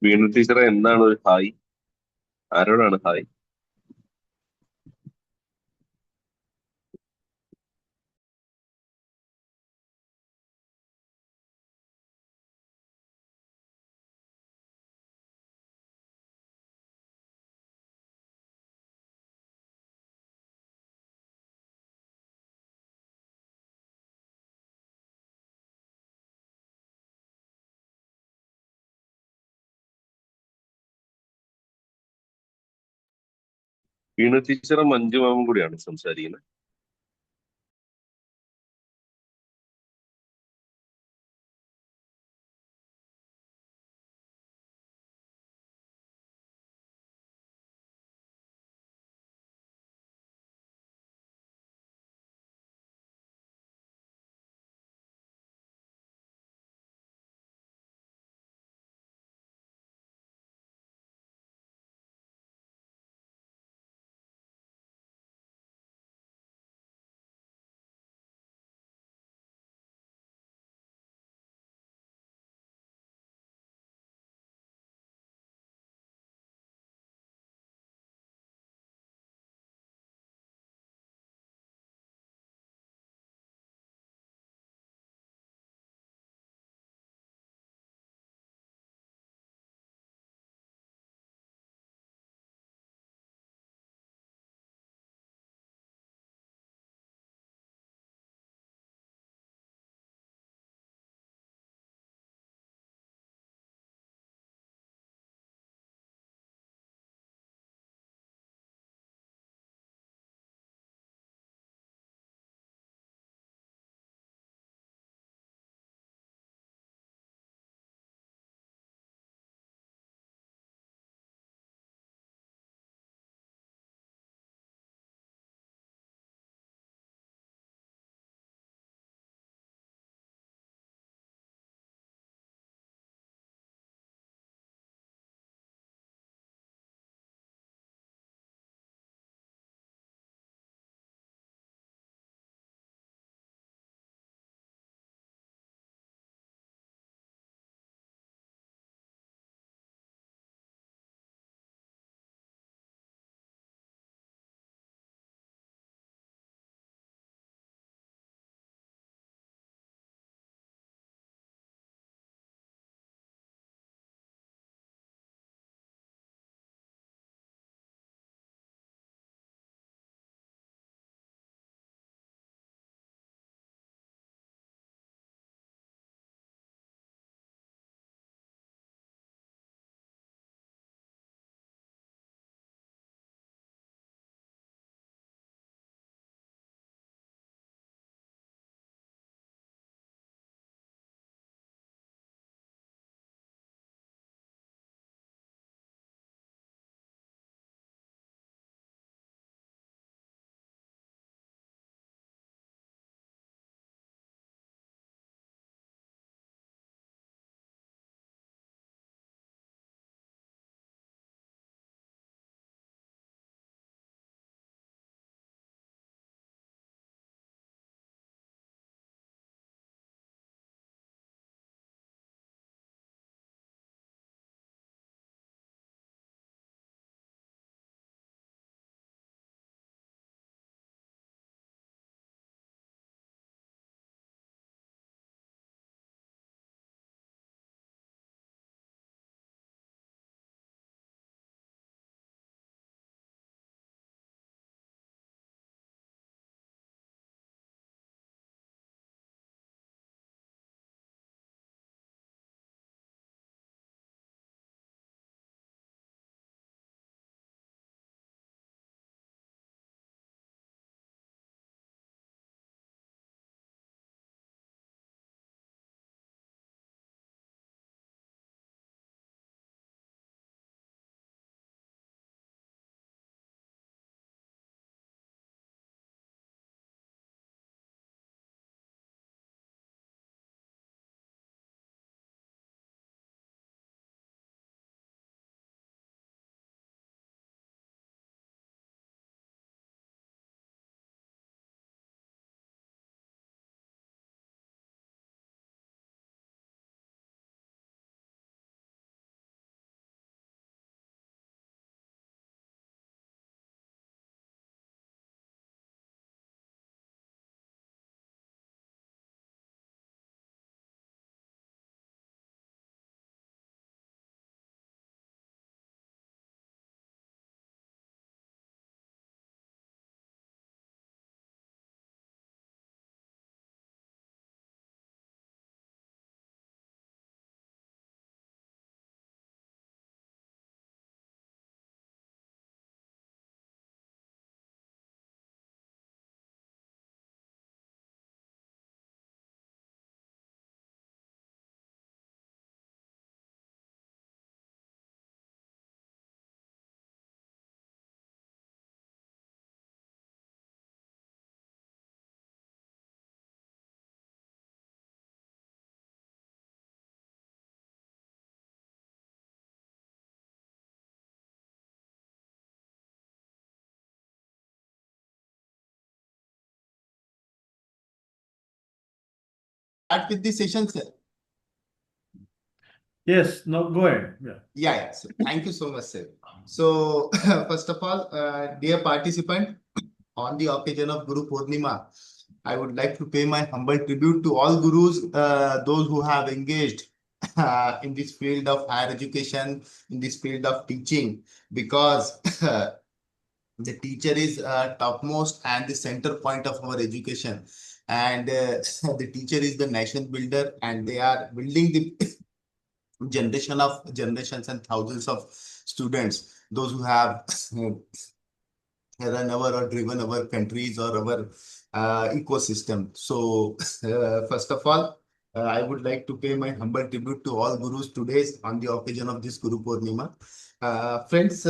വീണ ടീച്ചറെ എന്താണ് ഒരു ഹായ്? ആരോടാണ് ഹായ്? വീണ ടീച്ചറെ മഞ്ജു മാമും കൂടിയാണ് സംസാരിക്കുന്നത്. Start with the session, sir. Yes, no, go ahead. Yeah. Yeah. So thank you so much, sir. So, first of all, dear participant, on the occasion of Guru Purnima, I would like to pay my humble tribute to all gurus, those who have engaged in this field of higher education, in this field of teaching, because the teacher is topmost and the center point of our education. And the teacher is the nation builder, and they are building the generation of generations and thousands of students, those who have run our or driven our countries or our ecosystem. So, first of all, I would like to pay my humble tribute to all gurus today on the occasion of this Guru Purnima. Friends,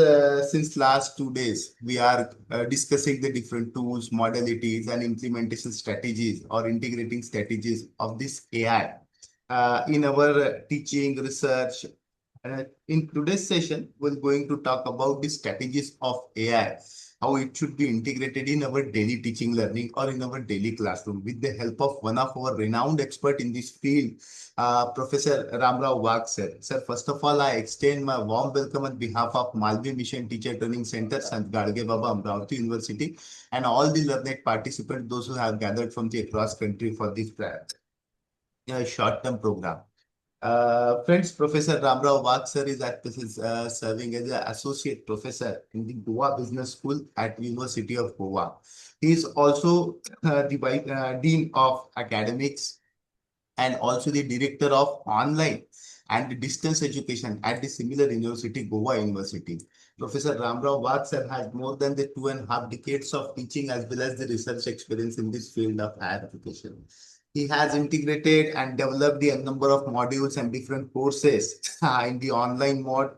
since last 2 days, we are discussing the different tools, modalities, and implementation strategies or integrating strategies of this AI in our teaching, research. In today's session, we're going to talk about the strategies of AI, how it should be integrated in our daily teaching learning or in our daily classroom with the help of one of our renowned expert in this field, Professor Ramrao Wag sir. Sir, first of all, I extend my warm welcome on behalf of Malvi Mission Teacher Training Center, Sant Gadge Baba, Amravati University, and all the learned participants, those who have gathered from the across country for this short-term program. Friends, Professor Ramrao Wag sir is at present serving as an associate professor in the Goa Business School at University of Goa. He is also the dean of academics and also the director of online and distance education at the similar university, Goa University. Professor Ramrao Wag sir has more than the 2.5 decades of teaching as well as the research experience in this field of higher education. He has integrated and developed the number of modules and different courses in the online mode.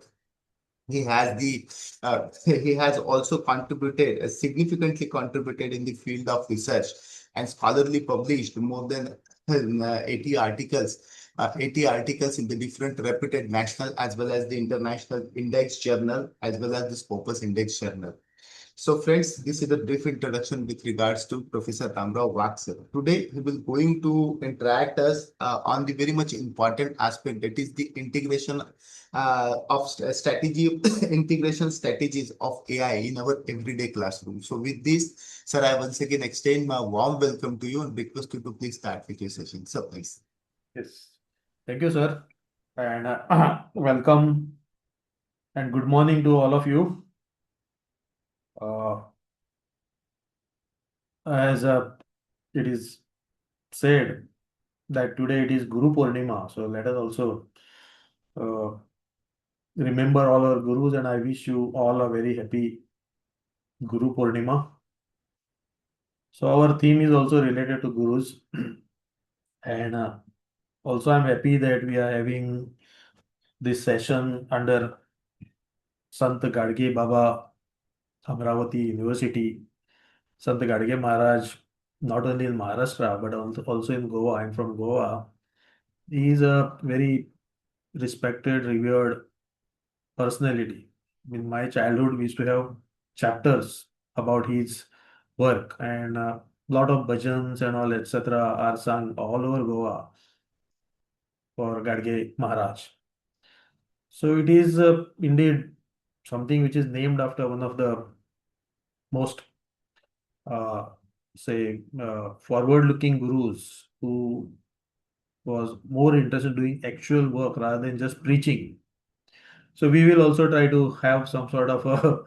He has also contributed significantly contributed in the field of research and scholarly published more than 80 articles in the different reputed national as well as the international index journal as well as the Scopus index journal. So friends, this is a brief introduction with regards to Professor Ramrao Wag. Today, we will going to interact us on the very much important aspect, that is the integration of strategy, integration strategies of AI in our everyday classroom. So with this, sir, I once again extend my warm welcome to you and request you to please start with your session. So please. Yes. Thank you, sir. And welcome and good morning to all of you. Uh, as it is said that today it is Guru Purnima, so let us also uh, remember all our gurus, and I wish you all a very happy Guru Purnima. So our theme is also related to gurus, and also I'm happy that we are having this session under Sant Gadge Baba Amravati University. Sant Gadge Maharaj, not only in Maharashtra but also in Goa. I'm from Goa. He is a very respected, revered personality. In my childhood, we used to have chapters about his work, and a lot of bhajans and all etc. are sung all over Goa for Gadge Maharaj. So it is indeed something which is named after one of the most uh, forward-looking gurus who was more interested in doing actual work rather than just preaching. So we will also try to have some sort of a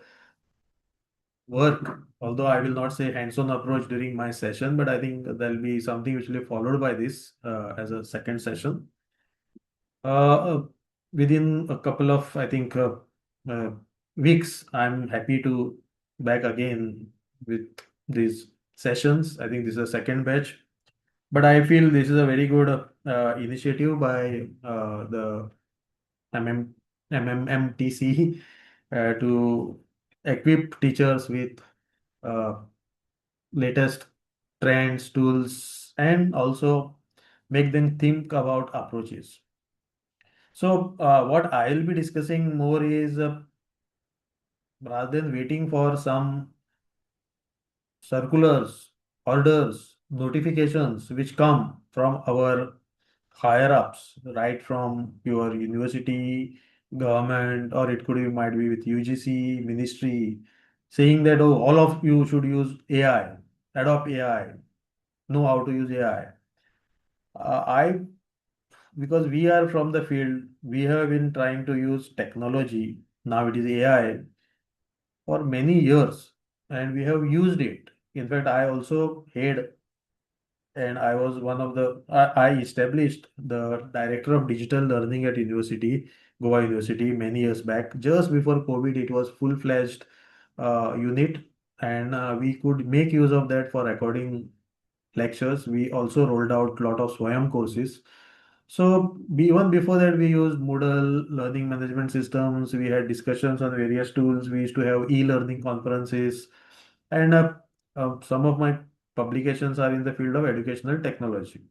work, although I will not say hands-on approach during my session, but I think there'll be something which will be followed by this as a second session. Uh, Within a couple of, I think, uh, weeks, I'm happy to back again with these sessions. I think this is a second batch, but I feel this is a very good initiative by the MM, MMMTC to equip teachers with uh, latest trends, tools, and also make them think about approaches. So, what I'll be discussing more is rather than waiting for some circulars, orders, notifications which come from our higher ups, right from your university, government, or it could be might be with UGC, ministry, saying that oh, all of you should use AI, adopt AI, know how to use AI. I because we are from the field, we have been trying to use technology. Now it is AI for many years, and we have used it. In fact, I also had and I was one of I established the director of digital learning at university, Goa University, many years back. Just before COVID, it was full-fledged unit, and we could make use of that for recording lectures. We also rolled out a lot of Swayam courses. So even before that, we used Moodle learning management systems. We had discussions on various tools. We used to have e-learning conferences, and some of my publications are in the field of educational technology.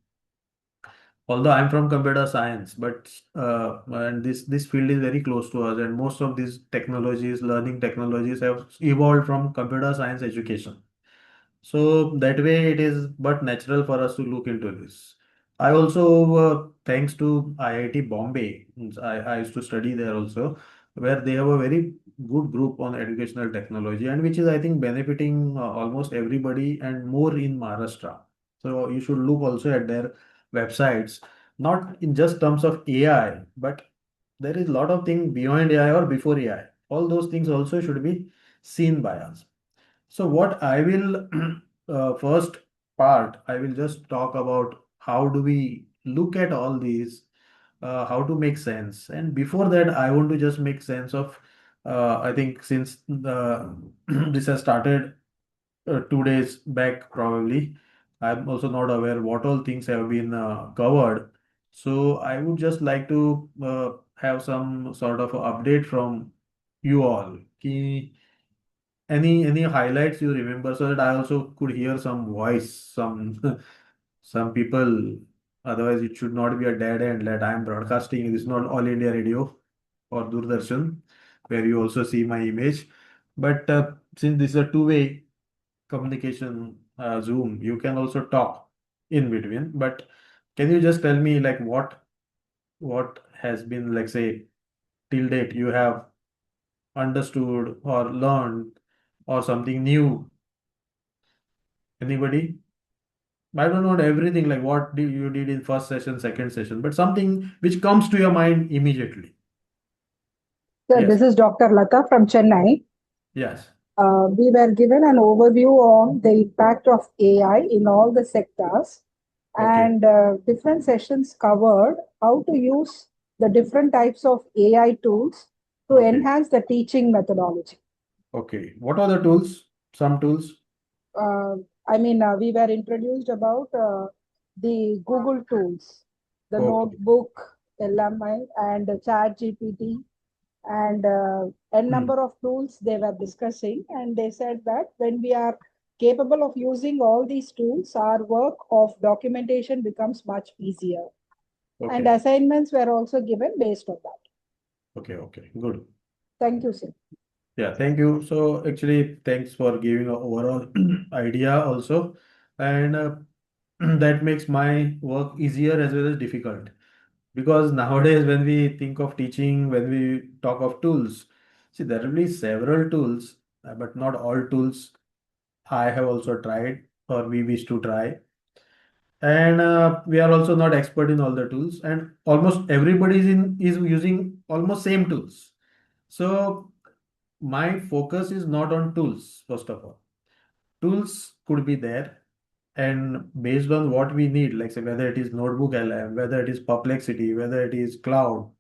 Although I'm from computer science, but and this field is very close to us, and most of these technologies, learning technologies, have evolved from computer science education. So that way it is but natural for us to look into this. I also, thanks to IIT Bombay, I used to study there also, where they have a very good group on educational technology and which is, I think, benefiting almost everybody and more in Maharashtra. So you should look also at their websites, not in just terms of AI, but there is a lot of things beyond AI or before AI. All those things also should be seen by us. So what I will first part, I will just talk about how do we look at all these, how to make sense. And before that, I want to just make sense of, I think since this has started 2 days back probably, I'm also not aware what all things have been covered. So I would just like to have some sort of update from you all. Any highlights you remember so that I also could hear some voice, some some people. Otherwise, it should not be a dead end that I am broadcasting. It is not All India Radio or Doordarshan, where you also see my image. But since this is a two-way communication, Zoom, you can also talk in between. But can you just tell me like what has been like say till date you have understood or learned or something new? Anybody? I don't know everything like what you did in first session, second session, but something which comes to your mind immediately. So Yes, this is Dr. Lata from Chennai. yes. We were given an overview on the impact of AI in all the sectors, Okay, and different sessions covered how to use the different types of AI tools to okay, enhance the teaching methodology. okay. What are the tools? Some tools. Uh, we were introduced about the Google tools, the Okay, notebook, LMI, and Chat GPT, and n hmm. number of tools they were discussing, and they said that when we are capable of using all these tools, our work of documentation becomes much easier, and Okay, assignments were also given based on that. okay, okay. Good. Thank you, sir. Yeah, thank you. So actually, thanks for giving an overall idea also, and that makes my work easier as well as difficult. Because nowadays, when we think of teaching, when we talk of tools, see, there will be several tools, but not all tools I have also tried or we wish to try. And we are also not expert in all the tools, and almost everybody is using almost same tools. So my focus is not on tools, first of all. Tools could be there, and based on what we need, like say whether it is notebook LM, whether it is perplexity, whether it is cloud,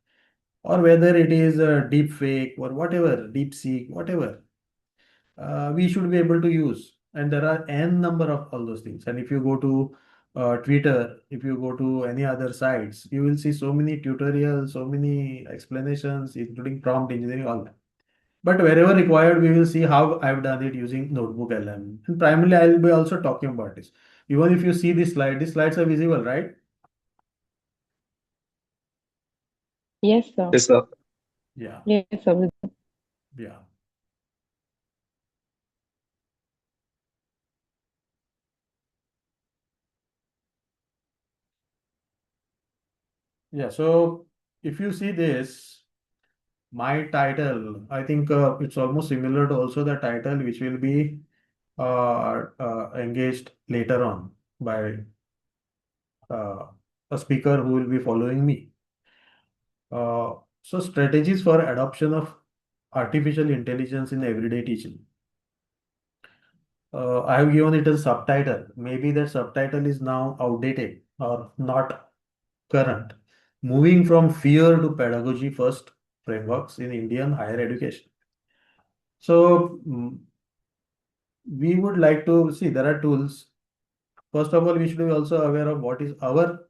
or whether it is a deep fake or whatever, deep seek, whatever, we should be able to use. And there are n number of all those things. And if you go to Twitter, if you go to any other sites, you will see so many tutorials, so many explanations, including prompt engineering, all that. But wherever required, we will see how I've done it using Notebook LM. And primarily, I will be also talking about this. Even if you see this slide, these slides are visible, right? Yes, sir. Yes, sir. Yeah, Yes, sir. yeah. Yeah, so if you see this, my title, I think it's almost similar to also the title which will be engaged later on by uh, a speaker who will be following me. So strategies for adoption of artificial intelligence in everyday teaching. I have given it a subtitle. Maybe that subtitle is now outdated or not current. Moving from fear to pedagogy first frameworks in Indian higher education. So we would like to see there are tools. First of all, we should be also aware of what is our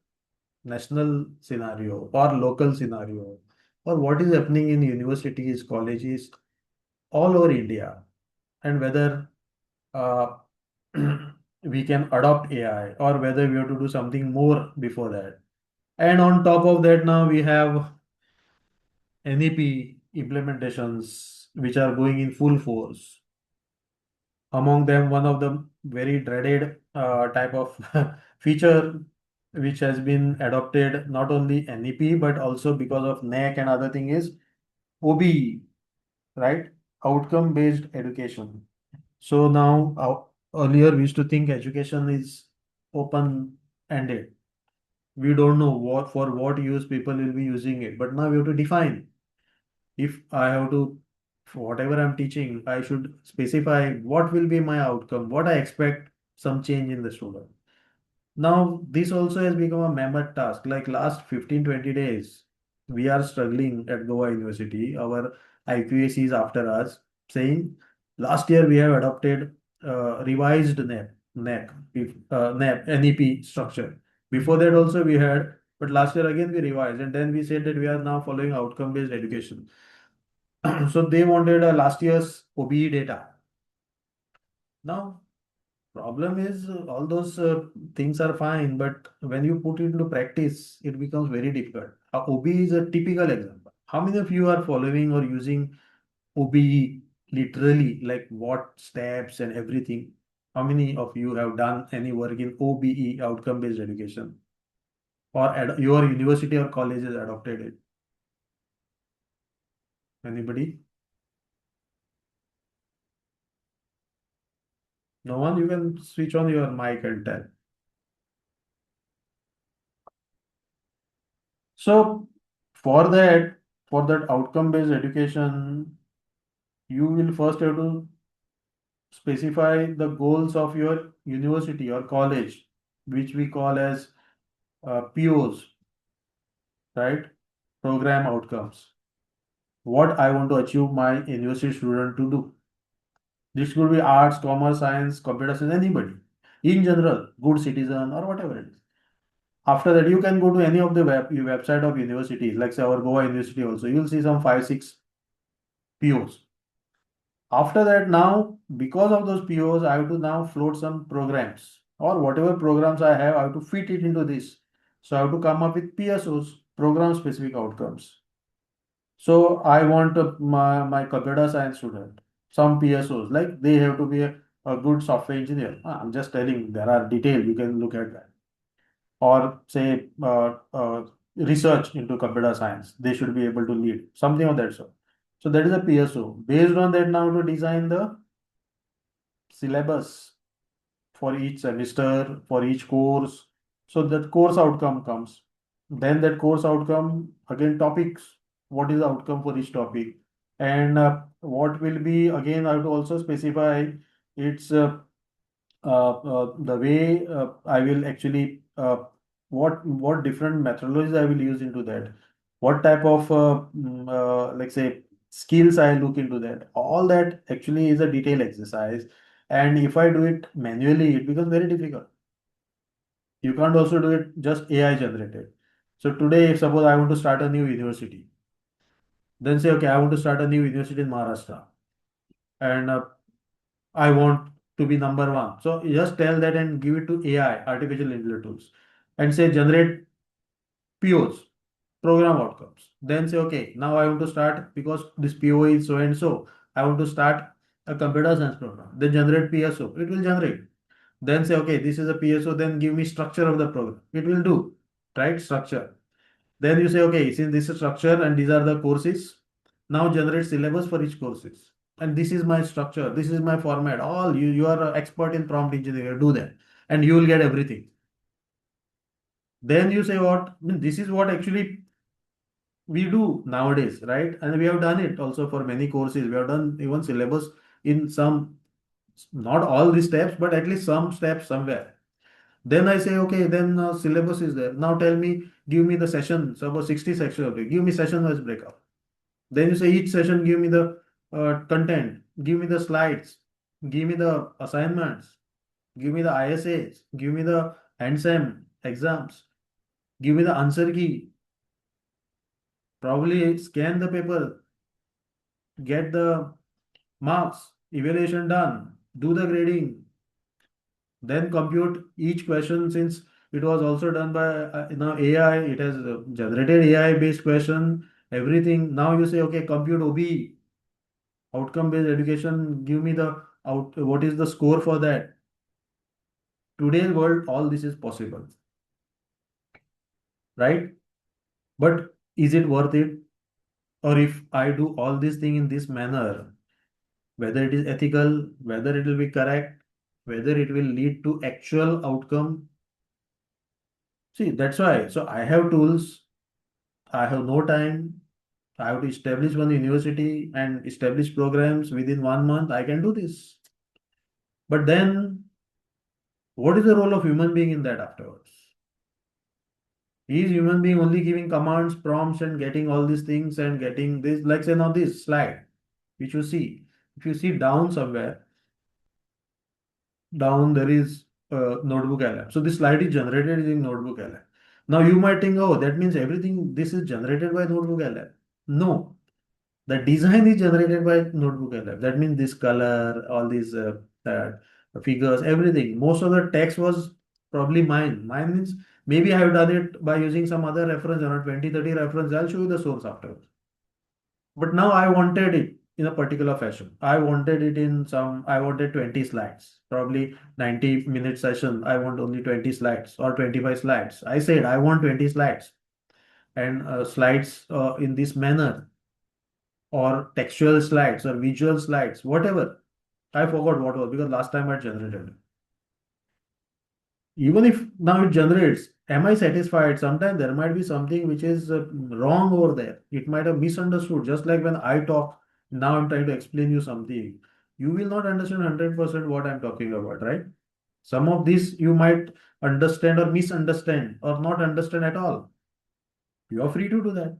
national scenario or local scenario or what is happening in universities, colleges all over India, and whether uh, we can adopt AI or whether we have to do something more before that. And on top of that, now we have NEP implementations which are going in full force. Among them, one of the very dreaded type of feature which has been adopted not only NEP but also because of NEC and other thing is OBE, right? Outcome based education. So now, earlier we used to think education is open ended. We don't know what for what use people will be using it, but now we have to define. If I have to, for whatever I'm teaching, I should specify what will be my outcome, what I expect some change in the student. Now, this also has become a mammoth task. Like last 15, 20 days, we are struggling at Goa University. Our IQAC is after us, saying last year we have adopted revised NEP structure. Before that also we had, but last year again we revised, and then we said that we are now following outcome-based education. So they wanted last year's OBE data. Now, problem is all those things are fine, but when you put it into practice, it becomes very difficult. OBE is a typical example. How many of you are following or using OBE literally, like what steps and everything? How many of you have done any work in OBE, outcome-based education, or your university or college has adopted it? Anybody? No one? You can switch on your mic and tell. So for that outcome-based education, you will first have to specify the goals of your university or college, which we call as POs, right? Program outcomes. What I want to achieve my university student to do. This could be arts, commerce, science, computer science, anybody. In general, good citizen or whatever it is. After that, you can go to any of the website of universities, like say our Goa University also. You'll see some 5, 6 POs. After that, now, because of those POs, I have to now float some programs or whatever programs I have to fit it into this. So I have to come up with PSOs, program specific outcomes. So I want my computer science student, some PSOs, like they have to be a good software engineer. I'm just telling, there are details, you can look at that. Or say research into computer science, they should be able to lead, something of that sort. So that is a PSO. Based on that, now to design the syllabus for each semester, for each course. So that course outcome comes. Then that course outcome, again, topics. What is the outcome for each topic? And what will be, again, I have to also specify its the way I will actually what different methodologies I will use into that. What type of like say skills I look into that. All that actually is a detailed exercise. And if I do it manually, it becomes very difficult. You can't also do it just AI generated. So today, if suppose I want to start a new university, then say, okay, I want to start a new university in Maharashtra, and I want to be number one. So you just tell that and give it to AI, artificial intelligence tools, and say generate POs, program outcomes. Then say, okay, now I want to start because this PO is so and so. I want to start a computer science program. Then generate PSO. It will generate. Then say, okay, this is a PSO. Then give me structure of the program. It will do, right? Structure. Then you say, okay, since this is structure and these are the courses, now generate syllabus for each courses. And this is my structure, this is my format. All you are an expert in prompt engineering, do that, and you will get everything. Then you say what? I mean, this is what actually we do nowadays, right? And we have done it also for many courses. We have done even syllabus in some, not all the steps, but at least some steps somewhere. Then I say, okay, then syllabus is there. Now tell me, give me the session. Suppose 60 sections, give me session wise breakup. Then you say each session, give me the content, give me the slides, give me the assignments, give me the ISAs, give me the handsome exams, give me the answer key, probably scan the paper, get the marks, evaluation done, do the grading, then compute each question. Since it was also done by now AI, it has generated AI based question, everything. Now you say, okay, compute OB, outcome based education, give me the what is the score for that. Today's world, all this is possible, right? But is it worth it? Or if I do all these things in this manner, whether it is ethical, whether it will be correct, whether it will lead to actual outcome. See, that's why. So I have tools, I have no time, I have to establish one university and establish programs within 1 month. I can do this. But then, what is the role of human being in that afterwards? Is human being only giving commands, prompts, and getting all these things and getting this, like say now this slide, which you see. If you see down somewhere, down there is notebook LM. So this slide is generated using notebook LM. Now you might think, oh, that means everything this is generated by notebook LM. No, the design is generated by notebook LM. That means this color, all these figures, everything. Most of the text was probably mine. Mine means maybe I have done it by using some other reference, around 20, 30 reference. I'll show you the source afterwards. But now I wanted it in a particular fashion. I wanted it in some, I wanted 20 slides, probably 90-minute session. I want only 20 slides or 25 slides. I said, I want 20 slides and slides in this manner, or textual slides or visual slides, whatever. I forgot what was because last time I generated it. Even if now it generates, am I satisfied? Sometimes there might be something which is wrong over there. It might have misunderstood. Just like when I talk, now I'm trying to explain you something. You will not understand 100% what I'm talking about, right? Some of this you might understand or misunderstand or not understand at all. You are free to do that.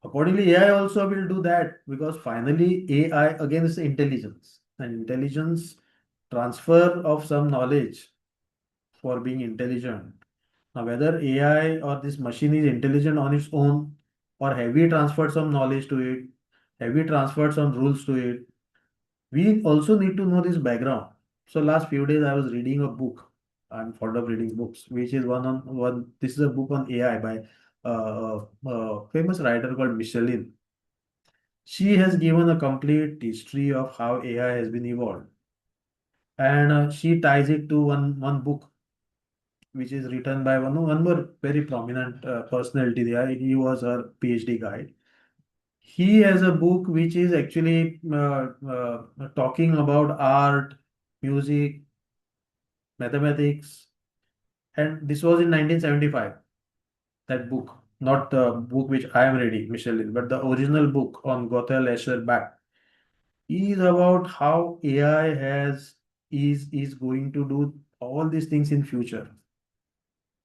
Accordingly, AI also will do that because finally AI again is intelligence, and intelligence transfer of some knowledge for being intelligent. Now, whether AI or this machine is intelligent on its own, or have we transferred some knowledge to it, have we transferred some rules to it, we also need to know this background. So last few days I was reading a book. I'm fond of reading books, which is one on one. This is a book on AI by a famous writer called Michelin. She has given a complete history of how AI has been evolved, and she ties it to one book which is written by one more very prominent personality there. He was her PhD guide. He has a book which is actually talking about art, music, mathematics, and this was in 1975. That book, not the book which I am reading, Michelin, but the original book on Gothel Escher back is about how AI is going to do all these things in future.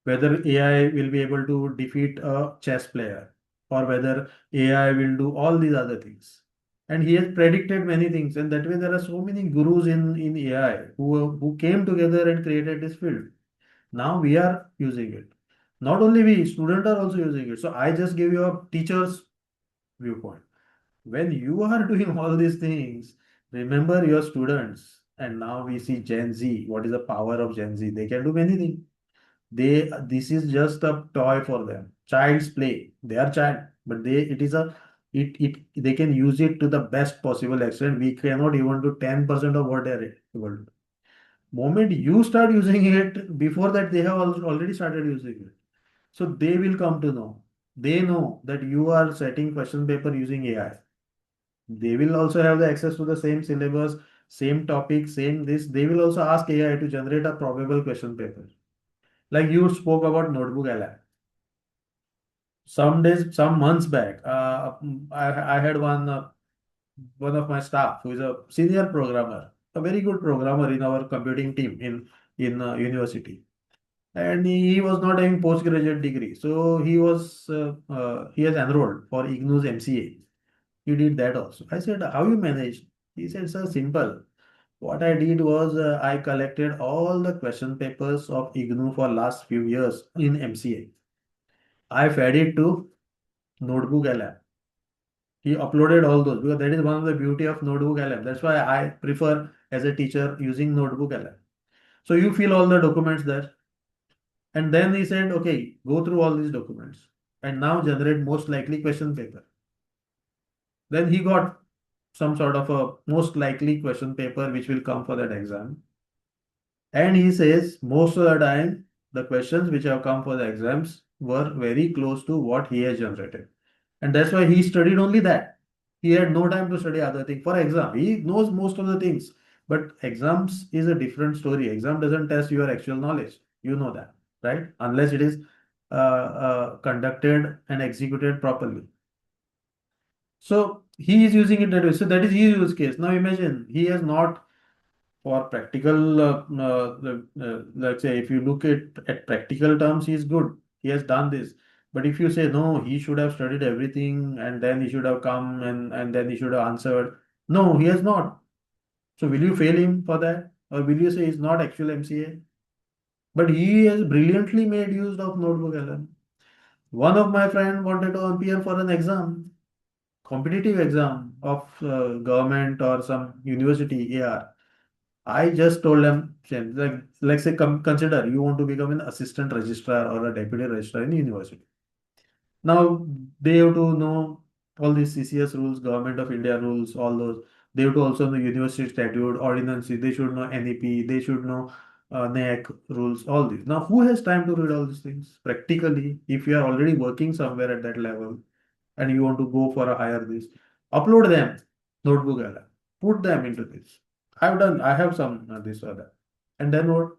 Whether AI will be able to defeat a chess player, or whether AI will do all these other things. And he has predicted many things, and that way there are so many gurus in AI who came together and created this field. Now we are using it. Not only we, students are also using it. So I just give you a teacher's viewpoint. When you are doing all these things, remember your students. And now we see Gen Z. What is the power of Gen Z? They can do many things. This is just a toy for them. Child's play. They are child, but they can use it to the best possible extent. We cannot even do 10% of what they are able to do. Moment you start using it, before that they have already started using it. So they will come to know. they know that you are setting question paper using AI. They will also have the access to the same syllabus, same topic, same this. They will also ask AI to generate a probable question paper. Like you spoke about notebook LM. Some months back, I had one of my staff who is a senior programmer, a very good programmer in our computing team in university, and he was not having postgraduate degree, so he has enrolled for IGNOU's MCA. He did that also. I said, how you managed? He said, sir, simple. What I did was I collected all the question papers of IGNOU for last few years in MCA. I fed it to Notebook LM. He uploaded all those because that is one of the beauty of Notebook LM. That's why I prefer as a teacher using Notebook LM. So you fill all the documents there. And then he said, okay, go through all these documents and now generate most likely question paper. Then he got some sort of a most likely question paper which will come for that exam. And he says most of the time the questions which have come for the exams were very close to what he has generated. And that's why he studied only that. He had no time to study other things. For exam, he knows most of the things. But exams is a different story. Exam doesn't test your actual knowledge. You know that, right? Unless it is conducted and executed properly. So he is using it that way. So that is his use case. Now imagine he has not for practical, let's say, if you look at practical terms, he is good. He has done this. But if you say no, he should have studied everything and then he should have come and then he should have answered. No, he has not. So will you fail him for that? Or will you say he's not actual MCA? But he has brilliantly made use of Notebook LM. One of my friend wanted to appear for an exam, competitive exam of government or some university AR. I just told them, like say, consider you want to become an assistant registrar or a deputy registrar in university. Now they have to know all these CCS rules, Government of India rules, all those. They have to also know university statute, ordinance. They should know NEP. They should know NAC rules, all these. Now, who has time to read all these things? Practically, if you are already working somewhere at that level and you want to go for a higher this, upload them, notebook, put them into this. I have some this or that. And then what?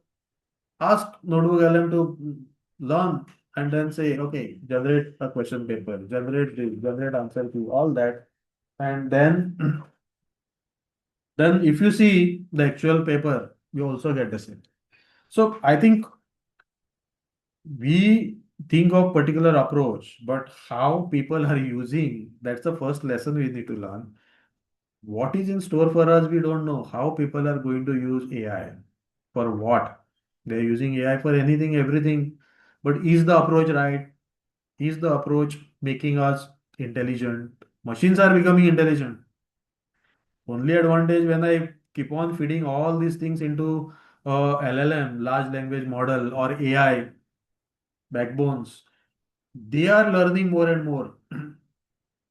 Ask Notebook LM to learn and then say, okay, generate a question paper, generate this, generate answer to all that. And then, then if you see the actual paper, you also get the same. So I think we think of particular approach, but how people are using, that's the first lesson we need to learn. What is in store for us, we don't know. How people are going to use AI for what? They're using AI for anything, everything. But is the approach right? Is the approach making us intelligent? Machines are becoming intelligent. Only advantage when I keep on feeding all these things into LLM, large language model, or AI backbones, they are learning more and more.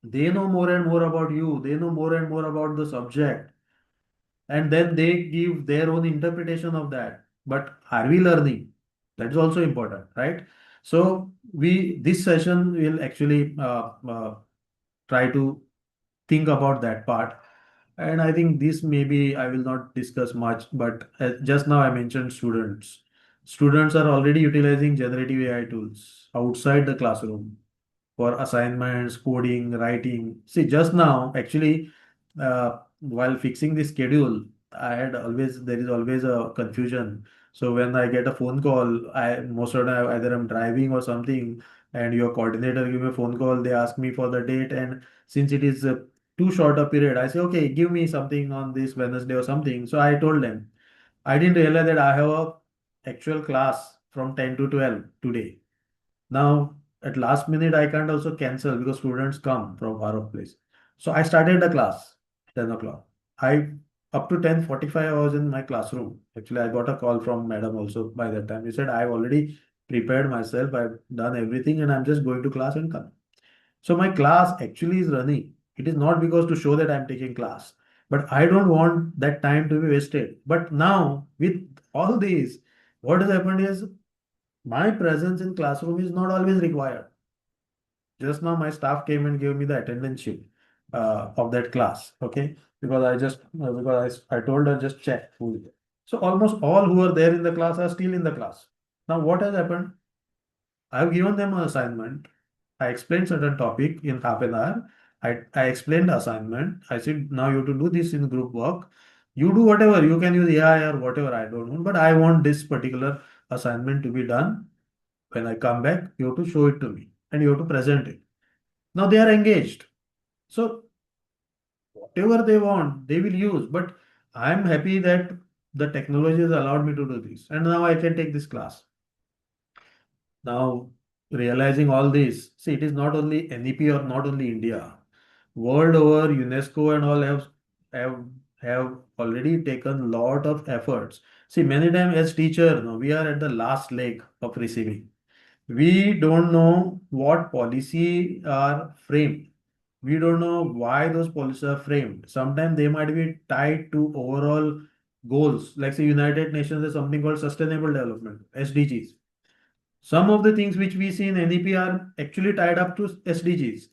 They know more and more about you. They know more and more about the subject. And then they give their own interpretation of that. But are we learning? That is also important, right? So we this session will actually try to think about that part. And I think this maybe I will not discuss much, but just now I mentioned students. Students are already utilizing generative AI tools outside the classroom for assignments, coding, writing. See, just now, actually, while fixing the schedule, there is always a confusion. So when I get a phone call, most of the time either I'm driving or something, and your coordinator give me a phone call, they ask me for the date, and since it is too short a period, I say, okay, give me something on this Wednesday or something. So I told them, I didn't realize that I have a actual class from 10 to 12 today. Now, at last minute, I can't also cancel because students come from far off place. So I started the class 10 o'clock. I up to 10:45 I was in my classroom. Actually, I got a call from madam also by that time. He said, I've already prepared myself, I've done everything, and I'm just going to class and come. So my class actually is running. It is not because to show that I'm taking class, but I don't want that time to be wasted. But now with all these, what has happened is my presence in classroom is not always required. Just now my staff came and gave me the attendance sheet of that class. Okay, because I told her just check who is there. So almost all who are there in the class are still in the class. Now what has happened? I have given them an assignment. I explained certain topic in half an hour. I explained the assignment. I said, now you have to do this in group work. You do whatever, you can use AI or whatever, I don't know. But I want this particular assignment to be done. When I come back, you have to show it to me and you have to present it. Now they are engaged. So whatever they want, they will use. But I am happy that the technology has allowed me to do this. And now I can take this class. Now, realizing all this, see, it is not only NEP or not only India. World over, UNESCO and all have have already taken lot of efforts. See, many times as teacher, no, we are at the last leg of receiving. We don't know what policy are framed. We don't know why those policies are framed. Sometimes they might be tied to overall goals. Like say United Nations has something called Sustainable Development, SDGs. Some of the things which we see in NEP are actually tied up to SDGs.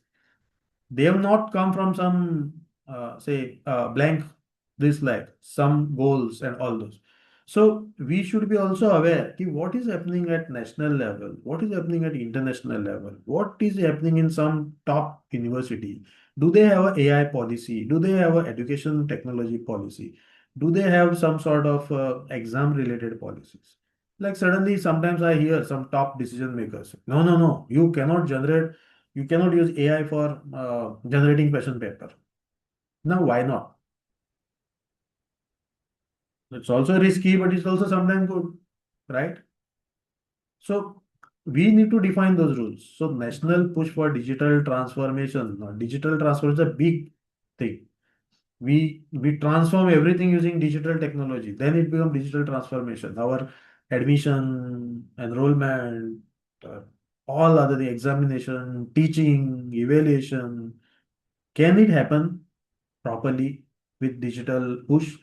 They have not come from some, say, blank, this like some goals and all those. So we should be also aware ki what is happening at national level, what is happening at international level, what is happening in some top university. Do they have a AI policy? Do they have a education technology policy? Do they have some sort of exam related policies? Like suddenly, sometimes I hear some top decision makers, no, no, no, you cannot use AI for generating question paper. Now, why not? It's also risky, but it's also sometimes good, right? So we need to define those rules. So national push for digital transformation. Now, digital transformation is a big thing. We transform everything using digital technology. Then it becomes digital transformation. Our admission, enrollment, uh, all other the examination, teaching, evaluation. Can it happen properly with digital push?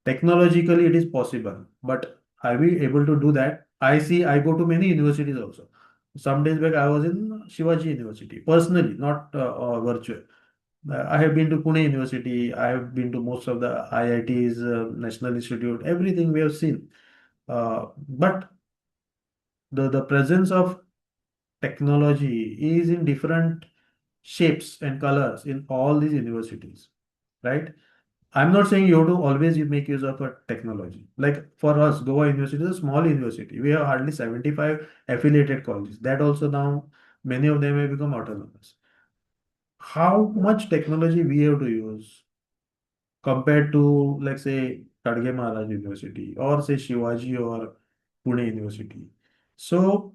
Technologically, it is possible, but are we able to do that? I go to many universities also. Some days back, I was in Shivaji University personally, not virtual. I have been to Pune University. I have been to most of the IITs, National Institute, everything we have seen. But the presence of technology is in different shapes and colors in all these universities, right? I'm not saying you have to always you make use of a technology. Like for us, Goa University is a small university. We have hardly 75 affiliated colleges. That also now many of them have become autonomous. How much technology we have to use compared to, like say, Kadge Maharaj University or say Shivaji or Pune University. So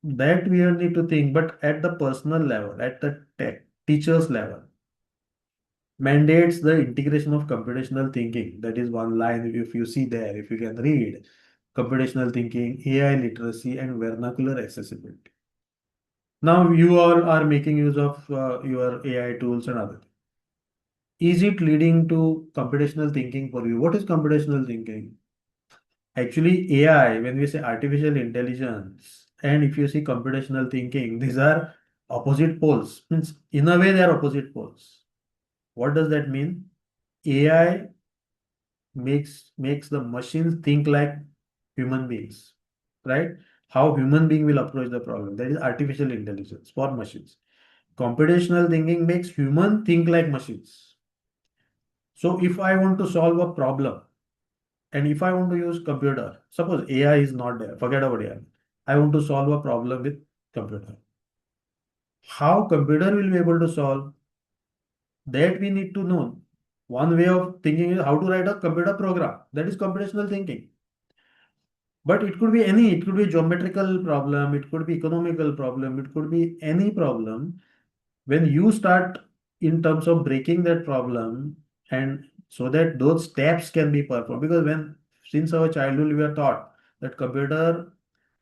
that we need to think, but at the personal level, at the teacher's level, mandates the integration of computational thinking. That is one line, if you see there, if you can read, computational thinking, AI literacy, and vernacular accessibility. Now you all are making use of your AI tools and other. Is it leading to computational thinking for you? What is computational thinking? Actually, AI, when we say artificial intelligence, and if you see computational thinking, these are opposite poles. Means in a way they are opposite poles. What does that mean? AI makes the machines think like human beings, right? How human being will approach the problem. That is artificial intelligence for machines. Computational thinking makes human think like machines. So if I want to solve a problem, and if I want to use computer, suppose AI is not there, forget about AI. I want to solve a problem with computer. How computer will be able to solve that we need to know. One way of thinking is how to write a computer program. That is computational thinking. But it could be any, it could be geometrical problem, it could be economical problem, it could be any problem. When you start in terms of breaking that problem and so that those steps can be performed, because when since our childhood we are taught that computer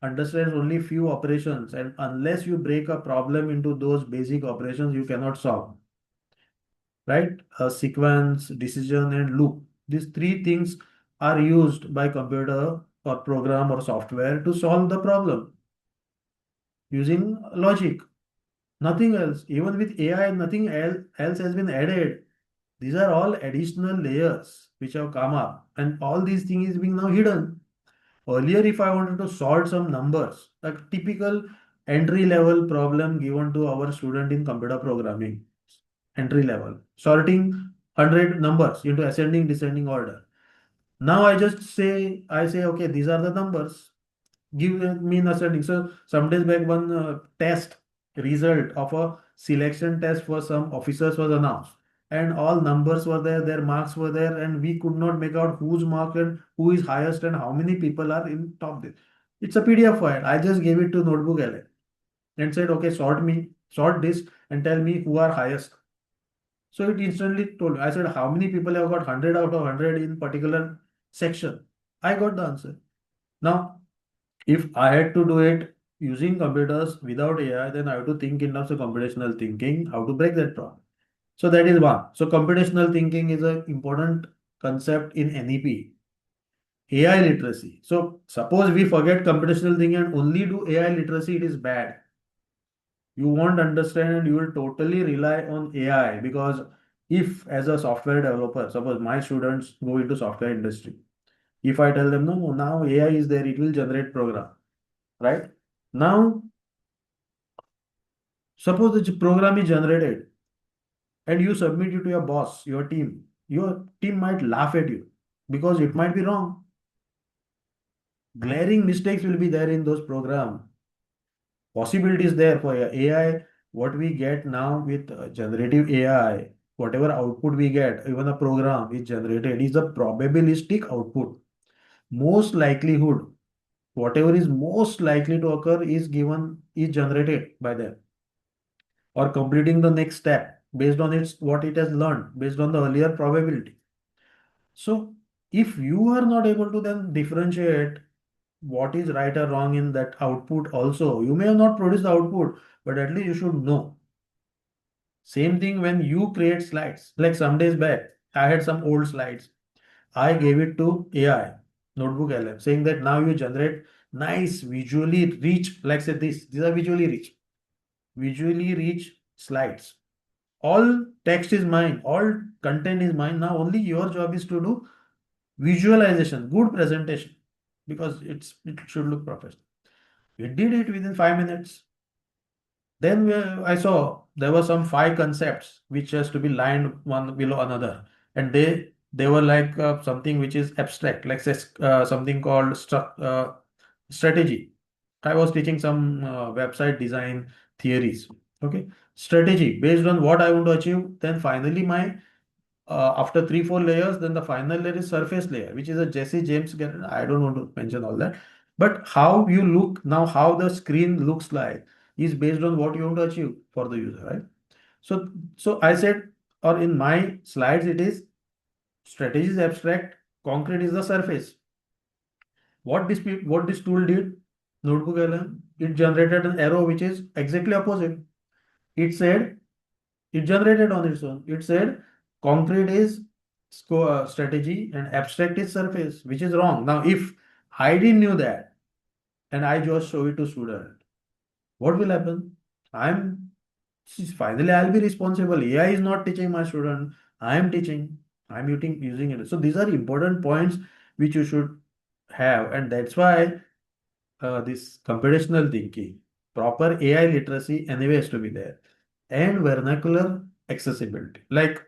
understands only few operations, and unless you break a problem into those basic operations, you cannot solve, right? A sequence, decision, and loop. These three things are used by computer or program or software to solve the problem using logic. Nothing else. Even with AI, nothing else has been added. These are all additional layers which have come up, and all these things is being now hidden. Earlier, if I wanted to sort some numbers, a typical entry level problem given to our student in computer programming, entry level, sorting 100 numbers into ascending, descending order. Now I say, okay, these are the numbers. Give me an ascending. So some days back, one test result of a selection test for some officers was announced, and all numbers were there, their marks were there, and we could not make out whose mark and who is highest and how many people are in top there. It's a PDF file. I just gave it to Notebook LA and said, okay, sort this and tell me who are highest. So it instantly told me. I said, how many people have got 100 out of 100 in particular section? I got the answer. Now, if I had to do it using computers without AI, then I have to think in terms of computational thinking, how to break that problem. So that is one. So computational thinking is an important concept in NEP. AI literacy. So suppose we forget computational thinking and only do AI literacy, it is bad. You won't understand and you will totally rely on AI, because if as a software developer, suppose my students go into software industry, if I tell them, no, now AI is there, it will generate program, right? Now, suppose the program is generated and you submit it to your boss, your team might laugh at you because it might be wrong. Glaring mistakes will be there in those programs. Possibilities there for AI. What we get now with generative AI, whatever output we get, even a program is generated, is a probabilistic output. Most likelihood, whatever is most likely to occur is generated by them, or completing the next step based on what it has learned based on the earlier probability. So if you are not able to then differentiate what is right or wrong in that output, also you may have not produced the output, but at least you should know. Same thing when you create slides. Like some days back, I had some old slides. I gave it to AI, Notebook LM, saying that now you generate nice visually rich, like say this. These are visually rich slides. All text is mine, all content is mine. Now only your job is to do visualization, good presentation, because it should look professional. We did it within 5 minutes. Then I saw there were some five concepts which has to be lined one below another, and they were like something which is abstract, like say, something called strategy. I was teaching some website design theories. Okay, strategy based on what I want to achieve. Then finally, my after 3 4 layers, then the final layer is surface layer, which is a Jesse James. I don't want to mention all that, but how you look now, how the screen looks like, is based on what you want to achieve for the user, right? So I said, or in my slides, it is strategy is abstract, concrete is the surface. What this tool did, Notebook LM, it generated an arrow which is exactly opposite. It said it generated on its own. It said concrete is strategy and abstract is surface, which is wrong. Now, if I didn't knew that and I just show it to student, what will happen? Finally I'll be responsible. AI is not teaching my student. I am teaching. I'm using it. So these are important points which you should have, and that's why this computational thinking, proper AI literacy anyway has to be there, and vernacular accessibility. Like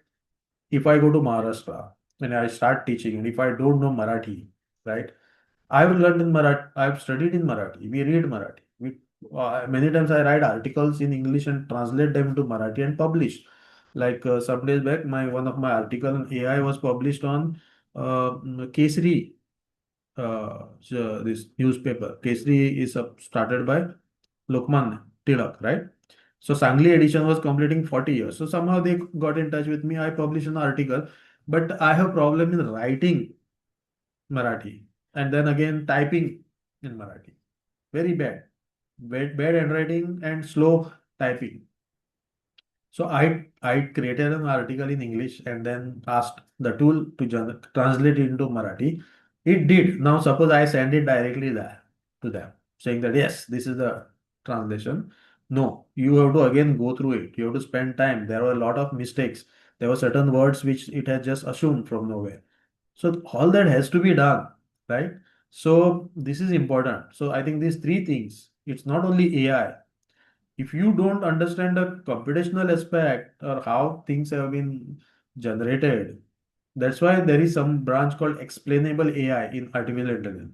if I go to Maharashtra and I start teaching, and if I don't know Marathi, right? I've learned in Marathi, I've studied in Marathi, we read Marathi. Many times I write articles in English and translate them to Marathi and publish. Like some days back, one of my article on AI was published on Kesari, this newspaper. Kesari is started by Lokman Tilak, right? So Sangli edition was completing 40 years. So somehow they got in touch with me. I published an article, but I have problem in writing Marathi and then again typing in Marathi. Very bad. Bad handwriting and slow typing. So I created an article in English and then asked the tool to translate it into Marathi. It did. Now suppose I send it directly there to them, saying that yes, this is the translation. No, you have to again go through it. You have to spend time. There were a lot of mistakes. There were certain words which it had just assumed from nowhere. So all that has to be done, right? So this is important. So I think these three things, it's not only AI. If you don't understand the computational aspect or how things have been generated, that's why there is some branch called explainable AI in artificial intelligence.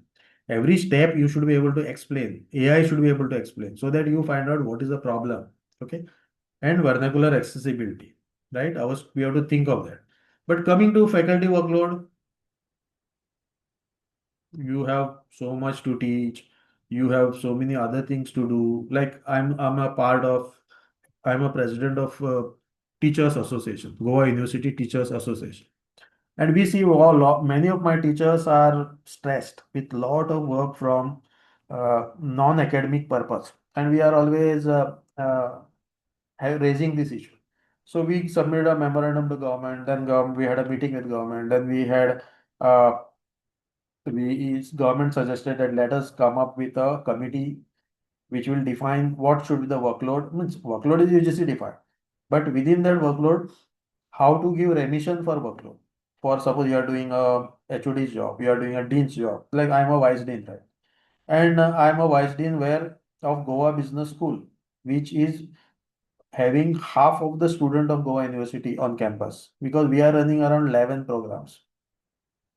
Every step you should be able to explain. AI should be able to explain so that you find out what is the problem. Okay. And vernacular accessibility, right? We have to think of that. But coming to faculty workload, you have so much to teach. You have so many other things to do. Like I'm a president of Teachers Association, Goa University Teachers Association. And we see many of my teachers are stressed with lot of work from non-academic purpose, and we are always raising this issue. So we submitted a memorandum to government. Then we had a meeting with government. Then uh, government suggested that let us come up with a committee which will define what should be the workload. Means workload is UGC defined, but within that workload, how to give remission for workload. For suppose you are doing a HOD's job, you are doing a dean's job. Like I'm a vice dean, right? And I'm a vice dean where of Goa Business School, which is having half of the student of Goa University on campus because we are running around 11 programs,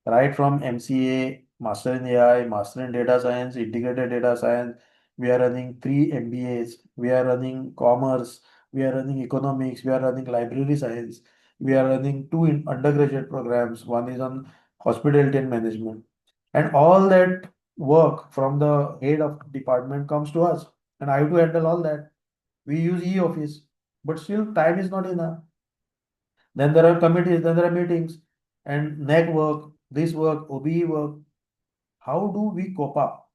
right from MCA, Master in AI, Master in Data Science, Integrated Data Science. We are running 3 MBAs. We are running Commerce. We are running Economics. We are running Library Science. We are running two undergraduate programs. One is on Hospitality and Management. And all that work from the head of department comes to us. And I have to handle all that. We use e-office, but still time is not enough. Then there are committees, then there are meetings, and NEC work, this work, OBE work. How do we cope up?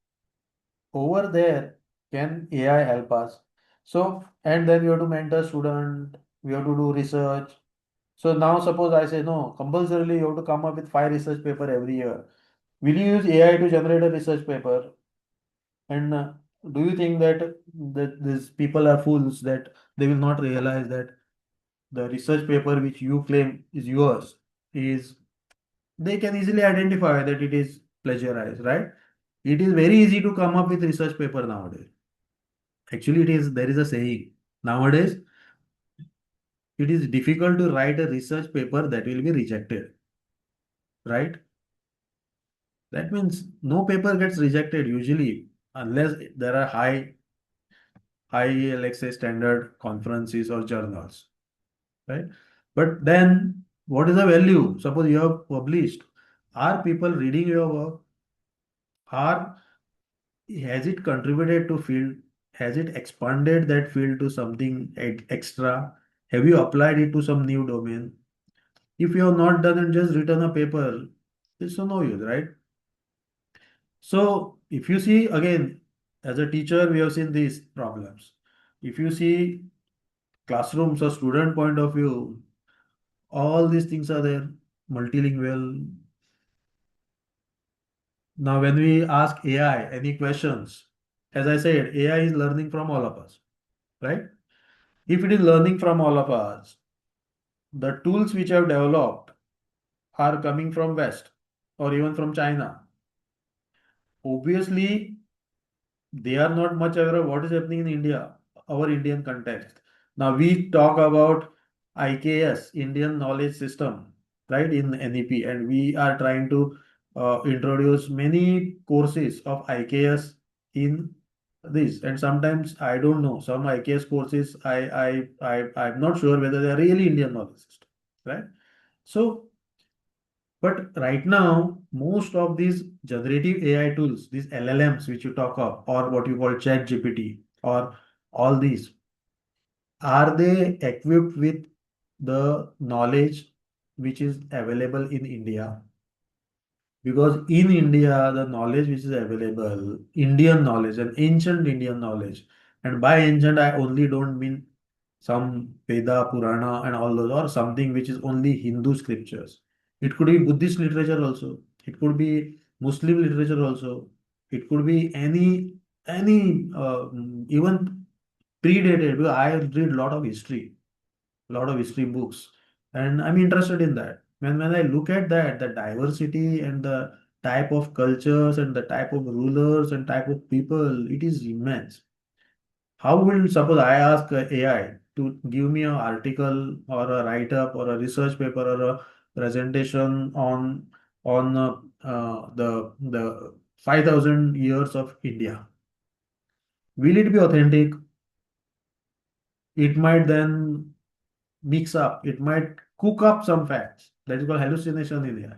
Over there, can AI help us? So, and then we have to mentor student, we have to do research. So now suppose I say no, compulsorily you have to come up with 5 research paper every year. Will you use AI to generate a research paper? And do you think that these people are fools that they will not realize that the research paper which you claim is yours is they can easily identify that it is plagiarized, right? It is very easy to come up with research paper nowadays. Actually, there is a saying nowadays, it is difficult to write a research paper that will be rejected, right? That means no paper gets rejected usually unless there are high, let's say, standard conferences or journals, right? But then what is the value? Suppose you have published. Are people reading your work? Are Has it contributed to field? Has it expanded that field to something extra? Have you applied it to some new domain? If you have not done and just written a paper, it's of no use, right? So if you see again, as a teacher, we have seen these problems. If you see classrooms or student point of view, all these things are there, multilingual. Now, when we ask AI any questions, as I said, AI is learning from all of us, right? If it is learning from all of us, the tools which I've developed are coming from West or even from China. Obviously, they are not much aware of what is happening in India, our Indian context. Now we talk about IKS, Indian Knowledge System, right, in NEP, and we are trying to introduce many courses of IKS in this. And sometimes I don't know some IKS courses. I'm not sure whether they are really Indian knowledge system, right? So but right now, most of these generative AI tools, these LLMs which you talk of, or what you call Chat GPT, or all these, are they equipped with the knowledge which is available in India? Because in India, the knowledge which is available, Indian knowledge and ancient Indian knowledge, and by ancient, I only don't mean some Veda, Purana, and all those, or something which is only Hindu scriptures. It could be Buddhist literature also. It could be Muslim literature also. It could be any even predated, because I read a lot of history books, and I'm interested in that. When I look at that, the diversity and the type of cultures and the type of rulers and type of people, it is immense. How will, suppose I ask AI to give me an article or a write-up or a research paper or a presentation on the 5,000 years of India. Will it be authentic? It might then mix up, it might cook up some facts. That is called hallucination in AI.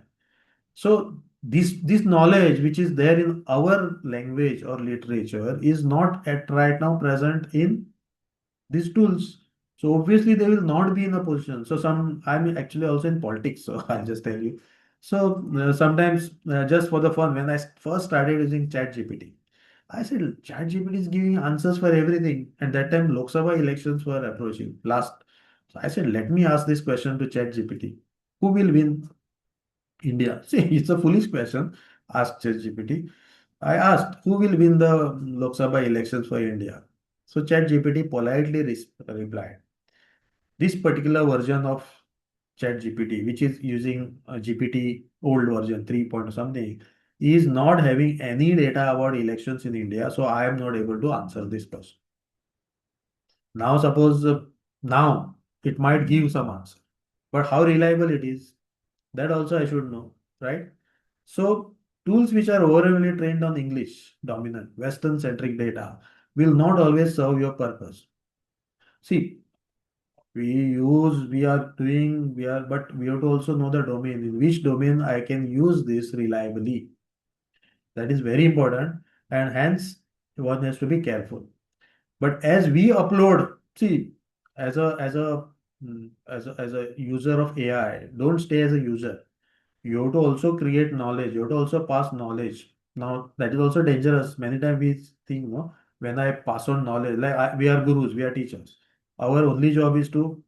So this knowledge which is there in our language or literature is not at right now present in these tools. So obviously they will not be in a position. So I'm actually also in politics, so I'll just tell you. So sometimes just for the fun, when I first started using ChatGPT, I said ChatGPT is giving answers for everything. At that time, Lok Sabha elections were approaching last. So I said, let me ask this question to ChatGPT. Who will win India? See, it's a foolish question. Ask ChatGPT. I asked, who will win the Lok Sabha elections for India? So ChatGPT politely replied, this particular version of ChatGPT, which is using a GPT old version 3 point something, is not having any data about elections in India. So I am not able to answer this question. Now suppose now it might give some answer, but how reliable it is, that also I should know, right? So tools which are overly trained on English dominant, Western centric data will not always serve your purpose. See, but we have to also know the domain, in which domain I can use this reliably. That is very important, and hence one has to be careful. But as we upload, see, as a user of AI, don't stay as a user. You have to also create knowledge. You have to also pass knowledge. Now that is also dangerous. Many times we think, no, when I pass on knowledge, like we are gurus, we are teachers. Our only job is to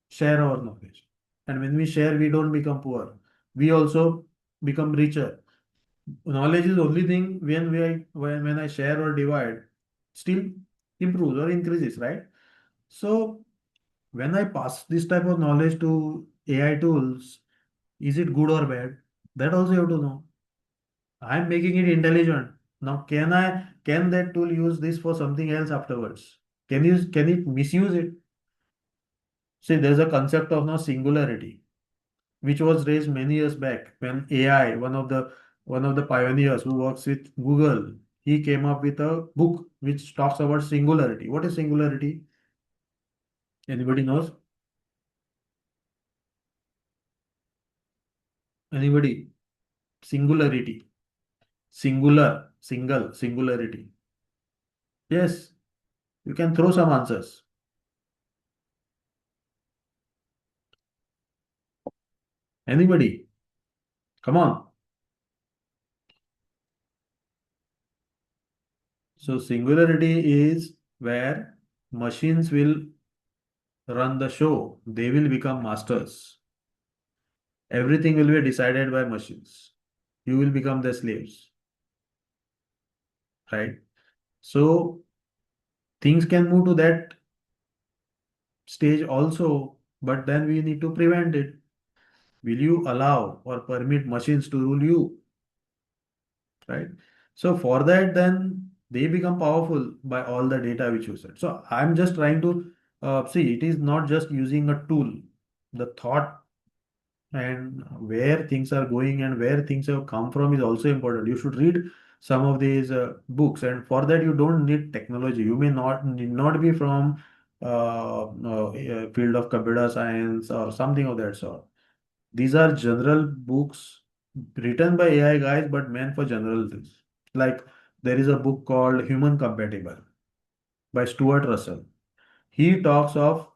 share our knowledge. And when we share, we don't become poor. We also become richer. Knowledge is only thing when I share or divide, still improves or increases, right? So when I pass this type of knowledge to AI tools, is it good or bad? That also you have to know. I'm making it intelligent. Now, can that tool use this for something else afterwards? Can it misuse it? See, there's a concept of now singularity, which was raised many years back when AI, one of the pioneers who works with Google, he came up with a book which talks about singularity. What is singularity? Anybody knows? Anybody? Singularity. Singular, single, singularity. Yes, you can throw some answers. Anybody? Come on. So singularity is where machines will run the show. They will become masters. Everything will be decided by machines. You will become their slaves, right? So things can move to that stage also, but then we need to prevent it. Will you allow or permit machines to rule you, right? So for that, then they become powerful by all the data which you said. So I'm just trying to see, it is not just using a tool. The thought and where things are going and where things have come from is also important. You should read some of these books, and for that you don't need technology. You need not be from field of computer science or something of that sort. These are general books written by AI guys, but meant for general things. Like there is a book called Human Compatible by Stuart Russell. He talks of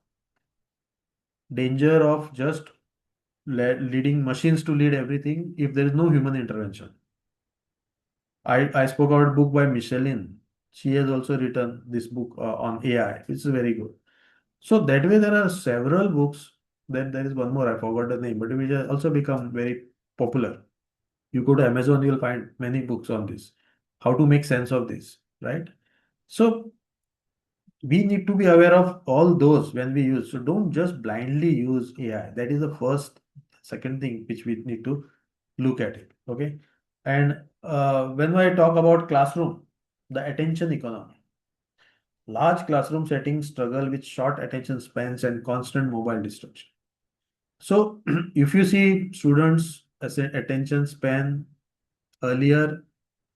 danger of just leading machines to lead everything if there is no human intervention. I spoke about a book by Michelin. She has also written this book on AI. It's very good. So that way there are several books. Then there is one more, I forgot the name, but which has also become very popular. You go to Amazon, you'll find many books on this. How to make sense of this, right? So we need to be aware of all those when we use. So don't just blindly use AI. That is the first, second thing which we need to look at it. Okay. And when I talk about classroom, the attention economy. Large classroom settings struggle with short attention spans and constant mobile distraction. So if you see students' attention span earlier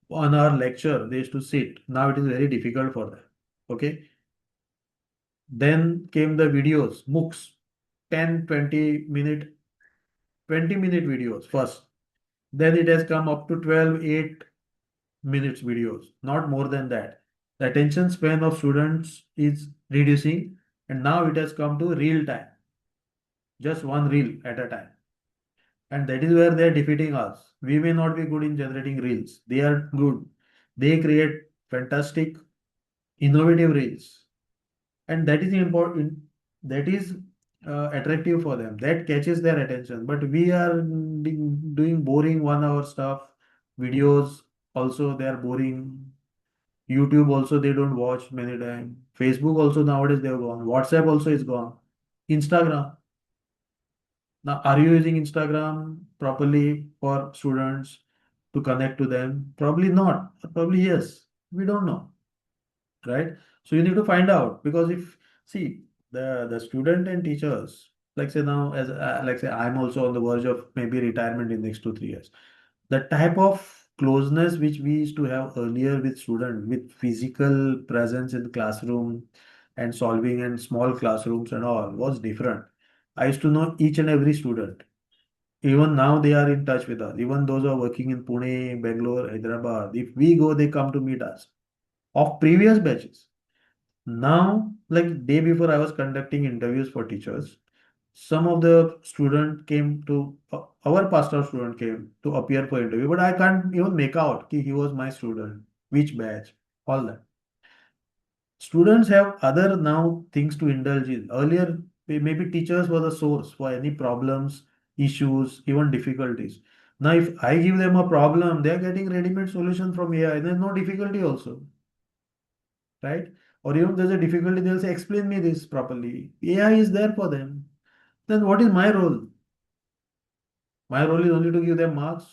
on our lecture, they used to sit. Now it is very difficult for them. Okay. Then came the videos, MOOCs, 10, 20-minute videos first. Then it has come up to 12, 8 minutes videos, not more than that. The attention span of students is reducing, and now it has come to real time, just one reel at a time. And that is where they are defeating us. We may not be good in generating reels. They are good. They create fantastic, innovative reels. And that is important. That is attractive for them. That catches their attention. But we are doing boring 1 hour stuff. Videos also they are boring. YouTube also they don't watch many times. Facebook also nowadays they are gone. WhatsApp also is gone. Instagram. Now, are you using Instagram properly for students to connect to them? Probably not. Or probably yes. We don't know, right? So you need to find out because if see the student and teachers, like say now as like say I'm also on the verge of maybe retirement in next 2 3 years. The type of closeness which we used to have earlier with student with physical presence in the classroom and solving in small classrooms and all was different. I used to know each and every student. Even now they are in touch with us. Even those who are working in Pune, Bangalore, Hyderabad. If we go, they come to meet us. Of previous batches. Now, like day before I was conducting interviews for teachers, some of the student came to our pastoral student came to appear for interview, but I can't even make out he was my student, which batch, all that. Students have other now things to indulge in. Earlier, maybe teachers were the source for any problems, issues, even difficulties. Now, if I give them a problem, they are getting ready-made solution from AI. There's no difficulty also, right? Or even there's a difficulty, they'll say, explain me this properly. AI is there for them. Then what is my role? My role is only to give them marks.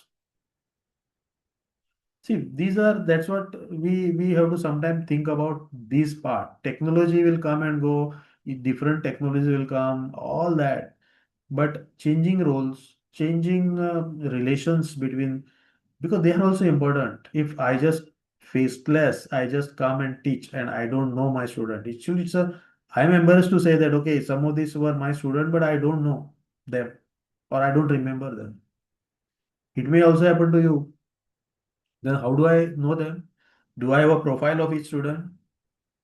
See, that's what we have to sometimes think about this part. Technology will come and go, different technology will come, all that. But changing roles, changing relations between, because they are also important. If I just faceless, I just come and teach and I don't know my student. I'm embarrassed to say that, okay, some of these were my student, but I don't know them or I don't remember them. It may also happen to you. Then how do I know them? Do I have a profile of each student?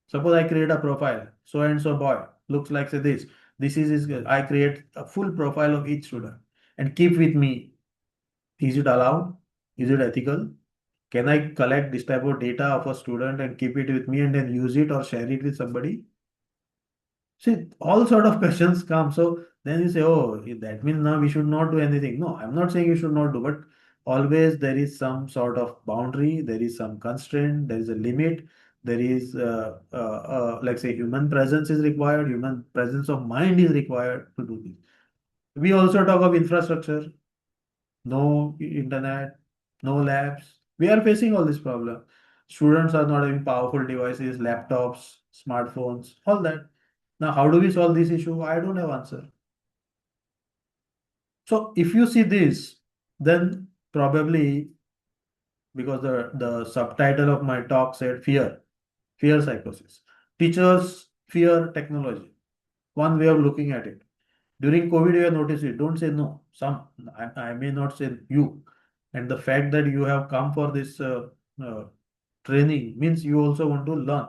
Suppose I create a profile, so and so boy looks like say this. This is his. I create a full profile of each student and keep with me. Is it allowed? Is it ethical? Can I collect this type of data of a student and keep it with me and then use it or share it with somebody? See, all sort of questions come. So then you say, oh, that means now we should not do anything. No, I'm not saying you should not do, but always there is some sort of boundary, there is some constraint, there is a limit, there is, like say, human presence is required, human presence of mind is required to do this. We also talk of infrastructure, no internet, no labs. We are facing all this problem. Students are not having powerful devices, laptops, smartphones, all that. Now, how do we solve this issue? I don't have answer. So if you see this, then probably because the subtitle of my talk said fear psychosis. Teachers fear technology. One way of looking at it. During COVID, you have noticed it. Don't say no. I may not say you. And the fact that you have come for this uh, training means you also want to learn.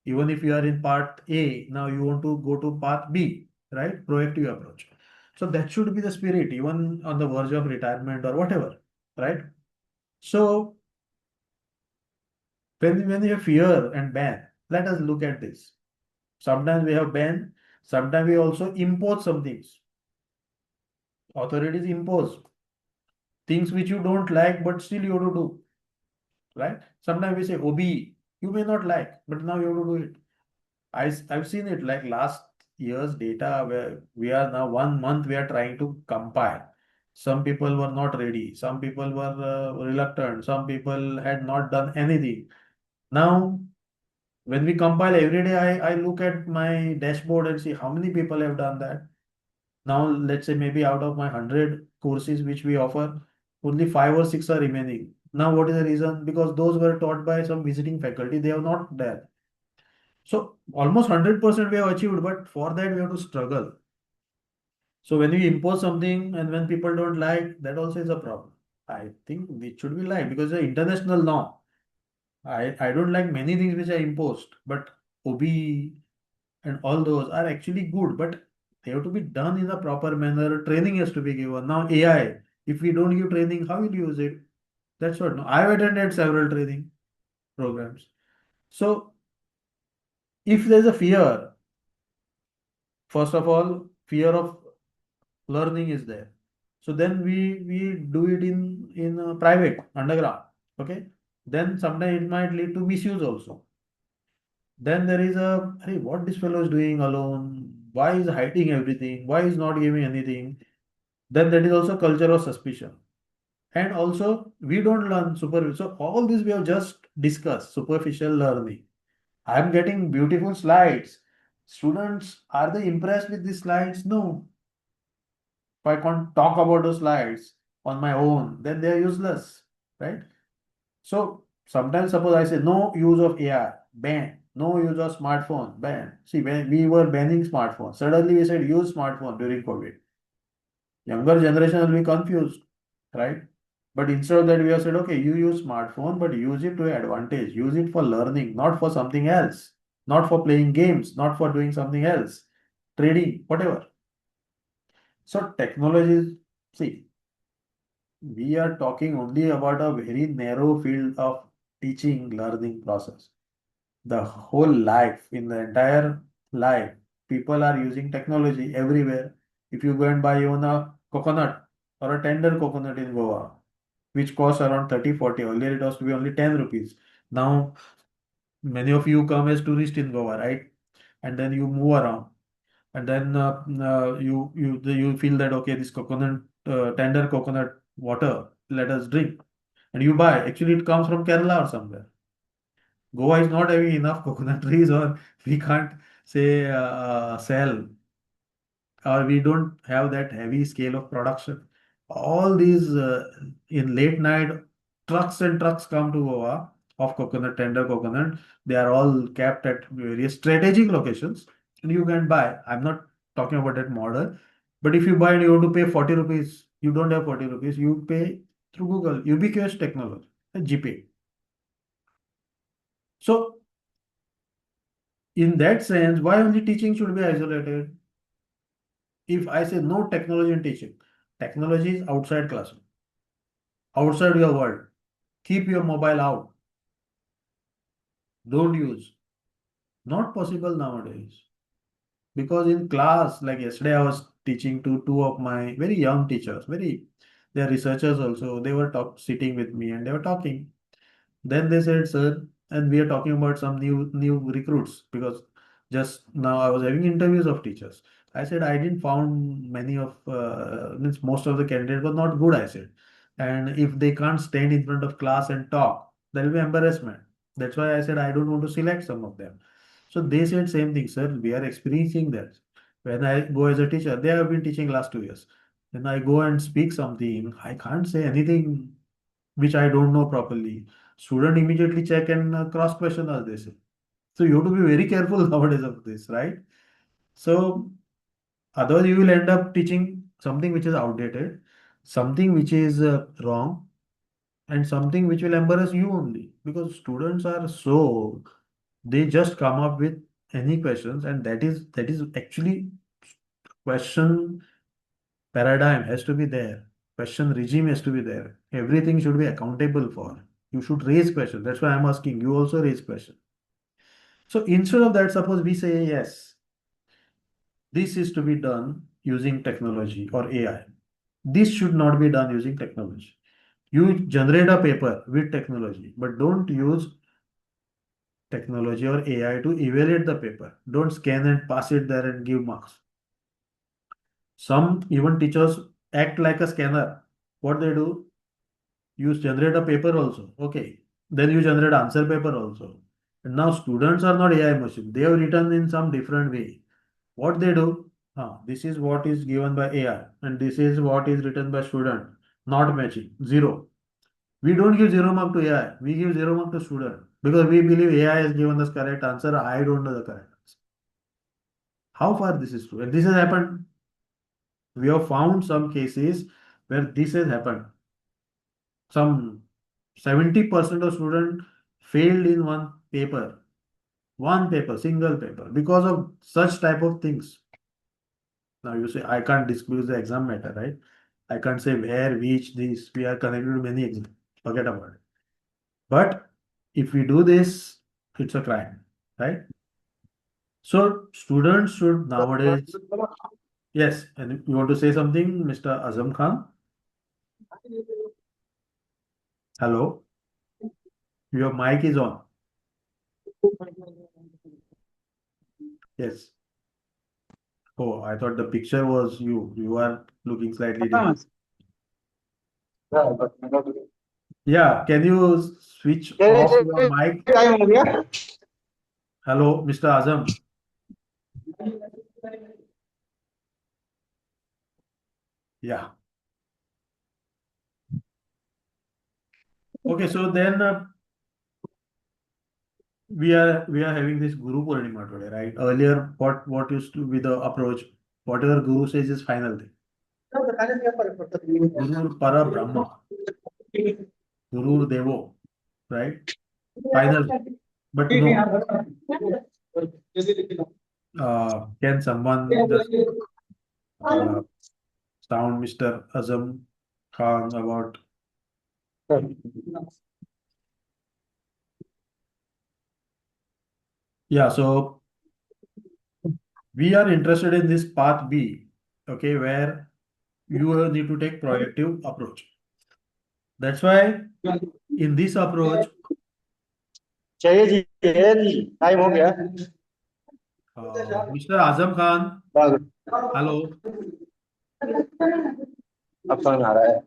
Even if you are in part A, now you want to go to part B, right? Proactive approach. So that should be the spirit, even on the verge of retirement or whatever, right? So when you have fear and ban, let us look at this. Sometimes we have ban, sometimes we also impose some things. Authorities impose things which you don't like, but still you have to do, right? Sometimes we say OBE, you may not like, but now you have to do it. I've seen it like last year's data where we are now 1 month we are trying to compile. Some people were not ready. Some people were reluctant. Some people had not done anything. Now, when we compile every day, I look at my dashboard and see how many people have done that. Now, let's say maybe out of my 100 courses which we offer, only 5 or 6 are remaining. Now, what is the reason? Because those were taught by some visiting faculty, they are not there. So, almost 100% we have achieved, but for that we have to struggle. So, when we impose something and when people don't like, that also is a problem. I think it should be like because it's an international norm. I don't like many things which are imposed, but OB and all those are actually good, but they have to be done in a proper manner. Training has to be given. Now AI, if we don't give training, how will you use it? That's what. No, I've attended several training programs. So if there's a fear, first of all, fear of learning is there. So then we do it in private underground. Okay. Then sometimes it might lead to misuse also. Then there is a, hey, what this fellow is doing alone? Why is hiding everything? Why is not giving anything? Then that is also culture of suspicion. And also we don't learn superficial. So all this we have just discussed, superficial learning. I'm getting beautiful slides. Students, are they impressed with these slides? No. If I can't talk about those slides on my own, then they are useless, right? So sometimes suppose I say no use of AI, ban, no use of smartphone, ban. See, when we were banning smartphone, suddenly we said use smartphone during COVID. Younger generation will be confused, right? But instead of that, we have said, okay, you use smartphone, but use it to your advantage. Use it for learning, not for something else, not for playing games, not for doing something else, trading, whatever. So technologies, see, we are talking only about a very narrow field of teaching learning process. The whole life, in the entire life, people are using technology everywhere. If you go and buy even a coconut or a tender coconut in Goa, which costs around 30, 40. Earlier it was to be only 10 rupees. Now, many of you come as tourists in Goa, right? And then you move around. And then you feel that, okay, this coconut, tender coconut water, let us drink. And you buy. Actually, it comes from Kerala or somewhere. Goa is not having enough coconut trees, or we can't say sell, or we don't have that heavy scale of production. All these in late night, trucks and trucks come to Goa of coconut, tender coconut. They are all kept at various strategic locations, and you can buy. I'm not talking about that model, but if you buy and you want to pay 40 rupees, you don't have 40 rupees, you pay through Google, ubiquitous technology, GPay. So, in that sense, why only teaching should be isolated? If I say no technology in teaching, technology is outside classroom, outside your world. Keep your mobile out. Don't use. Not possible nowadays. Because in class, like yesterday, I was teaching to two of my very young teachers, they're researchers also. They were sitting with me and they were talking. Then they said, sir, and we are talking about some new recruits because just now I was having interviews of teachers. I said I didn't found many of means most of the candidates were not good. I said, and if they can't stand in front of class and talk, there will be embarrassment. That's why I said I don't want to select some of them. So they said same thing, sir. We are experiencing that. When I go as a teacher, they have been teaching last 2 years. When I go and speak something, I can't say anything which I don't know properly. Student immediately check and cross question as they say. So you have to be very careful nowadays of this, right? So otherwise you will end up teaching something which is outdated, something which is wrong, and something which will embarrass you only because students are so they just come up with any questions, and that is actually question paradigm has to be there. Question regime has to be there. Everything should be accountable for. You should raise questions. That's why I'm asking. You also raise questions. So instead of that, suppose we say yes, this is to be done using technology or AI. This should not be done using technology. You generate a paper with technology, but don't use technology or AI to evaluate the paper. Don't scan and pass it there and give marks. Some even teachers act like a scanner. What they do? You generate a paper also. Okay. Then you generate answer paper also. And now students are not AI machine. They have written in some different way. What they do? This is what is given by AI and this is what is written by student. Not matching. Zero. We don't give 0 mark to AI. We give 0 mark to student because we believe AI has given us correct answer. I don't know the correct answer. How far this is true? And this has happened. We have found some cases where this has happened. Some 70% of students failed in one paper, single paper, because of such type of things. Now you say I can't disclose the exam matter, right? I can't say where, which, this. We are connected to many exams. Forget about it. But if we do this, it's a crime, right? So students should nowadays. Yes, and you want to say something, Mr. Azam Khan? Hello, your mic is on. Yes. Oh, I thought the picture was you. You are looking slightly different. Yeah, can you switch off your mic? Hello, Mr. Azam. Yeah. Okay, so then we are having this Guru Purnima today, right? Earlier, what used to be the approach? Whatever Guru says is final thing. Guru Para Brahma, Guru Devo, right? Final. But no. Can someone just sound Mr. Azam Khan about? Yeah, so we are interested in this path B, okay, where you need to take proactive approach. That's why in this approach, चाहिए जी time हो गया Mr. Azam Khan, hello. अब समझ आ रहा है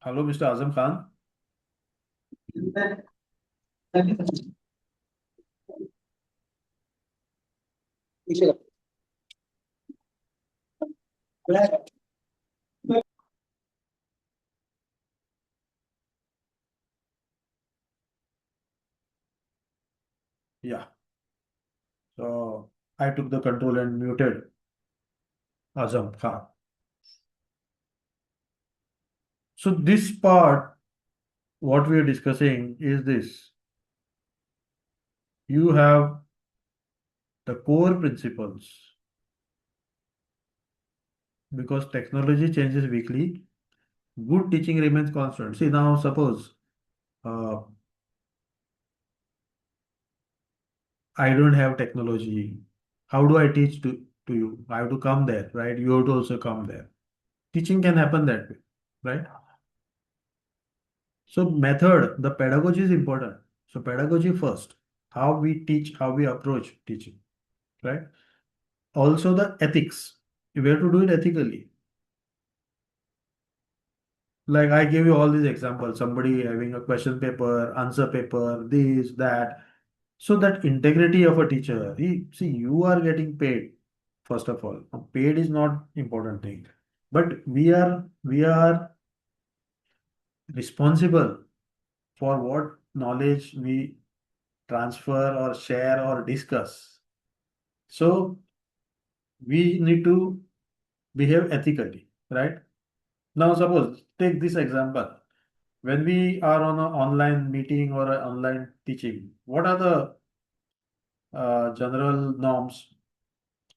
Hello, Mr. Azam Khan. Yeah. So I took the control and muted Azam Khan. So this part, what we are discussing is this. You have the core principles because technology changes weekly. Good teaching remains constant. See now, suppose I don't have technology. How do I teach to you? I have to come there, right? You have to also come there. Teaching can happen that way, right? So method, the pedagogy is important. So pedagogy first, how we teach, how we approach teaching, right? Also the ethics, we have to do it ethically. Like I gave you all these examples, somebody having a question paper, answer paper, this, that. So that integrity of a teacher, see, you are getting paid, first of all. Paid is not important thing. But we are responsible for what knowledge we transfer or share or discuss. So we need to behave ethically, right? Now, suppose take this example. When we are on an online meeting or an online teaching, what are the general norms?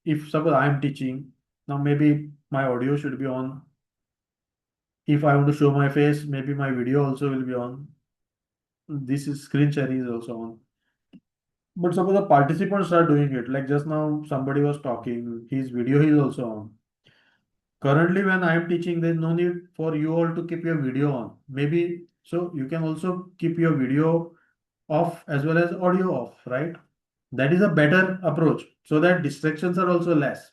If suppose I am teaching, now maybe my audio should be on. If I want to show my face, maybe my video also will be on. This is screen sharing is also on. But suppose the participants are doing it, like just now somebody was talking, his video is also on. currently when I am teaching, there's no need for you all to keep your video on. Maybe so you can also keep your video off as well as audio off, right? That is a better approach so that distractions are also less.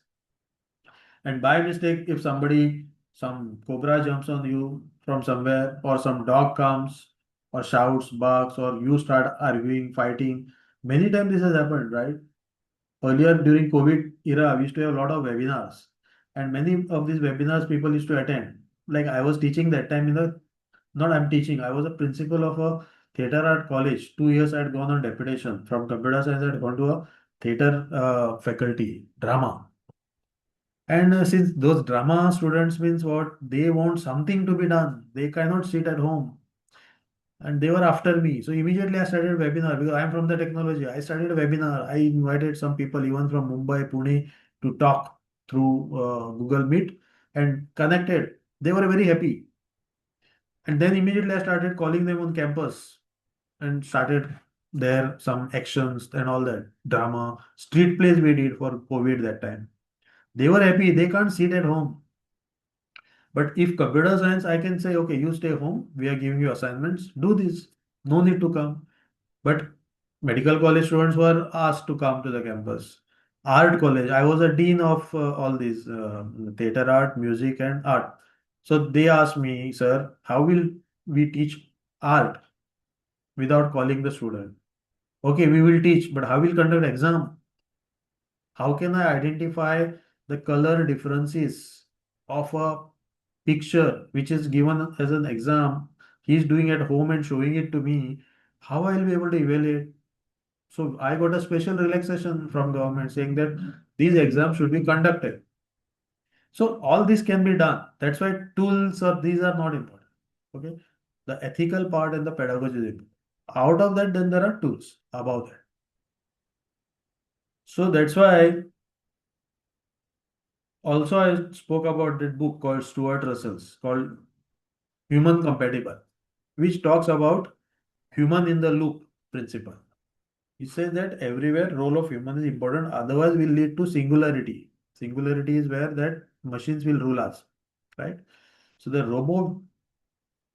And by mistake, if some cobra jumps on you from somewhere, or some dog comes, or shouts, barks, or you start arguing, fighting, many times this has happened, right? Earlier during COVID era, we used to have a lot of webinars, and many of these webinars people used to attend. Like I was teaching that time not I'm teaching, I was a principal of a theater art college. 2 years I had gone on deputation from computer science. I had gone to a theater faculty, drama. And since those drama students means what, they want something to be done. They cannot sit at home. And they were after me. So immediately I started a webinar because I am from the technology. I started a webinar. I invited some people even from Mumbai, Pune to talk through Google Meet and connected. They were very happy. And then immediately I started calling them on campus and started there some actions and all that drama. Street plays we did for COVID that time. They were happy. They can't sit at home. But if computer science, I can say, okay, you stay home. We are giving you assignments. Do this. No need to come. But medical college students were asked to come to the campus. Art college, I was a dean of all these theater art, music, and art. So they asked me, sir, how will we teach art without calling the student? Okay, we will teach, but how will conduct exam? How can I identify the color differences of a picture which is given as an exam? He's doing at home and showing it to me. How I'll be able to evaluate? So I got a special relaxation from government saying that these exams should be conducted. So all this can be done. That's why tools or these are not important. Okay. The ethical part and the pedagogy is important. Out of that, then there are tools about that. So that's why also I spoke about that book called Stuart Russell's called Human Compatible, which talks about human in the loop principle. He says that everywhere role of human is important, otherwise will lead to singularity. Singularity is where that machines will rule us, right? So the robot,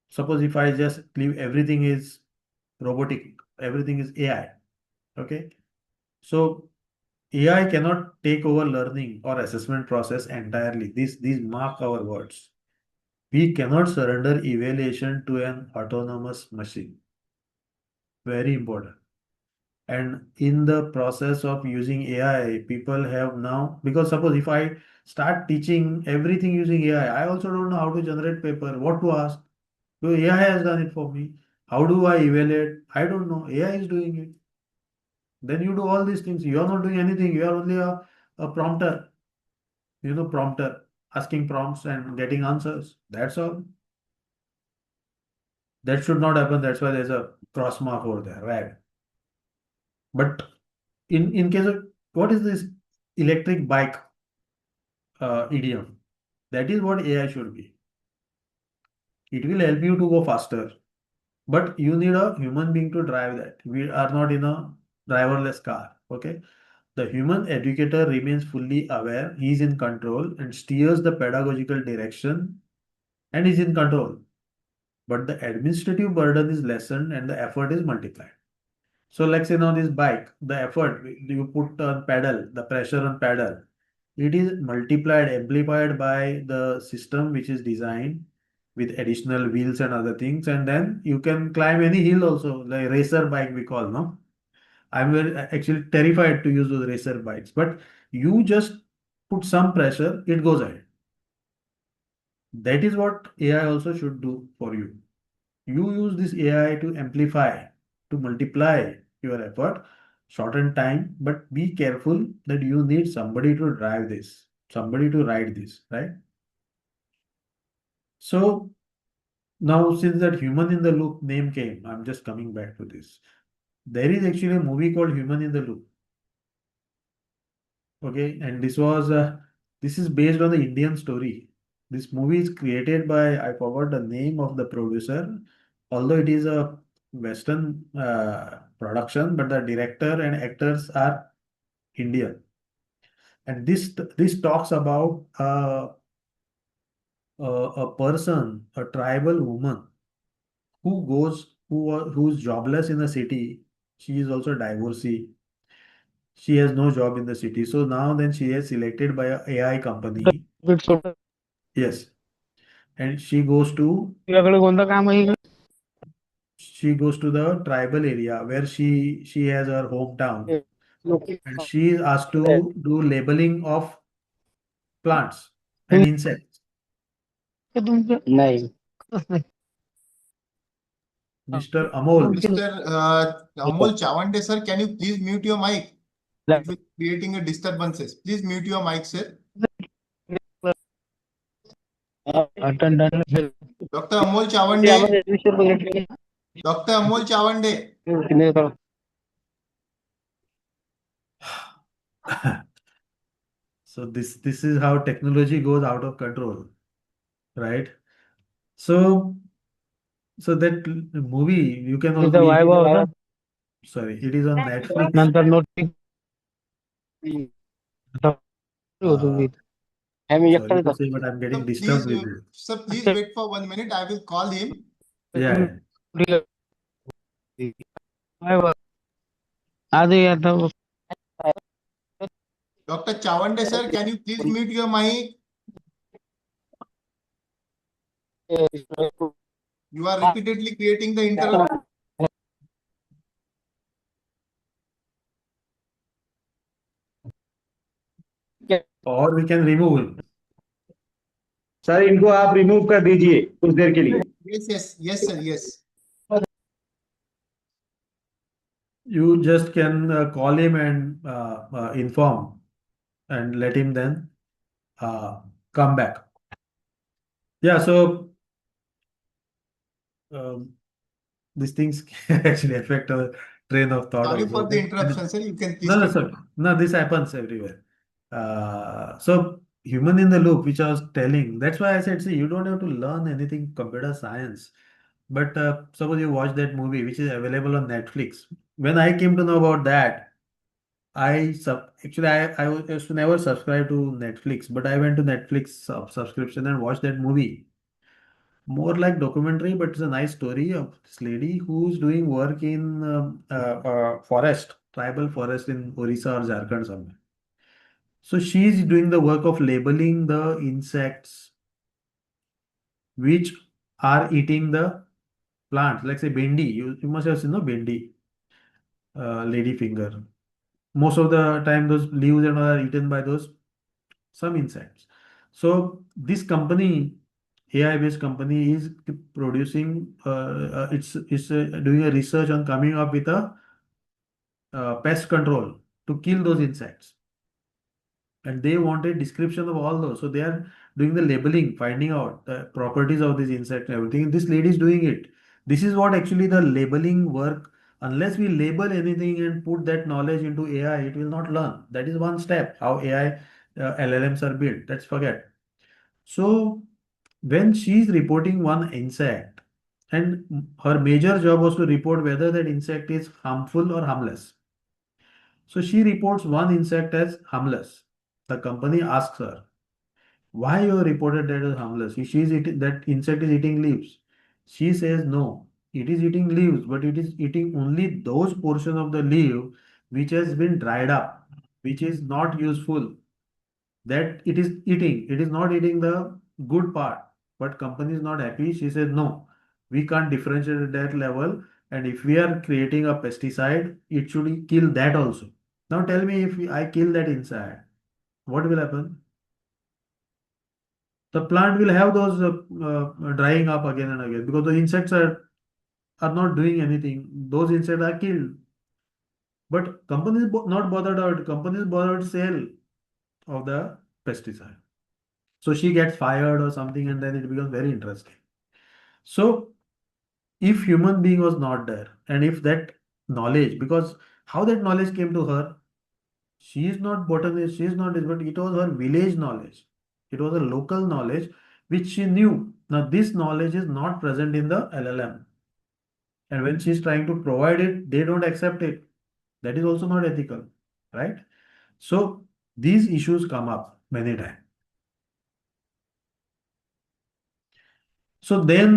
suppose if I just leave everything is robotic, everything is AI, okay? So AI cannot take over learning or assessment process entirely. These mark our words. We cannot surrender evaluation to an autonomous machine. Very important. And in the process of using AI, people have now, because suppose if I start teaching everything using AI, I also don't know how to generate paper, what to ask. So AI has done it for me. How do I evaluate? I don't know. AI is doing it. Then you do all these things. You are not doing anything. You are only a prompter. Prompter, asking prompts and getting answers. That's all. That should not happen. That's why there's a cross mark over there, right? But in case of what is this electric bike idiom? That is what AI should be. It will help you to go faster, but you need a human being to drive that. We are not in a driverless car. Okay. The human educator remains fully aware, he is in control and steers the pedagogical direction and is in control. But the administrative burden is lessened and the effort is multiplied. So, like say now this bike, the effort you put on pedal, the pressure on pedal, it is multiplied, amplified by the system which is designed with additional wheels and other things, and then you can climb any hill also, like racer bike we call, no? I'm actually terrified to use those racer bikes, but you just put some pressure, it goes ahead. That is what AI also should do for you. You use this AI to amplify, to multiply your effort, shorten time, but be careful that you need somebody to drive this, somebody to ride this, right? So now, since that human in the loop name came, I'm just coming back to this. There is actually a movie called Human in the Loop. Okay, and this is based on the Indian story. This movie is created by, I forgot the name of the producer, although it is a Western production, but the director and actors are Indian. And this talks about a person, a tribal woman who's jobless in the city. She is also divorcee. She has no job in the city. So now then she is selected by a AI company. Yes. And she goes to the tribal area where she has her hometown, and she is asked to do labeling of plants and insects. नहीं Mr. Amol, Mr. Amol Chavande, sir, can you please mute your mic? It will be creating a disturbances. Please mute your mic, sir. Dr. Amol Chavande. Dr. Amol Chavande. so this is how technology goes out of control, right? So that movie you can also sorry, it is on Netflix. Sorry to say, but I'm getting disturbed with it. Sir, please wait for 1 minute. I will call him. Yeah. Dr. Chavande, sir, can you please mute your mic? You are repeatedly creating the interrupt. Or we can remove him. Sir इनको आप remove कर दीजिए कुछ देर के लिए Yes, sir, yes. You just can call him and inform and let him then come back. Yeah, so these things can actually affect our train of thought. Sorry also. for the interruption, sir. You can please. No, sir. No, this happens everywhere. So human in the loop, which I was telling, that's why I said, see, you don't have to learn anything computer science. But suppose you watch that movie, which is available on Netflix. When I came to know about that, I used to never subscribe to Netflix, but I went to Netflix subscription and watched that movie. More like documentary, but it's a nice story of this lady who's doing work in forest, tribal forest in Orissa or Jharkhand somewhere. So she's doing the work of labeling the insects which are eating the plants. Like say bendi, you must have seen no bendi, lady finger. Most of the time, those leaves and all are eaten by those some insects. So this company, AI-based company, is producing. It's doing a research on coming up with a pest control to kill those insects. And they want a description of all those. So they are doing the labeling, finding out the properties of this insect and everything. This lady is doing it. This is what actually the labeling work. Unless we label anything and put that knowledge into AI, it will not learn. That is one step. How AI LLMs are built. Let's forget. So when she is reporting one insect, and her major job was to report whether that insect is harmful or harmless. So she reports one insect as harmless. The company asks her, why you reported that as harmless? That insect is eating leaves. She says no, it is eating leaves, but it is eating only those portions of the leaf which has been dried up, which is not useful. That it is eating. It is not eating the good part. But company is not happy. She says no, we can't differentiate at that level. And if we are creating a pesticide, it should kill that also. Now tell me, if I kill that insect, what will happen? The plant will have those drying up again and again because the insects are not doing anything. Those insects are killed. But companies not bothered out. Companies bothered sale of the pesticide. So she gets fired or something, and then it becomes very interesting. So if human being was not there, and if that knowledge, because how that knowledge came to her, she is not botanist, she is not this, but it was her village knowledge. It was a local knowledge which she knew. Now, this knowledge is not present in the LLM. And when she's trying to provide it, they don't accept it. That is also not ethical, right? So these issues come up many times. So then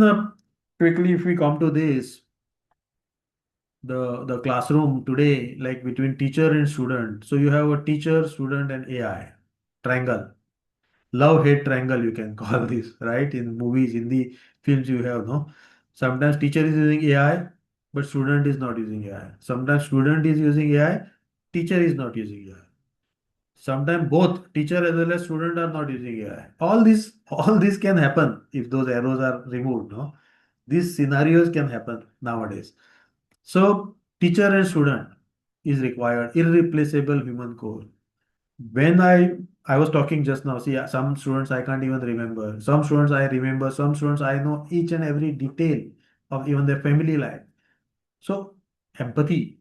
quickly, if we come to this, the classroom today, like between teacher and student. So you have a teacher, student, and AI triangle, love hate triangle you can call this, right? In movies, in the films you have, no? Sometimes teacher is using AI, but student is not using AI. Sometimes student is using AI, teacher is not using AI. Sometimes both teacher as well as student are not using AI. All this can happen if those arrows are removed, no? These scenarios can happen nowadays. So teacher and student is required, irreplaceable human core. When I was talking just now, see, some students I can't even remember. Some students I remember. Some students I know each and every detail of even their family life. So empathy.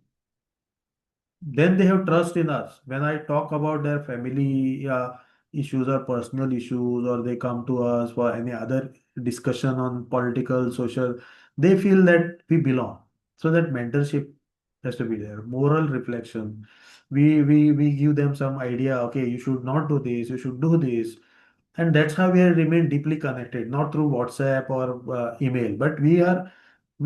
Then they have trust in us. When I talk about their family issues or personal issues, or they come to us for any other discussion on political, social, they feel that we belong. So that mentorship has to be there. Moral reflection. We give them some idea. Okay, you should not do this. You should do this, and that's how we remain deeply connected. Not through WhatsApp or email, but we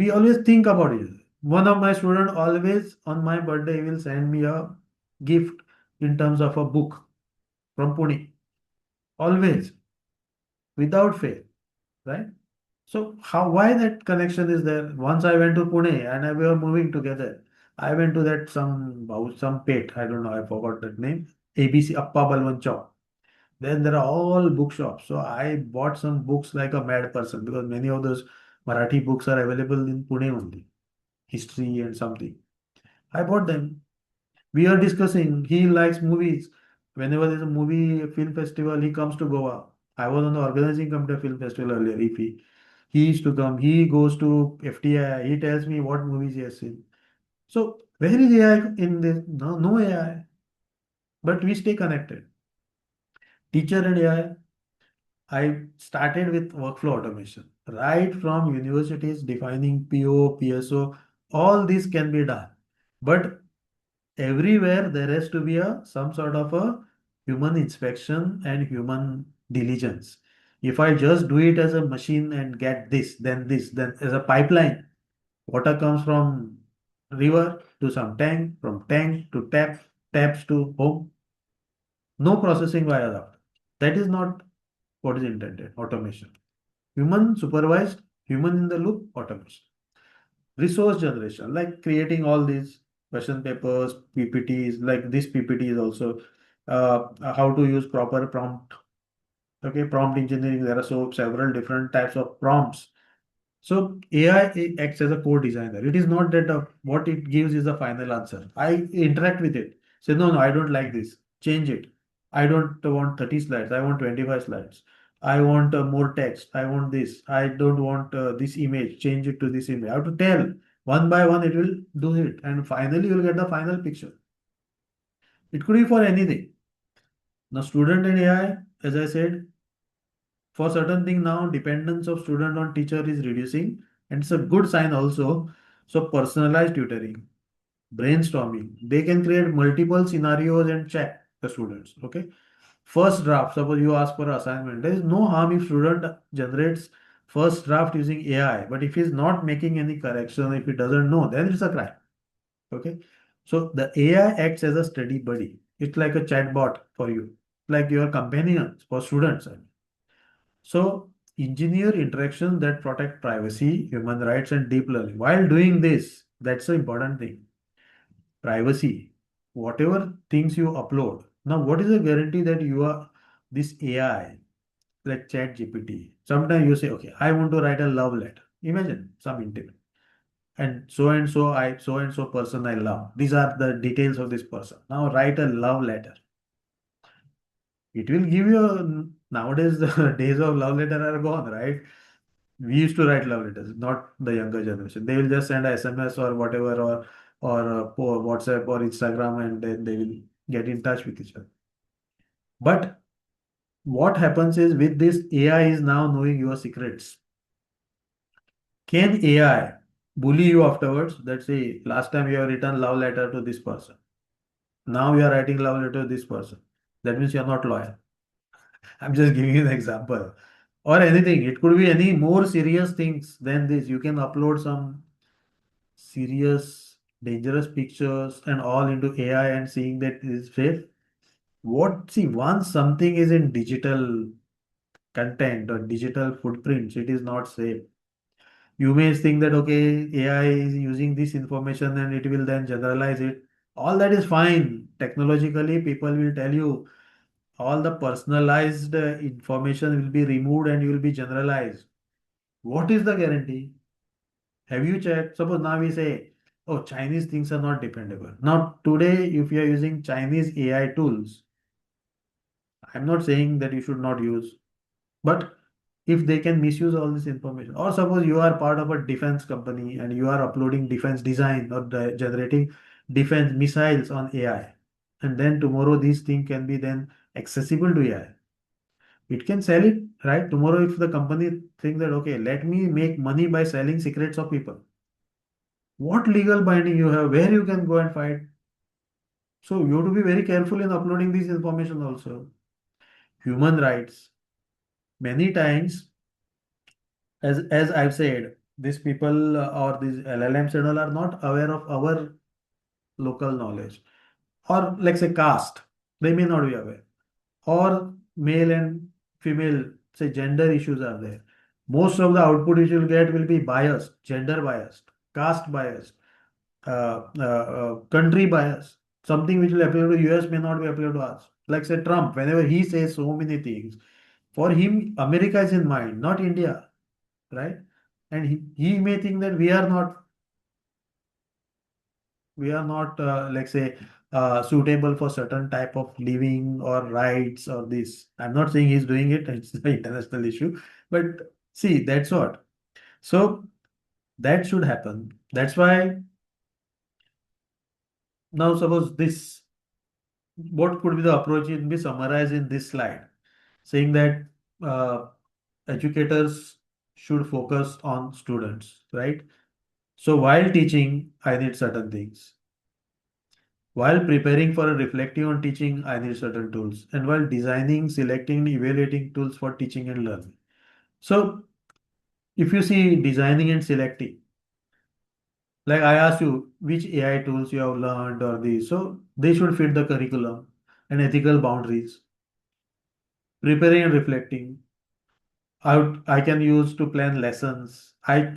always think about it. One of my student always on my birthday will send me a gift in terms of a book from Pune. Always, without fail, right? So how why that connection is there? Once I went to Pune and we were moving together. I went to that some pet, I don't know, I forgot that name. ABC Appa Balwan Chowk. Then there are all bookshops. So I bought some books like a mad person because many of those Marathi books are available in Pune only, history and something. I bought them. We are discussing. He likes movies. Whenever there's a movie film festival, he comes to Goa. I was on the organizing committee of film festival earlier. If he used to come, he goes to FTI. He tells me what movies he has seen. So where is AI in this? No, no AI. But we stay connected. Teacher and AI. I started with workflow automation. Right from universities defining PO, PSO, all this can be done. But everywhere there has to be some sort of a human inspection and human diligence. If I just do it as a machine and get this, then as a pipeline, water comes from river to some tank, from tank to tap, taps to home. No processing via that. That is not what is intended. Automation. Human supervised, human in the loop, automation. Resource generation, like creating all these question papers, PPTs, like this PPT is also how to use proper prompt. Okay, prompt engineering, there are so several different types of prompts. So AI acts as a co-designer. It is not that what it gives is the final answer. I interact with it. Say, no, I don't like this. Change it. I don't want 30 slides. I want 25 slides. I want more text. I want this. I don't want this image. Change it to this image. I have to tell one by one, it will do it. And finally, you will get the final picture. It could be for anything. Now, student and AI, as I said, for certain thing now dependence of student on teacher is reducing, and it's a good sign also. So personalized tutoring, brainstorming, they can create multiple scenarios and check the students. Okay, first draft, suppose you ask for assignment, there is no harm if student generates first draft using AI, but if he's not making any correction, if he doesn't know, then it's a crime. Okay, so the AI acts as a study buddy. It's like a chatbot for you, like your companion for students. So, engineer interactions that protect privacy, human rights, and deep learning. While doing this, that's the important thing. Privacy, whatever things you upload. Now, what is the guarantee that you are this AI, like Chat GPT? Sometimes you say, okay, I want to write a love letter. Imagine some intimate. So and so person I love. These are the details of this person. Now write a love letter. It will give you nowadays the days of love letter are gone, right? We used to write love letters, not the younger generation. They will just send a SMS or whatever, or WhatsApp or Instagram, and then they will get in touch with each other. But what happens is with this AI is now knowing your secrets. Can AI bully you afterwards? That say last time you have written love letter to this person. Now you are writing love letter to this person. That means you are not loyal. I'm just giving you an example. or anything. It could be any more serious things than this. You can upload some serious, dangerous pictures and all into AI and seeing that it is safe. See, once something is in digital content or digital footprints, it is not safe. You may think that, okay, AI is using this information and it will then generalize it. All that is fine. Technologically, people will tell you all the personalized information will be removed and you will be generalized. What is the guarantee? Have you checked? Suppose now we say, oh, Chinese things are not dependable. Now, today, if you are using Chinese AI tools, I'm not saying that you should not use, but if they can misuse all this information, or suppose you are part of a defense company and you are uploading defense design or generating defense missiles on AI, and then tomorrow these things can be then accessible to AI. It can sell it, right? Tomorrow, if the company thinks that, okay, let me make money by selling secrets of people, what legal binding you have, where you can go and fight? So you have to be very careful in uploading this information also. Human rights. Many times, as I've said, these people or these LLMs and all are not aware of our local knowledge. Or like say caste, they may not be aware. Or male and female, say gender issues are there. Most of the output which you will get will be biased, gender biased, caste biased, country bias. Something which will appeal to US may not be appeal to us. Like say Trump, whenever he says so many things, for him America is in mind, not India, right? And he may think that we are not like say suitable for certain type of living or rights or this. I'm not saying he's doing it, it's the international issue, but see, that's what. So that should happen. That's why now suppose this, what could be the approach in be summarized in this slide, saying that uh, educators should focus on students, right? So while teaching, I need certain things. While preparing for a reflecting on teaching, I need certain tools. And while designing, selecting, and evaluating tools for teaching and learning. So if you see designing and selecting, like I asked you which AI tools you have learned or these, so they should fit the curriculum and ethical boundaries. Preparing and reflecting, I can use to plan lessons. I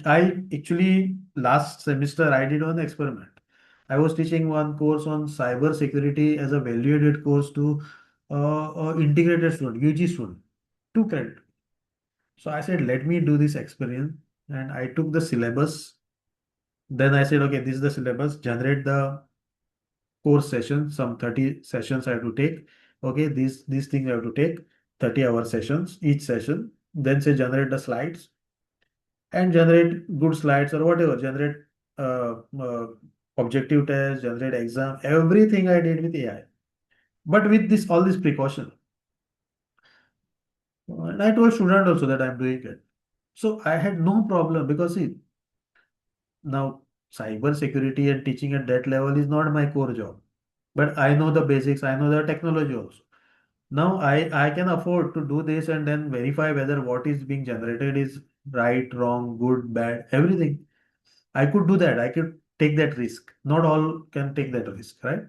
actually last semester I did one experiment. I was teaching one course on cyber security as a value-added course to integrated student, UG student, two credit. So I said, let me do this experiment, and I took the syllabus. Then I said, okay, this is the syllabus. Generate the course session. Some 30 sessions I have to take. Okay, these things I have to take. 30-hour sessions each session. Then say generate the slides and generate good slides or whatever. Generate uh, uh, objective test, generate exam. Everything I did with AI, but with this all this precaution. And I told student also that I'm doing it. So I had no problem because see, now cyber security and teaching at that level is not my core job. But I know the basics, I know the technology also. Now I can afford to do this and then verify whether what is being generated is right, wrong, good, bad, everything. I could do that. I could take that risk. Not all can take that risk, right?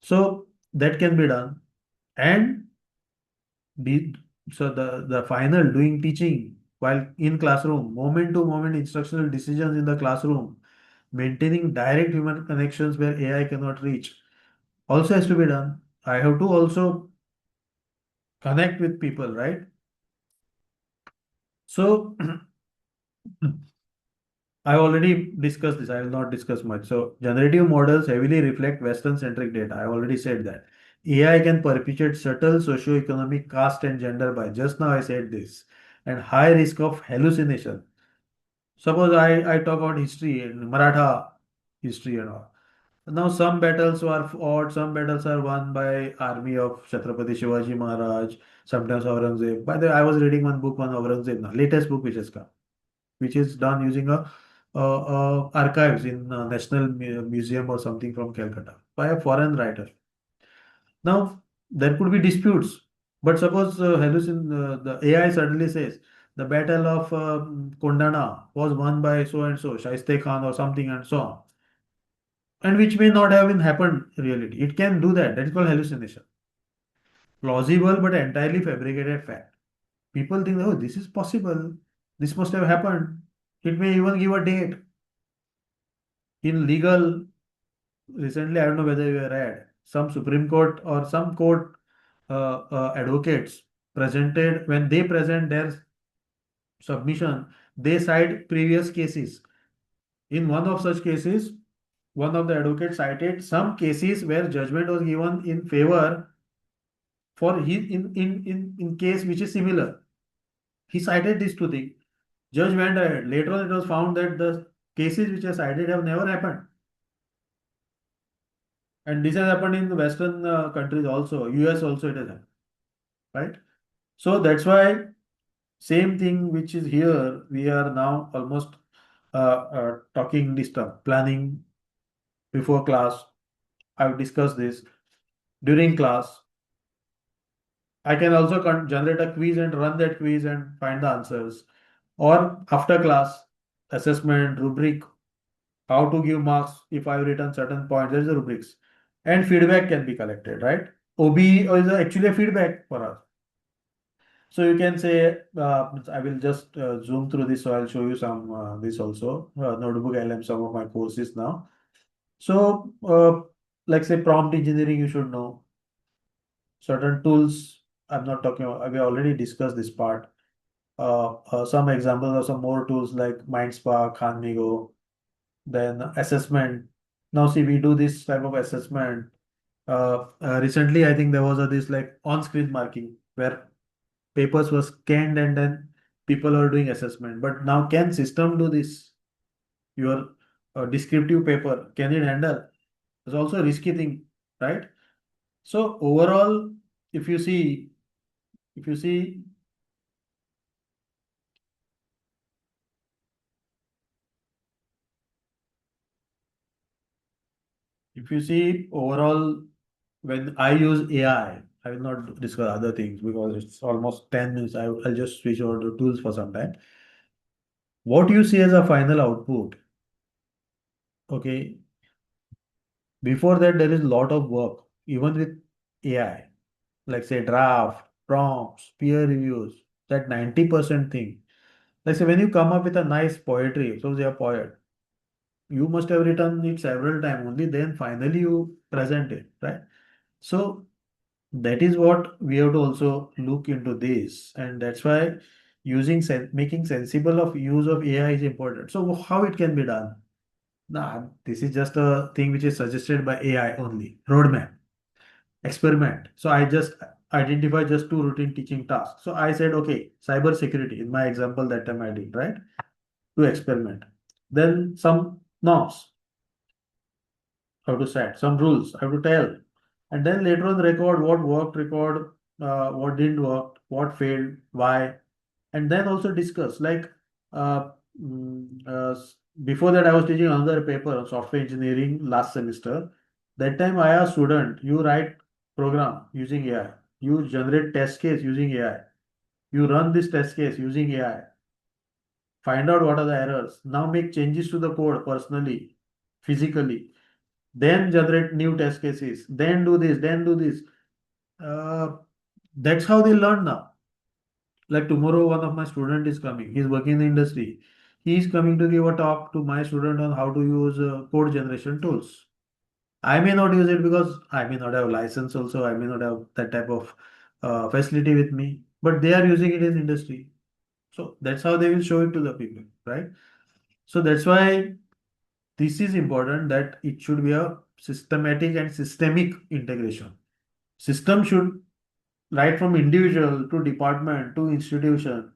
So that can be done. And be so the final doing teaching while in classroom, moment to moment instructional decisions in the classroom, maintaining direct human connections where AI cannot reach also has to be done. I have to also connect with people, right? So I already discussed this. I will not discuss much. So generative models heavily reflect Western-centric data. I already said that. AI can perpetuate subtle socio-economic caste and gender bias. Just now I said this. And high risk of hallucination. Suppose I talk about history and Maratha history and all. Now some battles were fought, some battles are won by army of Chhatrapati Shivaji Maharaj, sometimes Aurangzeb. By the way, I was reading one book on Aurangzeb now, latest book which has come, which is done using a archives in National Museum or something from Calcutta by a foreign writer. Now there could be disputes. But suppose the AI suddenly says the battle of Kondana was won by so and so, Shaiste Khan or something and so on, and which may not have been happened in reality. It can do that. That is called hallucination. Plausible but entirely fabricated fact. People think, oh, this is possible. This must have happened. It may even give a date. In legal, recently, I don't know whether you read, some Supreme Court or some court advocates presented, when they present their submission, they cite previous cases. In one of such cases, one of the advocates cited some cases where judgment was given in favor for in case which is similar. He cited these two things. Judge went ahead. Later on, it was found that the cases which are cited have never happened. And this has happened in the Western countries also, US also it has happened, right? So that's why same thing which is here, we are now almost talking this stuff, planning before class. I've discussed this during class. I can also generate a quiz and run that quiz and find the answers. Or after class, assessment, rubric, how to give marks if I've written certain points, there's the rubrics. And feedback can be collected, right? OB is actually a feedback for us. So you can say, I will just zoom through this, so I'll show you some this also. Notebook LM, some of my courses now. So, like say prompt engineering, you should know. Certain tools, I'm not talking about, we already discussed this part. Some examples of some more tools like MindSpark, Hanmigo, then assessment. Now, see, we do this type of assessment. Recently, I think there was this like on-screen marking where papers were scanned and then people are doing assessment. But now, can system do this? Your descriptive paper, can it handle? It's also a risky thing, right? So overall, if you see, if you see, if you see overall, when I use AI, I will not discuss other things because it's almost 10 minutes. I'll just switch over to tools for some time. What you see as a final output, okay, before that, there is a lot of work, even with AI, like say draft, prompts, peer reviews, that 90% thing. Like say when you come up with a nice poetry, so you're a poet, you must have written it several times, only then finally you present it, right? So that is what we have to also look into this, and that's why making sensible of use of AI is important. So how it can be done? Nah, this is just a thing which is suggested by AI only. Roadmap, experiment. So I just identify just two routine teaching tasks. So I said, okay, cyber security in my example that time I did, right? To experiment. Then some norms, how to set, some rules, how to tell. And then later on record what worked, record what didn't work, what failed, why. And then also discuss like uh, mm, uh, s- before that I was teaching another paper on software engineering last semester. That time I asked student, you write program using AI, you generate test case using AI, you run this test case using AI, find out what are the errors, now make changes to the code personally, physically, then generate new test cases, then do this, then do this. uh, that's how they learn now. Like tomorrow, one of my student is coming. He's working in the industry. He is coming to give a talk to my student on how to use code generation tools. I may not use it because I may not have license. Also, I may not have that type of facility with me. But they are using it in industry. So that's how they will show it to the people, right? So that's why this is important that it should be a systematic and systemic integration. System should, right from individual to department to institution,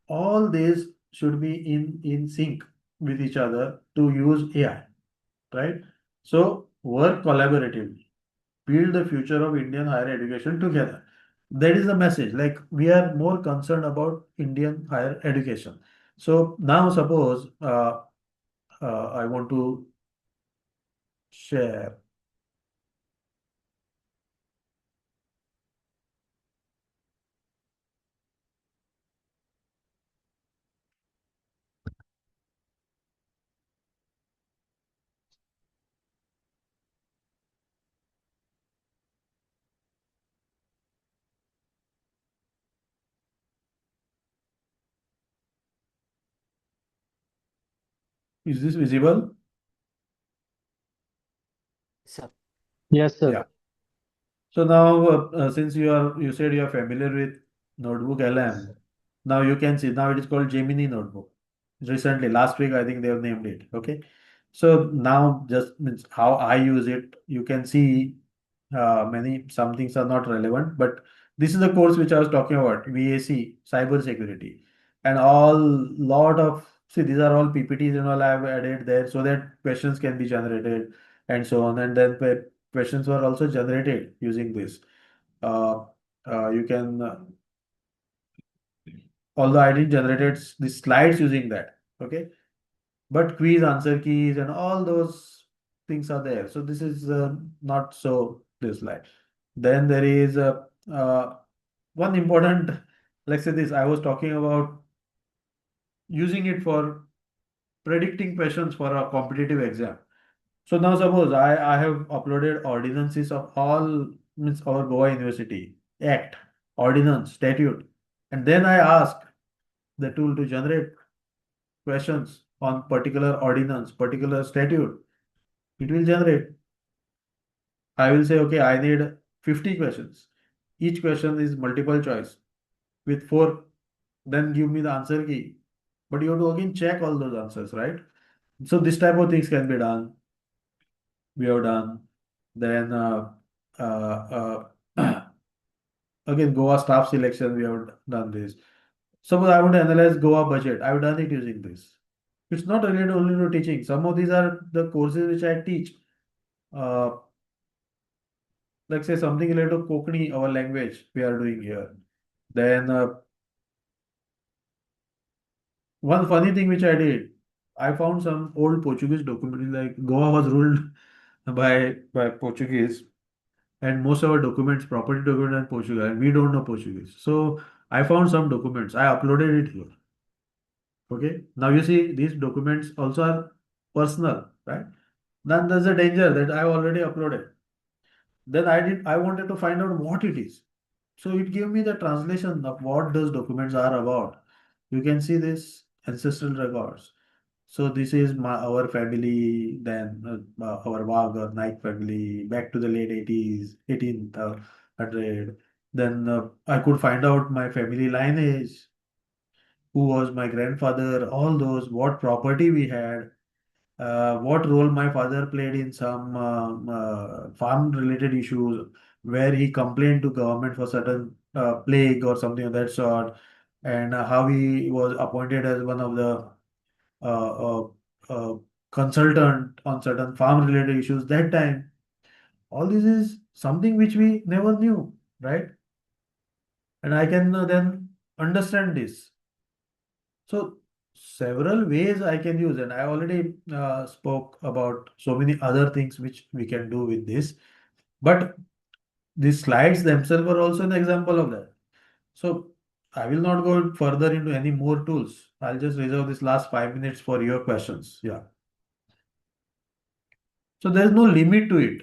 all these should be in sync with each other to use AI, right? So work collaboratively, build the future of Indian higher education together. That is the message. Like we are more concerned about Indian higher education. So now suppose I want to share. Is this visible? Sir. Yes, sir. Yeah. So now, since you said you are familiar with Notebook LM, now you can see now it is called Gemini Notebook. Recently, last week I think they have named it. Okay. So now just means how I use it. You can see some things are not relevant, but this is the course which I was talking about, VAC, cyber security, and all lot of see these are all PPTs and all I have added there so that questions can be generated and so on, and then questions were also generated using this. Uh, you can although I didn't generate the slides using that, okay, but quiz answer keys and all those things are there. So this is not so this slide. Then there is one important, let's say this, I was talking about using it for predicting questions for a competitive exam. So now suppose I have uploaded ordinances of all means our Goa University Act, ordinance, statute, and then I ask the tool to generate questions on particular ordinance, particular statute. It will generate. I will say, okay, I need 50 questions. Each question is multiple choice with 4, then give me the answer key. But you have to again check all those answers, right? So this type of things can be done. We have done. Then again, Goa staff selection, we have done this. Suppose I want to analyze Goa budget. I've done it using this. It's not related only to teaching. Some of these are the courses which I teach. Uh, like say something related to Kokani, our language, we are doing here. Then one funny thing which I did, I found some old Portuguese document. Like Goa was ruled by Portuguese, and most of our documents, property document, are Portuguese, and we don't know Portuguese. So I found some documents. I uploaded it here. Okay. Now you see these documents also are personal, right? Then there's a danger that I already uploaded. Then I wanted to find out what it is. So it gave me the translation of what those documents are about. You can see this ancestral records. So this is our family, then our Wag or Naik family, back to the late 80s, 1800. Then I could find out my family lineage, who was my grandfather, all those, what property we had, what role my father played in some farm related issues where he complained to government for certain plague or something of that sort, and how he was appointed as one of the uh, uh, uh, consultant on certain farm related issues that time. All this is something which we never knew, right? And I can then understand this. So several ways I can use, and I already spoke about so many other things which we can do with this. But these slides themselves are also an example of that. So I will not go further into any more tools. I'll just reserve this last 5 minutes for your questions. Yeah. So there's no limit to it.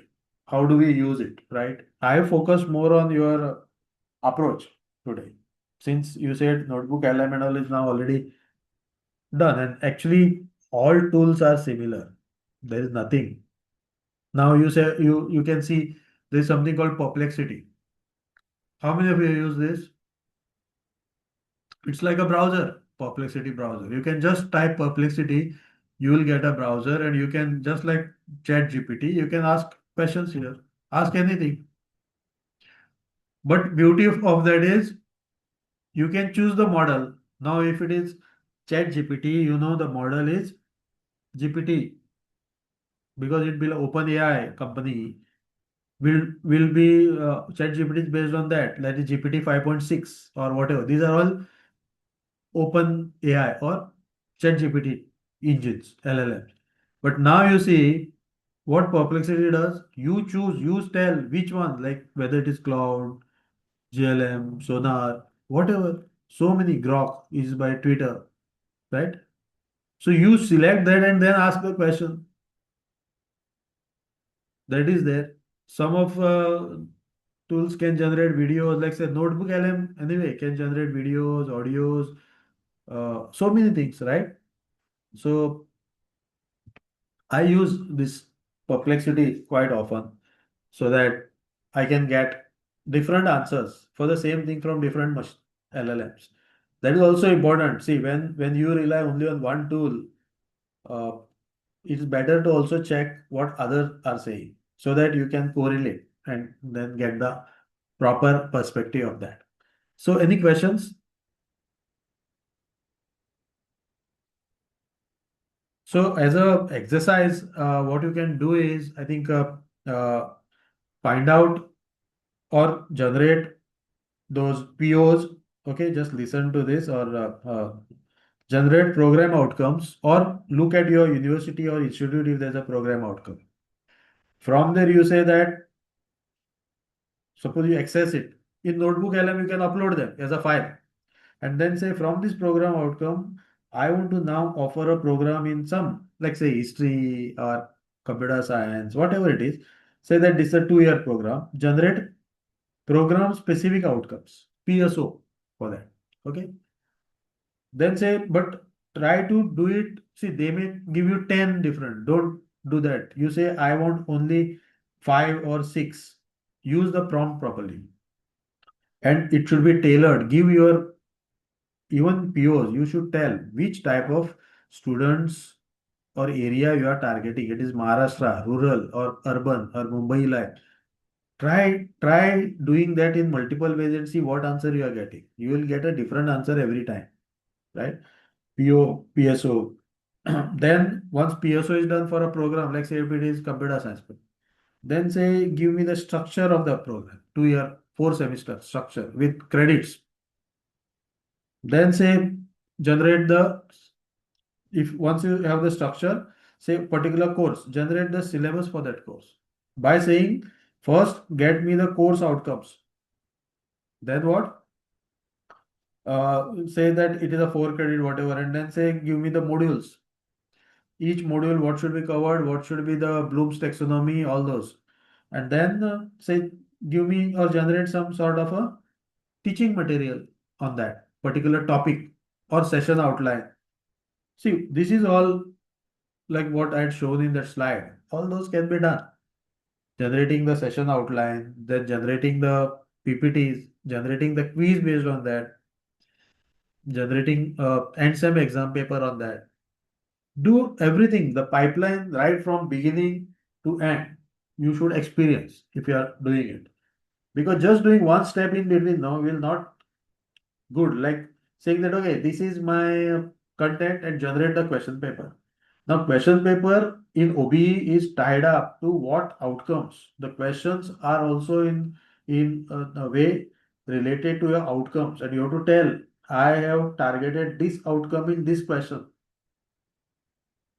How do we use it, right? I focused more on your approach today. Since you said notebook element all is now already done, and actually all tools are similar. There is nothing. Now you say you can see there is something called perplexity. How many of you use this? It's like a browser, perplexity browser. You can just type perplexity, you will get a browser, and you can just like chat GPT, you can ask questions here. Ask anything. But beauty of that is you can choose the model. Now if it is chat GPT, you know the model is GPT because it will open AI company will be ChatGPT is based on that is GPT 5.6 or whatever. These are all open AI or ChatGPT engines, LLMs. But now you see what Perplexity does. You choose, you tell which one, like whether it is cloud, GLM, Sonar, whatever. So many Grok is by Twitter, right? So you select that and then ask the question. That is there. Some of tools can generate videos, like say Notebook LM anyway can generate videos, audios, so many things, right? So I use this perplexity quite often so that I can get different answers for the same thing from different LLMs. That is also important. See, when you rely only on one tool, uh, it's better to also check what others are saying so that you can correlate and then get the proper perspective of that. So, any questions? So, as a exercise, what you can do is, I think, uh, find out or generate those POs. Okay, just listen to this or generate program outcomes or look at your university or institute if there's a program outcome. From there, you say that suppose you access it in Notebook LM, you can upload them as a file and then say from this program outcome, I want to now offer a program in some, like say history or computer science, whatever it is. Say that this is a 2-year program. Generate program specific outcomes, PSO for that. Okay. Then say, but try to do it. See, they may give you 10 different. Don't do that. You say, I want only 5 or 6. Use the prompt properly. And it should be tailored. Give your even POs, you should tell which type of students or area you are targeting. It is Maharashtra, rural or urban or Mumbai like. Try doing that in multiple ways and see what answer you are getting. You will get a different answer every time, right? PSO. Then once PSO is done for a program, like say if it is computer science, then say give me the structure of the program, 2-year, 4 semester structure with credits. Then say generate the, if once you have the structure, say particular course, generate the syllabus for that course by saying first get me the course outcomes. Then what? Say that it is a 4 credit, whatever, and then say give me the modules. Each module, what should be covered, what should be the Bloom's taxonomy, all those. And then say give me or generate some sort of a teaching material on that particular topic or session outline. See, this is all like what I had shown in that slide. All those can be done. Generating the session outline, then generating the PPTs, generating the quiz based on that, generating and some exam paper on that. Do everything, the pipeline right from beginning to end. You should experience if you are doing it. Because just doing one step in between now will not good. Like saying that, okay, this is my content and generate the question paper. Now, question paper in OBE is tied up to what outcomes. The questions are also in a way related to your outcomes, and you have to tell, I have targeted this outcome in this question,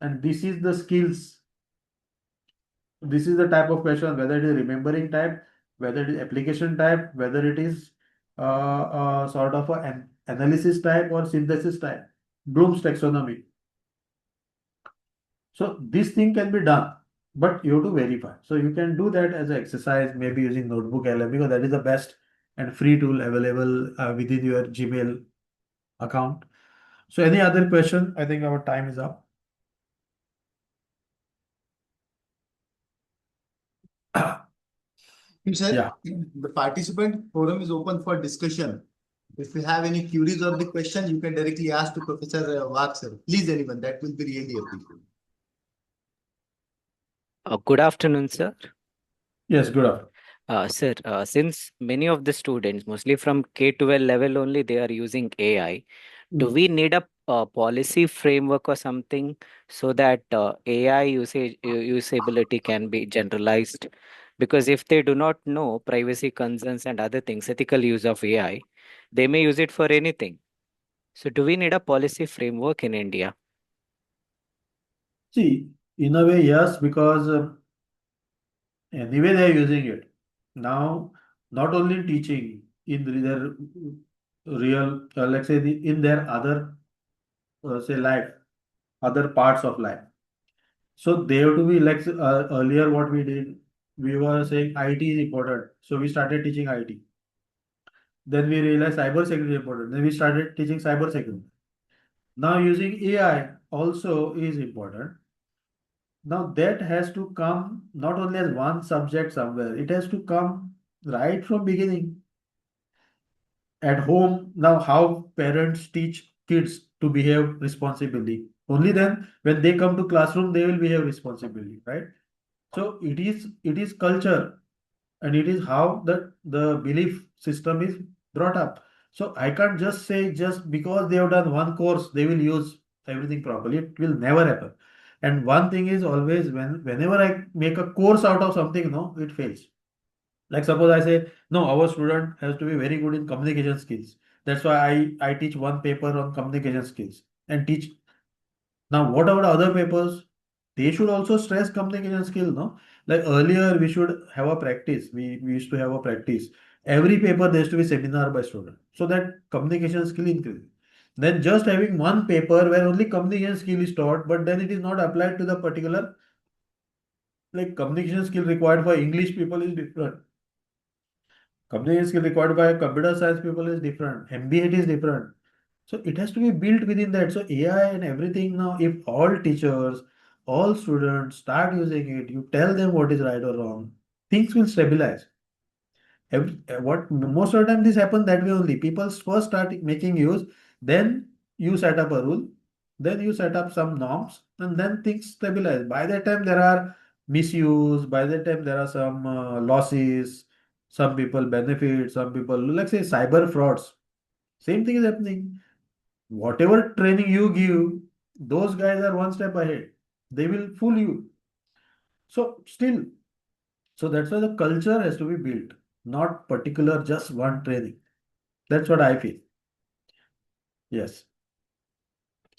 and this is the skills. This is the type of question, whether it is remembering type, whether it is application type, whether it is sort of an analysis type or synthesis type. Bloom's taxonomy. So this thing can be done, but you have to verify. So you can do that as an exercise, maybe using Notebook LM because that is the best and free tool available within your Gmail account. So any other question? I think our time is up. Sir, Yeah. the participant forum is open for discussion. If you have any queries or the question, you can directly ask to Professor Wag sir. Please, anyone, that will be really appreciated. Good afternoon, sir. Yes, good afternoon. Sir, since many of the students, mostly from K-12 level only, they are using AI, do we need a policy framework or something so that AI usability can be generalized? Because if they do not know privacy concerns and other things, ethical use of AI, they may use it for anything. So do we need a policy framework in India? See, in a way, yes, because anyway they are using it. Now, not only in teaching, in their real, let's say, in their other, say, life, other parts of life. So they have to be like earlier what we did, we were saying IT is important. So we started teaching IT. Then we realized cyber security is important. Then we started teaching cyber security. Now using AI also is important. Now that has to come not only as one subject somewhere, it has to come right from beginning. At home, now how parents teach kids to behave responsibly. Only then when they come to classroom, they will behave responsibly, right? So it is culture, and it is how the belief system is brought up. So I can't just say just because they have done one course, they will use everything properly. It will never happen. And one thing is always whenever I make a course out of something, no, it fails. Like suppose I say, no, our student has to be very good in communication skills. That's why I teach one paper on communication skills and teach. Now, what about other papers? They should also stress communication skill, no? Like earlier, we should have a practice. We used to have a practice. Every paper there used to be seminar by student, so that communication skill increases. Then just having one paper where only communication skill is taught, but then it is not applied to the particular, like communication skill required for English people is different. Communication skill required by computer science people is different. MBA it is different. So it has to be built within that. So AI and everything now, if all teachers, all students start using it, you tell them what is right or wrong, things will stabilize. What most of the time this happens that way only. People first start making use, then you set up a rule, then you set up some norms, and then things stabilize. By that time there are misuse. By that time there are some losses. Some people benefit. Some people, let's say, cyber frauds. Same thing is happening. Whatever training you give, those guys are one step ahead. They will fool you. So still, so that's why the culture has to be built, not particular just one training. That's what I feel. Yes.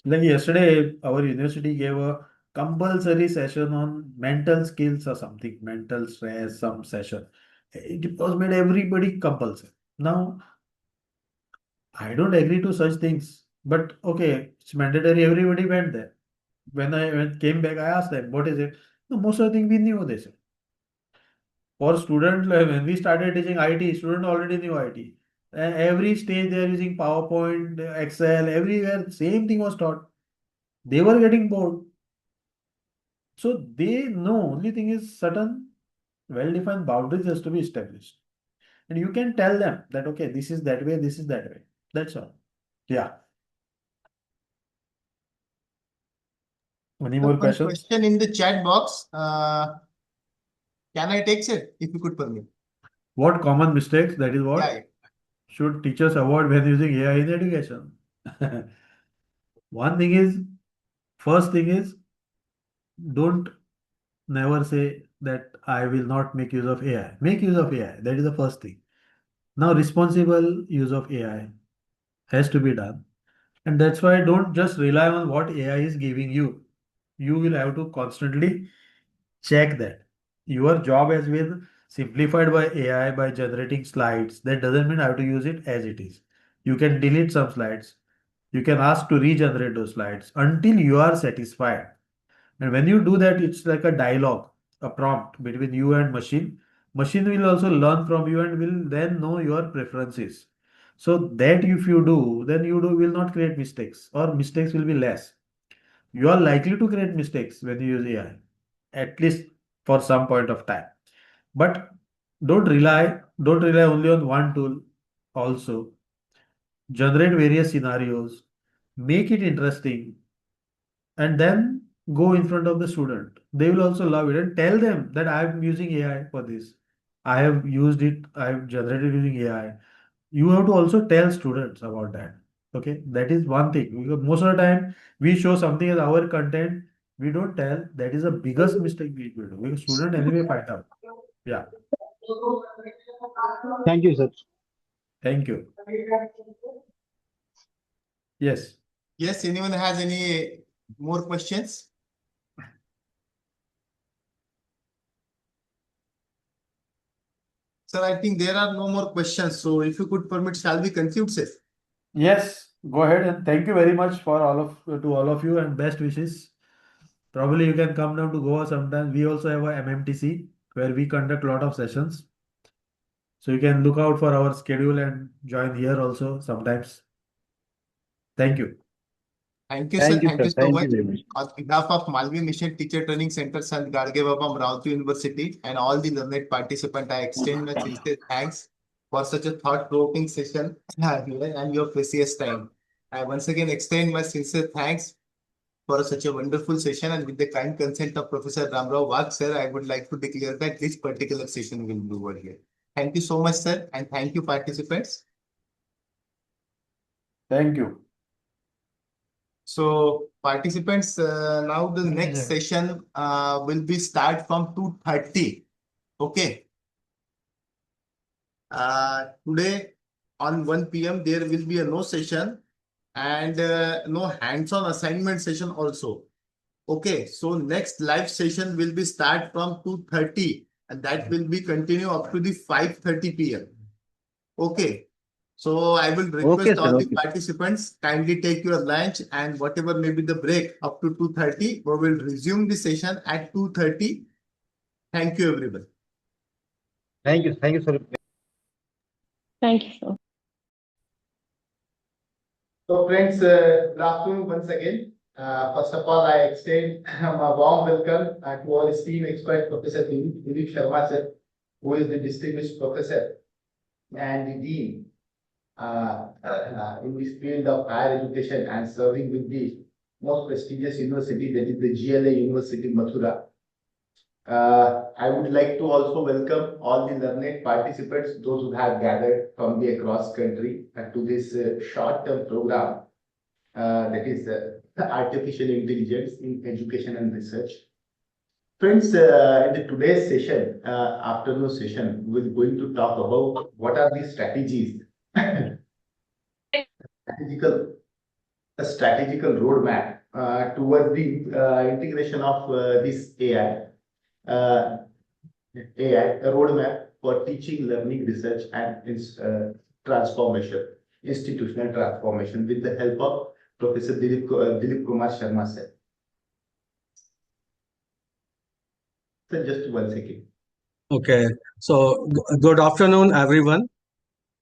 Like yesterday, our university gave a compulsory session on mental skills or something, mental stress, some session. It was made everybody compulsory. Now, I don't agree to such things, but okay, it's mandatory. Everybody went there. When came back, I asked them, what is it? No, most of the thing we knew, they said. For students, like when we started teaching IT, students already knew IT. And every stage they are using PowerPoint, Excel, everywhere, same thing was taught. They were getting bored. So they know, only thing is certain well-defined boundaries has to be established. And you can tell them that, okay, this is that way, this is that way. That's all. Yeah. Any more One questions? question in the chat box. Can I take it if you could permit? What common mistakes? That is what Yeah. should teachers avoid when using AI in education? One thing is, first thing is, don't never say that I will not make use of AI. Make use of AI. That is the first thing. Now, responsible use of AI has to be done. And that's why don't just rely on what AI is giving you. You will have to constantly check that. Your job has been simplified by AI by generating slides. That doesn't mean I have to use it as it is. You can delete some slides. You can ask to regenerate those slides until you are satisfied. And when you do that, it's like a dialogue, a prompt between you and machine. Machine will also learn from you and will then know your preferences. So that if you do, then you will not create mistakes, or mistakes will be less. You are likely to create mistakes when you use AI, at least for some point of time. But don't rely only on one tool. Also, generate various scenarios, make it interesting, and then go in front of the student. They will also love it, and tell them that I am using AI for this. I have used it, I have generated using AI. You have to also tell students about that. Okay, that is one thing. Because most of the time we show something as our content, we don't tell. That is the biggest mistake we do because student anyway find out. Yeah, Thank you, sir. thank you. Yes. Yes, anyone has any more questions? Sir, I think there are no more questions. So if you could permit, shall we conclude, sir? Yes, go ahead, and thank you very much for all of you, and best wishes. Probably you can come down to Goa sometime. We also have a MMTC where we conduct a lot of sessions. So you can look out for our schedule and join here also sometimes. Thank you. Thank you, sir. Thank you, Thank sir. you so Thank much. you very much. On behalf of Malvi Mission Teacher Training Center, Sant Gadge Baba, University, and all the learned participants, I extend my sincere thanks for such a thought-provoking session here and your precious time. I once again extend my sincere thanks for such a wonderful session, and with the kind consent of Professor Ramrao Wagh, sir, I would like to declare that this particular session will be over here. Thank you so much, sir, and thank you, participants. Thank you. So, participants, now the next session will be start from 2:30. Okay. Today on 1 p.m. there will be a no session and no hands-on assignment session also. Okay, so next live session will be start from 2:30 and that will be continue up to the 5:30 p.m. Okay, so I will request sir, all the okay. participants kindly take your lunch and whatever may be the break up to 2:30. We will resume the session at 2:30. Thank you, everyone. Thank you. Thank you, sir. Thank you, sir. So friends, good afternoon once again. First of all, I extend a warm welcome to our esteemed expert, Professor Dilip Sharma, sir, who is the distinguished professor and the dean in this field of higher education and serving with the most prestigious university, that is the GLA University, Mathura. I would like to also welcome all the learned participants, those who have gathered from the across country to this short-term program, that is artificial intelligence in education and research. Friends, in the today's session, afternoon session, we're going to talk about what are the strategies, strategical roadmap towards the integration of this AI. AI, a roadmap for teaching, learning, research, and transformation, institutional transformation, with the help of Professor Dilip Kumar Sharma, sir. Sir, just 1 second. Okay, so good afternoon, everyone.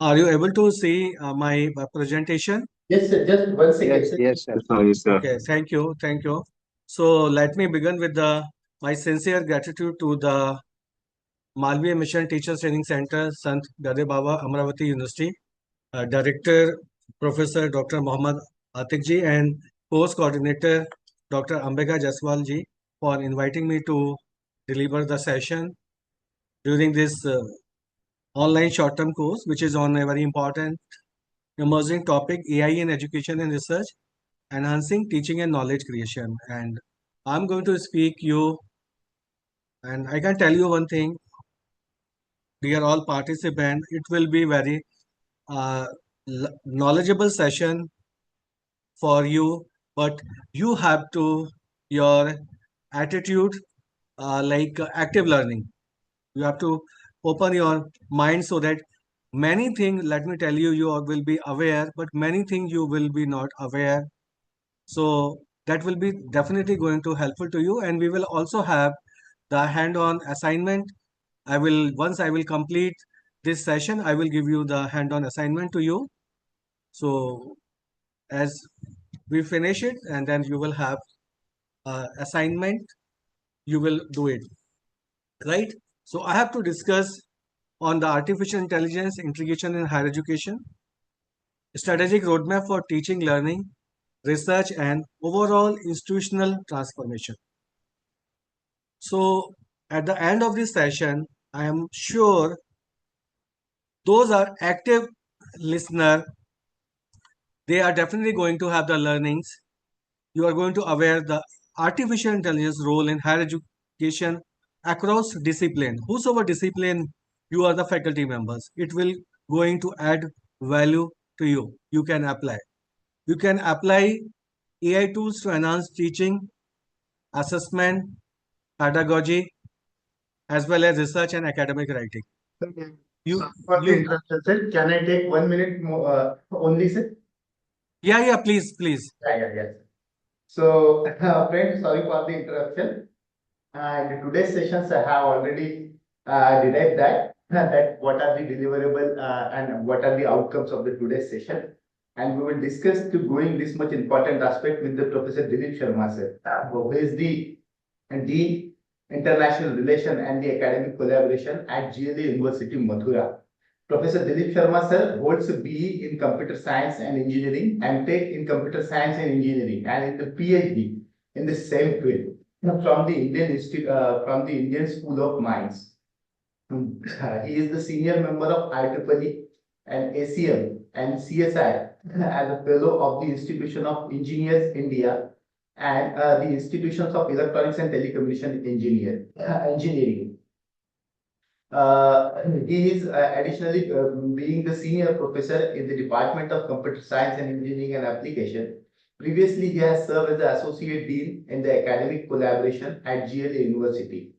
Are you able to see my presentation? Yes, sir, just 1 second. Yes, Sir. yes, sir. Yes, sir. Okay, thank you, thank you. So let me begin with my sincere gratitude to the Malvi Mission Teachers Training Center, Sant Gadge Baba, Amravati University, Director Professor Dr. Mohammad Atik ji, and Course Coordinator Dr. Ambika Jaswal ji for inviting me to deliver the session during this online short-term course, which is on a very important emerging topic, AI in education and research, enhancing teaching and knowledge creation. And I'm going to speak you, and I can tell you one thing, dear all participants, it will be very knowledgeable session for you, but you have to, your attitude, like active learning. You have to open your mind so that many things, let me tell you, you will be aware, but many things you will be not aware. So that will be definitely going to helpful to you. And we will also have the hand-on assignment. Once I will complete this session, I will give you the hand-on assignment to you. So as we finish it, and then you will have assignment, you will do it, right? So I have to discuss on the artificial intelligence integration in higher education, strategic roadmap for teaching, learning, research, and overall institutional transformation. So at the end of this session, I am sure those are active listener, they are definitely going to have the learnings. You are going to aware the artificial intelligence role in higher education across discipline. Whosoever discipline you are the faculty members, it will going to add value to you. You can apply. You can apply AI tools to enhance teaching, assessment, pedagogy, as well as research and academic writing. Okay. You, For the you, interruption, sir, can I take 1 minute more, only, sir? yeah, please, please. Yes. So, friends, sorry for the interruption. In today's sessions, I have already derived that what are the deliverable and what are the outcomes of the today's session. and we will discuss to going this much important aspect with the Professor Dilip Sharma sir, who is the Dean International Relation and the Academic Collaboration at GLA University, Mathura. Professor Dilip Sharma sir holds a BE in Computer Science and Engineering and Tech in Computer Science and Engineering, and in the PhD in the same field from the Indian School of Mines. He is the senior member of IEEE and ACM and CSI as a fellow of the Institution of Engineers India and the Institutions of Electronics and Telecommunication Engineering. He is additionally being the senior professor in the Department of Computer Science and Engineering and Application. Previously, he has served as the Associate Dean in the Academic Collaboration at GLA University.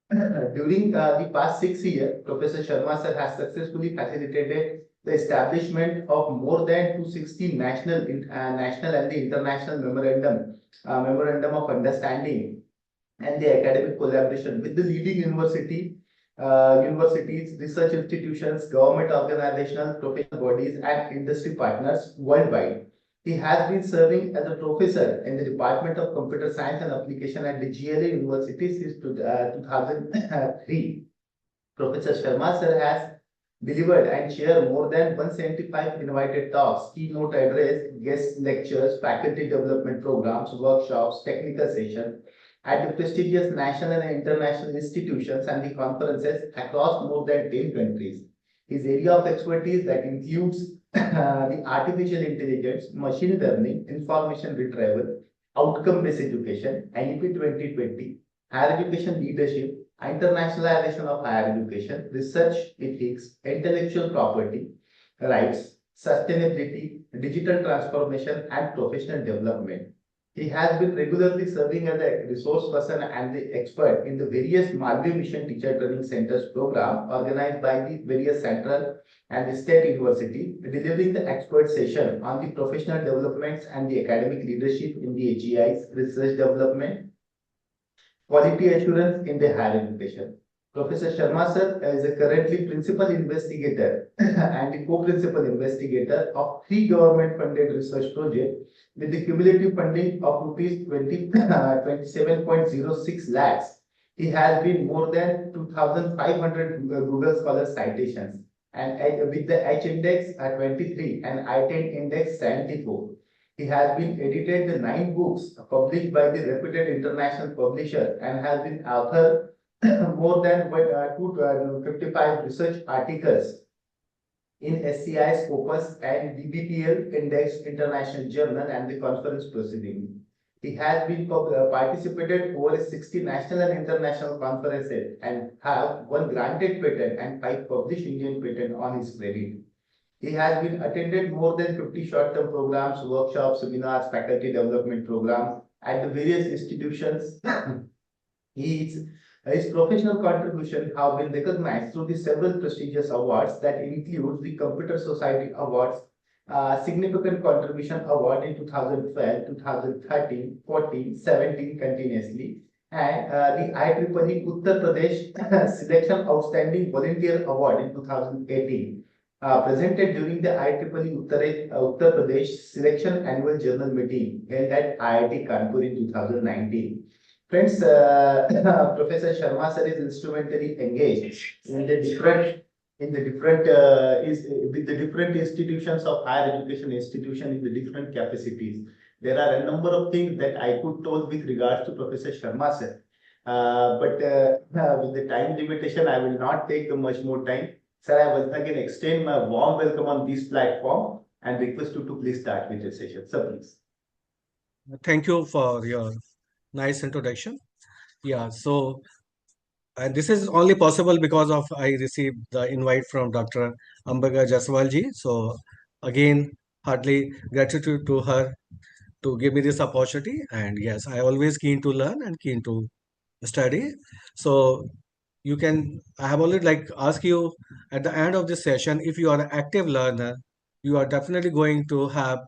During the past 6 years, Professor Sharma sir has successfully facilitated the establishment of more than 260 national and the international memorandum of understanding and the academic collaboration with the leading universities, research institutions, government organizational, professional bodies, and industry partners worldwide. He has been serving as a professor in the Department of Computer Science and Application at the GLA University since 2003. Professor Sharma sir has delivered and chaired more than 175 invited talks, keynote address, guest lectures, faculty development programs, workshops, technical sessions at the prestigious national and international institutions and the conferences across more than 10 countries. His area of expertise that includes the artificial intelligence, machine learning, information retrieval, outcome-based education, NEP 2020, higher education leadership, internationalization of higher education, research ethics, intellectual property rights, sustainability, digital transformation, and professional development. He has been regularly serving as a resource person and the expert in the various Maldiv Mission Teacher Training Centers program organized by the various central and the state university, delivering the expert session on the professional developments and the academic leadership in the HEI's research development, quality assurance in the higher education. Professor Sharma sir is a currently principal investigator and the co-principal investigator of 3 government-funded research projects with the cumulative funding of rupees 27.06 lakhs. He has been more than 2,500 Google Scholar citations and with the H index at 23 and I-10 index 74. He has been edited the 9 books published by the reputed international publisher and has been author more than 255 research articles in SCI Scopus and DBPL Index International Journal and the conference proceeding. He has been participated over 60 national and international conferences and have 1 granted patent and 5 published Indian patent on his credit. He has been attended more than 50 short-term programs, workshops, seminars, faculty development programs at the various institutions. His professional contribution have been recognized through the several prestigious awards that include the Computer Society Awards, Significant Contribution Award in 2012, 2013, 14, 17 continuously, and the IEEE Uttar Pradesh Selection Outstanding Volunteer Award in 2018. Presented during the IEEE Uttar Pradesh Selection Annual Journal Meeting held at IIT Kanpur in 2019. Friends, Professor Sharma sir is instrumentally engaged in the different with the different institutions of higher education institution in the different capacities. There are a number of things that I could tell with regards to Professor Sharma sir, but with the time limitation, I will not take much more time. Sir, I once again extend my warm welcome on this platform and request you to please start with the session. Sir, please. Thank you for your nice introduction. Yeah, so and this is only possible because of I received the invite from Dr. Ambika Jaswalji. So again, heartily gratitude to her to give me this opportunity. And yes, I always keen to learn and keen to study. So I have already ask you at the end of this session, if you are an active learner, you are definitely going to have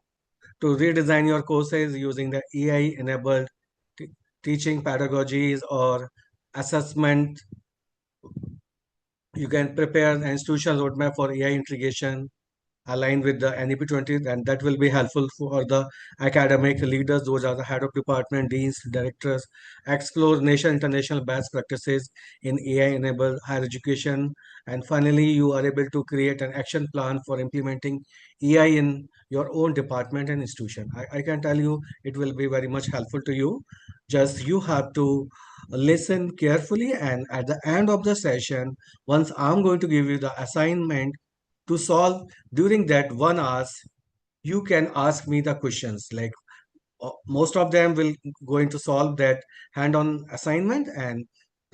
to redesign your courses using the AI enabled teaching pedagogies or assessment. You can prepare an institutional roadmap for AI integration aligned with the NEP 20, and that will be helpful for the academic leaders. Those are the head of department, deans, directors. Explore nation international best practices in AI-enabled higher education. And finally, you are able to create an action plan for implementing AI in your own department and institution. I can tell you it will be very much helpful to you. Just you have to listen carefully, and at the end of the session, once I'm going to give you the assignment to solve during that 1 hour, you can ask me the questions. Like most of them will going to solve that hand-on assignment, and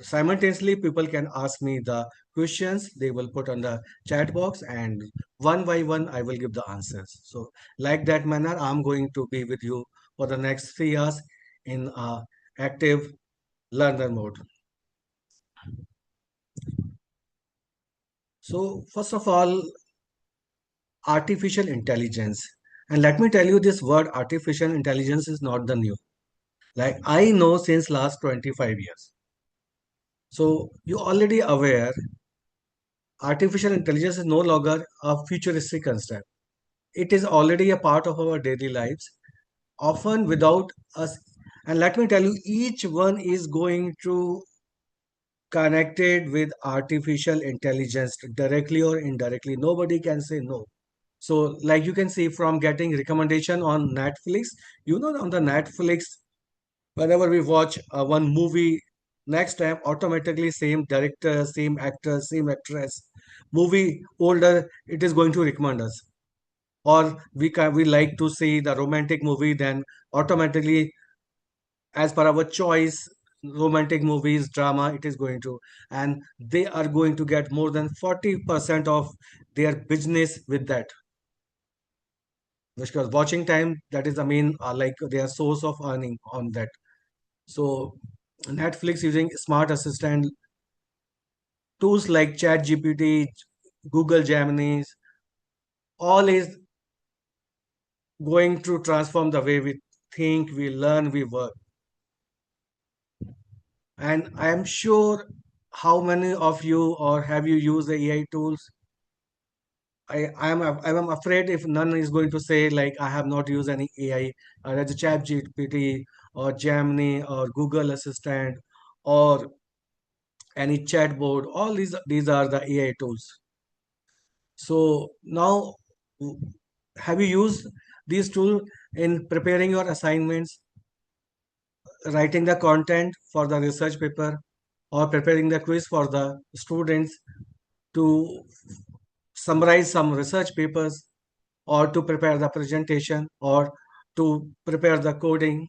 simultaneously people can ask me the questions. They will put on the chat box, and one by one I will give the answers. So like that manner, I'm going to be with you for the next 3 hours in active learner mode. So first of all, artificial intelligence. And let me tell you, this word artificial intelligence is not the new. Like I know since last 25 years. So you already aware artificial intelligence is no longer a futuristic concept. It is already a part of our daily lives, often without us. And let me tell you, each one is going to connected with artificial intelligence directly or indirectly. Nobody can say no. So, like you can see from getting recommendation on Netflix, on the Netflix, whenever we watch one movie, next time automatically same director, same actor, same actress, movie older, it is going to recommend us. Or we like to see the romantic movie, then automatically, as per our choice, romantic movies, drama, it is going to, and they are going to get more than 40% of their business with that, because watching time, that is the main like their source of earning on that. So Netflix using smart assistant tools like chat GPT, Google Gemini, all is going to transform the way we think, we learn, we work. And I am sure, how many of you or have you used the AI tools? I am afraid if none is going to say like I have not used any AI, as a chat GPT or Gemini or Google Assistant or any chatbot. All these are the AI tools. So now, have you used these tools in preparing your assignments, writing the content for the research paper, or preparing the quiz for the students to summarize some research papers, or to prepare the presentation, or to prepare the coding?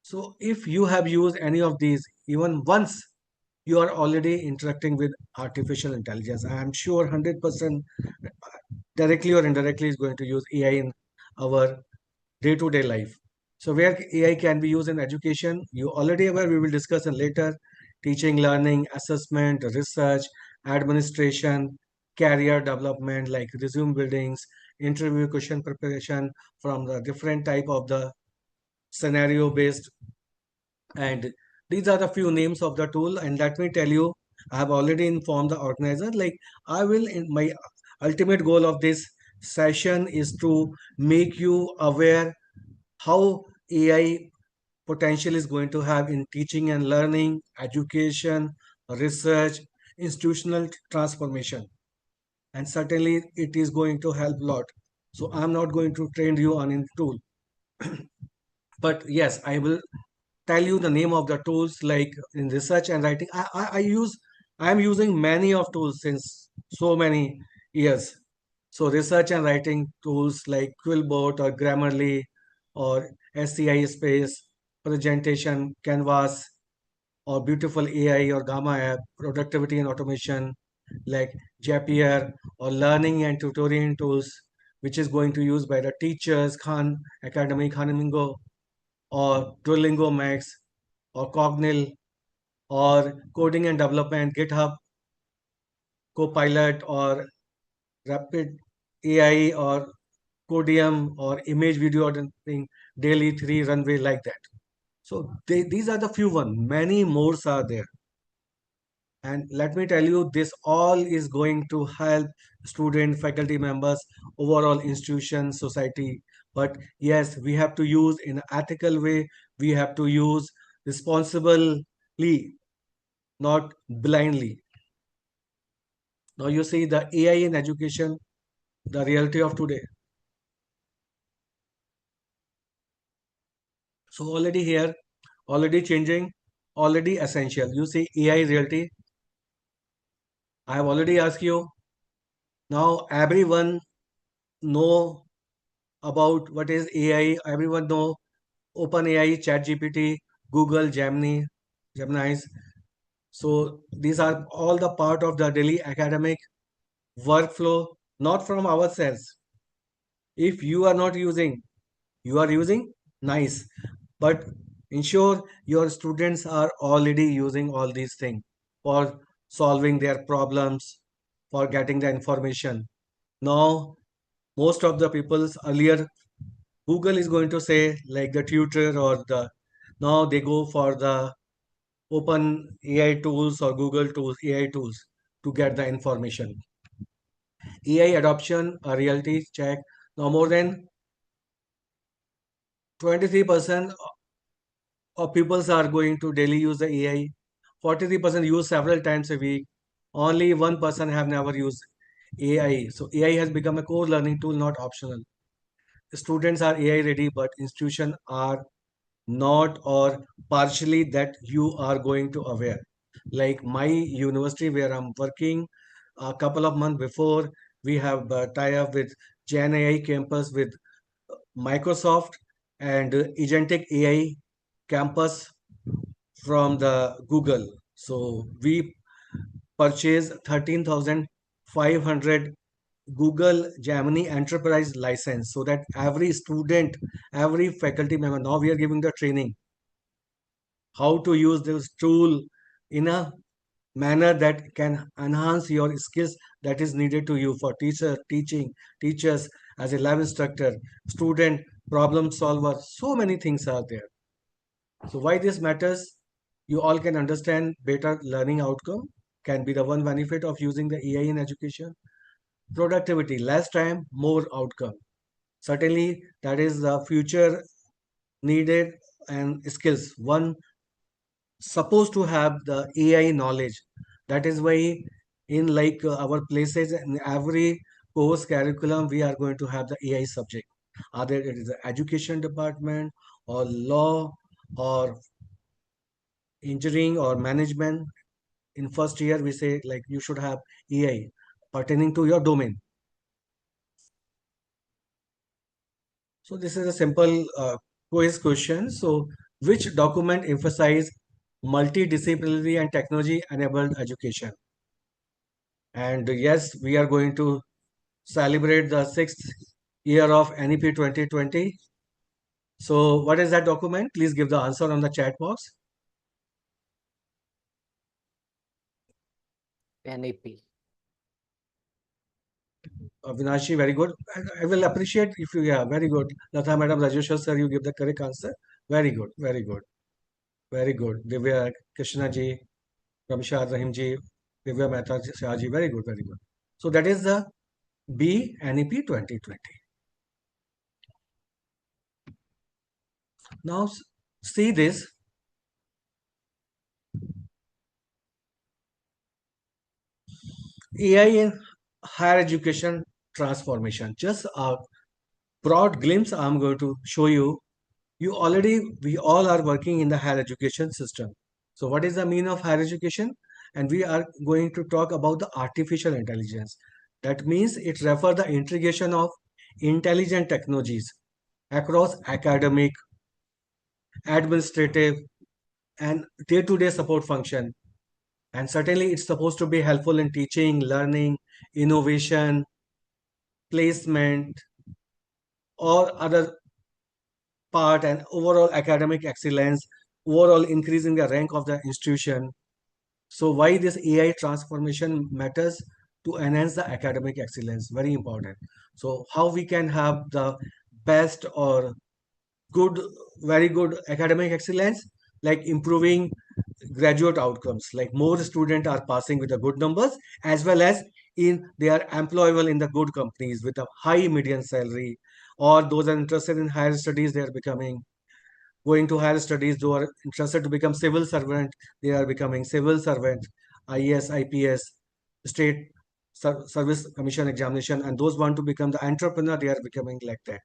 So if you have used any of these even once, you are already interacting with artificial intelligence. I am sure 100% directly or indirectly is going to use AI in our day-to-day life. So where AI can be used in education, you already aware, we will discuss in later. Teaching, learning, assessment, research, administration, career development, like resume buildings, interview question preparation from the different type of the scenario based. And these are the few names of the tool. And let me tell you, I have already informed the organizer, like I will, in my ultimate goal of this session is to make you aware how AI potential is going to have in teaching and learning, education, research, institutional transformation. And certainly it is going to help a lot. So I'm not going to train you on a tool. But yes, I will tell you the name of the tools. Like in research and writing, I am using many of tools since so many years. So research and writing tools like Quillbot or Grammarly or SCI Space, Presentation, Canvas, or Beautiful AI or Gamma app, productivity and automation like Zapier, or learning and tutoring tools, which is going to use by the teachers, Khan Academy, Khaningo, or Duolingo Max, or Cognil, or coding and development, GitHub, Copilot, or Rapid AI, or Codium, or image video editing, Daily 3 Runway, like that. So these are the few one. Many more are there. And let me tell you, this all is going to help student, faculty members, overall institution, society. But yes, we have to use in an ethical way. We have to use responsibly, not blindly. Now you see the AI in education, the reality of today. So already here, already changing, already essential. You see AI reality. I have already asked you. Now everyone know about what is AI. Everyone know OpenAI, ChatGPT, Google, Gemini's. So these are all the part of the daily academic workflow, not from ourselves. If you are not using, you are using, nice. But ensure your students are already using all these things for solving their problems, for getting the information. Now, most of the people's earlier Google is going to say like the tutor or the now they go for the open AI tools or Google tools, AI tools to get the information. AI adoption, a reality check. Now more than 23% of people are going to daily use the AI. 43% use several times a week. Only 1% have never used AI. So AI has become a core learning tool, not optional. Students are AI ready, but institutions are not or partially that you are going to aware. Like my university where I'm working, a couple of months before, we have tie up with Gen AI campus with Microsoft and Agentic AI campus from the Google. So we purchased 13,500 Google Gemini Enterprise license so that every student, every faculty member, now we are giving the training how to use this tool in a manner that can enhance your skills that is needed to you for teachers as a lab instructor, student, problem solver. So many things are there. So why this matters? You all can understand better learning outcome can be the one benefit of using the AI in education. Productivity, less time, more outcome. Certainly, that is the future needed and skills. One supposed to have the AI knowledge. That is why in like our places in every course curriculum, we are going to have the AI subject. Either it is the education department or law or engineering or management. In first year, we say like you should have AI pertaining to your domain. So this is a simple quiz question. So which document emphasize multidisciplinary and technology enabled education? And yes, we are going to celebrate the 6th year of NEP 2020. So what is that document? Please give the answer on the chat box. NAP. Avinashi, very good. I will appreciate if you, yeah, very good. Latha Madam, Rajeshwar sir, you give the correct answer. Very good, very good, very good. Divya Krishna ji, Ramshad Rahim ji, Divya Mehta Shah ji, very good, very good. So that is the B NEP 2020. Now see this. AI in higher education transformation. Just a broad glimpse I'm going to show you. We all are working in the higher education system. So what is the meaning of higher education? And we are going to talk about the artificial intelligence. That means it refers the integration of intelligent technologies across academic, administrative, and day-to-day support function. And certainly it's supposed to be helpful in teaching, learning, innovation, placement, or other part and overall academic excellence, overall increasing the rank of the institution. So why this AI transformation matters? To enhance the academic excellence, very important. So how we can have the best or good, very good academic excellence, like improving, graduate outcomes, like more students are passing with the good numbers, as well as they are employable in the good companies with a high median salary, or those are interested in higher studies, they are going to higher studies. Those are interested to become civil servant, they are becoming civil servant, IAS, IPS, state service commission examination, and those want to become the entrepreneur, they are becoming like that.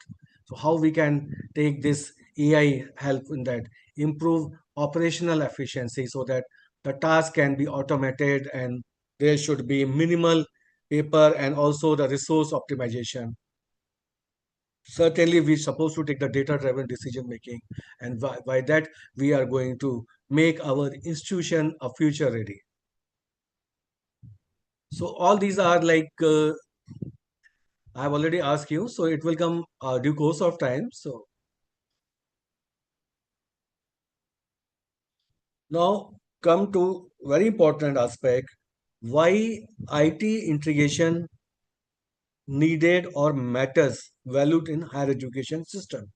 So how we can take this AI help in that, improve operational efficiency so that the task can be automated and there should be minimal paper and also the resource optimization. Certainly, we're supposed to take the data-driven decision making, and by that we are going to make our institution a future ready. So all these are like I've already asked you, so it will come due course of time. So now come to very important aspect, why IT integration needed or matters valued in higher education system.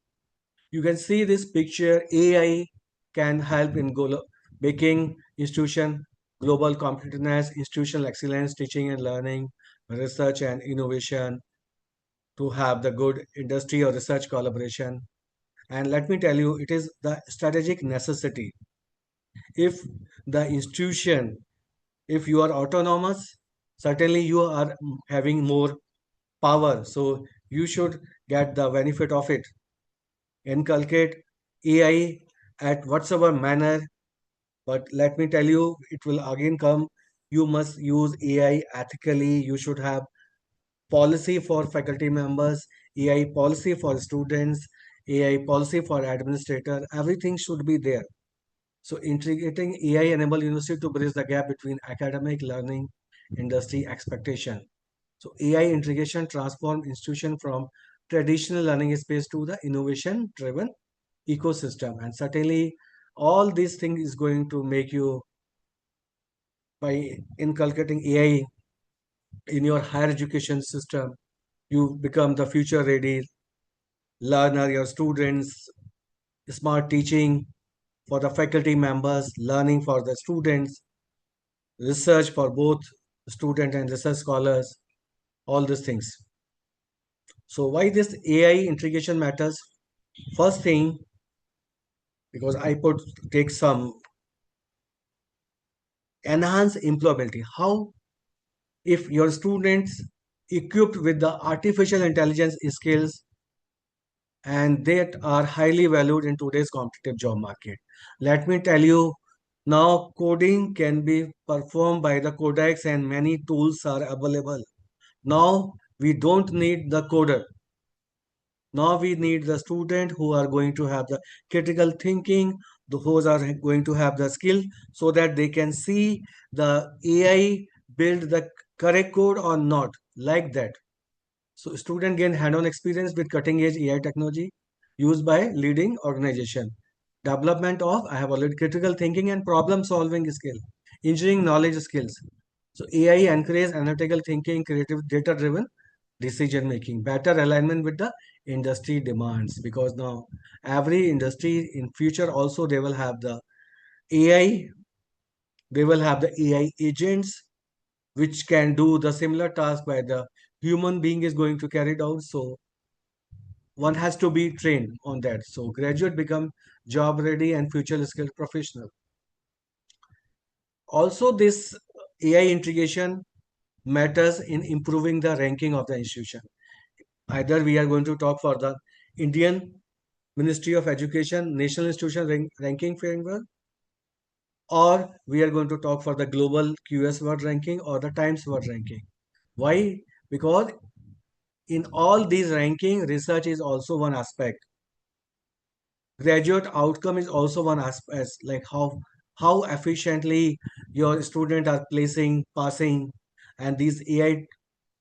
You can see this picture, AI can help in making institution global competitiveness, institutional excellence, teaching and learning, research and innovation, to have the good industry or research collaboration. And let me tell you, it is the strategic necessity. If the institution, if you are autonomous, certainly you are having more power. So you should get the benefit of it. Inculcate AI at whatsoever manner. But let me tell you, it will again come. You must use AI ethically. You should have policy for faculty members, AI policy for students, AI policy for administrator. Everything should be there. So integrating AI enable university to bridge the gap between academic learning, industry expectation. So AI integration transform institution from traditional learning space to the innovation driven ecosystem. And certainly all these things is going to make you, by inculcating AI in your higher education system, you become the future ready learner, your students, smart teaching for the faculty members, learning for the students, research for both student and research scholars, all these things. So why this AI integration matters? First thing, because I take some enhance employability. How? If your students equipped with the artificial intelligence skills and that are highly valued in today's competitive job market. Let me tell you, now coding can be performed by the codecs and many tools are available. Now we don't need the coder. Now we need the student who are going to have the critical thinking, those are going to have the skill so that they can see the AI build the correct code or not, like that. So student gain hand-on experience with cutting-edge AI technology used by leading organization. Development of, I have already critical thinking and problem-solving skill, engineering knowledge skills. So AI encourages analytical thinking, creative, data-driven decision making, better alignment with the industry demands, because now every industry in future also they will have the AI, they will have the AI agents which can do the similar task by the human being is going to carry it out. So one has to be trained on that. So graduate become job ready and future skilled professional. Also, this AI integration matters in improving the ranking of the institution. Either we are going to talk for the Indian Ministry of Education National Institution Ranking Framework, or we are going to talk for the global QS World Ranking or the Times World Ranking. Why? Because in all these ranking, research is also one aspect. Graduate outcome is also one aspect, like how efficiently your student are passing, and these AI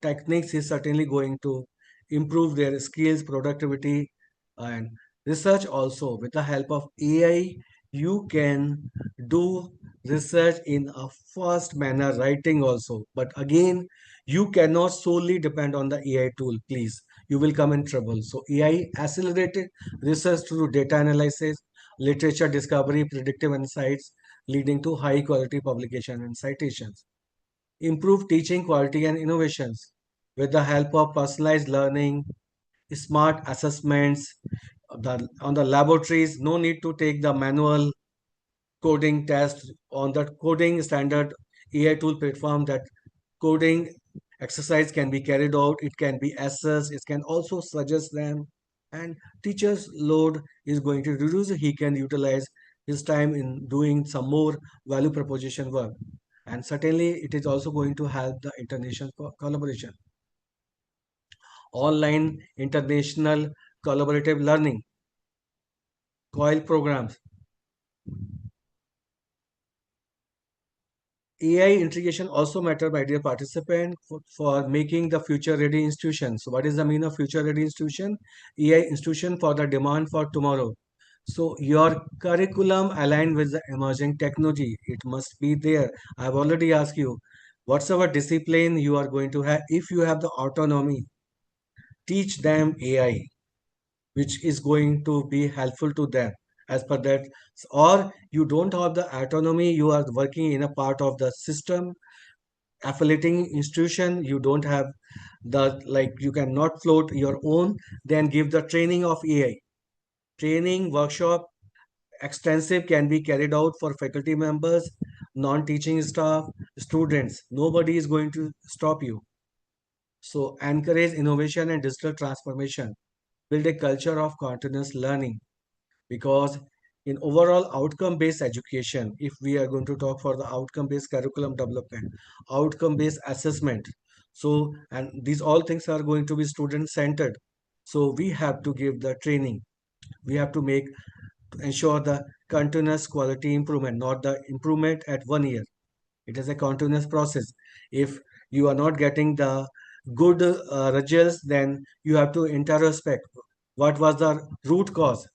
techniques is certainly going to improve their skills, productivity, and research also. With the help of AI, you can do research in a fast manner, writing also. But again, you cannot solely depend on the AI tool, please. You will come in trouble. So AI accelerated research through data analysis, literature discovery, predictive insights, leading to high quality publication and citations. Improve teaching quality and innovations with the help of personalized learning, smart assessments, on the laboratories, no need to take the manual coding test on the coding standard AI tool platform. That coding exercise can be carried out, it can be assessed, it can also suggest them, and teacher's load is going to reduce. He can utilize his time in doing some more value proposition work. And certainly it is also going to help the international collaboration. Online international collaborative learning, COIL programs. AI integration also matter, my dear participant, for making the future ready institution. So what is the meaning of future ready institution? AI institution for the demand for tomorrow. So your curriculum aligned with the emerging technology, it must be there. I've already asked you, what's our discipline you are going to have. If you have the autonomy, teach them AI, which is going to be helpful to them as per that. Or you don't have the autonomy, you are working in a part of the system affiliating institution, you don't have the, like, you cannot float your own, then give the training of AI. Training workshop extensive can be carried out for faculty members, non-teaching staff, students. Nobody is going to stop you. So encourage innovation and digital transformation. Build a culture of continuous learning, because in overall outcome-based education, if we are going to talk for the outcome-based curriculum development, outcome-based assessment, so, and these all things are going to be student-centered. So we have to give the training. We have to make, to ensure the continuous quality improvement, not the improvement at 1 year. It is a continuous process. If you are not getting the good results, then you have to introspect. What was the root cause?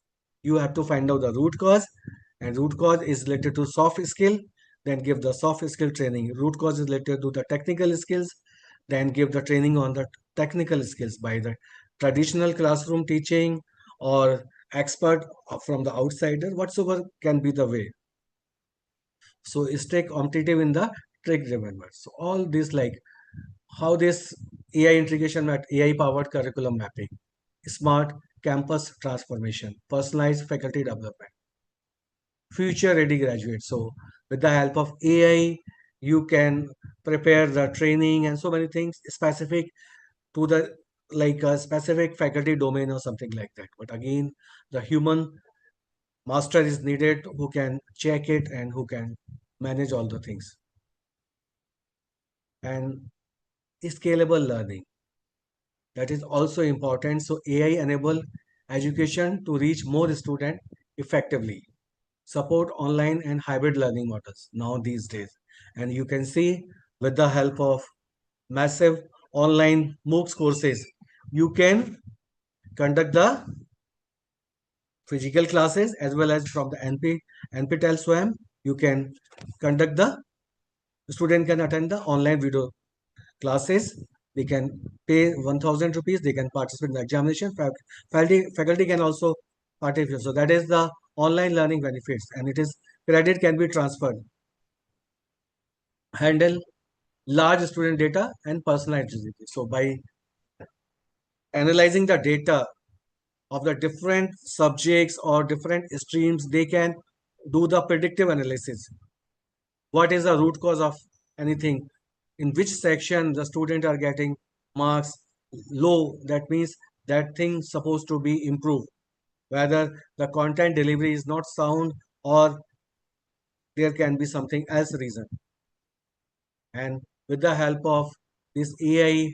You have to find out the root cause, and root cause is related to soft skill, then give the soft skill training. Root cause is related to the technical skills, then give the training on the technical skills by the traditional classroom teaching or expert from the outsider, whatsoever can be the way. So stay competitive in the trick driven world. So all this, like how this AI integration at AI powered curriculum mapping, smart campus transformation, personalized faculty development, future ready graduates. So with the help of AI, you can prepare the training and so many things specific to the, like a specific faculty domain or something like that. But again, the human master is needed who can check it and who can manage all the things. And scalable learning, that is also important. So AI enable education to reach more students effectively, support online and hybrid learning models now these days. And you can see with the help of massive online MOOCs courses, you can conduct the physical classes as well as from the NPTEL SWAM, you can conduct the student can attend the online video classes. They can pay 1000 rupees, they can participate in the examination. Faculty can also participate. So that is the online learning benefits, and it is credit can be transferred. Handle large student data and personalized delivery. So by analyzing the data of the different subjects or different streams, they can do the predictive analysis. What is the root cause of anything? In which section the student are getting marks low? That means that thing supposed to be improved. Whether the content delivery is not sound or there can be something else reason. And with the help of this AI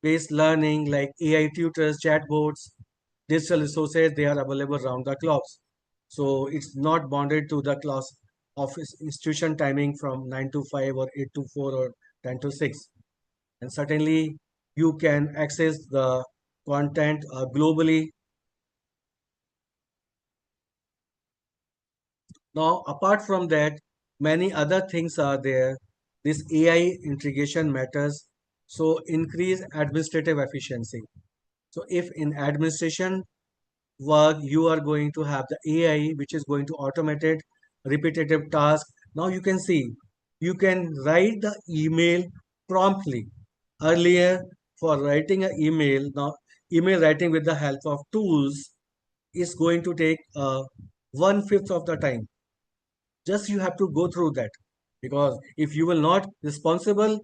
based learning like AI tutors, chatbots, digital resources, they are available around the clock. So it's not bonded to the class office institution timing from 9 to 5 or 8 to 4 or 10 to 6. And certainly you can access the content globally. Now, apart from that, many other things are there. This AI integration matters. So increase administrative efficiency. So if in administration work, you are going to have the AI, which is going to automate repetitive task. Now you can see, you can write the email promptly. Earlier, for writing an email, now email writing with the help of tools is going to take 1/5 of the time. Just you have to go through that, because if you will not responsible,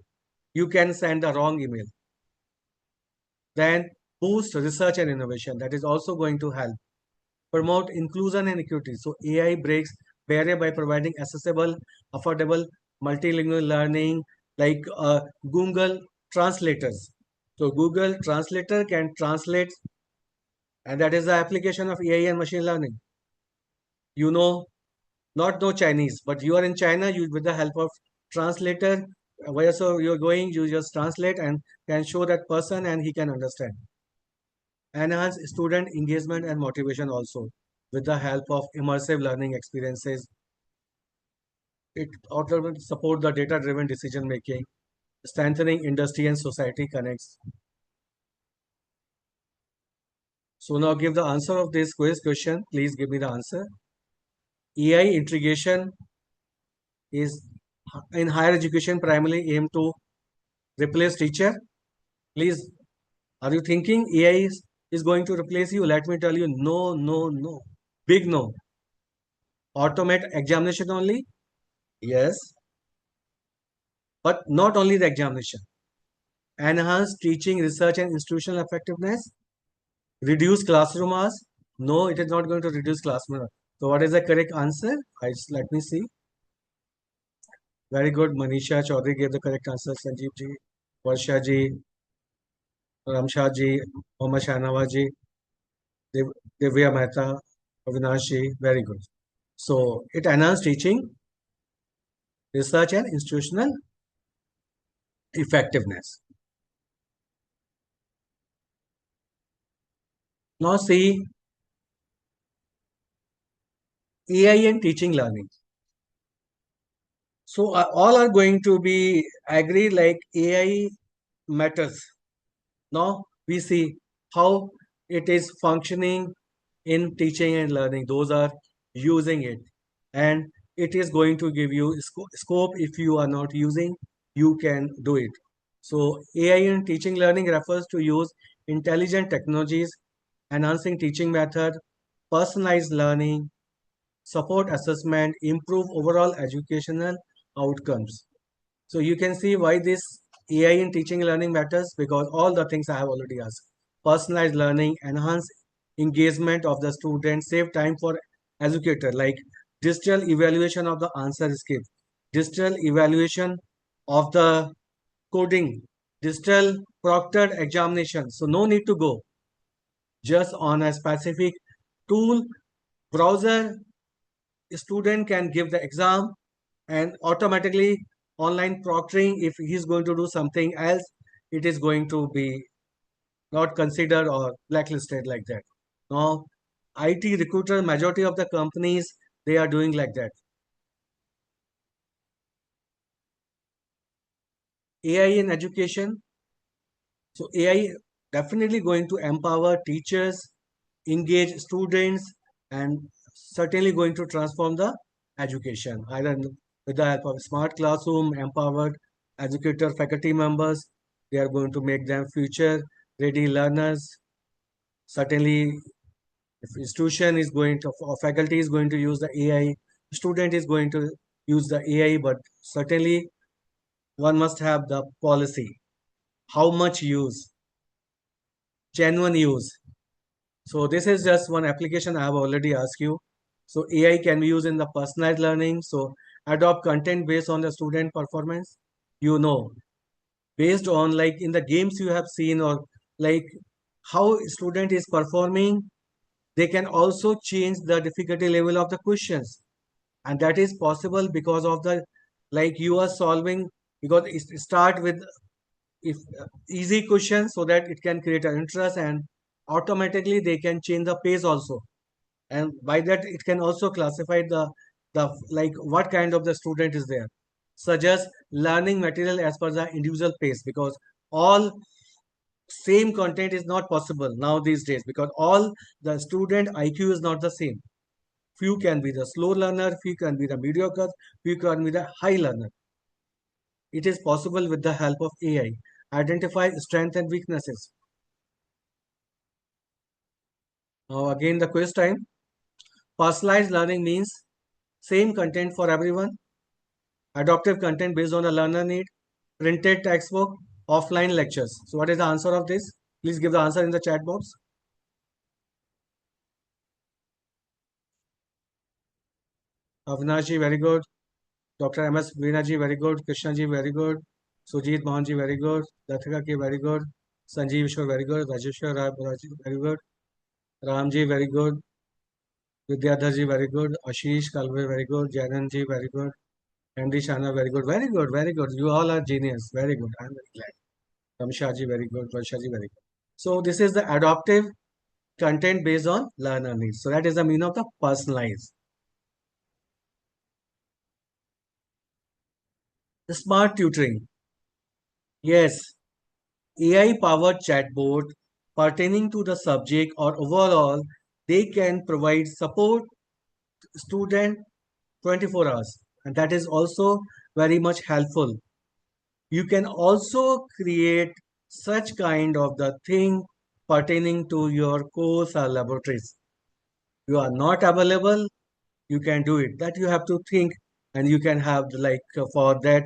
you can send the wrong email. Then boost research and innovation. That is also going to help. Promote inclusion and equity. So AI breaks barrier by providing accessible, affordable, multilingual learning like Google translators. So Google Translator can translate, and that is the application of AI and machine learning. You know, not know Chinese, but you are in China, you with the help of translator, wherever you're going, you just translate and can show that person and he can understand. Enhance student engagement and motivation also with the help of immersive learning experiences. It also support the data-driven decision making, strengthening industry and society connects. So now give the answer of this quiz question. Please give me the answer. AI integration is in higher education primarily aim to replace teacher. Please, are you thinking AI is going to replace you? Let me tell you, no, no, no. Big no. Automate examination only? Yes. But not only the examination. Enhance teaching, research and institutional effectiveness. Reduce classroom hours? No, it is not going to reduce classroom hours. So what is the correct answer? Let me see. Very good. Manisha Chaudhary gave the correct answer. Sanjeev ji, Varsha ji, Ramshah ji, Mohammad Shahnawa ji, Divya Mehta, Avinash ji. Very good. So it enhanced teaching, research and institutional effectiveness. Now see AI and teaching learning. So all are going to be agree like AI matters. Now we see how it is functioning in teaching and learning. Those are using it, and it is going to give you scope. If you are not using, you can do it. So AI in teaching learning refers to use intelligent technologies, enhancing teaching method, personalized learning, support assessment, improve overall educational outcomes. So you can see why this AI in teaching and learning matters, because all the things I have already asked. Personalized learning, enhance engagement of the student, save time for educator, like digital evaluation of the answer script, digital evaluation of the coding, digital proctored examination. So no need to go just on a specific tool, browser, student can give the exam and automatically online proctoring. If he's going to do something else, it is going to be not considered or blacklisted like that. Now, IT recruiter, majority of the companies, they are doing like that. AI in education. So AI definitely going to empower teachers, engage students, and certainly going to transform the education, either with the help of smart classroom, empowered educator, faculty members. They are going to make them future ready learners. Certainly, if institution is going to, or faculty is going to use the AI, student is going to use the AI, but certainly one must have the policy. How much use? Genuine use. So this is just one application I have already asked you. So AI can be used in the personalized learning. So adopt content based on the student performance. You know, based on like in the games you have seen, or like how student is performing, they can also change the difficulty level of the questions. And that is possible because of the, like you are solving, because it start with if easy questions so that it can create an interest, and automatically they can change the pace also, and by that it can also classify the like what kind of the student is there, suggest learning material as per the individual pace, because all same content is not possible now these days, because all the student IQ is not the same. Few can be the slow learner, few can be the mediocre, few can be the high learner. It is possible with the help of AI. Identify strengths and weaknesses. Now again the quiz time. Personalized learning means same content for everyone. Adaptive content based on a learner need. Printed textbook, offline lectures. So what is the answer of this? Please give the answer in the chat box. Avinash ji, very good. Dr. MS Veena ji, very good. Krishna ji, very good. Sujit Mohan ji, very good. Dathika ki, very good. Sanjeev Ishwar, very good. Rajeshwar Rai, very good. Ram ji, very good. Vidyadhar ji, very good. Ashish Kalve, very good. Janan ji, very good. MD Shana, very good. Very good, very good. You all are genius. Very good. I'm very glad. Ramsha ji, very good. Varsha ji, very good. So this is the adaptive content based on learner needs. So that is the meaning of the personalized. The smart tutoring. Yes, AI powered chatbot pertaining to the subject or overall, they can provide support student 24 hours, and that is also very much helpful. You can also create such kind of the thing pertaining to your course or laboratories. You are not available, you can do it. That you have to think, and you can have for that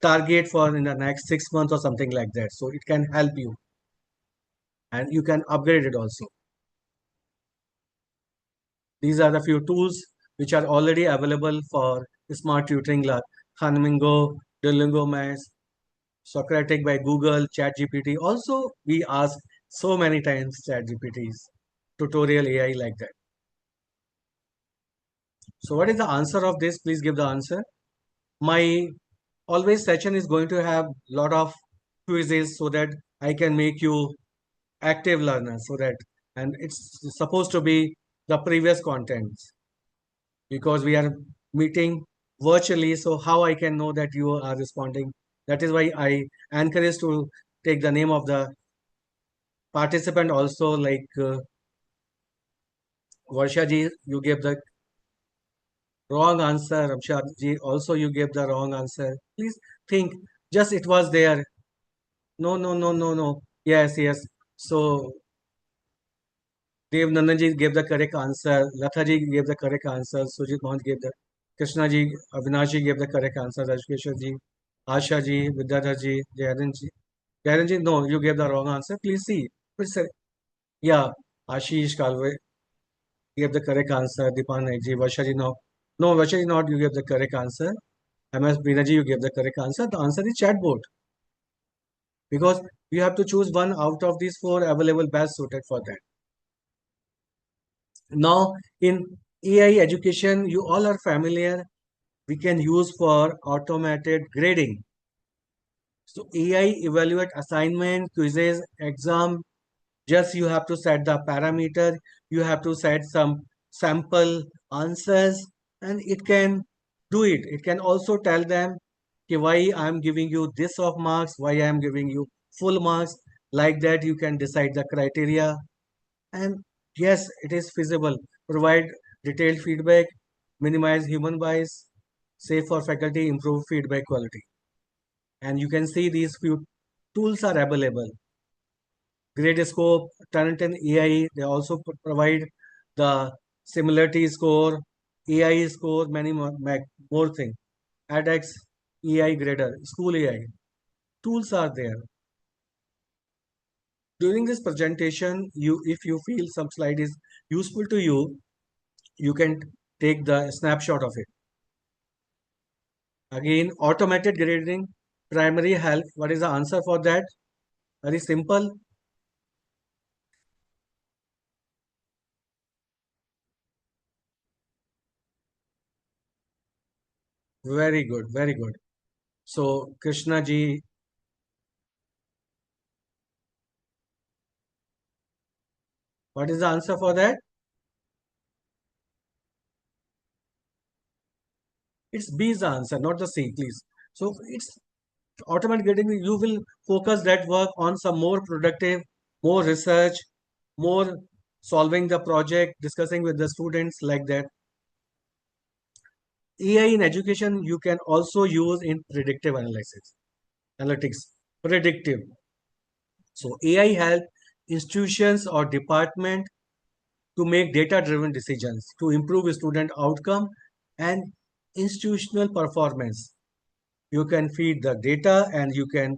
target for in the next 6 months or something like that. So it can help you, and you can upgrade it also. These are the few tools which are already available for smart tutoring like Hanmingo, Duolingo Maths, Socratic by Google, ChatGPT. Also, we ask so many times ChatGPT's tutorial AI like that. So what is the answer of this? Please give the answer. My always session is going to have lot of quizzes so that I can make you active learners so that, and it's supposed to be the previous contents because we are meeting virtually. So how I can know that you are responding? That is why I encourage to take the name of the participant also like Varsha ji, you gave the wrong answer. Ramsha ji, also you gave the wrong answer. Please think, just it was there. No, no, no, no, no. Yes, yes. So Dev Nandanji gave the correct answer. Latha ji gave the correct answer. Sujit Mohan gave the Krishna ji, Avinash ji gave the correct answer. Rajkeshwar ji, Asha ji, Vidyadhar ji, Jayaran ji. Jayaran ji, no, you gave the wrong answer. Please see. Please say, yeah, Ashish Kalve gave the correct answer. Dipan Naik ji, Varsha ji, no. No, Varsha ji, not you gave the correct answer. MS Veena ji, you gave the correct answer. The answer is chatbot. Because you have to choose one out of these four available best suited for that. Now, in AI education, you all are familiar, we can use for automated grading. So AI evaluate assignment, quizzes, exam. Just you have to set the parameter, you have to set some sample answers, and it can do it. It can also tell them why I am giving you this of marks, why I am giving you full marks. Like that, you can decide the criteria. And yes, it is feasible. Provide detailed feedback, minimize human bias, safe for faculty, improve feedback quality. And you can see these few tools are available. Gradescope, Turnitin AI, they also provide the similarity score, AI score, many more things. edX, AI grader, school AI. Tools are there. During this presentation, if you feel some slide is useful to you, you can take the snapshot of it. Again, automated grading, primary help. What is the answer for that? Very simple. Very good, very good. So, Krishna ji, what is the answer for that? It's B is the answer, not the C, please. So, it's automatic grading. You will focus that work on some more productive, more research, more solving the project, discussing with the students like that. AI in education you can also use in predictive analytics, predictive. So AI help institutions or department to make data-driven decisions to improve student outcome and institutional performance. You can feed the data and you can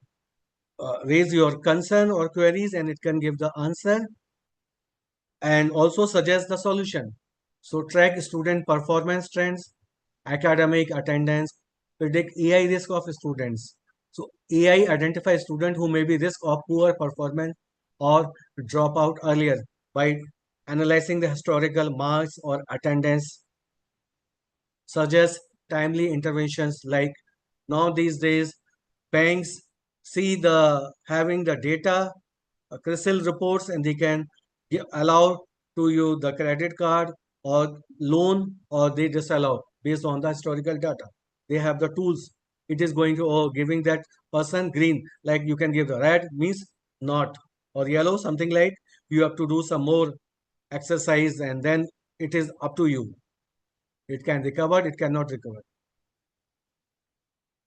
raise your concern or queries and it can give the answer and also suggest the solution. So track student performance trends, academic attendance, predict AI risk of students. So AI identify student who may be risk of poor performance or drop out earlier by analyzing the historical marks or attendance, suggest timely interventions like now these days banks see the having the data CRISIL reports and they can allow to you the credit card or loan or they disallow based on the historical data. They have the tools. It is going to giving that person green like you can give the red means not or yellow something like you have to do some more exercise and then it is up to you. It can recover, it cannot recover.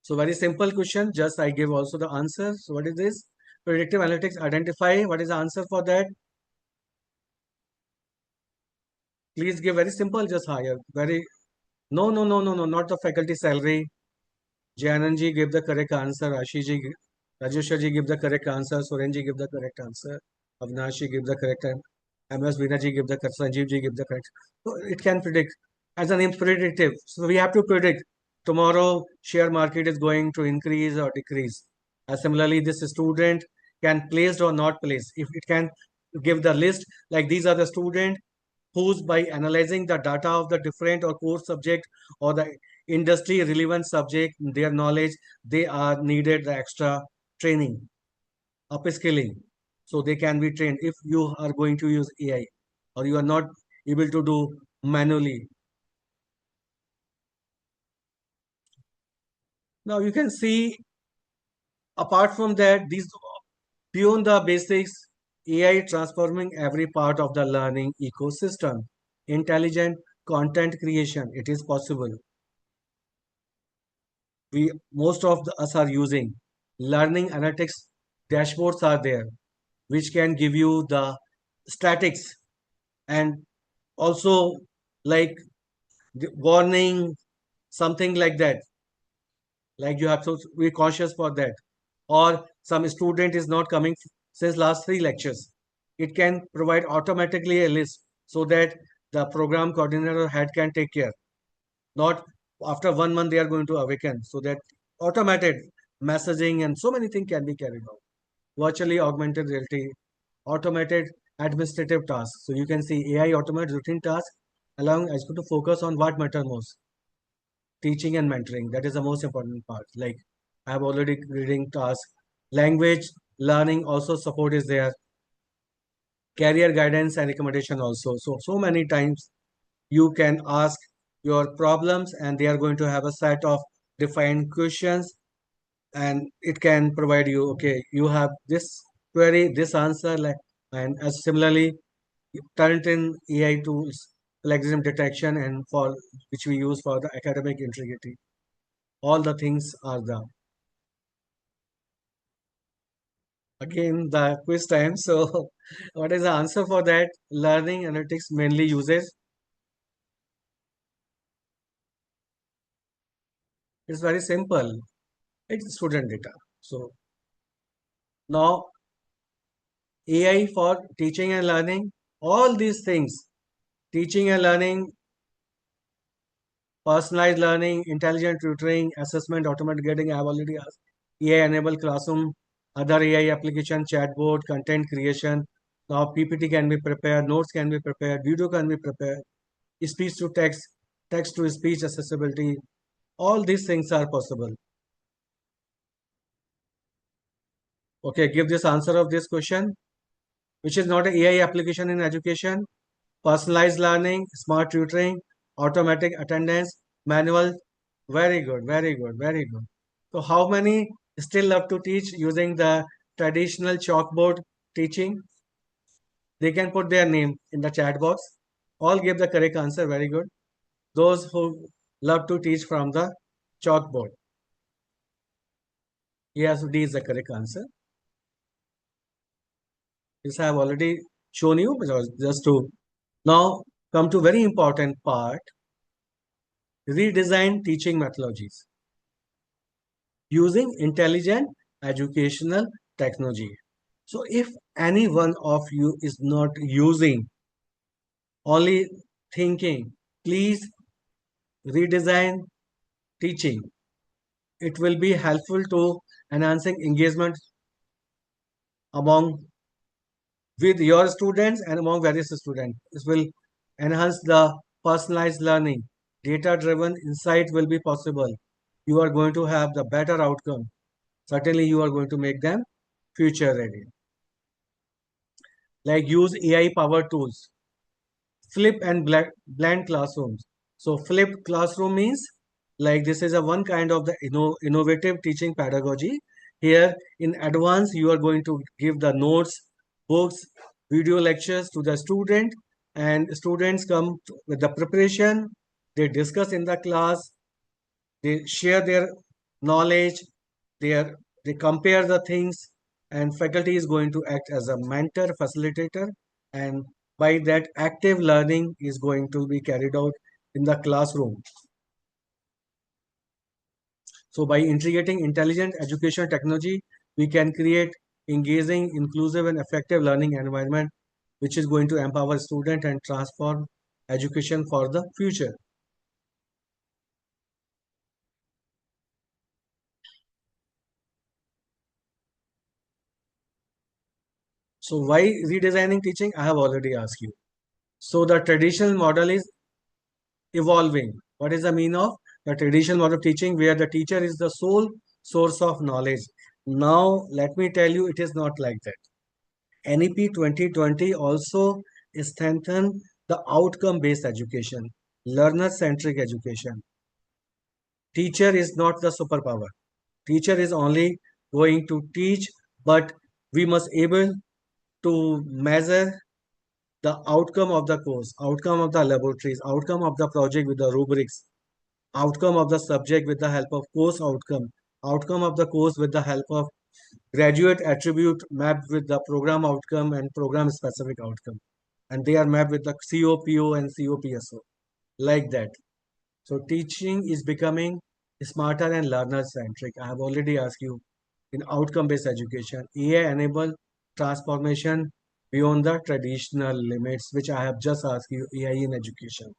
So very simple question. Just I give also the answer. So what is this? Predictive analytics identify. What is the answer for that? Please give very simple, just higher. Very no, not the faculty salary. Jananji give the correct answer. Ashiji, Rajeshwarji give the correct answer. Surenji give the correct answer. Avnashi give the correct answer. MS Vinaji give the correct. Sanjeevji give the correct. So it can predict. As a name predictive. So we have to predict tomorrow share market is going to increase or decrease. Similarly, this student can placed or not placed. If it can give the list like these are the student whose by analyzing the data of the different or core subject or the industry relevant subject, their knowledge, they are needed the extra training, upskilling. So they can be trained if you are going to use AI or you are not able to do manually. Now you can see apart from that, these beyond the basics, AI transforming every part of the learning ecosystem. Intelligent content creation, it is possible. Most of us are using learning analytics dashboards are there, which can give you the statics and also like the warning, something like that. Like you have to be cautious for that. Or some student is not coming since last 3 lectures. It can provide automatically a list so that the program coordinator head can take care. Not after 1 month they are going to awaken. So that automated messaging and so many things can be carried out. Virtually augmented reality, automated administrative tasks. So you can see AI automate routine tasks, allowing us to focus on what matters most. Teaching and mentoring, that is the most important part. Like I have already reading tasks. Language learning also support is there. Career guidance and recommendation also. So many times you can ask your problems and they are going to have a set of defined questions and it can provide you, okay, you have this query, this answer, like, and as similarly, current in AI tools, plagiarism detection and for which we use for the academic integrity. All the things are there. Again, the quiz time. So, what is the answer for that? Learning analytics mainly uses. It's very simple. It's student data. So, now AI for teaching and learning, all these things, teaching and learning, personalized learning, intelligent tutoring, assessment, automated grading, I have already asked. AI-enabled classroom, other AI application, chatbot, content creation. Now PPT can be prepared, notes can be prepared, video can be prepared, speech to text, text to speech accessibility. All these things are possible. Okay, give this answer of this question, which is not an AI application in education. Personalized learning, smart tutoring, automatic attendance, manual. Very good, very good, very good. So how many still love to teach using the traditional chalkboard teaching? they can put their name in the chat box. All gave the correct answer. Very good. Those who love to teach from the chalkboard. Yes, D is the correct answer. This I have already shown you, but just to now come to very important part. Redesign teaching methodologies using intelligent educational technology. So if any one of you is not using, only thinking, please redesign teaching. It will be helpful to enhancing engagement among with your students and among various students. This will enhance the personalized learning. Data-driven insight will be possible. You are going to have the better outcome. Certainly, you are going to make them future ready. Like use AI-powered tools. Flip and blend classrooms. So flipped classroom means like this is a one kind of the innovative teaching pedagogy. Here in advance, you are going to give the notes, books, video lectures to the student, and students come with the preparation. They discuss in the class. They share their knowledge. They compare the things, and faculty is going to act as a mentor, facilitator, and by that active learning is going to be carried out in the classroom. So by integrating intelligent education technology, we can create engaging, inclusive, and effective learning environment, which is going to empower students and transform education for the future. So why redesigning teaching? I have already asked you. So the traditional model is evolving. What is the mean of the traditional model of teaching where the teacher is the sole source of knowledge? Now, let me tell you, it is not like that. NEP 2020 also strengthened the outcome-based education, learner-centric education. Teacher is not the superpower. Teacher is only going to teach, but we must able to measure the outcome of the course, outcome of the laboratories, outcome of the project with the rubrics, outcome of the subject with the help of course outcome of the course with the help of graduate attribute mapped with the program outcome and program specific outcome. And they are mapped with the COPO and COPSO like that. So teaching is becoming smarter and learner centric. I have already asked you in outcome based education, AI enabled transformation beyond the traditional limits, which I have just asked you, AI in education.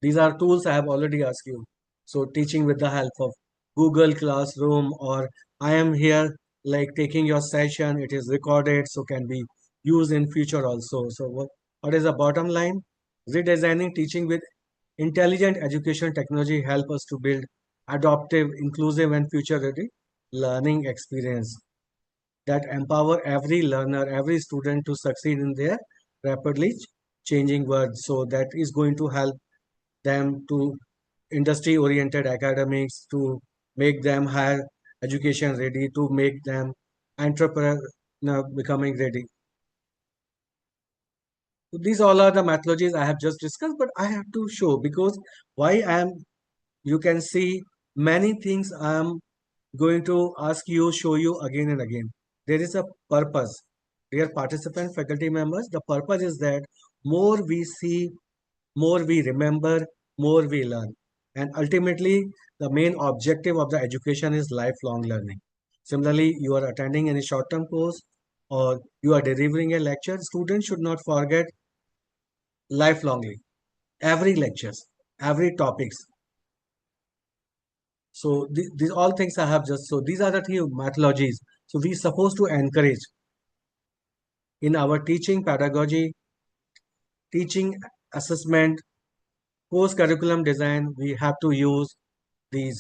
These are tools I have already asked you. So teaching with the help of Google Classroom, or I am here like taking your session, it is recorded, so can be used in future also. So what is the bottom line? Redesigning teaching with intelligent education technology help us to build adaptive, inclusive, and future-ready learning experience that empower every learner, every student to succeed in their rapidly changing world. So that is going to help them to industry-oriented academics, to make them higher education ready, to make them entrepreneur becoming ready. So these all are the methodologies I have just discussed, but I have to show because why I am, you can see many things I am going to ask you, show you again and again. There is a purpose. Dear participant, faculty members, the purpose is that more we see, more we remember, more we learn. And ultimately, the main objective of the education is lifelong learning. Similarly, you are attending any short-term course or you are delivering a lecture, students should not forget lifelongly. Every lectures, every topics. So these all things I have just, so these are the three methodologies. So we supposed to encourage in our teaching pedagogy, teaching assessment, course curriculum design, we have to use these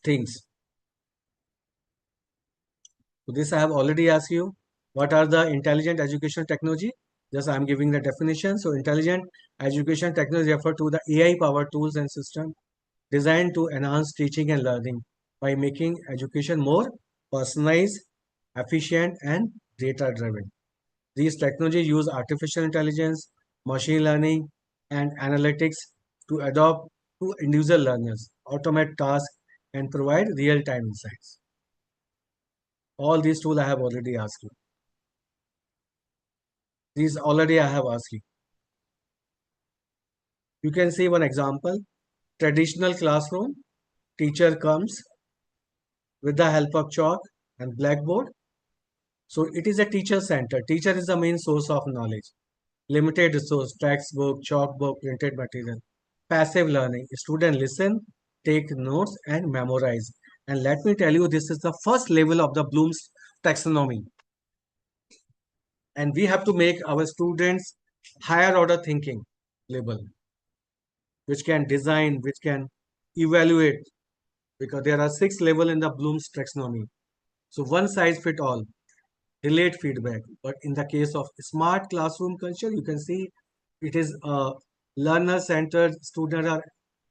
things. So this I have already asked you. What are the intelligent education technology? Just I am giving the definition. So intelligent education technology refer to the AI powered tools and system designed to enhance teaching and learning by making education more personalized, efficient, and data driven. These technologies use artificial intelligence, machine learning, and analytics to adopt to individual learners, automate tasks, and provide real-time insights. All these tools I have already asked you. These already I have asked you. You can see one example. Traditional classroom, teacher comes with the help of chalk and blackboard. So it is a teacher center. Teacher is the main source of knowledge. Limited resource, textbook, chalkbook, printed material. Passive learning. Student listen, take notes and memorize. And let me tell you, this is the first level of the Bloom's taxonomy. And we have to make our students higher order thinking level, which can design, which can evaluate, because there are 6 levels in the Bloom's taxonomy. So one size fit all, relate feedback. But in the case of smart classroom culture, you can see it is a learner-centered. Students are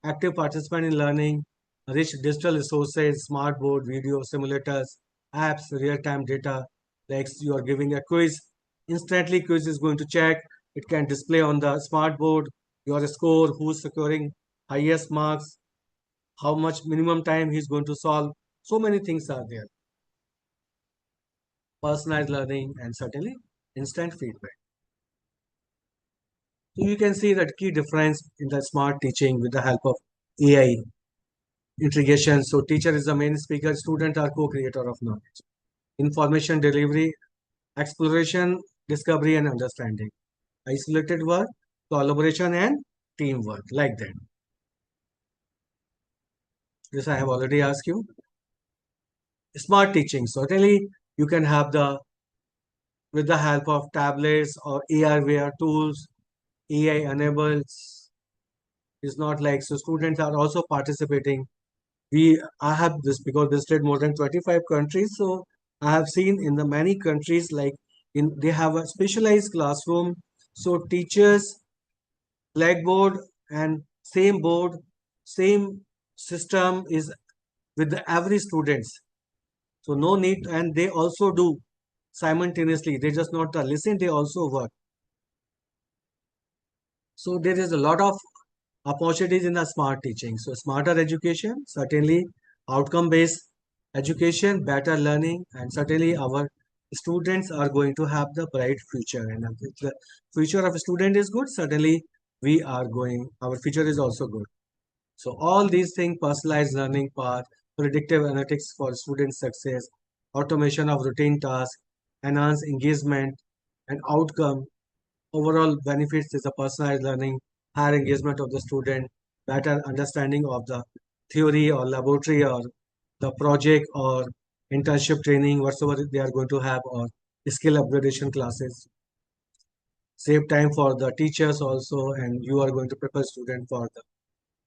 active participant in learning, rich digital resources, smart board, video, simulators, apps, real-time data. Like you are giving a quiz, instantly quiz is going to check. It can display on the smart board your score, who's securing highest marks, how much minimum time he's going to solve. So many things are there. Personalized learning and certainly instant feedback. So you can see that key difference in the smart teaching with the help of AI integration. So teacher is the main speaker, student are co-creator of knowledge. Information delivery, exploration, discovery and understanding. Isolated work, collaboration and teamwork, like that. This I have already asked you. Smart teaching, certainly you can have the, with the help of tablets or AR/VR tools, AI enables. It's not like, so students are also participating. I have this because visited more than 25 countries, so I have seen in the many countries like they have a specialized classroom, so teachers, blackboard and same board, same system is with every students. So no need, and they also do simultaneously. They just not listen, they also work. So there is a lot of opportunities in the smart teaching. So smarter education, certainly outcome-based education, better learning, and certainly our students are going to have the bright future. And if the future of a student is good, certainly our future is also good. So all these things, personalized learning path, predictive analytics for student success, automation of routine tasks, enhance engagement and outcome, overall benefits is a personalized learning, higher engagement of the student, better understanding of the theory or laboratory or the project or internship training, whatsoever they are going to have, or skill upgradation classes. Save time for the teachers also, and you are going to prepare student for the,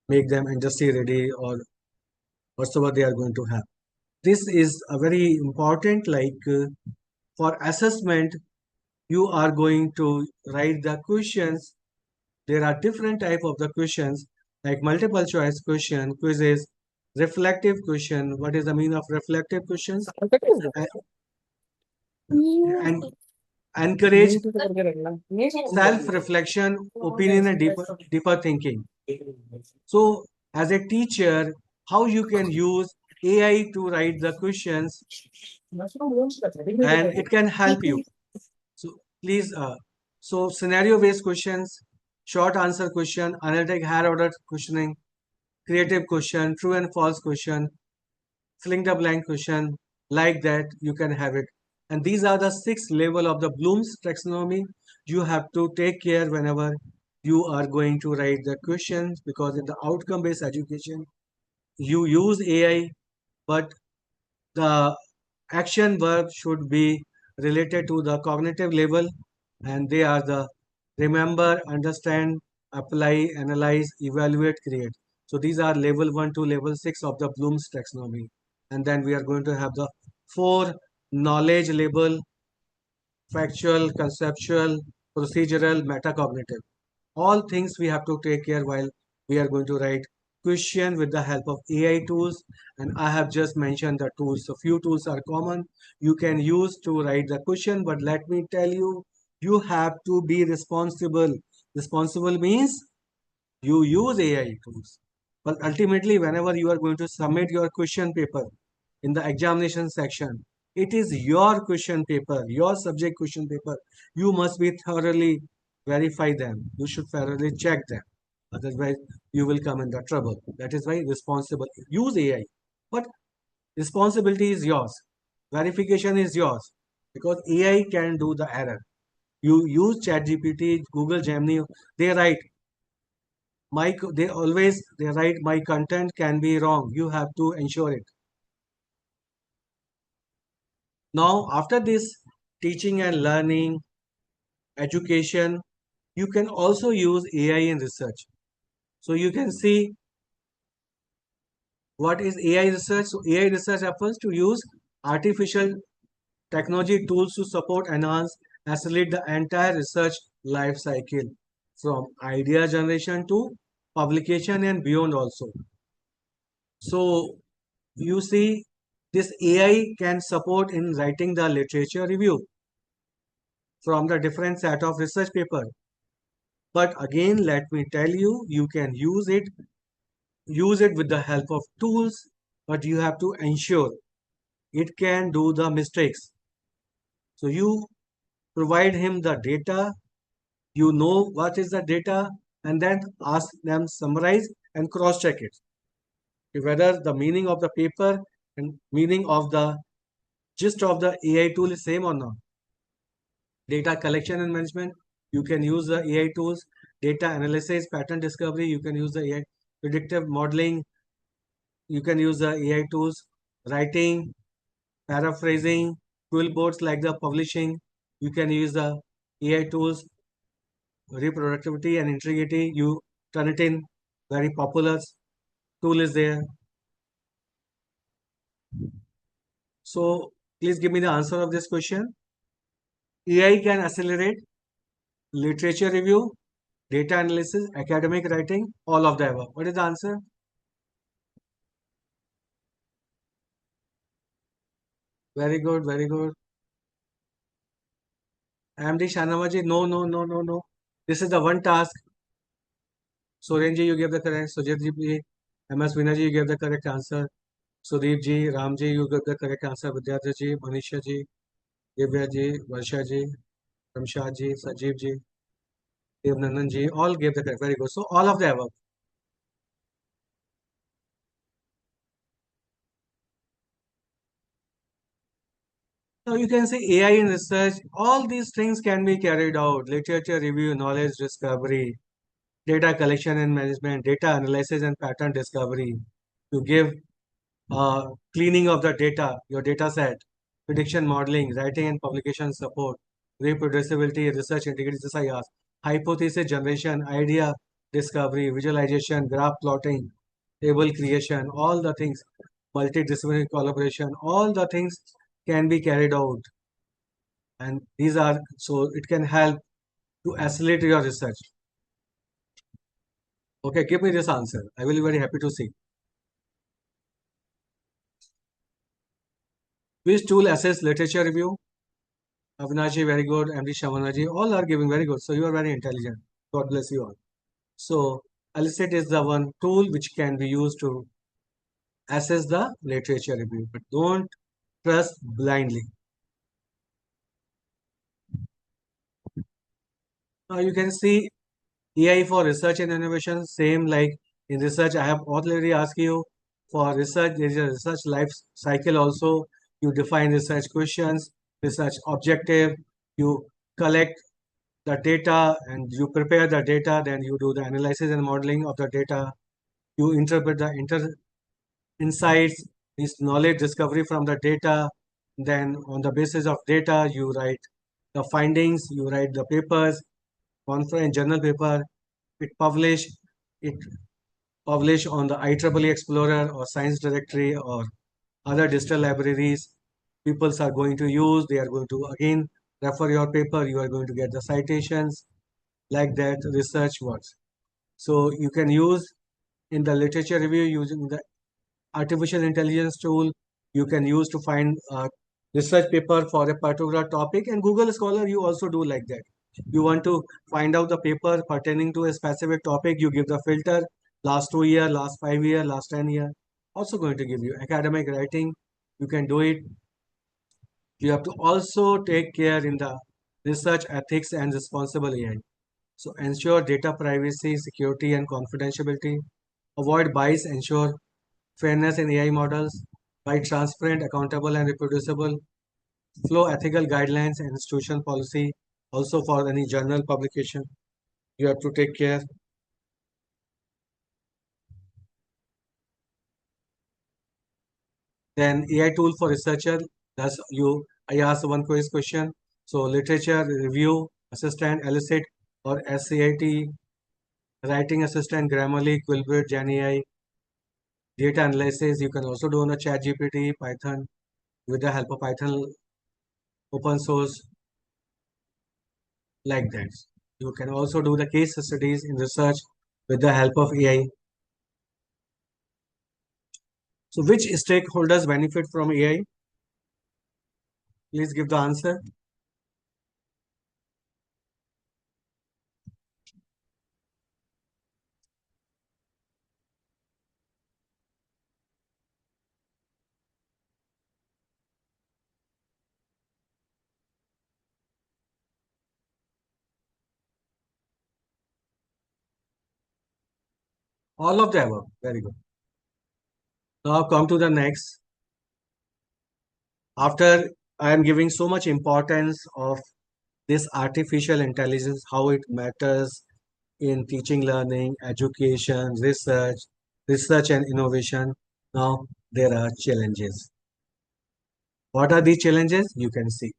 make them industry ready or whatsoever they are going to have. This is a very important, like for assessment, you are going to write the questions. There are different type of the questions, like multiple choice question, quizzes, reflective question. What is the meaning of reflective questions? And encourage self-reflection, opinion, and deeper thinking. So, as a teacher, how you can use AI to write the questions, and it can help you. So, please, so scenario-based questions, short answer question, analytic higher order questioning, creative question, true and false question, filling the blank question, like that you can have it. And these are the 6 level of the Bloom's taxonomy. You have to take care whenever you are going to write the questions, because in the outcome based education you use AI, but the action verb should be related to the cognitive level, and they are the remember, understand, apply, analyze, evaluate, create. So these are level 1 to level 6 of the Bloom's taxonomy. And then we are going to have the 4 knowledge level: factual, conceptual, procedural, metacognitive. All things we have to take care while we are going to write question with the help of AI tools. And I have just mentioned the tools. So few tools are common you can use to write the question, but let me tell you, you have to be responsible. Responsible means you use AI tools. But ultimately, whenever you are going to submit your question paper in the examination section, it is your question paper, your subject question paper. You must be thoroughly verify them. You should thoroughly check them. Otherwise, you will come in the trouble. That is why responsible. Use AI. But responsibility is yours. Verification is yours. Because AI can do the error. You use ChatGPT, Google Gemini, they write they write my content can be wrong. You have to ensure it. Now, after this teaching and learning, education, you can also use AI in research. So you can see what is AI research. So AI research refers to use artificial technology tools to support, enhance, accelerate the entire research life cycle from idea generation to publication and beyond also. So you see this AI can support in writing the literature review from the different set of research paper. But again, let me tell you, you can use it with the help of tools, but you have to ensure it can do the mistakes. So you provide him the data, you know what is the data, and then ask them summarize and cross check it. Whether the meaning of the paper and meaning of the gist of the AI tool is same or not. Data collection and management, you can use the AI tools. Data analysis, pattern discovery, you can use the AI. Predictive modeling, you can use the AI tools. Writing, paraphrasing, tool boards like the publishing, you can use the AI tools. Reproductivity and integrity, you turn it in. Very popular tool is there. So please give me the answer of this question. AI can accelerate literature review, data analysis, academic writing, all of the above. What is the answer? Very good, very good. MD Shanamaji, no. This is the one task. Sorenji, you gave the correct. Sujitji, MS Vinaji, you gave the correct answer. Sudeep ji, Ramji, you gave the correct answer. Vidyadhar ji, Manisha ji, Divya ji, Varsha ji, Ramshad ji, Sajeev ji, Devnandan ji, all gave the correct. Very good. So all of the above. Now you can see AI in research, all these things can be carried out. Literature review, knowledge discovery, data collection and management, data analysis and pattern discovery. You give cleaning of the data, your data set, prediction modeling, writing and publication support, reproducibility, research integrity, just I asked, hypothesis generation, idea discovery, visualization, graph plotting, table creation, all the things, multidisciplinary collaboration, all the things can be carried out. And these are, so it can help to accelerate your research. Okay, give me this answer. I will be very happy to see. Which tool assess literature review? Avinashi, very good. MD Shamanaji, all are giving very good. So you are very intelligent. God bless you all. So Elicit is the one tool which can be used to assess the literature review, but don't trust blindly. Now you can see AI for research and innovation, same like in research. I have already asked you for research, there is a research life cycle also. You define research questions, research objective, you collect the data and you prepare the data, then you do the analysis and modeling of the data. You interpret the insights, this knowledge discovery from the data. Then on the basis of data, you write the findings, you write the papers, conference, journal paper, it publish on the IEEE Explorer or Science Directory or other digital libraries. People are going to use, they are going to again refer your paper, you are going to get the citations, like that research works. So you can use in the literature review using the artificial intelligence tool, you can use to find research paper for a particular topic, and Google Scholar you also do like that. You want to find out the paper pertaining to a specific topic, you give the filter, last 2 year, last 5 year, last 10 year, also going to give you academic writing. You can do it. You have to also take care in the research ethics and responsible AI. So ensure data privacy, security, and confidentiality. Avoid bias, ensure fairness in AI models. Write transparent, accountable, and reproducible. Flow ethical guidelines and institution policy. Also for any journal publication, you have to take care. Then AI tool for researcher. That's you. I asked one quiz question. So literature review assistant, Elicit or SCIT, writing assistant, Grammarly, Quillbit, GenAI, data analysis. You can also do on a Chat GPT, Python with the help of Python, open source, like that. You can also do the case studies in research with the help of AI. So which stakeholders benefit from AI? Please give the answer. All of the above. Very good. Now come to the next. After I am giving so much importance of this artificial intelligence, how it matters in teaching, learning, education, research and innovation. Now there are challenges. What are these challenges? You can see.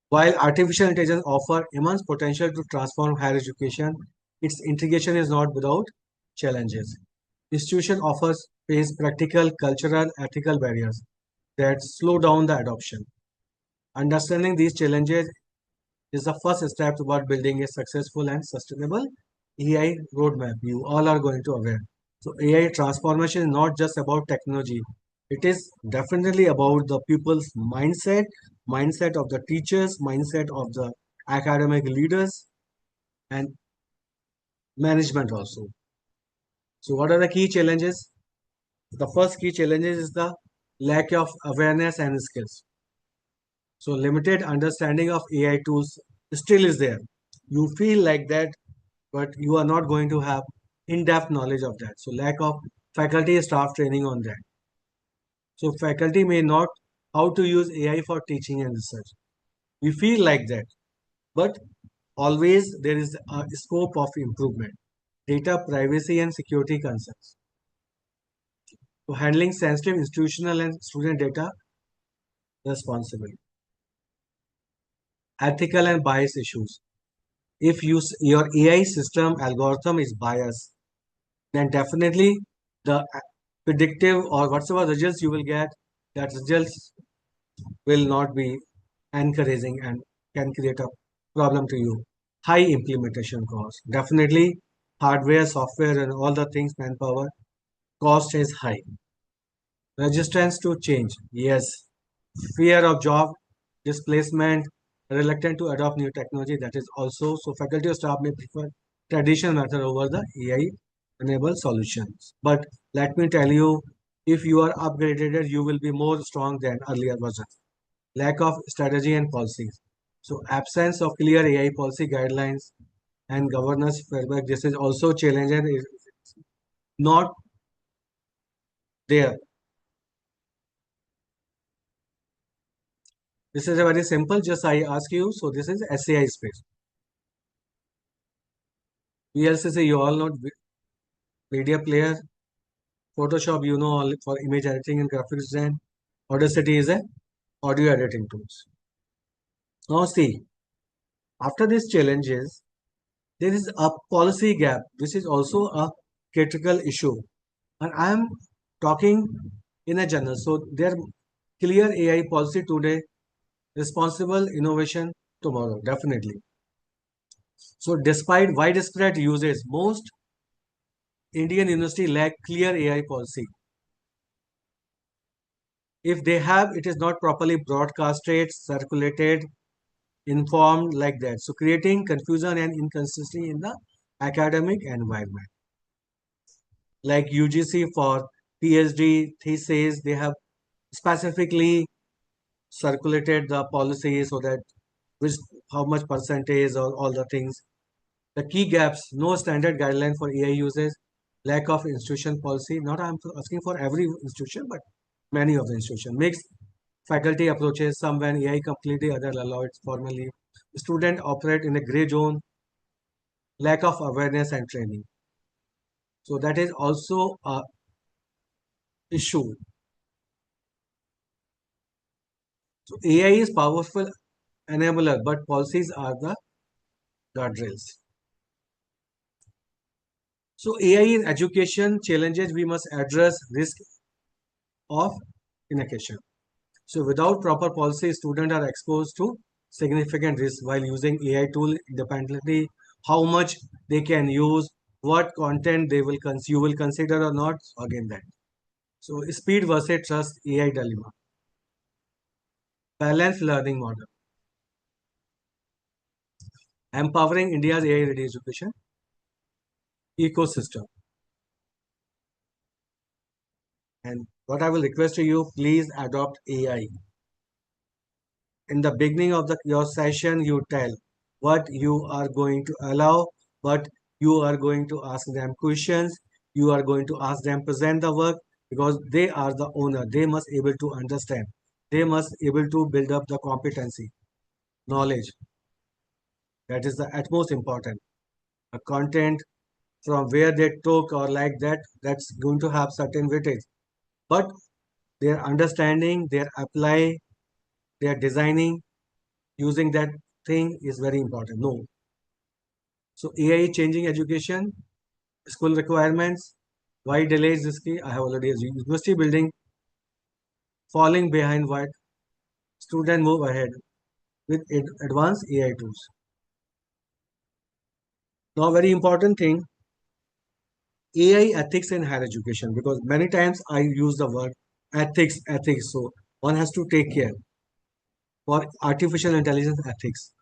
While artificial intelligence offers immense potential to transform higher education, its integration is not without challenges. Institution offers face practical, cultural, ethical barriers that slow down the adoption. Understanding these challenges is the first step toward building a successful and sustainable AI roadmap. You all are going to aware. So AI transformation is not just about technology. It is definitely about the people's mindset, mindset of the teachers, mindset of the academic leaders, and management also. So what are the key challenges? The first key challenges is the lack of awareness and skills. So limited understanding of AI tools still is there. You feel like that, but you are not going to have in-depth knowledge of that. So lack of faculty staff training on that. So faculty may not how to use AI for teaching and research. We feel like that, but always there is a scope of improvement. Data privacy and security concerns. So handling sensitive institutional and student data responsibly. Ethical and bias issues. If your AI system algorithm is biased, then definitely the predictive or whatsoever results you will get, that results will not be encouraging and can create a problem to you. High implementation cost. Definitely hardware, software and all the things, manpower, cost is high. Resistance to change. Yes. Fear of job displacement, reluctant to adopt new technology. That is also so faculty or staff may prefer traditional method over the AI enabled solutions. But let me tell you, if you are upgraded, you will be more strong than earlier versions. Lack of strategy and policies. So absence of clear AI policy guidelines and governance framework. This is also challenging. Is not there. This is a very simple. Just I ask you. So this is SAI space. VLCC, you all know media player. Photoshop, you know, all for image editing and graphics design. Audacity is a audio editing tools. Now see, after these challenges, there is a policy gap. This is also a critical issue. And I am talking in a general. So there clear AI policy today, responsible innovation tomorrow, definitely. So despite widespread usage, most Indian university lack clear AI policy. If they have, it is not properly broadcasted, circulated, informed like that. So creating confusion and inconsistency in the academic environment. Like UGC for PhD thesis, they have specifically circulated the policy so that which how much percentage or all the things. The key gaps: no standard guideline for AI usage, lack of institution policy. Not I'm asking for every institution, but many of the institution. Mixed faculty approaches, some when AI completely, other allow it formally. Student operate in a gray zone, lack of awareness and training. So that is also a issue. So AI is powerful enabler, but policies are the guardrails. So AI in education challenges we must address risk of inacquisition. So without proper policy, students are exposed to significant risk while using AI tool independently. How much they can use, what content they will you will consider or not, again that. So speed versus trust AI dilemma. Balanced learning model. Empowering India's AI ready education ecosystem. And what I will request to you, please adopt AI. In the beginning of your session, you tell what you are going to allow, what you are going to ask them questions, you are going to ask them present the work, because they are the owner. They must able to understand. They must able to build up the competency, knowledge. That is the utmost important. A content from where they took or like that, that's going to have certain weightage. But their understanding, their apply, their designing, using that thing is very important. No. So AI changing education, school requirements, why delays this key? I have already assumed. University building falling behind what? Student move ahead with advanced AI tools. Now very important thing, AI ethics in higher education, because many times I use the word ethics. So one has to take care for artificial intelligence ethics.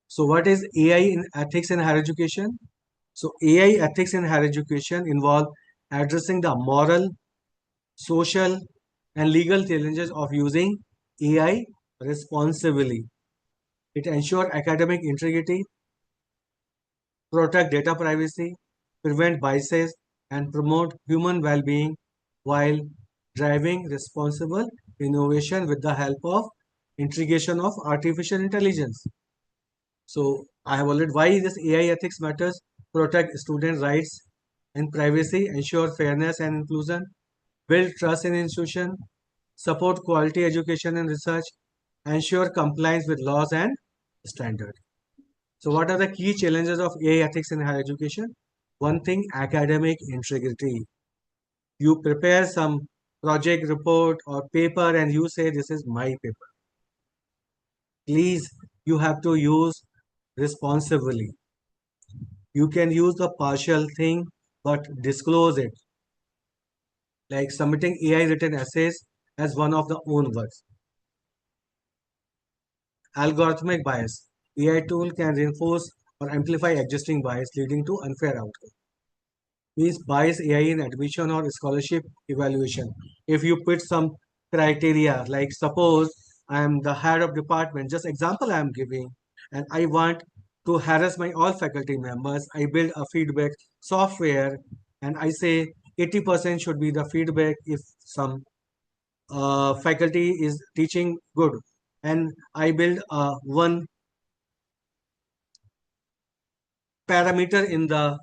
So what is AI in ethics in higher education? So AI ethics in higher education involve addressing the moral, social, and legal challenges of using AI responsibly. It ensures academic integrity, protect data privacy, prevent biases, and promote human well-being while driving responsible innovation with the help of integration of artificial intelligence. So I have already why this AI ethics matters: protect student rights and privacy, ensure fairness and inclusion, build trust in institution, support quality education and research, ensure compliance with laws and standards. So what are the key challenges of AI ethics in higher education? One thing, academic integrity. You prepare some project report or paper and you say this is my paper. Please, you have to use responsibly. You can use the partial thing, but disclose it. Like submitting AI written essays as one of the own works. Algorithmic bias. AI tool can reinforce or amplify existing bias, leading to unfair outcome. Means bias AI in admission or scholarship evaluation. If you put some criteria, like suppose I am the head of department, just example I am giving, and I want to harass my all faculty members, I build a feedback software and I say 80% should be the feedback if some faculty is teaching good, and I build one parameter in the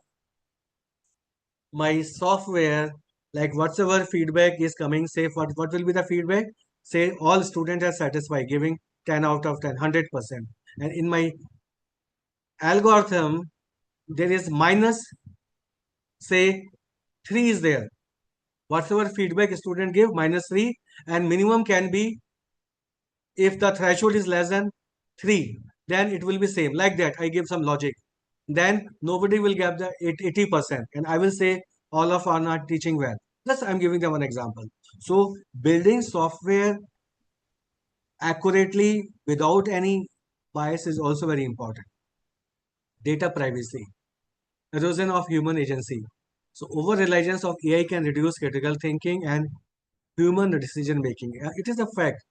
my software, like whatever feedback is coming, say what will be the feedback, say all students are satisfied, giving 10 out of 10, 100%, and in my algorithm there is minus, say 3 is there, whatever feedback student give -3, and minimum can be, if the threshold is less than 3, then it will be same, like that I give some logic, then nobody will get the 80%, and I will say all of are not teaching well. Just I'm giving them one example. So building software accurately without any bias is also very important. Data privacy, erosion of human agency. So over reliance of AI can reduce critical thinking and human decision making. It is a fact.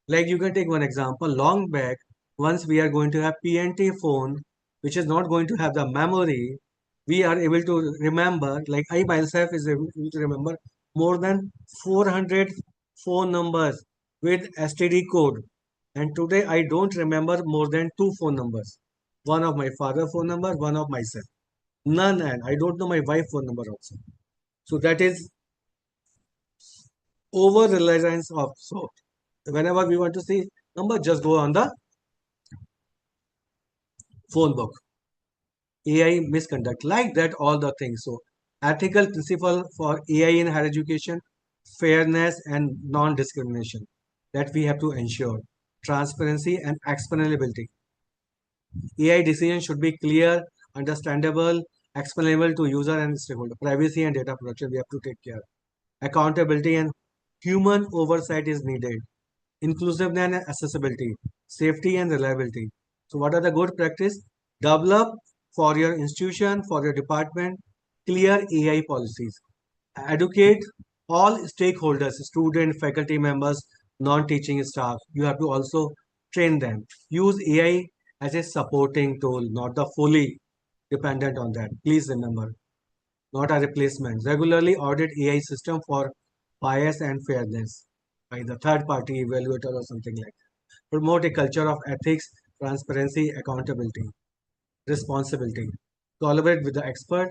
Like you can take one example. Long back, once we are going to have PNT phone, which is not going to have the memory, we are able to remember. Like I myself is able to remember more than 400 phone numbers with STD code. And today I don't remember more than 2 phone numbers. One of my father phone number, one of myself. None, and I don't know my wife phone number also. So that is over reliance of. So whenever we want to see number, just go on the phone book. AI misconduct, like that, all the things. So ethical principle for AI in higher education, fairness and non-discrimination, that we have to ensure. Transparency and explainability. AI decisions should be clear, understandable, explainable to user and stakeholder. Privacy and data protection, we have to take care. Accountability and human oversight is needed. Inclusiveness and accessibility, safety and reliability. So what are the good practice? Develop for your institution, for your department, clear AI policies. Educate all stakeholders, students, faculty members, non-teaching staff. You have to also train them. Use AI as a supporting tool, not the fully dependent on that. Please remember, not a replacement. Regularly audit AI system for bias and fairness by the third party evaluator or something like that. Promote a culture of ethics, transparency, accountability, responsibility. Collaborate with the expert,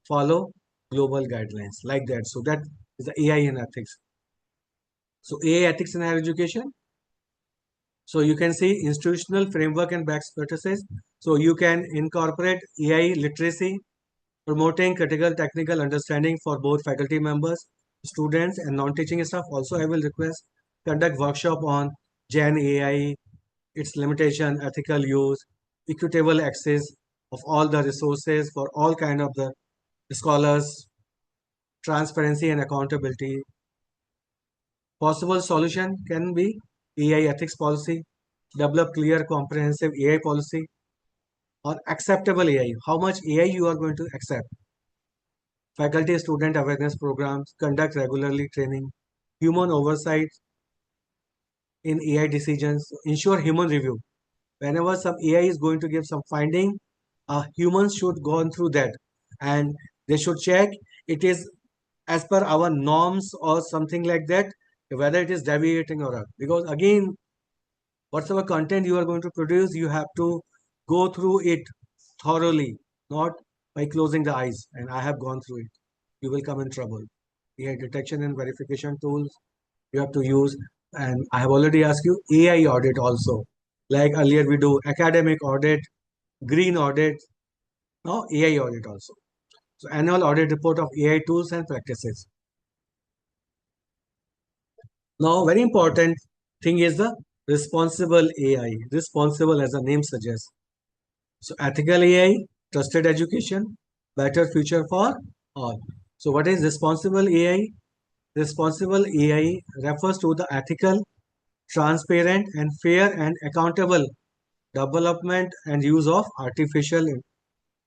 follow global guidelines like that. So that is the AI in ethics. So AI ethics in higher education. So you can see institutional framework and best practices. So you can incorporate AI literacy, promoting critical technical understanding for both faculty members, students, and non-teaching staff. Also, I will request conduct workshop on Gen AI, its limitation, ethical use, equitable access of all the resources for all kind of the scholars, transparency and accountability. Possible solution can be AI ethics policy, develop clear comprehensive AI policy, or acceptable AI. How much AI you are going to accept? Faculty student awareness programs, conduct regularly training, human oversight in AI decisions, ensure human review. Whenever some AI is going to give some finding, humans should go on through that and they should check it is as per our norms or something like that, whether it is deviating or not. Because again, whatever content you are going to produce, you have to go through it thoroughly, not by closing the eyes. And I have gone through it. You will come in trouble. AI detection and verification tools you have to use. And I have already asked you AI audit also. Like earlier we do academic audit, green audit, now AI audit also. So annual audit report of AI tools and practices. Now very important thing is the responsible AI. Responsible as the name suggests. So ethical AI, trusted education, better future for all. So what is responsible AI? Responsible AI refers to the ethical, transparent and fair and accountable development and use of artificial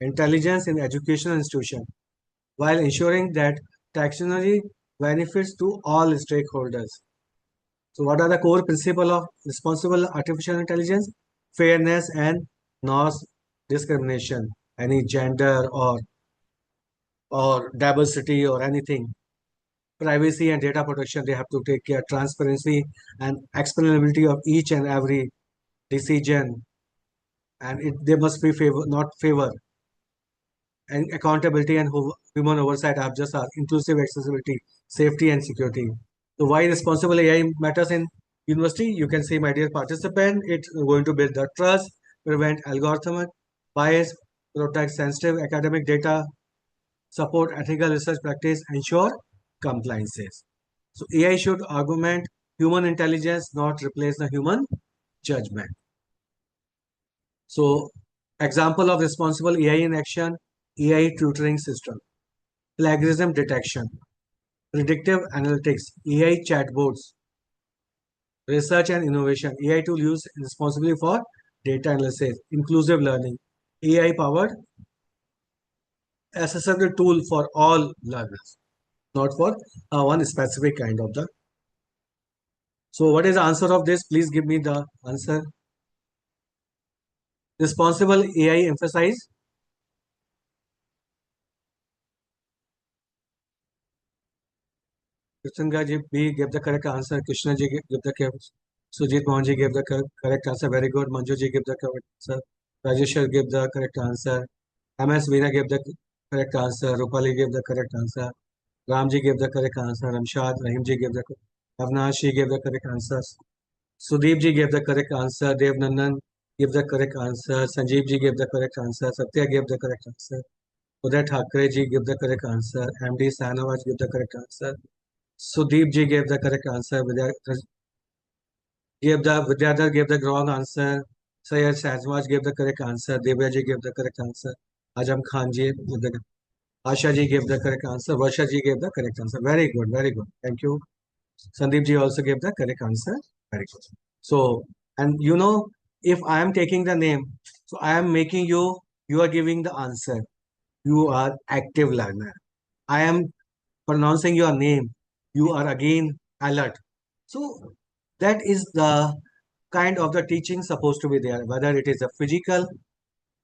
intelligence in educational institution while ensuring that technology benefits to all stakeholders. So what are the core principles of responsible artificial intelligence? Fairness and non-discrimination, any gender or diversity or anything. Privacy and data protection, they have to take care. Transparency and explainability of each and every decision, and they must be favor, not favor. And accountability and human oversight, I have just asked. Inclusive accessibility, safety and security. So why responsible AI matters in university? You can see, my dear participant, it's going to build the trust, prevent algorithmic bias, protect sensitive academic data, support ethical research practice, ensure compliances. So AI should augment human intelligence, not replace the human judgment. So example of responsible AI in action, AI tutoring system, plagiarism detection. predictive analytics, AI chatbots, research and innovation, AI tool used responsibly for data analysis, inclusive learning, AI powered accessible tool for all learners, not for one specific kind of the. So what is the answer of this? Please give me the answer. Responsible AI emphasize. Krishna ji B gave the correct answer. Krishna ji gave the correct. Sujit Mohan ji gave the correct answer. Very good. Manju ji gave the correct answer. Rajeshwar gave the correct answer. MS Veena gave the correct answer. Rupali gave the correct answer. Ramji gave the correct answer. Ramshad Rahim ji gave the Avnash ji gave the correct answers. Sudeep ji gave the correct answer. Dev Nandan gave the correct answer. Sanjeev ji gave the correct answer. Satya gave the correct answer. Uday Thakre ji gave the correct answer. MD Sahnawaz gave the correct answer. Sudeep ji gave the correct answer. Vidyadhar gave the wrong answer. Syed Shahzwaj gave the correct answer. Devya ji gave the correct answer. Ajam Khan ji gave the Asha ji gave the correct answer. Varsha ji gave the correct answer. Very good, very good. Thank you. Sandeep ji also gave the correct answer. Very good. So, and you know, if I am taking the name, so I am making you, you are giving the answer. You are active learner. I am pronouncing your name. You are again alert. So that is the kind of the teaching supposed to be there, whether it is a physical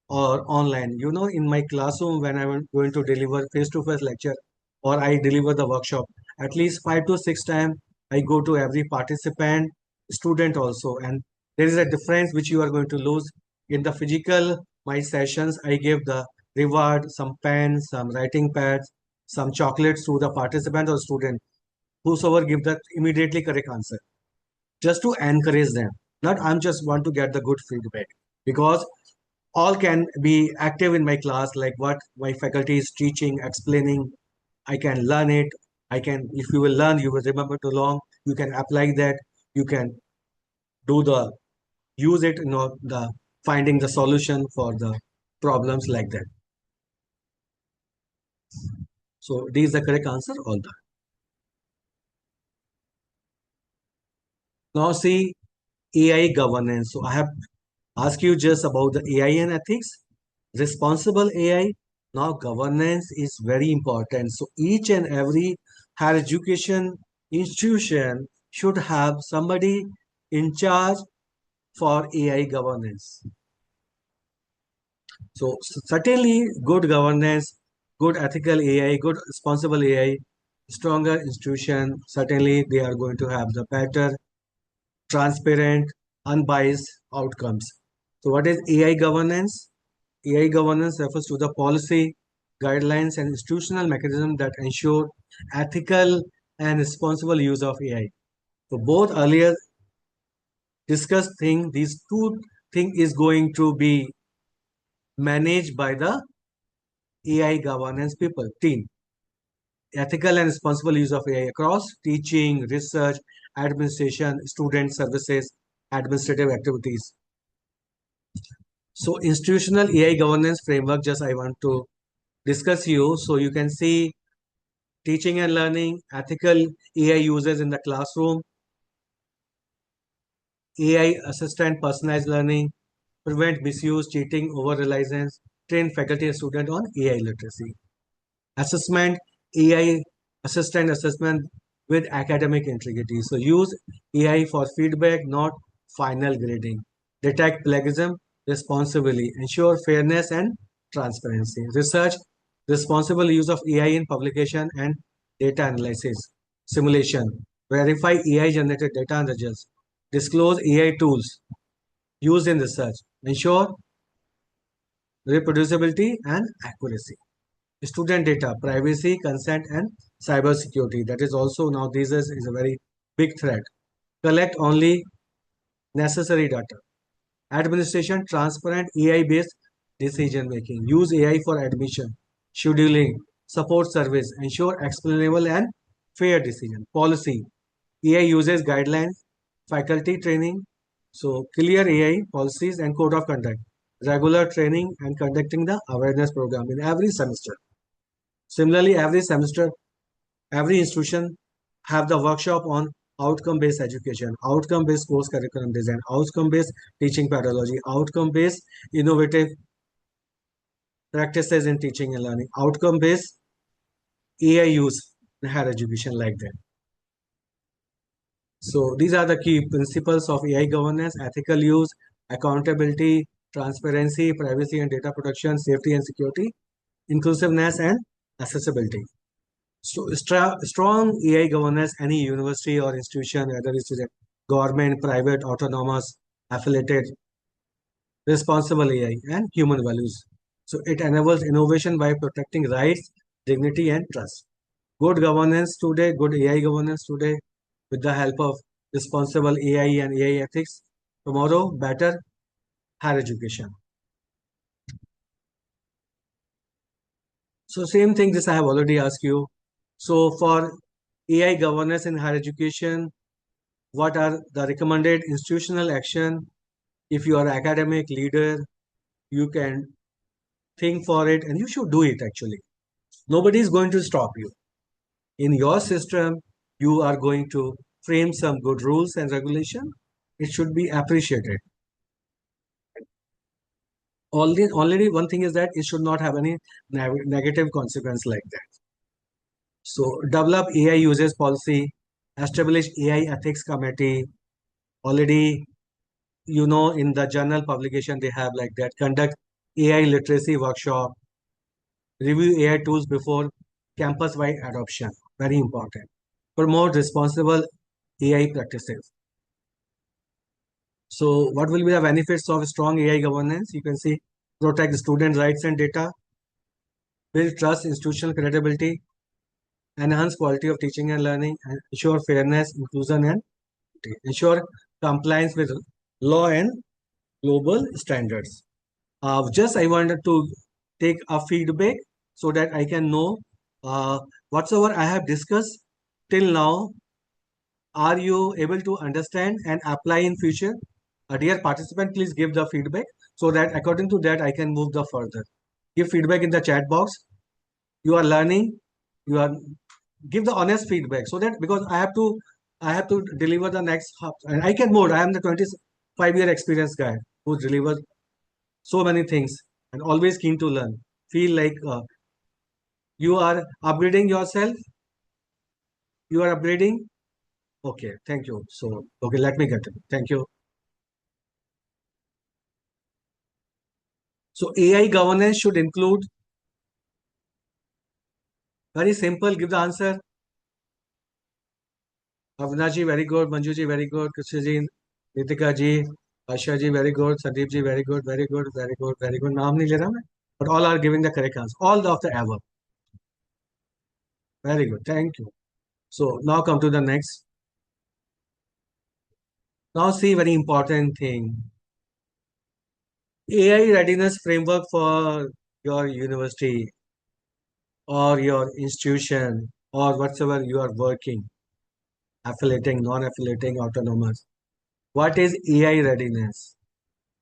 or online. You know, in my classroom, when I'm going to deliver face-to-face lecture or I deliver the workshop, at least 5 to 6 times I go to every participant, student also, and there is a difference which you are going to lose. In the physical, my sessions, I give the reward, some pens, some writing pads, some chocolates to the participant or student, whosoever give the immediately correct answer, just to encourage them. Not I'm just want to get the good feedback, because all can be active in my class, like what my faculty is teaching, explaining. I can learn it. I can, if you will learn, you will remember too long. You can apply that. You can do the, use it, you know, the finding the solution for the problems like that. So D is the correct answer, all that. Now see AI governance. So I have asked you just about the AI and ethics. Responsible AI. Now governance is very important. So each and every higher education institution should have somebody in charge for AI governance. So certainly good governance, good ethical AI, good responsible AI, stronger institution, certainly they are going to have the better, transparent, unbiased outcomes. So what is AI governance? AI governance refers to the policy, guidelines, and institutional mechanism that ensure ethical and responsible use of AI. So both earlier discussed thing, these two thing is going to be managed by the AI governance people team. Ethical and responsible use of AI across teaching, research, administration, student services, administrative activities. So institutional AI governance framework, just I want to discuss you. So you can see teaching and learning, ethical AI uses in the classroom, AI assistant personalized learning, prevent misuse, cheating, over-reliance, train faculty and student on AI literacy. Assessment, AI assistant assessment with academic integrity. So use AI for feedback, not final grading. Detect plagiarism responsibly. Ensure fairness and transparency. Research, responsible use of AI in publication and data analysis. Simulation, verify AI generated data and results. Disclose AI tools used in research. Ensure reproducibility and accuracy. Student data, privacy, consent, and cybersecurity. That is also now these days is a very big threat. Collect only necessary data. Administration, transparent AI-based decision making. Use AI for admission, scheduling, support service. Ensure explainable and fair decision. Policy. AI uses guidelines, faculty training. So clear AI policies and code of conduct. Regular training and conducting the awareness program in every semester. Similarly, every semester, every institution have the workshop on outcome-based education, outcome-based course curriculum design, outcome-based teaching pedagogy, outcome-based innovative practices in teaching and learning, outcome-based AI use in higher education like that. So these are the key principles of AI governance: ethical use, accountability, transparency, privacy and data protection, safety and security, inclusiveness and accessibility. So strong AI governance, any university or institution, whether it's a government, private, autonomous, affiliated, responsible AI and human values. So it enables innovation by protecting rights, dignity and trust. Good governance today, good AI governance today, with the help of responsible AI and AI ethics. Tomorrow, better higher education. So same thing, this I have already asked you. So for AI governance in higher education, what are the recommended institutional action? If you are an academic leader, you can think for it and you should do it actually. Nobody is going to stop you. In your system, you are going to frame some good rules and regulation. It should be appreciated. Only one thing is that it should not have any negative consequence like that. So develop AI uses policy, establish AI ethics committee. Already, you know, in the journal publication they have like that. Conduct AI literacy workshop. Review AI tools before campus-wide adoption. Very important. Promote responsible AI practices. So what will be the benefits of strong AI governance? You can see protect student rights and data, build trust, institutional credibility, enhance quality of teaching and learning, and ensure fairness, inclusion, and ensure compliance with law and global standards. Just I wanted to take a feedback so that I can know whatsoever I have discussed till now, are you able to understand and apply in future? Dear participant, please give the feedback so that according to that I can move the further. Give feedback in the chat box. You are learning, you are give the honest feedback so that because I have to deliver the next and I can more. I am the 25-year experienced guy who delivers so many things and always keen to learn. Feel like you are upgrading yourself. You are upgrading. Okay, thank you. So, okay, let me get it. Thank you. So, AI governance should include very simple. Give the answer. Avinash ji, very good. Manju ji, very good. Krishna ji, Nitika ji, Asha ji, very good. Sandeep ji, very good, very good, very good, very good. नाम नहीं ले रहा मैं, but all are giving the correct answer. All of the above. Very good. Thank you. So now come to the next. Now see very important thing. AI readiness framework for your university or your institution or whatsoever you are working, affiliating, non-affiliating, autonomous. What is AI readiness?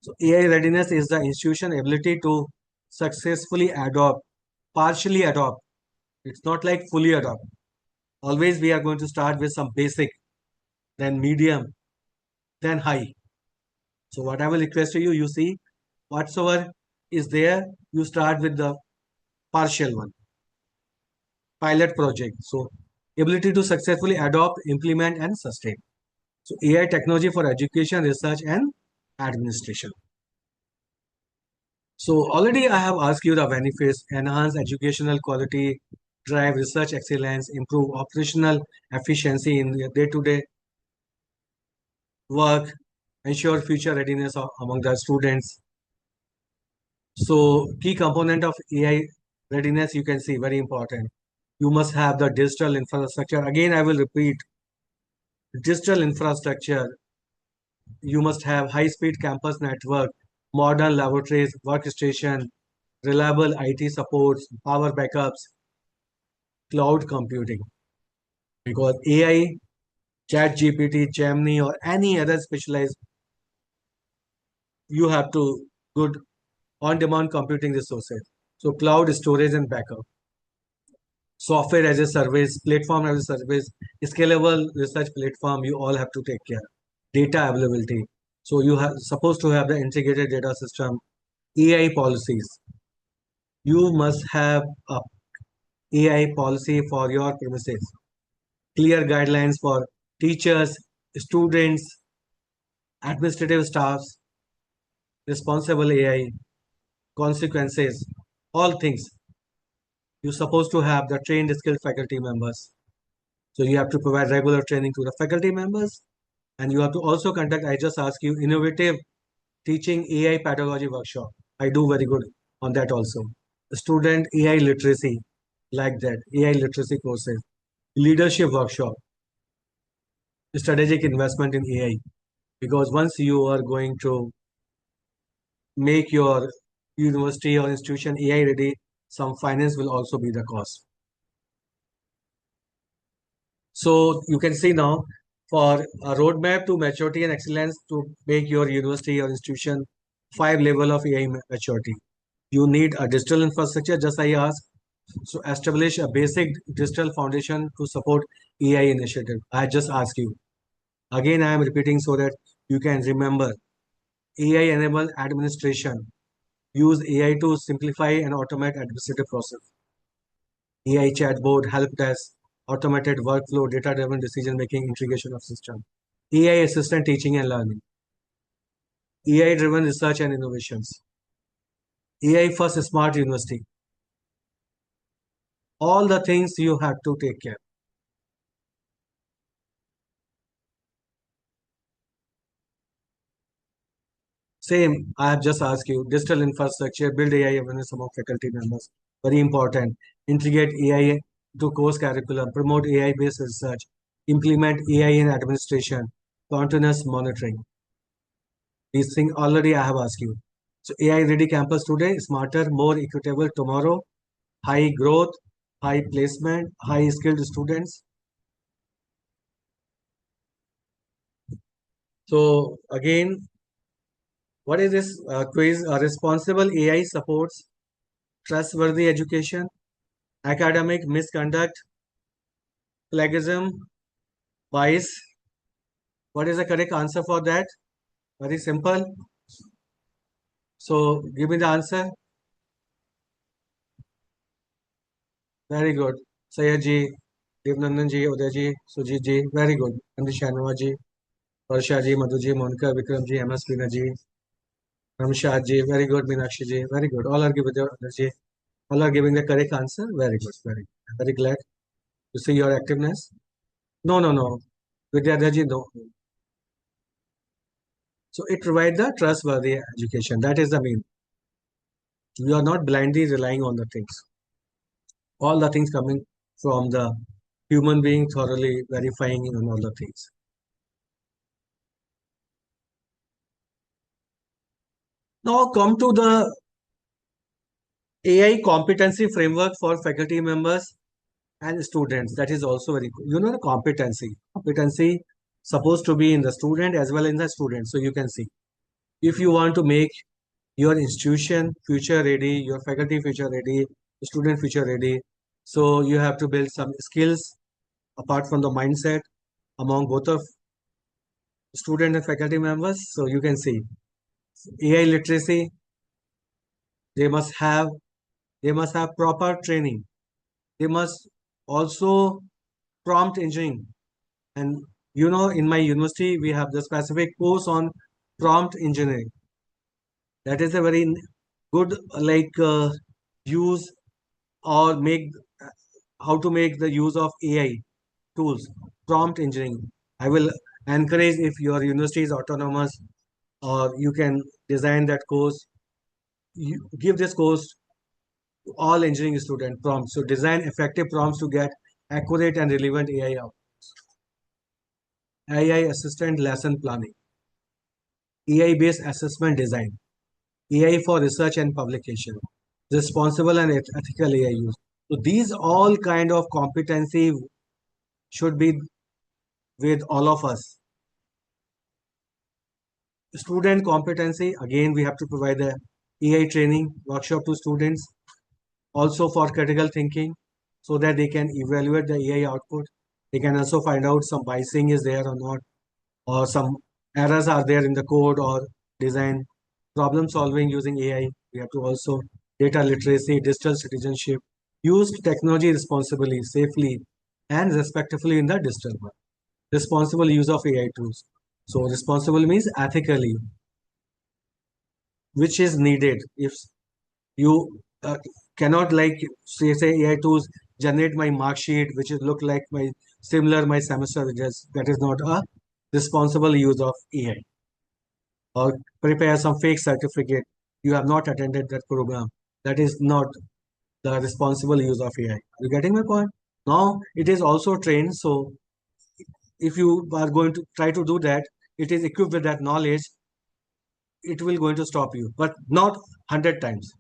So AI readiness is the institution ability to successfully adopt, partially adopt. It's not like fully adopt. Always we are going to start with some basic, then medium, then high. So what I will request to you, you see, whatsoever is there, you start with the partial one, pilot project. So ability to successfully adopt, implement and sustain. So AI technology for education, research and administration. So already I have asked you the benefits: enhance educational quality, drive research excellence, improve operational efficiency in the day-to-day work, ensure future readiness among the students. So key component of AI readiness, you can see very important. You must have the digital infrastructure. Again, I will repeat, digital infrastructure. You must have high-speed campus network, modern laboratories, workstation, reliable IT supports, power backups, cloud computing. Because AI, ChatGPT, Gemini, or any other specialized, you have to good on-demand computing resources. So cloud storage and backup. software as a service, platform as a service, scalable research platform, you all have to take care. Data availability. So you have supposed to have the integrated data system, AI policies. You must have a AI policy for your premises, clear guidelines for teachers, students, administrative staffs, responsible AI, consequences, all things. You're supposed to have the trained skilled faculty members. So you have to provide regular training to the faculty members, and you have to also conduct, I just ask you, innovative teaching AI pedagogy workshop. I do very good on that also. Student AI literacy, like that, AI literacy courses, leadership workshop, strategic investment in AI. Because once you are going to make your university or institution AI ready, some finance will also be the cost. So you can see now, for a roadmap to maturity and excellence to make your university or institution 5 level of AI maturity, you need a digital infrastructure, just I asked. So establish a basic digital foundation to support AI initiative. I just ask you. Again, I am repeating so that you can remember. AI enable administration. Use AI to simplify and automate administrative process. AI chatbot, help desk, automated workflow, data-driven decision-making, integration of system. AI assistant teaching and learning. AI-driven research and innovations. AI first smart university. All the things you have to take care. Same, I have just asked you, digital infrastructure, build AI awareness among faculty members. Very important. Integrate AI to course curriculum, promote AI-based research, implement AI in administration, continuous monitoring. These things already I have asked you. So AI ready campus today, smarter, more equitable tomorrow, high growth, high placement, high skilled students. So again, what is this quiz? Responsible AI supports trustworthy education, academic misconduct, plagiarism, bias. What is the correct answer for that? Very simple. So give me the answer. Very good. Sayed ji, Devnandan ji, Uday ji, Sujit ji. Very good. Anish Shanwa ji, Varsha ji, Madhu ji, Monica, Vikram ji, MS Pina ji, Ramshad ji. Very good. Meenakshi ji. Very good. All are giving the energy. All are giving the correct answer. Very good. Very good. I'm very glad to see your activeness. No, no, no. Vidyadhar ji, no. So it provides the trustworthy education. That is the mean. You are not blindly relying on the things. All the things coming from the human being thoroughly verifying on all the things. Now come to the AI competency framework for faculty members and students. That is also very good. You know the competency. Competency supposed to be in the student as well in the student. So you can see, if you want to make your institution future ready, your faculty future ready, student future ready, so you have to build some skills apart from the mindset among both of student and faculty members. So you can see AI literacy, they must have proper training. They must also prompt engineering. And you know, in my university, we have the specific course on prompt engineering. That is a very good use or make how to make the use of AI tools, prompt engineering. I will encourage, if your university is autonomous or you can design that course, you give this course to all engineering student prompts. So design effective prompts to get accurate and relevant AI out. AI assistant lesson planning, AI based assessment design, AI for research and publication, responsible and ethical AI use. So these all kind of competency should be with all of us. Student competency, again, we have to provide the AI training workshop to students, also for critical thinking, so that they can evaluate the AI output. They can also find out some biasing is there or not, or some errors are there in the code or design. Problem solving using AI. We have to also data literacy, digital citizenship, use technology responsibly, safely, and respectfully in the digital world. Responsible use of AI tools. So responsible means ethically, which is needed. If you cannot like say AI tools generate my mark sheet, which is look like my similar my semester results, that is not a responsible use of AI. Or prepare some fake certificate. You have not attended that program. That is not the responsible use of AI. Are you getting my point? Now it is also trained. So if you are going to try to do that, it is equipped with that knowledge. It will going to stop you, but not 100 times.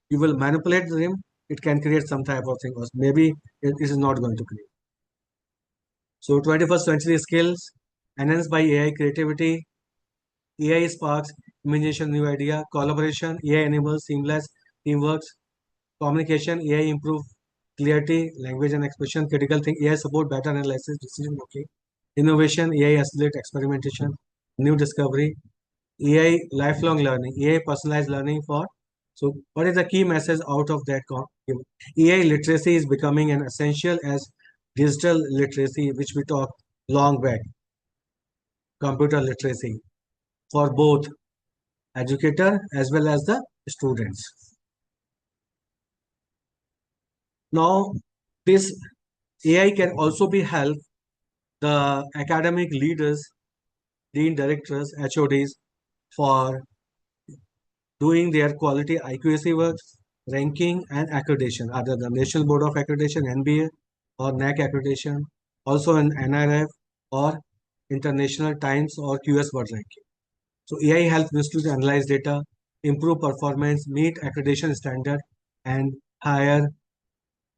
You will manipulate them. It can create some type of thing, or maybe it is not going to create. So 21st century skills enhanced by AI creativity. AI sparks imagination, new idea, collaboration. AI enables seamless teamwork, communication. AI improve clarity, language and expression. Critical think. AI support better analysis, decision making. Innovation. AI accelerate experimentation, new discovery. AI lifelong learning. AI personalized learning for. So, what is the key message out of that? AI literacy is becoming an essential as digital literacy, which we talked long back. Computer literacy for both educator as well as the students. Now, this AI can also be help the academic leaders, dean directors, HODs for doing their quality accuracy work, ranking and accreditation, either the National Board of Accreditation, NBA or NAC accreditation, also an NRF or International Times or QS World Ranking. So AI helps institutes analyze data, improve performance, meet accreditation standard, and higher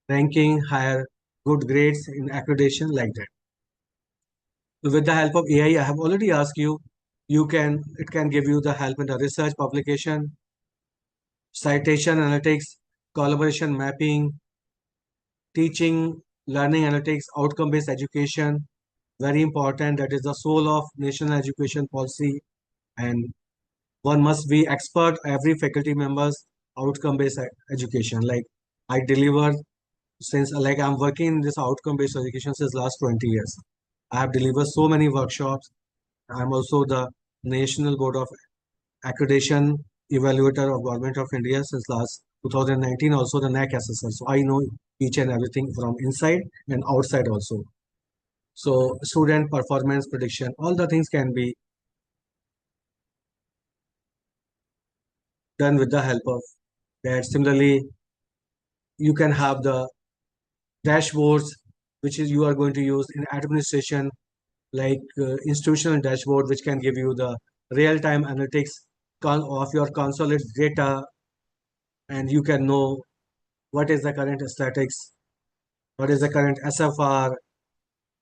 ranking, higher good grades in accreditation like that. So with the help of AI, I have already asked you, it can give you the help in the research publication, citation analytics, collaboration mapping, teaching, learning analytics, outcome-based education, very important. That is the soul of national education policy, and one must be expert every faculty members outcome-based education. Like I deliver since like I'm working in this outcome-based education since last 20 years. I have delivered so many workshops. I'm also the National Board of Accreditation Evaluator of Government of India since last 2019, also the NAC assessor. So I know each and everything from inside and outside also. So student performance prediction, all the things can be done with the help of that. Similarly, you can have the dashboards, which is you are going to use in administration, like institutional dashboard, which can give you the real-time analytics of your consolidated data, and you can know what is the current statics, what is the current SFR,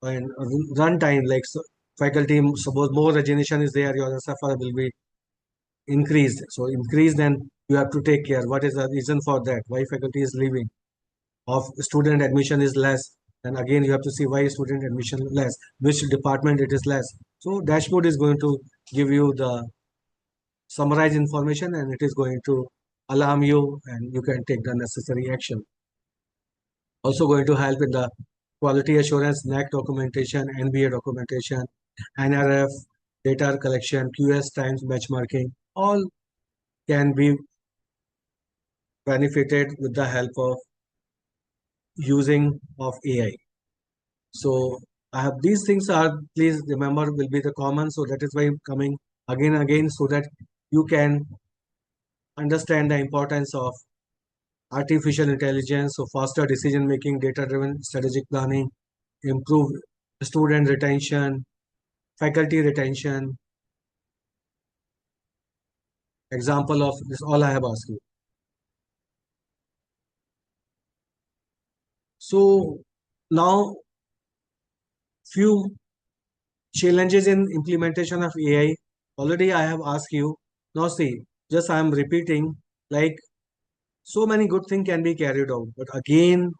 and runtime. Like so faculty, suppose more regeneration is there, your SFR will be increased. So increase, then you have to take care. What is the reason for that? Why faculty is leaving? Of student admission is less, and again you have to see why student admission less, which department it is less. So dashboard is going to give you the summarized information, and it is going to alarm you, and you can take the necessary action. Also going to help in the quality assurance, NAC documentation, NBA documentation, NRF data collection, QS times benchmarking, all can be benefited with the help of using of AI. So I have these things are, please remember, will be the common. So that is why I'm coming again and again, so that you can understand the importance of artificial intelligence. So faster decision making, data driven strategic planning, improve student retention, faculty retention. Example of this, all I have asked you. So now few challenges in implementation of AI. Already I have asked you. Now see, just I am repeating, like so many good things can be carried out, but again,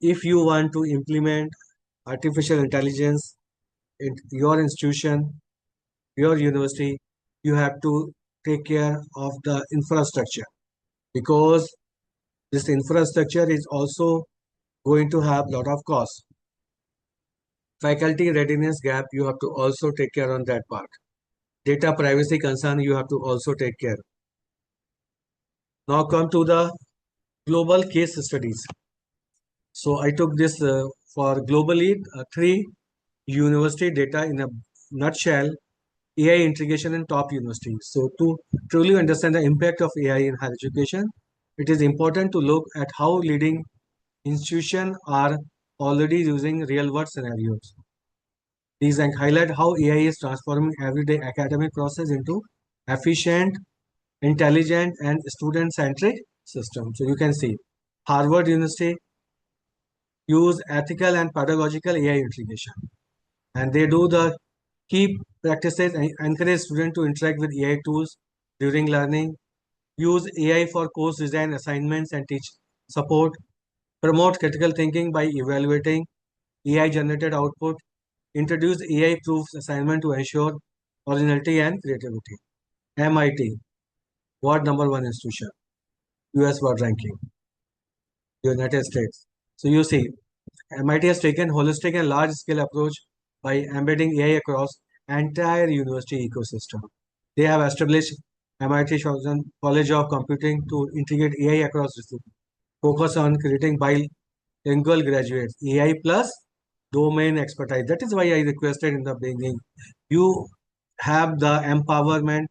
if you want to implement artificial intelligence in your institution, your university, you have to take care of the infrastructure, because this infrastructure is also going to have a lot of costs. Faculty readiness gap, you have to also take care on that part. Data privacy concern, you have to also take care. Now come to the global case studies. So I took this for globally 3 university data in a nutshell, AI integration in top universities. So to truly understand the impact of AI in higher education, it is important to look at how leading institutions are already using real-world scenarios. These highlight how AI is transforming everyday academic process into efficient, intelligent, and student-centric system. So you can see Harvard University use ethical and pedagogical AI integration, and they do the key practices and encourage students to interact with AI tools during learning, use AI for course design assignments and teach support, promote critical thinking by evaluating AI generated output, introduce AI proof assignment to ensure originality and creativity. MIT, World #1 institution, US World Ranking, United States. So you see, MIT has taken holistic and large scale approach by embedding AI across entire university ecosystem. They have established MIT College of Computing to integrate AI across disciplines, focus on creating bilingual graduates, AI plus domain expertise. That is why I requested in the beginning, you have the empowerment.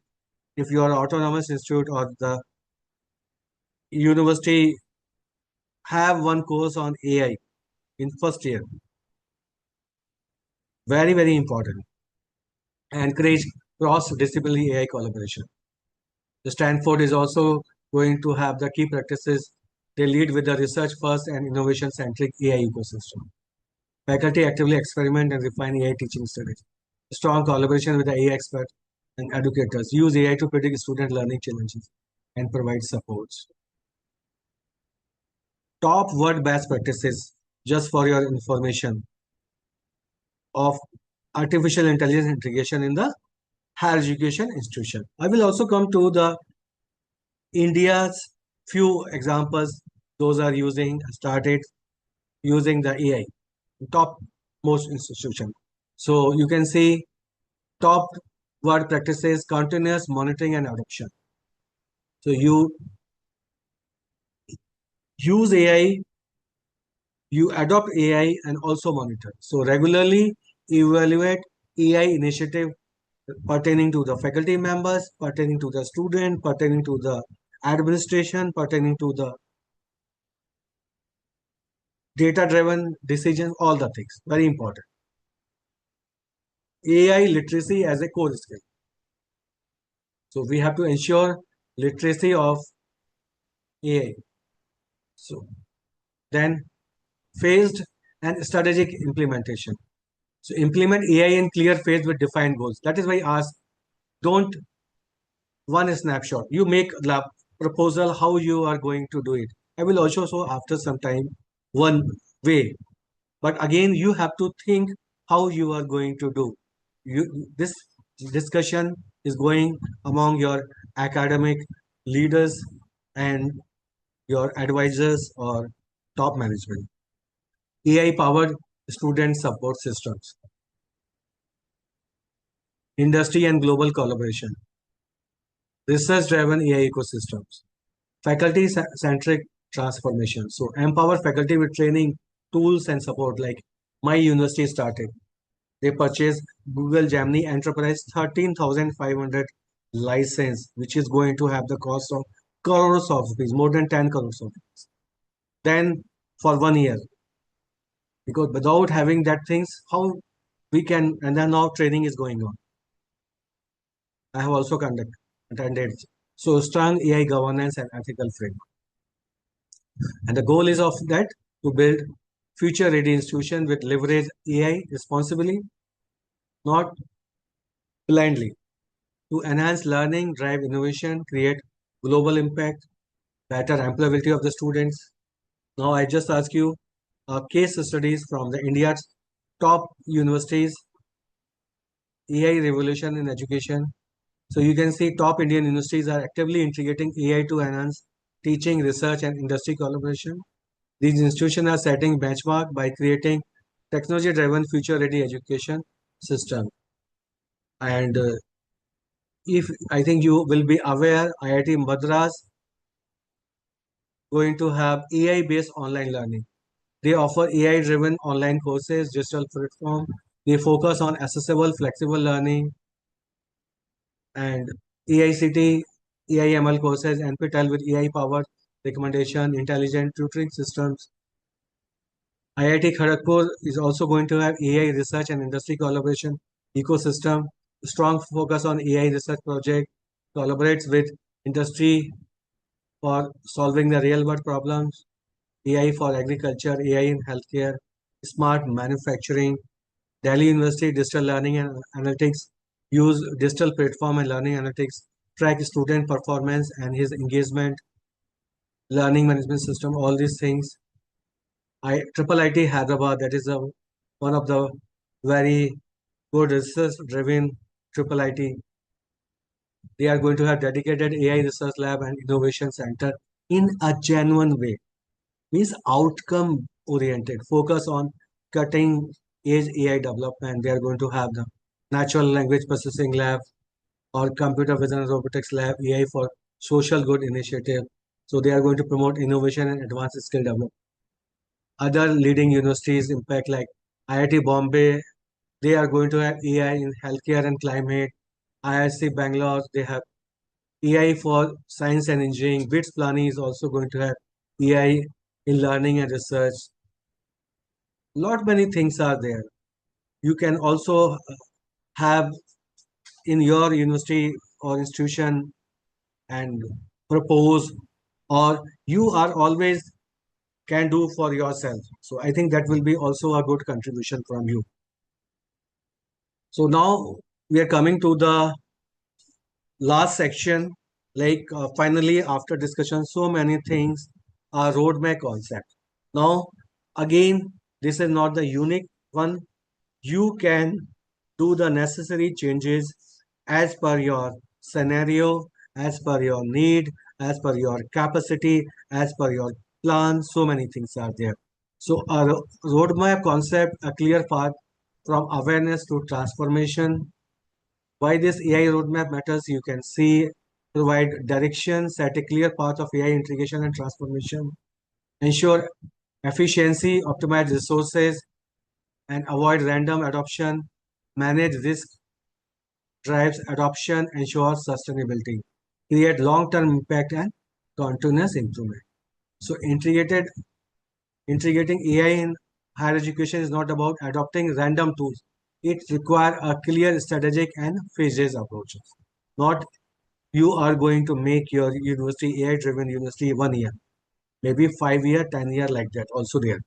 If you are autonomous institute or the university, have one course on AI in first year. Very, very important. Encourage cross-disciplinary AI collaboration. The Stanford is also going to have the key practices. They lead with the research first and innovation-centric AI ecosystem. Faculty actively experiment and refine AI teaching strategies. Strong collaboration with the AI experts and educators. Use AI to predict student learning challenges and provide supports. Top world best practices, just for your information, of artificial intelligence integration in the higher education institution. I will also come to the India's few examples. Those are started using the AI, top most institution. So you can see top world practices, continuous monitoring and adoption. So you use AI, you adopt AI and also monitor. So regularly evaluate AI initiative pertaining to the faculty members, pertaining to the student, pertaining to the administration, pertaining to the data-driven decision, all the things. Very important. AI literacy as a core skill. So we have to ensure literacy of AI. So then phased and strategic implementation. So implement AI in clear phase with defined goals. That is why I ask, don't one snapshot. You make the proposal how you are going to do it. I will also show after some time one way. But again, you have to think how you are going to do. This discussion is going among your academic leaders and your advisors or top management. AI powered student support systems, industry and global collaboration, research driven AI ecosystems, faculty centric transformation. So empower faculty with training, tools and support. Like my university started, they purchased Google Gemini Enterprise 13,500 license, which is going to have the cost of crores of rupees, more than 10 crores of rupees. Then for 1 year, because without having that things, how we can, and then now training is going on. I have also attended. So strong AI governance and ethical framework. And the goal is of that to build future ready institution with leverage AI responsibly, not blindly, to enhance learning, drive innovation, create global impact, better employability of the students. Now I just ask you, case studies from the India's top universities, AI revolution in education. So you can see top Indian universities are actively integrating AI to enhance teaching, research, and industry collaboration. These institutions are setting benchmark by creating technology-driven, future-ready education system. And if I think you will be aware, IIT Madras going to have AI-based online learning. They offer AI-driven online courses, digital platform. They focus on accessible, flexible learning and AICT, AIML courses, NPTEL with AI-powered recommendation, intelligent tutoring systems. IIT Kharagpur is also going to have AI research and industry collaboration ecosystem. Strong focus on AI research project, collaborates with industry for solving the real world problems. AI for agriculture, AI in healthcare, smart manufacturing. Delhi University Digital Learning and Analytics use digital platform and learning analytics track student performance and his engagement, learning management system, all these things. Triple IT Hyderabad, that is one of the very good research driven triple IT. They are going to have dedicated AI research lab and innovation center in a genuine way. Means outcome oriented, focus on cutting edge AI development. They are going to have the natural language processing lab or computer vision and robotics lab, AI for social good initiative. So they are going to promote innovation and advanced skill development. Other leading universities impact like IIT Bombay, they are going to have AI in healthcare and climate. IIC Bangalore, they have AI for science and engineering. BITS Plani is also going to have AI in learning and research. Lot many things are there. You can also have in your university or institution and propose, or you are always can do for yourself. So I think that will be also a good contribution from you. So now we are coming to the last section. Like finally, after discussion, so many things, a roadmap concept. Now, again, this is not the unique one. You can do the necessary changes as per your scenario, as per your need, as per your capacity, as per your plan. So many things are there. So a roadmap concept, a clear path from awareness to transformation. Why this AI roadmap matters, you can see, provide direction, set a clear path of AI integration and transformation, ensure efficiency, optimize resources, and avoid random adoption, manage risk, drives adoption, ensure sustainability, create long-term impact and continuous improvement. So integrating AI in higher education is not about adopting random tools. It requires a clear strategic and phases approaches. Not you are going to make your university AI-driven university 1 year, maybe 5 year, 10 year like that also there,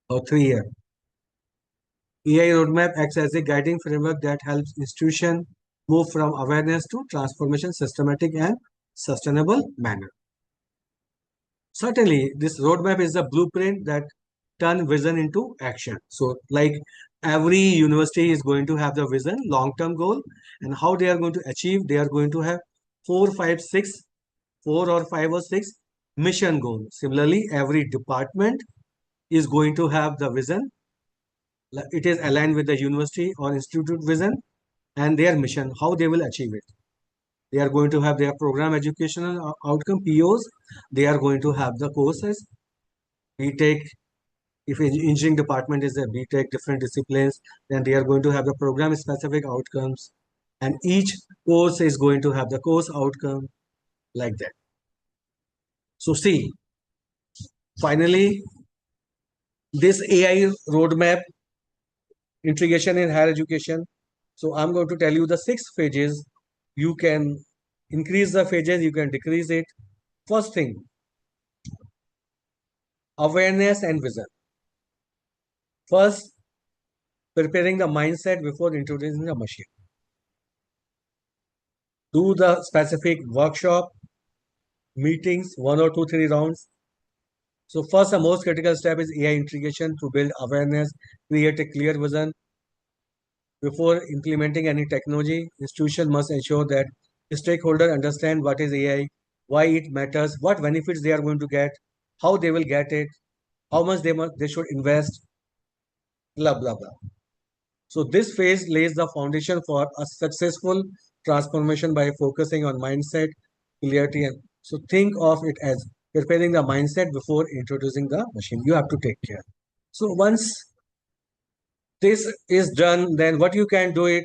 or 3 year. AI roadmap acts as a guiding framework that helps institution move from awareness to transformation, systematic and sustainable manner. Certainly, this roadmap is a blueprint that turn vision into action. So, like every university is going to have the vision, long-term goal, and how they are going to achieve. They are going to have 4 or 5 or 6 mission goals. Similarly, every department is going to have the vision. It is aligned with the university or institute vision and their mission, how they will achieve it. They are going to have their program educational outcome POs. They are going to have the courses. BTech, if engineering department is a BTech, different disciplines, then they are going to have the program specific outcomes. And each course is going to have the course outcome like that. So see, finally, this AI roadmap integration in higher education. So I'm going to tell you the 6 phases. You can increase the phases, you can decrease it. First thing, awareness and vision. First, preparing the mindset before introducing the machine. Do the specific workshop, meetings, 1 or 2, 3 rounds. So first, the most critical step is AI integration to build awareness, create a clear vision. Before implementing any technology, institution must ensure that stakeholders understand what is AI, why it matters, what benefits they are going to get, how they will get it, how much they should invest, blah blah blah. So this phase lays the foundation for a successful transformation by focusing on mindset, clarity, and so think of it as preparing the mindset before introducing the machine. You have to take care. So once this is done, then what you can do it,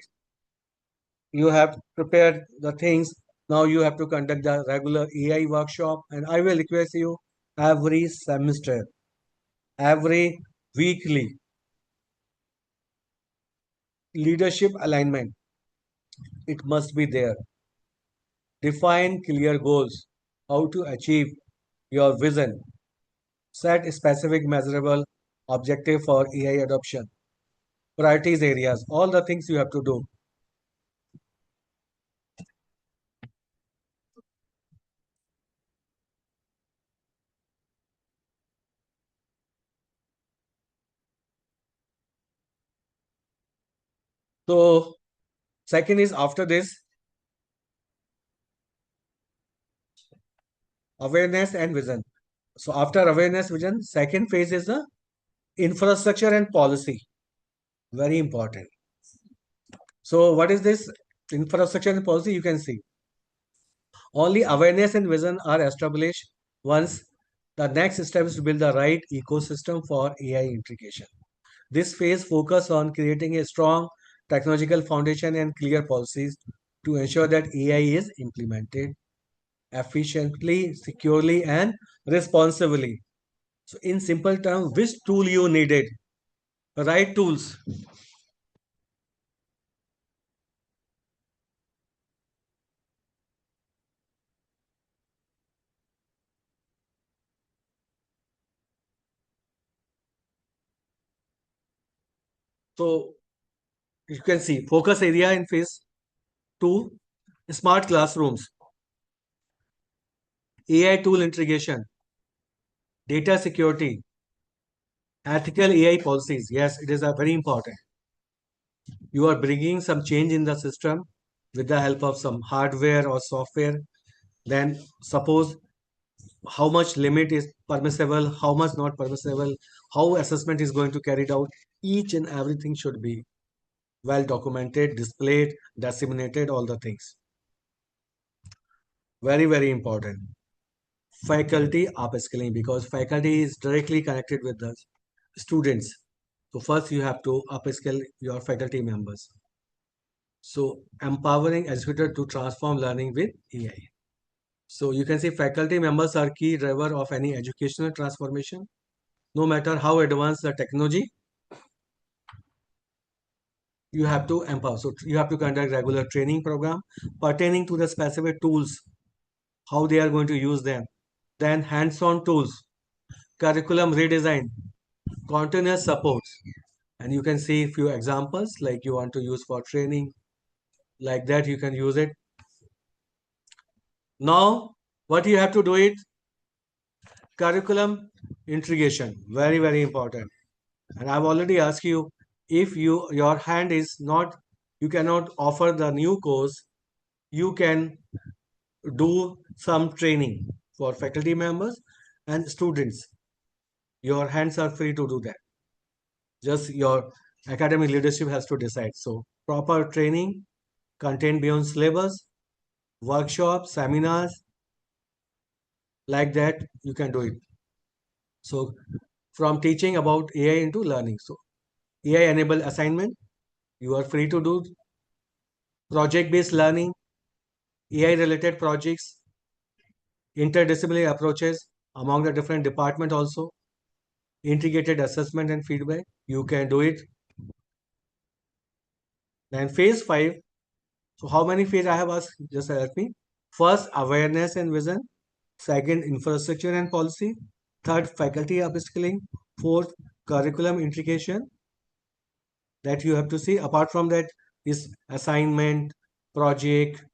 you have prepared the things. Now you have to conduct the regular AI workshop, and I will request you every semester, every weekly leadership alignment. It must be there. Define clear goals, how to achieve your vision. Set specific measurable objective for AI adoption. Priorities areas, all the things you have to do. So second is after this, awareness and vision. So after awareness vision, second phase is the infrastructure and policy. Very important. So what is this infrastructure and policy? You can see only awareness and vision are established once the next step is to build the right ecosystem for AI integration. This phase focuses on creating a strong technological foundation and clear policies to ensure that AI is implemented efficiently, securely, and responsibly. So in simple terms, which tool you needed? Right tools. So you can see focus area in phase 2, smart classrooms, AI tool integration, data security, ethical AI policies. Yes, it is a very important. You are bringing some change in the system with the help of some hardware or software. Then suppose how much limit is permissible, how much not permissible, how assessment is going to carried out. Each and everything should be well documented, displayed, disseminated, all the things. Very, very important. Faculty upskilling, because faculty is directly connected with the students. So first you have to upskill your faculty members. So empowering educator to transform learning with AI. So you can see faculty members are key driver of any educational transformation. No matter how advanced the technology, you have to empower. So you have to conduct regular training program pertaining to the specific tools, how they are going to use them. Then hands-on tools, curriculum redesign, continuous supports. And you can see a few examples like you want to use for training, like that you can use it. Now, what you have to do it, curriculum integration, very, very important. And I've already asked you, if your hand is not, you cannot offer the new course, you can do some training for faculty members and students. Your hands are free to do that. Just your academic leadership has to decide. So proper training, content beyond syllabus, workshops, seminars, like that, you can do it. So from teaching about AI into learning. So AI enable assignment, you are free to do project-based learning, AI-related projects, interdisciplinary approaches among the different department also, integrated assessment and feedback, you can do it. Then phase 5, so how many phase I have asked, just help me. First, awareness and vision. Second, infrastructure and policy. Third, faculty upskilling. Fourth, curriculum integration. That you have to see. Apart from that is assignment, project,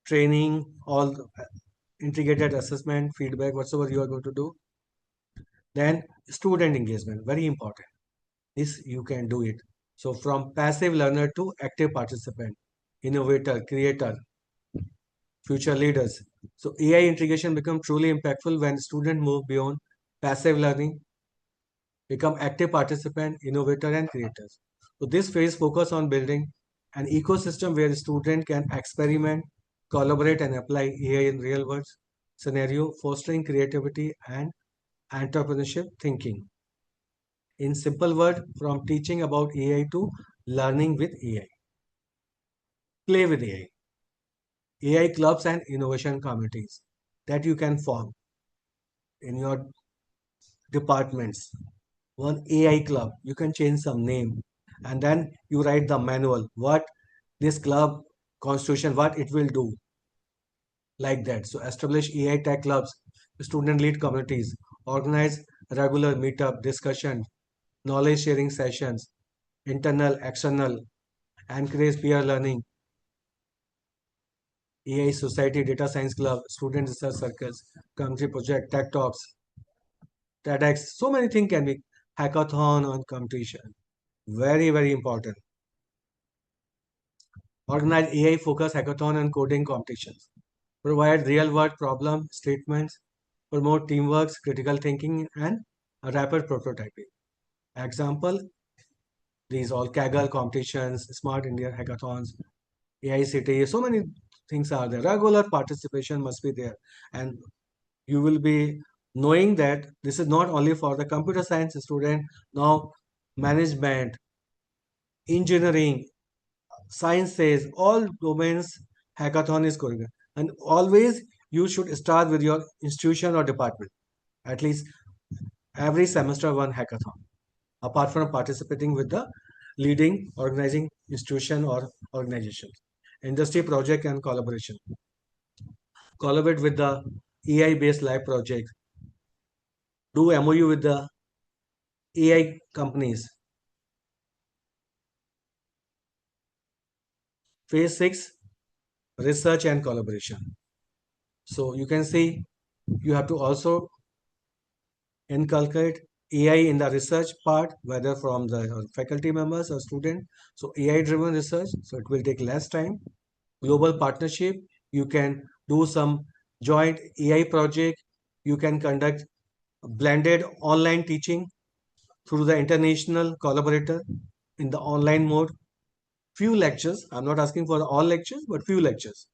training, all integrated assessment, feedback, whatsoever you are going to do. Then student engagement, very important. This you can do it. So from passive learner to active participant, innovator, creator, future leaders. So AI integration become truly impactful when students move beyond passive learning, become active participant, innovator, and creators. So this phase focus on building an ecosystem where student can experiment, collaborate, and apply AI in real world scenario, fostering creativity and entrepreneurship thinking. In simple word, from teaching about AI to learning with AI. Play with AI. AI clubs and innovation committees that you can form in your departments. One AI club, you can change some name and then you write the manual, what this club constitution, what it will do, like that. So establish AI tech clubs, student lead communities, organize regular meetup discussion, knowledge sharing sessions, internal, external, encourage peer learning, AI Society, Data Science Club, Student Research Circles, Community Project, Tech Talks, TEDx. So many things can be hackathon on competition. Very, very important. Organize AI focused hackathon and coding competitions. Provide real world problem statements. Promote teamwork, critical thinking, and a rapid prototyping. Example, these all Kaggle competitions, Smart India hackathons, AI City. So many things are there. Regular participation must be there. And you will be knowing that this is not only for the computer science student, now management, engineering, sciences, all domains hackathon is going on. And always you should start with your institution or department, at least every semester one hackathon, apart from participating with the leading organizing institution or organization. Industry project and collaboration. Collaborate with the AI based live project. Do MOU with the AI companies. Phase 6, research and collaboration. So you can see you have to also inculcate AI in the research part, whether from the faculty members or student. So AI driven research, so it will take less time. Global partnership, you can do some joint AI project. You can conduct blended online teaching through the international collaborator in the online mode. Few lectures, I'm not asking for all lectures, but few lectures.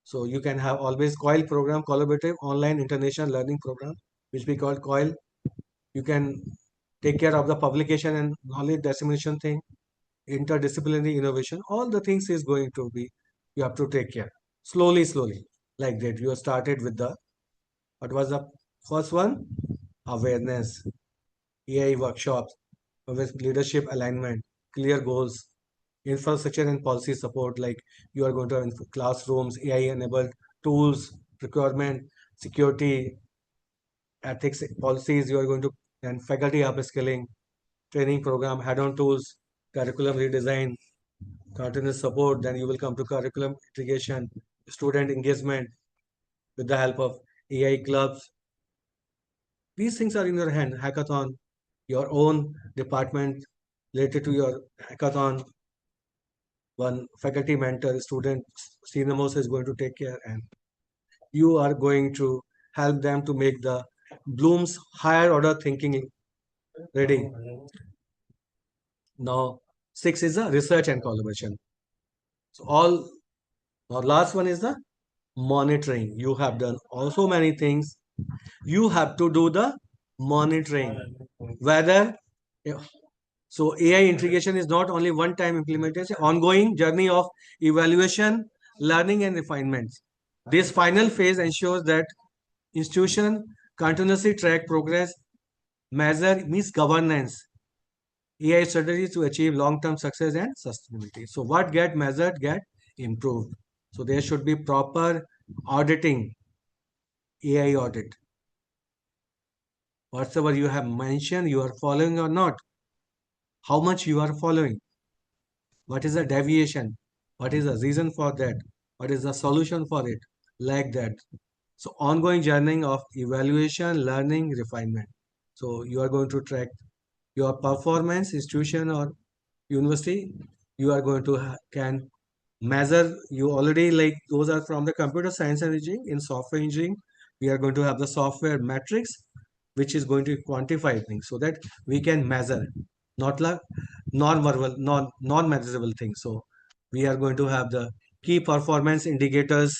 So you can have always COIL program, collaborative online international learning program, which we call COIL. You can take care of the publication and knowledge dissemination thing, interdisciplinary innovation. All the things is going to be, you have to take care. Slowly, slowly, like that. You have started with the, what was the first one? Awareness, AI workshops, with leadership alignment, clear goals, infrastructure and policy support, like you are going to have classrooms, AI enabled tools, procurement, security, ethics policies, you are going to, and faculty upskilling, training program, head-on tools, curriculum redesign, continuous support, then you will come to curriculum integration, student engagement with the help of AI clubs. These things are in your hand. Hackathon, your own department related to your hackathon, one faculty mentor, student, senior most is going to take care, and you are going to help them to make the Bloom's higher order thinking ready. Now, 6 is the research and collaboration. So all, now last one is the monitoring. You have done also many things. You have to do the monitoring. Whether, so AI integration is not only one-time implementation, ongoing journey of evaluation, learning and refinements. This final phase ensures that institution continuously track progress, measure means governance, AI strategies to achieve long-term success and sustainability. So what get measured get improved. So there should be proper auditing, AI audit. Whatever you have mentioned, you are following or not. How much you are following. What is the deviation? What is the reason for that? What is the solution for it? Like that. So ongoing journey of evaluation, learning, refinement. So you are going to track your performance, institution or university. You are going to can measure. You already like those are from the computer science and engineering. In software engineering, we are going to have the software metrics, which is going to quantify things so that we can measure, not like non-verbal, non-measurable things. So we are going to have the key performance indicators.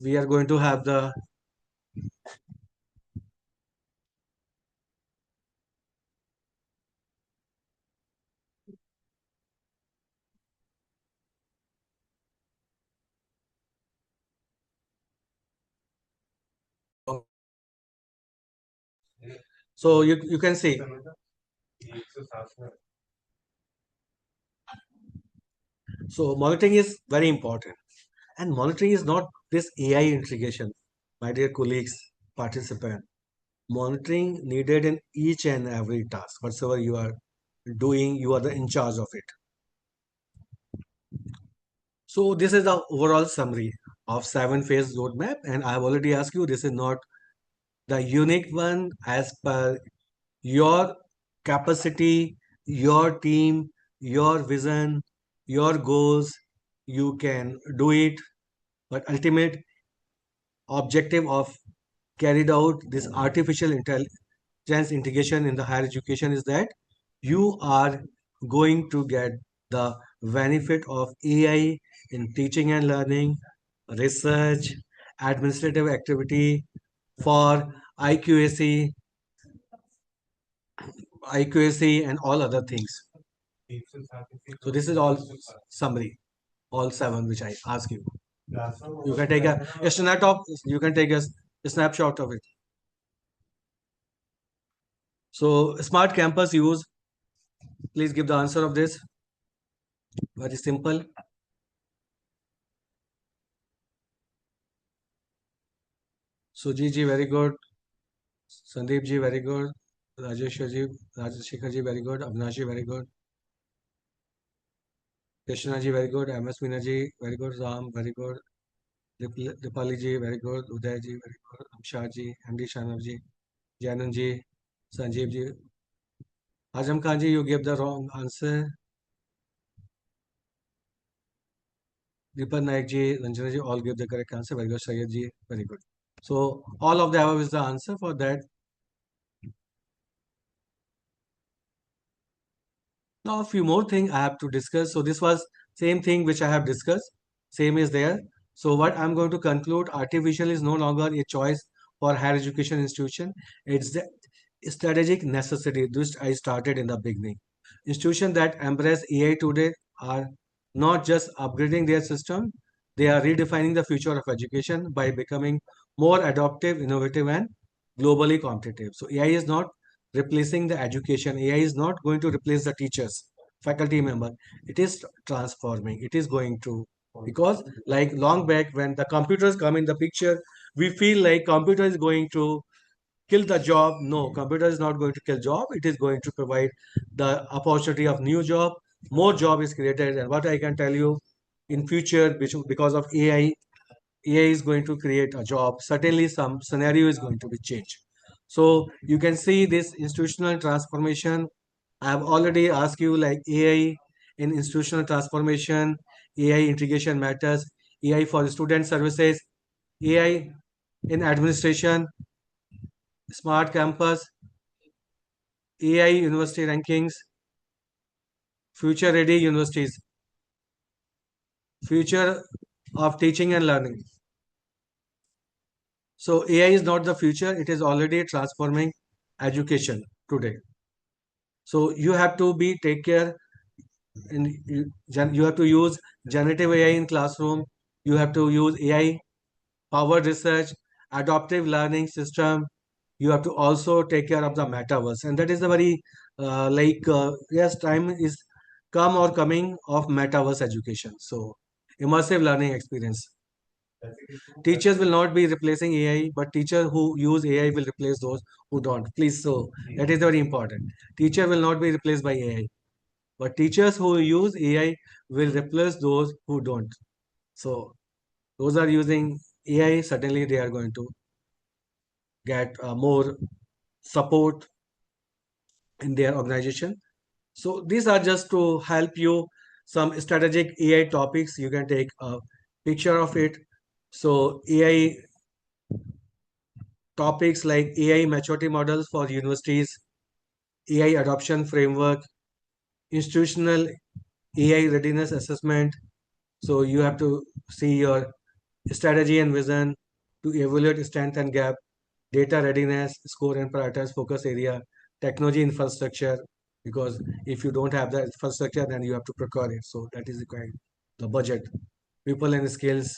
We are going to have the so you can see. So monitoring is very important. And monitoring is not this AI integration, my dear colleagues, participant. Monitoring needed in each and every task. Whatsoever you are doing, you are the in charge of it. So this is the overall summary of 7-phase roadmap. And I have already asked you, this is not the unique one as per your capacity, your team, your vision, your goals. You can do it, but ultimate objective of carried out this artificial intelligence integration in the higher education is that you are going to get the benefit of AI in teaching and learning, research, administrative activity for IQAC, IQAC and all other things. So this is all summary, all 7 which I ask you. You can take a snapshot. You can take a snapshot of it. So smart campus use. Please give the answer of this. Very simple. Suji ji, very good. Sandeep ji, very good. Rajeshekar ji, very good. Avinash ji, very good. Krishna ji, very good. MS Meena ji, very good. Ram, very good. Dipali ji, very good. Uday ji, very good. Amshad ji, MD Shanav ji, Janan ji, Sanjeev ji. Azam Khan ji, you gave the wrong answer. Deepak Naik ji, Ranjana ji, all gave the correct answer. Very good. Sayed ji, very good. So all of the above is the answer for that. Now a few more things I have to discuss. So this was same thing which I have discussed. Same is there. So what I'm going to conclude, artificial is no longer a choice for higher education institution. It's the strategic necessity. This I started in the beginning. Institutions that embrace AI today are not just upgrading their system, they are redefining the future of education by becoming more adaptive, innovative, and globally competitive. So AI is not replacing the education. AI is not going to replace the teachers, faculty member. It is transforming. It is going to, because like long back when the computers come in the picture, we feel like computer is going to kill the job. No, computer is not going to kill job. It is going to provide the opportunity of new job. More job is created. And what I can tell you in future, because of AI, AI is going to create a job. Certainly some scenario is going to be changed. So you can see this institutional transformation. I have already asked you like AI in institutional transformation, AI integration matters, AI for student services, AI in administration, smart campus, AI university rankings, future ready universities, future of teaching and learning. So AI is not the future, it is already transforming education today. So you have to be take care and you have to use generative AI in classroom. You have to use AI powered research, adaptive learning system. You have to also take care of the metaverse, and that is the very yes, time is come or coming of metaverse education. So immersive learning experience. Teachers will not be replacing AI, but teachers who use AI will replace those who don't. Please, so that is very important. Teacher will not be replaced by AI, but teachers who use AI will replace those who don't. So those are using AI, certainly they are going to get more support in their organization. So these are just to help you some strategic AI topics. You can take a picture of it. So AI topics like AI maturity models for universities, AI adoption framework, institutional AI readiness assessment. So you have to see your strategy and vision to evaluate strength and gap, data readiness, score and prioritize focus area, technology infrastructure, because if you don't have the infrastructure, then you have to procure it. So that is required. The budget, people and skills,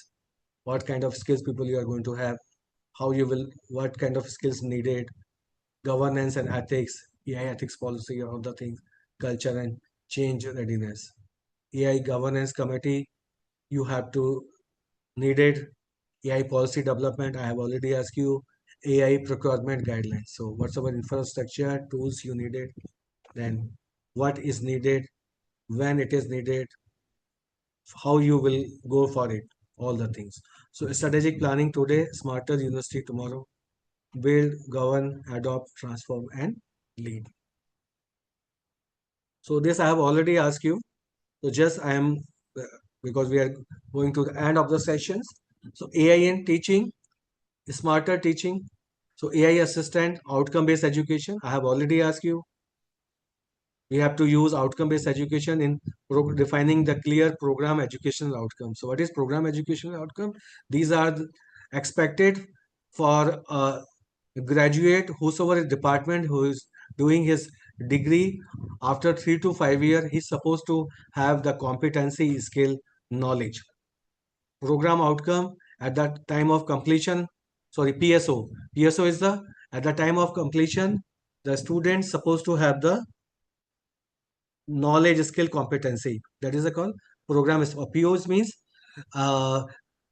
what kind of skills people you are going to have, how you will, what kind of skills needed, governance and ethics, AI ethics policy, all the things, culture and change readiness. AI governance committee, you have to needed AI policy development. I have already asked you AI procurement guidelines. So what's our infrastructure tools you needed, then what is needed, when it is needed, how you will go for it, all the things. So strategic planning today, smarter university tomorrow, build, govern, adopt, transform, and lead. So this I have already asked you. So just I am, because we are going to the end of the sessions. So AI in teaching, smarter teaching. So AI assistant, outcome-based education. I have already asked you. We have to use outcome-based education in defining the clear program educational outcome. So what is program educational outcome? These are expected for a graduate, whosoever department who is doing his degree after 3 to 5 years, he's supposed to have the competency, skill, knowledge. Program outcome at the time of completion, sorry, PSO. PSO is the, at the time of completion, the student supposed to have the knowledge, skill, competency. That is a called program. POs means uh,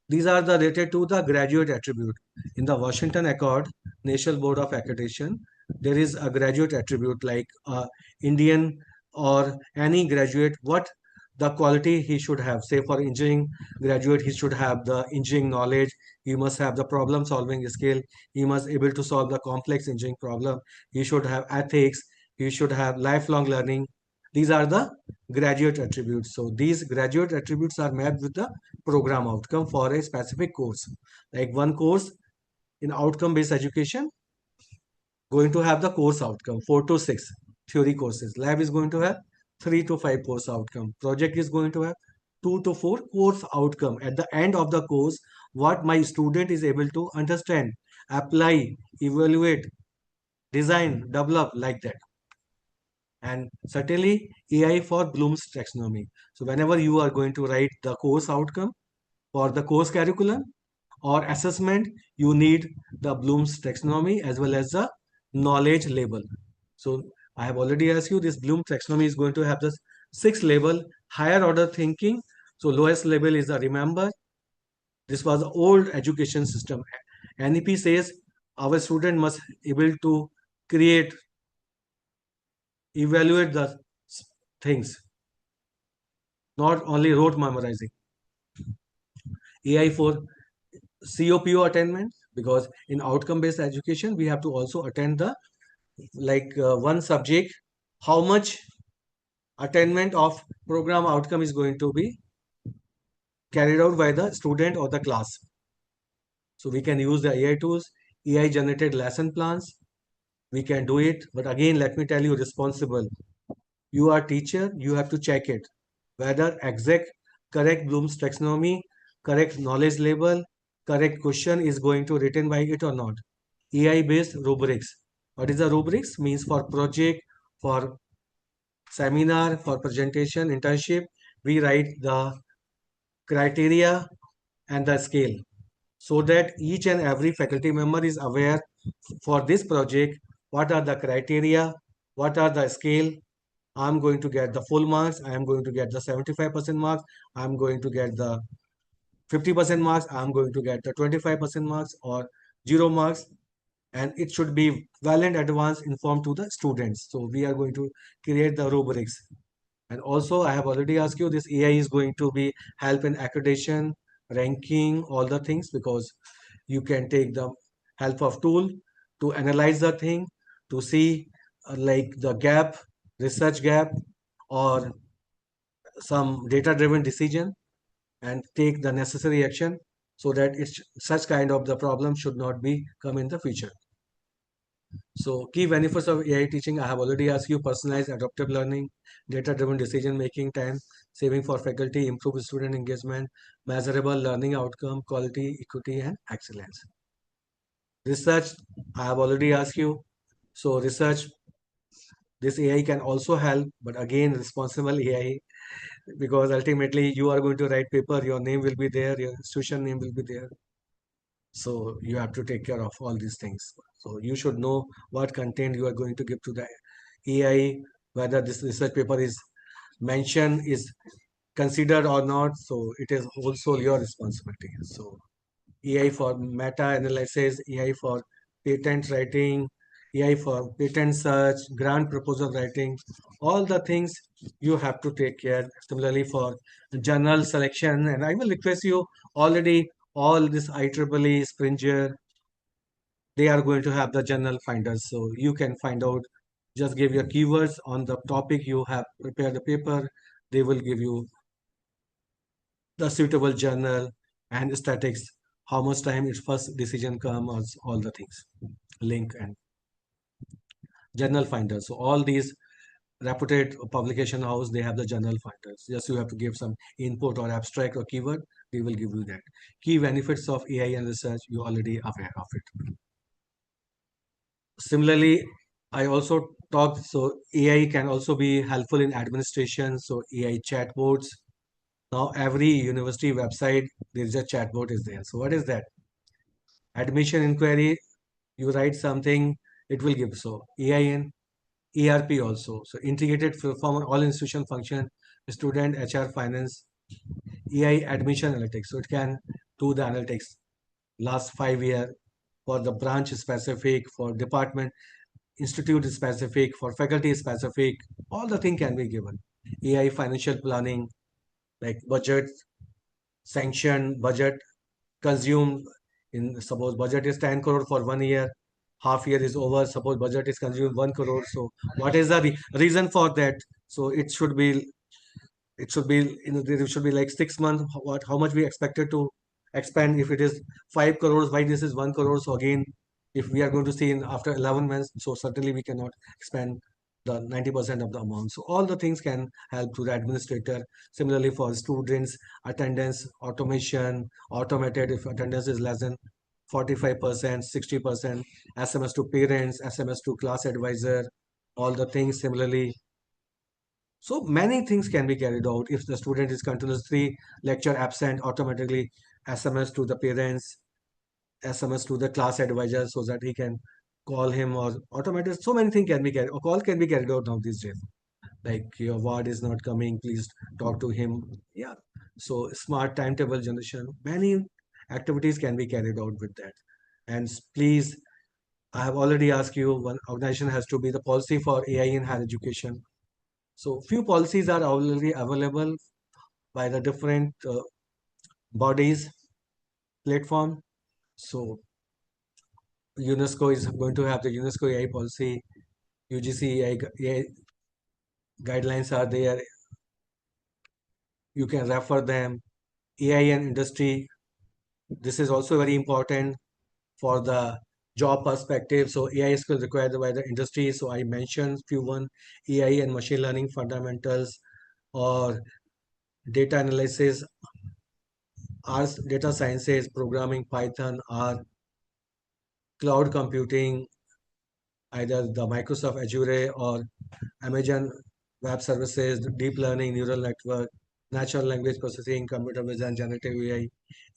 these are the related to the graduate attribute. In the Washington Accord, National Board of Accreditation, there is a graduate attribute like Indian or any graduate, what the quality he should have. Say for engineering graduate, he should have the engineering knowledge. He must have the problem solving skill. He must able to solve the complex engineering problem. He should have ethics. He should have lifelong learning. These are the graduate attributes. So these graduate attributes are mapped with the program outcome for a specific course. Like one course in outcome-based education, going to have the course outcome 4 to 6 theory courses. Lab is going to have 3 to 5 course outcome. Project is going to have 2 to 4 course outcome. At the end of the course, what my student is able to understand, apply, evaluate, design, develop, like that. And certainly AI for Bloom's taxonomy. So whenever you are going to write the course outcome for the course curriculum or assessment, you need the Bloom's taxonomy as well as the knowledge label. So I have already asked you, this Bloom taxonomy is going to have the 6 label, higher order thinking. So lowest level is the remember. This was the old education system. NEP says our student must able to create, evaluate the things, not only rote memorizing. AI for COPO attainment, because in outcome-based education, we have to also attend the one subject, how much attainment of program outcome is going to be carried out by the student or the class. So we can use the AI tools, AI generated lesson plans. We can do it, but again, let me tell you, responsible. You are teacher, you have to check it whether exact correct Bloom's taxonomy, correct knowledge label, correct question is going to written by it or not. AI based rubrics. What is the rubrics? Means for project, for seminar, for presentation, internship, we write the criteria and the scale so that each and every faculty member is aware for this project, what are the criteria, what are the scale. I'm going to get the full marks. I am going to get the 75% marks. I'm going to get the 50% marks. I'm going to get the 25% marks or 0 marks. And it should be well in advance informed to the students. So we are going to create the rubrics. And also I have already asked you, this AI is going to be help in accreditation, ranking, all the things, because you can take the help of tool to analyze the thing, to see like the gap, research gap, or some data-driven decision, and take the necessary action so that such kind of the problem should not be come in the future. So key benefits of AI teaching, I have already asked you: personalized adaptive learning, data-driven decision making, time saving for faculty, improved student engagement, measurable learning outcome, quality, equity, and excellence. Research, I have already asked you. So research, this AI can also help, but again, responsible AI, because ultimately you are going to write paper, your name will be there, your institution name will be there. So you have to take care of all these things. So you should know what content you are going to give to the AI, whether this research paper is mentioned, is considered or not. So it is also your responsibility. So AI for meta analysis, AI for patent writing, AI for patent search, grant proposal writing, all the things you have to take care. Similarly for journal selection, and I will request you, already all this IEEE, Springer, they are going to have the journal finders. So you can find out, just give your keywords on the topic you have prepared the paper. They will give you the suitable journal and statics, how much time its first decision comes, all the things, link and journal finders. So all these reputed publication house, they have the journal finders. Just you have to give some input or abstract or keyword, they will give you that. Key benefits of AI and research, you already aware of it. Similarly, I also talked, so AI can also be helpful in administration. So AI chatbots. Now every university website, there is a chatbot is there. So what is that? Admission inquiry, you write something, it will give. So AI and ERP also. So integrated from all institution function, student, HR, finance, AI admission analytics. So it can do the analytics last 5 year for the branch specific, for department, institute specific, for faculty specific, all the thing can be given. AI financial planning, like budget, sanction, budget, consumed in, suppose budget is 10 crore for 1 year, half year is over, suppose budget is consumed 1 crore. So what is the reason for that? So it should be there should be like 6 months, what, how much we expected to expand. If it is 5 crores, why this is 1 crore? So again, if we are going to see in after 11 months, so certainly we cannot expand the 90% of the amount. So all the things can help to the administrator. Similarly for students, attendance automation, automated if attendance is less than 45%, 60%, SMS to parents, SMS to class advisor, all the things. Similarly, so many things can be carried out. If the student is continuously lecture absent, automatically SMS to the parents, SMS to the class advisor so that he can call him, or automated. So many things can be carried. A call can be carried out now these days. Like your ward is not coming, please talk to him. Yeah. So smart timetable generation. Many activities can be carried out with that. And please, I have already asked you, one organization has to be the policy for AI in higher education. So few policies are already available by the different bodies, platform. So UNESCO is going to have the UNESCO AI policy, UGC AI guidelines are there. You can refer them. AI and industry, this is also very important for the job perspective. So AI skills required by the industry. So I mentioned few one, AI and machine learning fundamentals, or data analysis, R, data sciences, programming, Python, R, cloud computing, either the Microsoft Azure or Amazon Web Services, deep learning, neural network, natural language processing, computer vision, generative AI,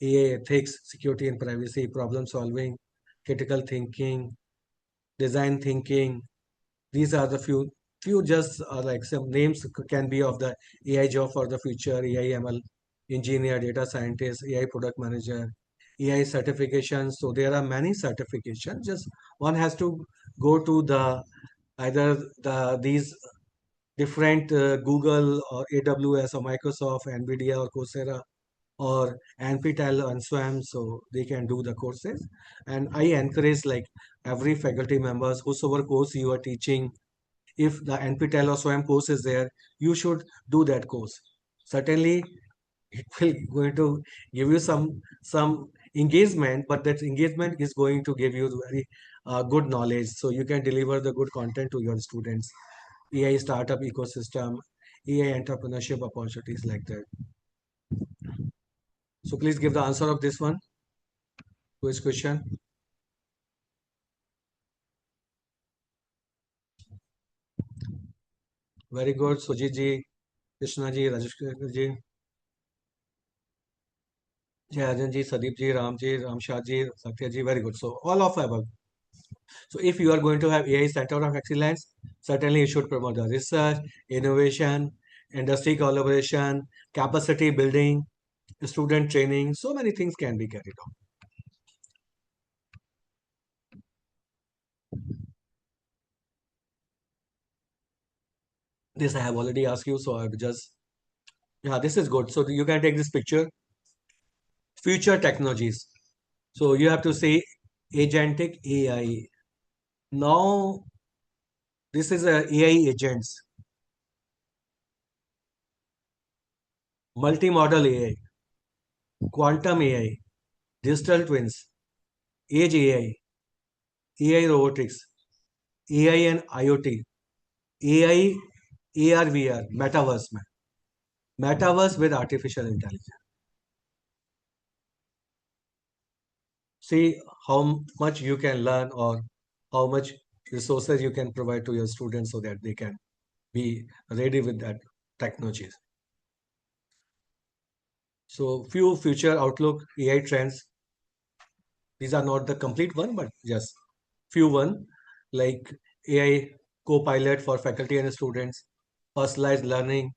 AI ethics, security and privacy, problem solving, critical thinking, design thinking. These are the few just like some names can be of the AI job for the future: AI ML engineer, data scientist, AI product manager, AI certifications. So there are many certifications. Just one has to go to the either these different Google or AWS or Microsoft, NVIDIA or Coursera, or NPTEL and SWAM, so they can do the courses. And I encourage like every faculty members, whosoever course you are teaching, if the NPTEL or SWAM course is there, you should do that course. Certainly, it will going to give you some engagement, but that engagement is going to give you very good knowledge, so you can deliver the good content to your students. AI startup ecosystem, AI entrepreneurship opportunities like that. So please give the answer of this one to his question. Very good, Sujit ji, Krishna ji, Rajesh ji, Jayajan ji, Sadeep ji, Ram Shah ji, Satya ji. Very good. So all of above. So if you are going to have AI Center of Excellence, certainly you should promote the research, innovation, industry collaboration, capacity building, student training. So many things can be carried on. This I have already asked you, so I will just, yeah, this is good. So you can take this picture. Future technologies. So you have to say agentic AI. Now, this is a AI agents, multimodal AI, quantum AI, digital twins, edge AI, AI robotics, AI and IoT, AI, AR, VR, metaverse, metaverse with artificial intelligence. See how much you can learn or how much resources you can provide to your students so that they can be ready with that technologies. So few future outlook AI trends. These are not the complete one, but just few one, like AI co-pilot for faculty and students, personalized learning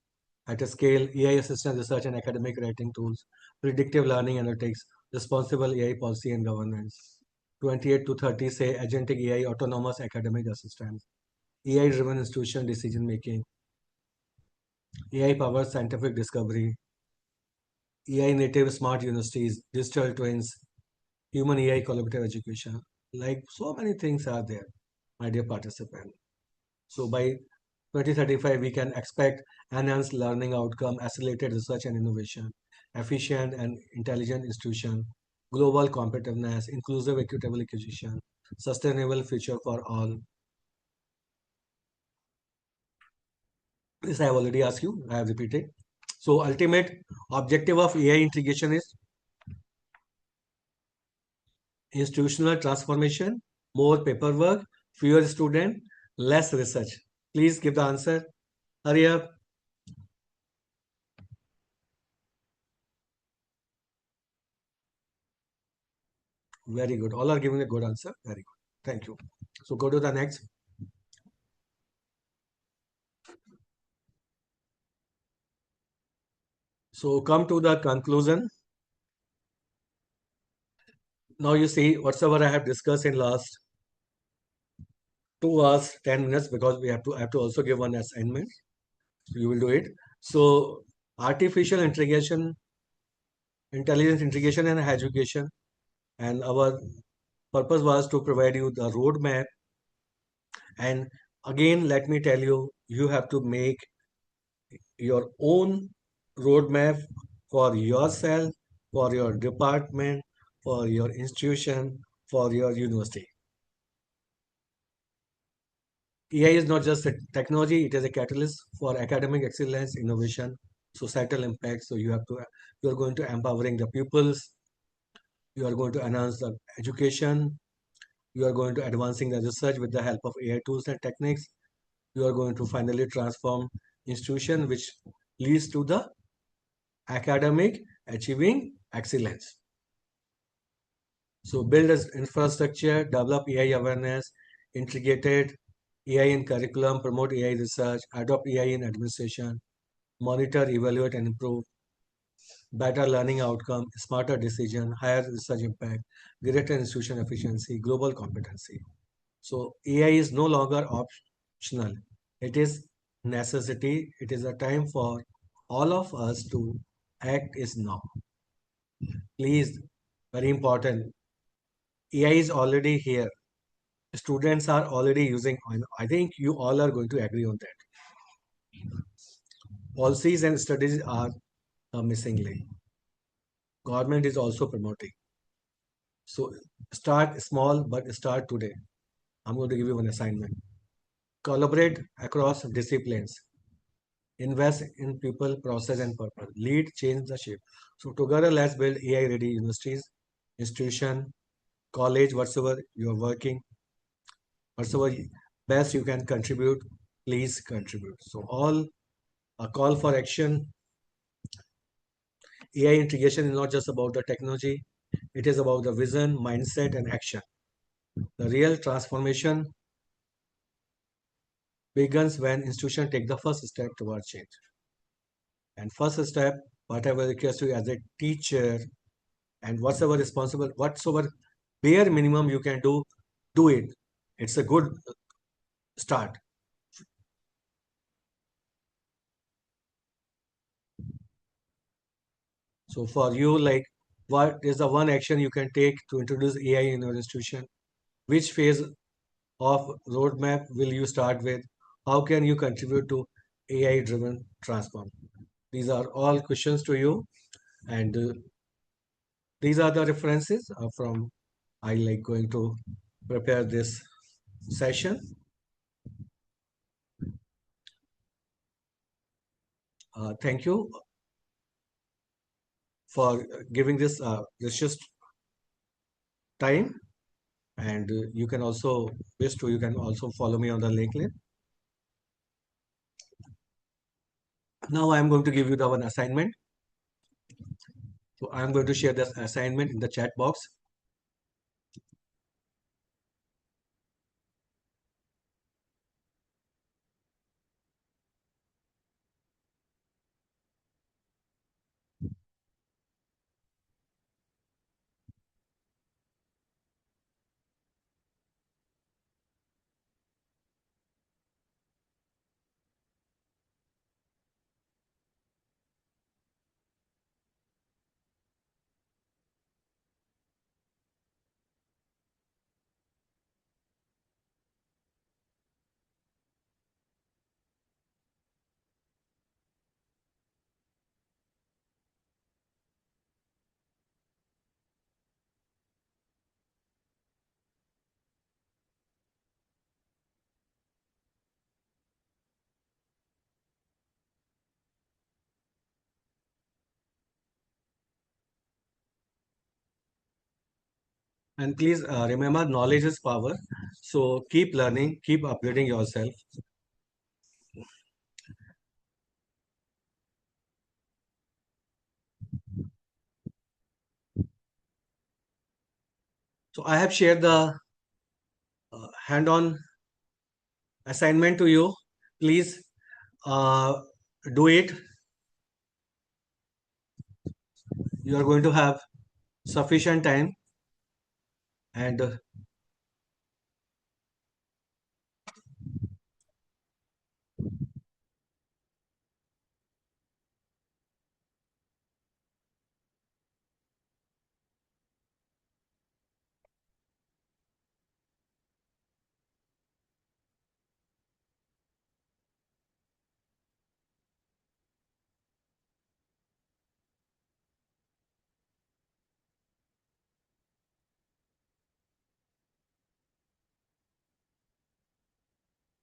at a scale, AI assistant research and academic writing tools, predictive learning analytics, responsible AI policy and governance. 28 to 30 say agentic AI autonomous academic assistance, AI driven institution decision making, AI powered scientific discovery, AI native smart universities, digital twins, human AI collaborative education. Like so many things are there, my dear participant. So by 2035, we can expect enhanced learning outcome, accelerated research and innovation, efficient and intelligent institution, global competitiveness, inclusive equitable acquisition, sustainable future for all. This I have already asked you, I have repeated. So ultimate objective of AI integration is institutional transformation, more paperwork, fewer student, less research. Please give the answer. Hurry up. Very good. All are giving a good answer. Very good. Thank you. So go to the next. So come to the conclusion. Now you see whatsoever I have discussed in last 2 hours, 10 minutes, because we have to also give one assignment. So you will do it. So artificial integration, intelligence integration and education. And our purpose was to provide you the roadmap. And again, let me tell you, you have to make your own roadmap for yourself, for your department, for your institution, for your university. AI is not just a technology, it is a catalyst for academic excellence, innovation, societal impact. So you are going to empowering the pupils, you are going to enhance the education, you are going to advancing the research with the help of AI tools and techniques, you are going to finally transform institution which leads to the academic achieving excellence. So build as infrastructure, develop AI awareness, integrated AI in curriculum, promote AI research, adopt AI in administration, monitor, evaluate, and improve, better learning outcome, smarter decision, higher research impact, greater institution efficiency, global competency. So AI is no longer optional. It is necessity. It is a time for all of us to act is now. Please, very important. AI is already here. Students are already using. I think you all are going to agree on that. Policies and studies are a missing link. Government is also promoting. So start small, but start today. I'm going to give you one assignment. Collaborate across disciplines. Invest in people, process, and purpose. Lead, change the shape. So together, let's build AI-ready universities, institution, college, whatsoever you are working, whatsoever best you can contribute, please contribute. So all a call for action. AI integration is not just about the technology, it is about the vision, mindset, and action. The real transformation begins when institutions take the first step towards change. And first step, whatever requires you as a teacher, and whatsoever responsible, whatsoever bare minimum you can do it. It's a good start. So for you, like, what is the one action you can take to introduce AI in your institution? Which phase of roadmap will you start with? How can you contribute to AI driven transform? These are all questions to you, and these are the references from I like going to prepare this session. Thank you for giving this precious time, and you can also you can also follow me on the LinkedIn. Now I am going to give you the one assignment. So I am going to share this assignment in the chat box. And please remember, knowledge is power. So keep learning, keep upgrading yourself. So I have shared the hand-on assignment to you. Please do it. You are going to have sufficient time, and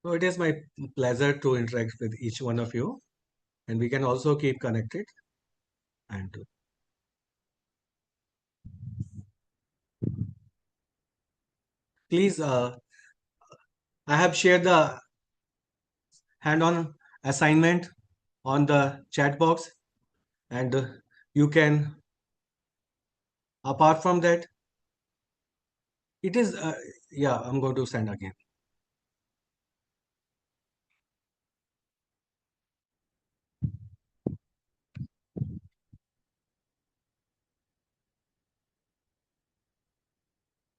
so it is my pleasure to interact with each one of you, and we can also keep connected. And please, I have shared the hand-on assignment on the chat box, and you can, apart from that, it is, yeah, I'm going to send again.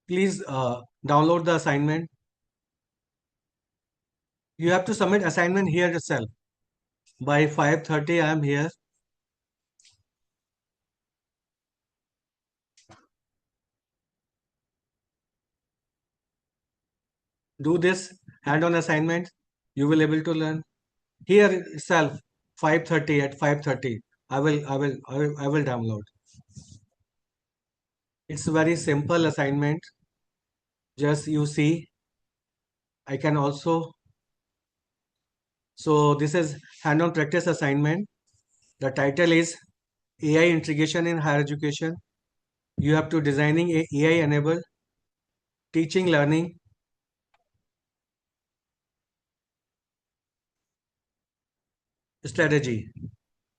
Please download the assignment. You have to submit assignment here yourself. By 5:30, I am here. do this hand-on assignment, you will able to learn. Here itself, 5:30 at 5:30, I will download. It's a very simple assignment. Just you see, I can also. So this is hand-on practice assignment. The title is AI integration in higher education. You have to designing a AI enabled teaching learning strategy.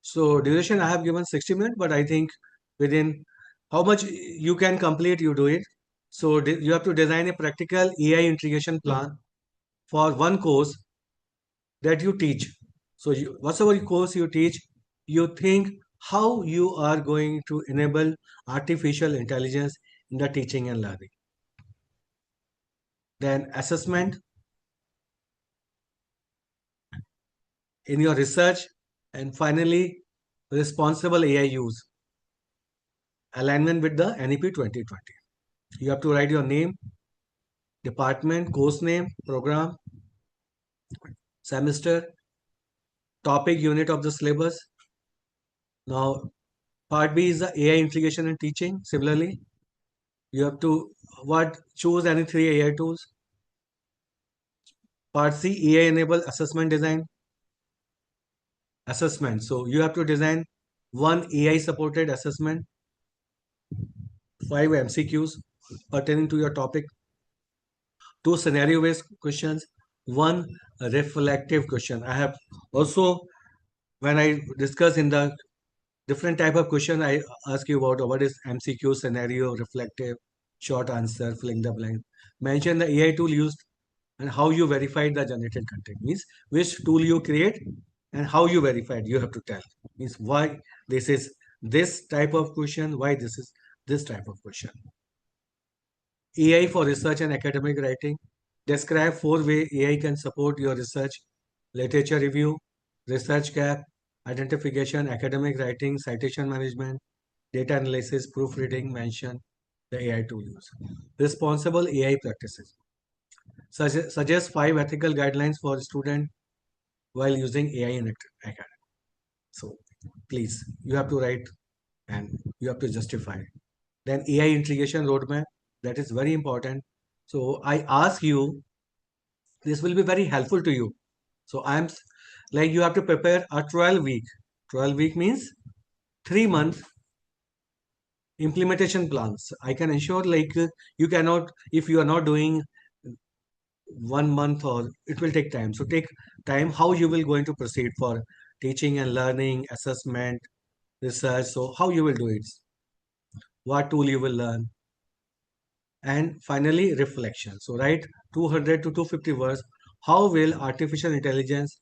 So duration I have given 60 minutes, but I think within how much you can complete, you do it. So you have to design a practical AI integration plan for one course that you teach. So whatever course you teach, you think how you are going to enable artificial intelligence in the teaching and learning. Then assessment in your research, and finally responsible AI use. Alignment with the NEP 2020. You have to write your name, department, course name, program, semester, topic, unit of the syllabus. Now, part B is the AI integration and teaching. Similarly, you have to choose any 3 AI tools. Part C, AI enable assessment design. Assessment. So you have to design one AI supported assessment, 5 MCQs pertaining to your topic, 2 scenario based questions, 1 reflective question. I have also, when I discuss in the different type of question, I ask you about what is MCQ, scenario, reflective, short answer, filling the blank. Mention the AI tool used and how you verified the generated content. Means which tool you create and how you verified. You have to tell. Means why this is this type of question, why this is this type of question. AI for research and academic writing. Describe 4 ways AI can support your research: literature review, research gap, identification, academic writing, citation management, data analysis, proofreading. Mention the AI tool use. Responsible AI practices. Suggest 5 ethical guidelines for student while using AI in academic. So please, you have to write and you have to justify. Then AI integration roadmap, that is very important. So I ask you, this will be very helpful to you. So I'm like, you have to prepare a 12-week. 12-week means 3 month implementation plans. I can ensure like you cannot, if you are not doing 1 month, or it will take time. So take time how you will going to proceed for teaching and learning, assessment, research. So how you will do it, what tool you will learn, and finally reflection. So write 200 to 250 words. How will artificial intelligence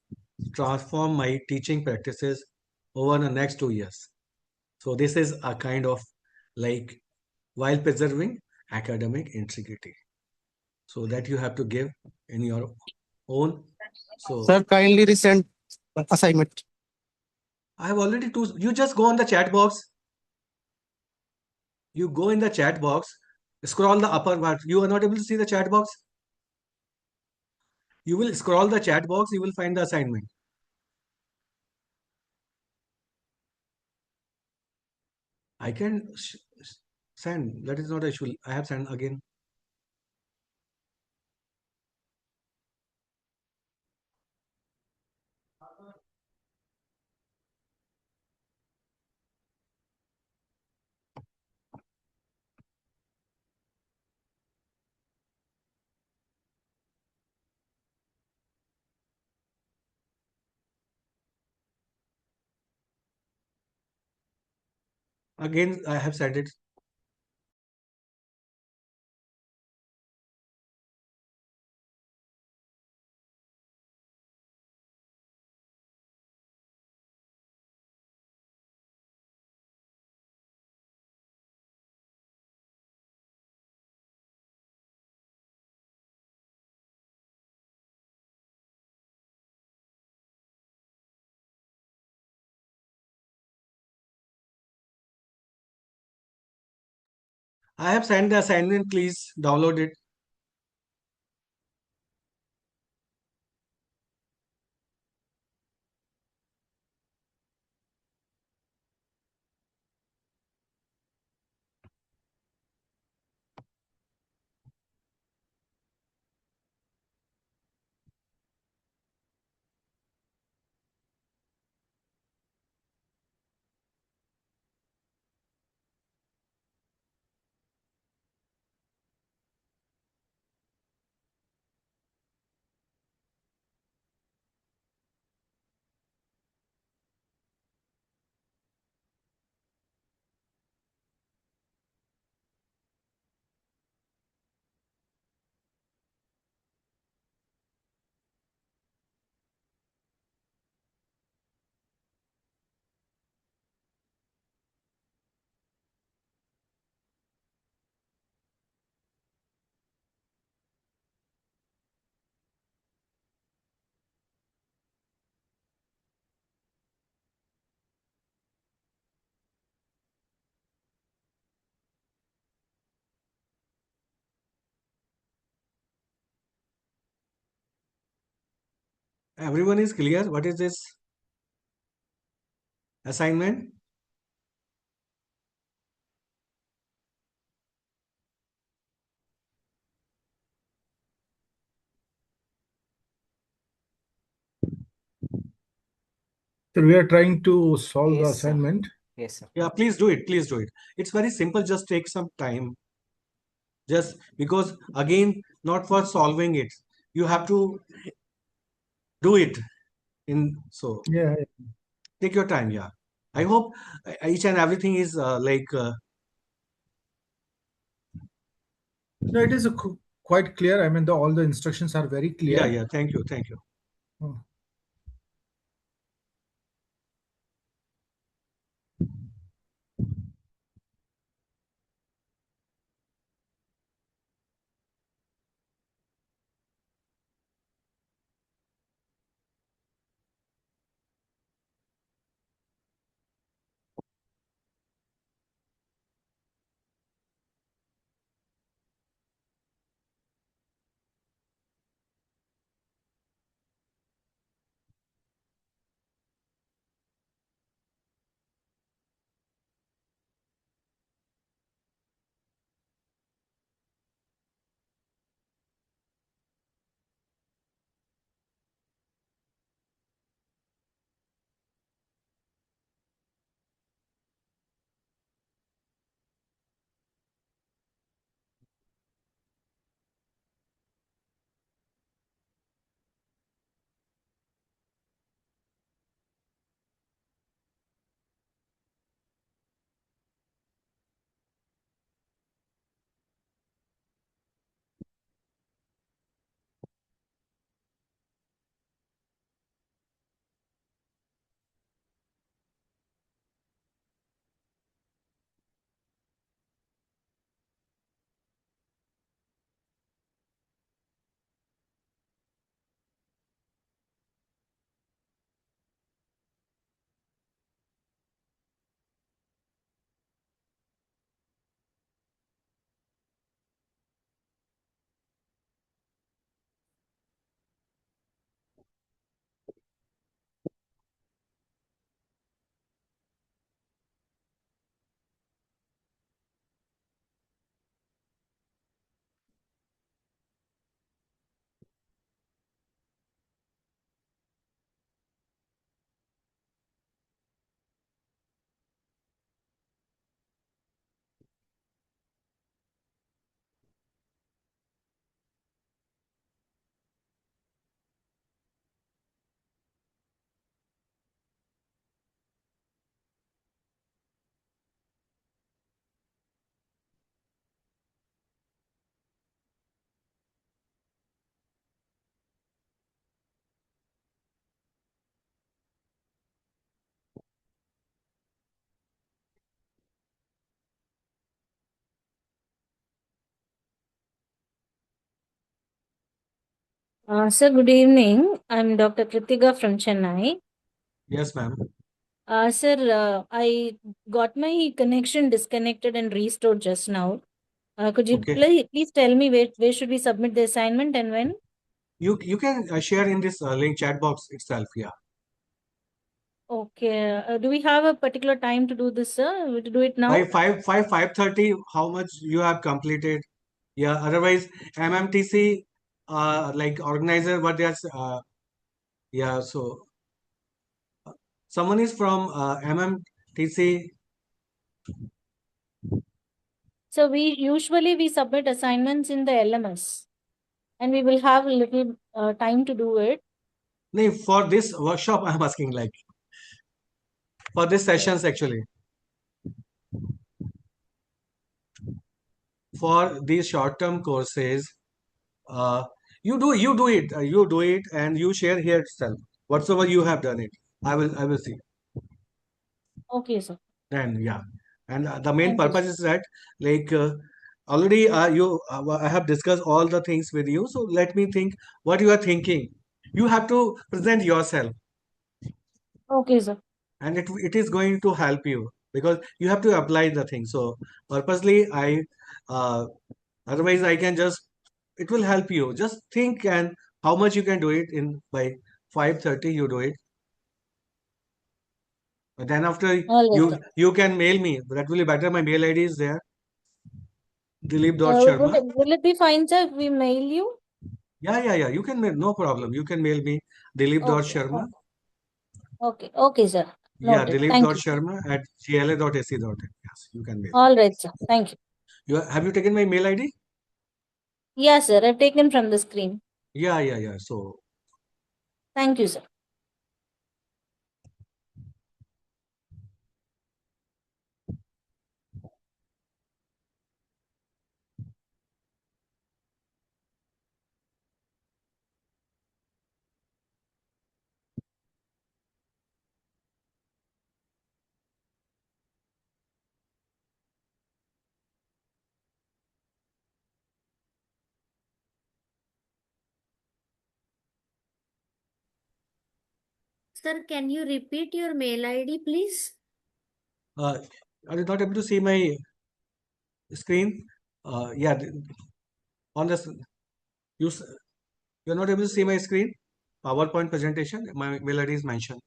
transform my teaching practices over the next 2 years? So this is a kind of like while preserving academic integrity. So that you have to give in your own. So Sir, kindly resend assignment. I have already you just go on the chat box. You go in the chat box, scroll the upper part. You are not able to see the chat box. You will scroll the chat box, you will find the assignment. I can send, that is not an issue. I have sent again. Again, I have sent it. I have sent the assignment, please download it. Everyone is clear? What is this assignment? So we are trying to solve the Yes, sir. assignment. Yes, sir. Yeah, please do it. Please do it. It's very simple. Just take some time. Just because, again, not for solving it. You have to do it. So Yeah. take your time. Yeah. I hope each and everything is No, it is quite clear. I mean, all the instructions are very clear. yeah, yeah. Thank you. Thank you. Oh. Sir, good evening. I'm Dr. Kritiga from Chennai. Yes, ma'am. Sir, I got my connection disconnected and restored just now. Could you Okay. please tell me where should we submit the assignment and when? You can share in this link chat box itself. Yeah. Okay. Do we have a particular time to do this, sir? To do it now? By 5:30, how much you have completed? Yeah. Otherwise, MMTC, like organizer, what they are. Yeah. So someone is from MMTC. So we usually submit assignments in the LMS, and we will have a little time to do it. No, for this workshop, I'm asking like for this sessions actually. For these short-term courses, uh, you do it, and you share here itself. Whatsoever you have done it, I will see. Okay, sir. And yeah, and the main Thank you, purpose sir. is that like already I have discussed all the things with you. So let me think what you are thinking. You have to present yourself, Okay, sir. and it is going to help you because you have to apply the thing. So purposely uh, otherwise I can just it will help you. Just think and how much you can do it in by 5:30 you do it. But then after All right, sir. you can mail me. That will be better. My mail ID is there. Will Dilip.sharma. it be fine, sir, if we mail you? Yeah. You can mail, no problem. You can mail me Okay. Dilip.sharma. Okay, sir. Yeah, Noted. Thank you. dilip.sharma@gla.ac.in. Yes, you can mail. All right, sir. Thank you. Have you taken my mail ID? Yes, sir. I've taken from the screen. Yeah. So Thank you, sir. Sir, can you repeat your mail ID, please? are you not able to see my screen? Yeah, on this you s- you're not able to see my screen. PowerPoint presentation. My mail ID is mentioned.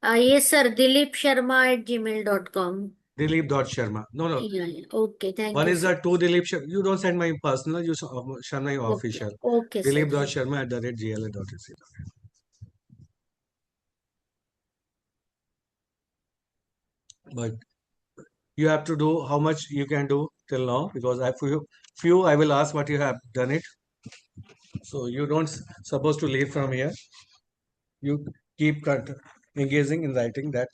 Yes, sir. DilipSharma@gmail.com. Dilip.sharma. No. Yeah. Okay. Thank One you, is sir. two Dilip. You don't send my personal. You send my Okay. official. Okay, sir. Dilip.sharma@gla.ac. But you have to do how much you can do till now, because I few I will ask what you have done it. So you don't supposed to leave from here. You keep engaging in writing that.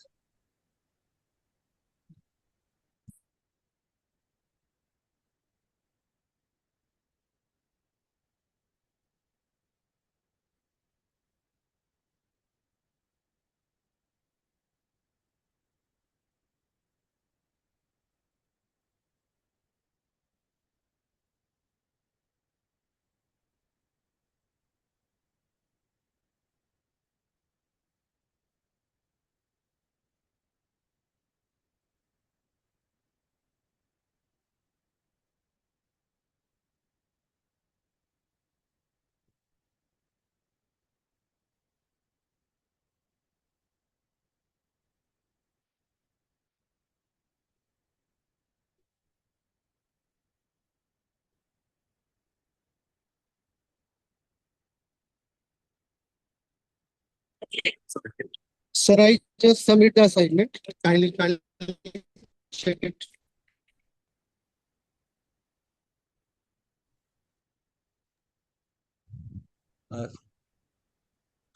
Sir, I just submit the assignment. Kindly check it.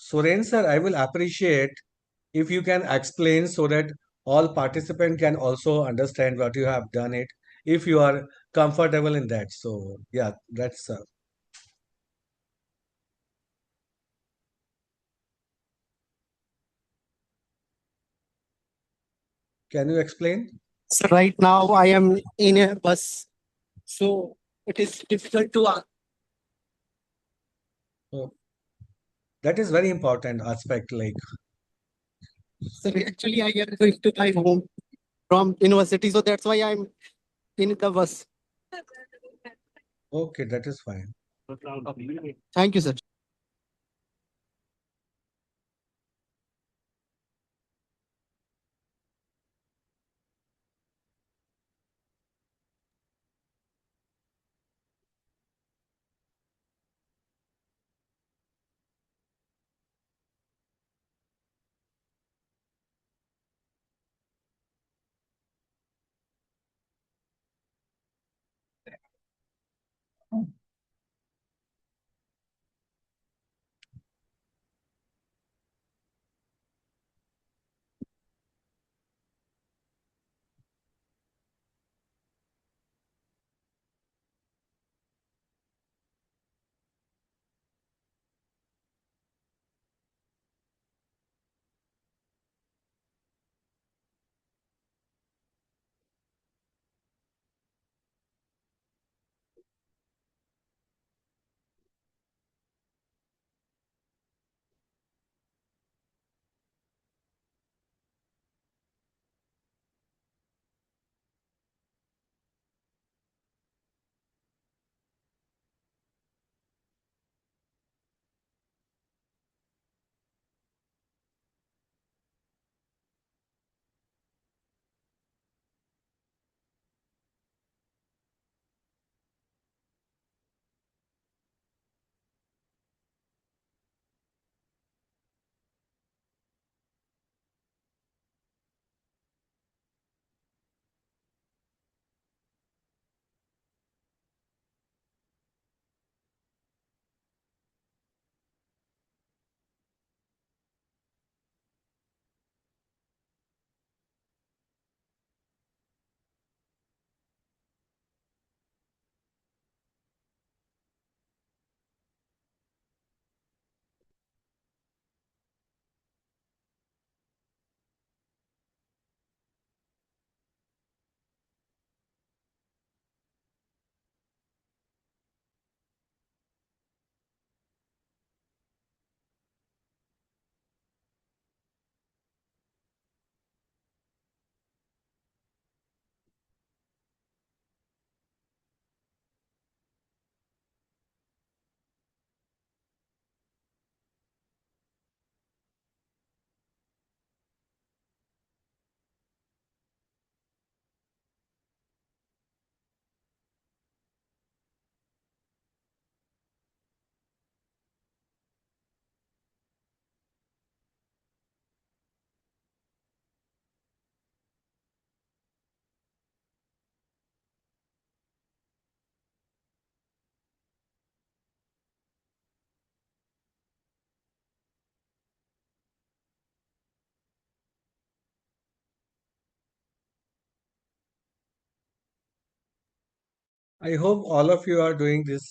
Suren sir, I will appreciate if you can explain so that all participants can also understand what you have done it, if you are comfortable in that. So yeah, that's can you explain? So right now I am in a bus, so it is difficult to Oh, that is very important aspect. Like, So actually I am going to my home from university, so that's why I'm in the bus. okay, that is fine. Thank you, sir. I hope all of you are doing this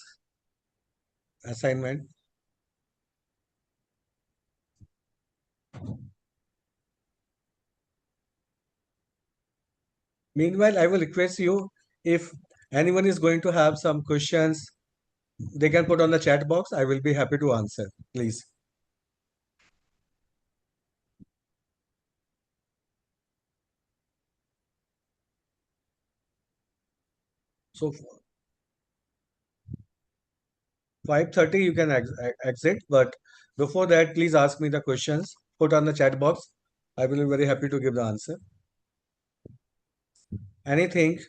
assignment. Meanwhile, I will request you, if anyone is going to have some questions, they can put on the chat box. I will be happy to answer, please. So 5:30 you can exit, but before that, please ask me the questions. Put on the chat box. I will be very happy to give the answer. Anything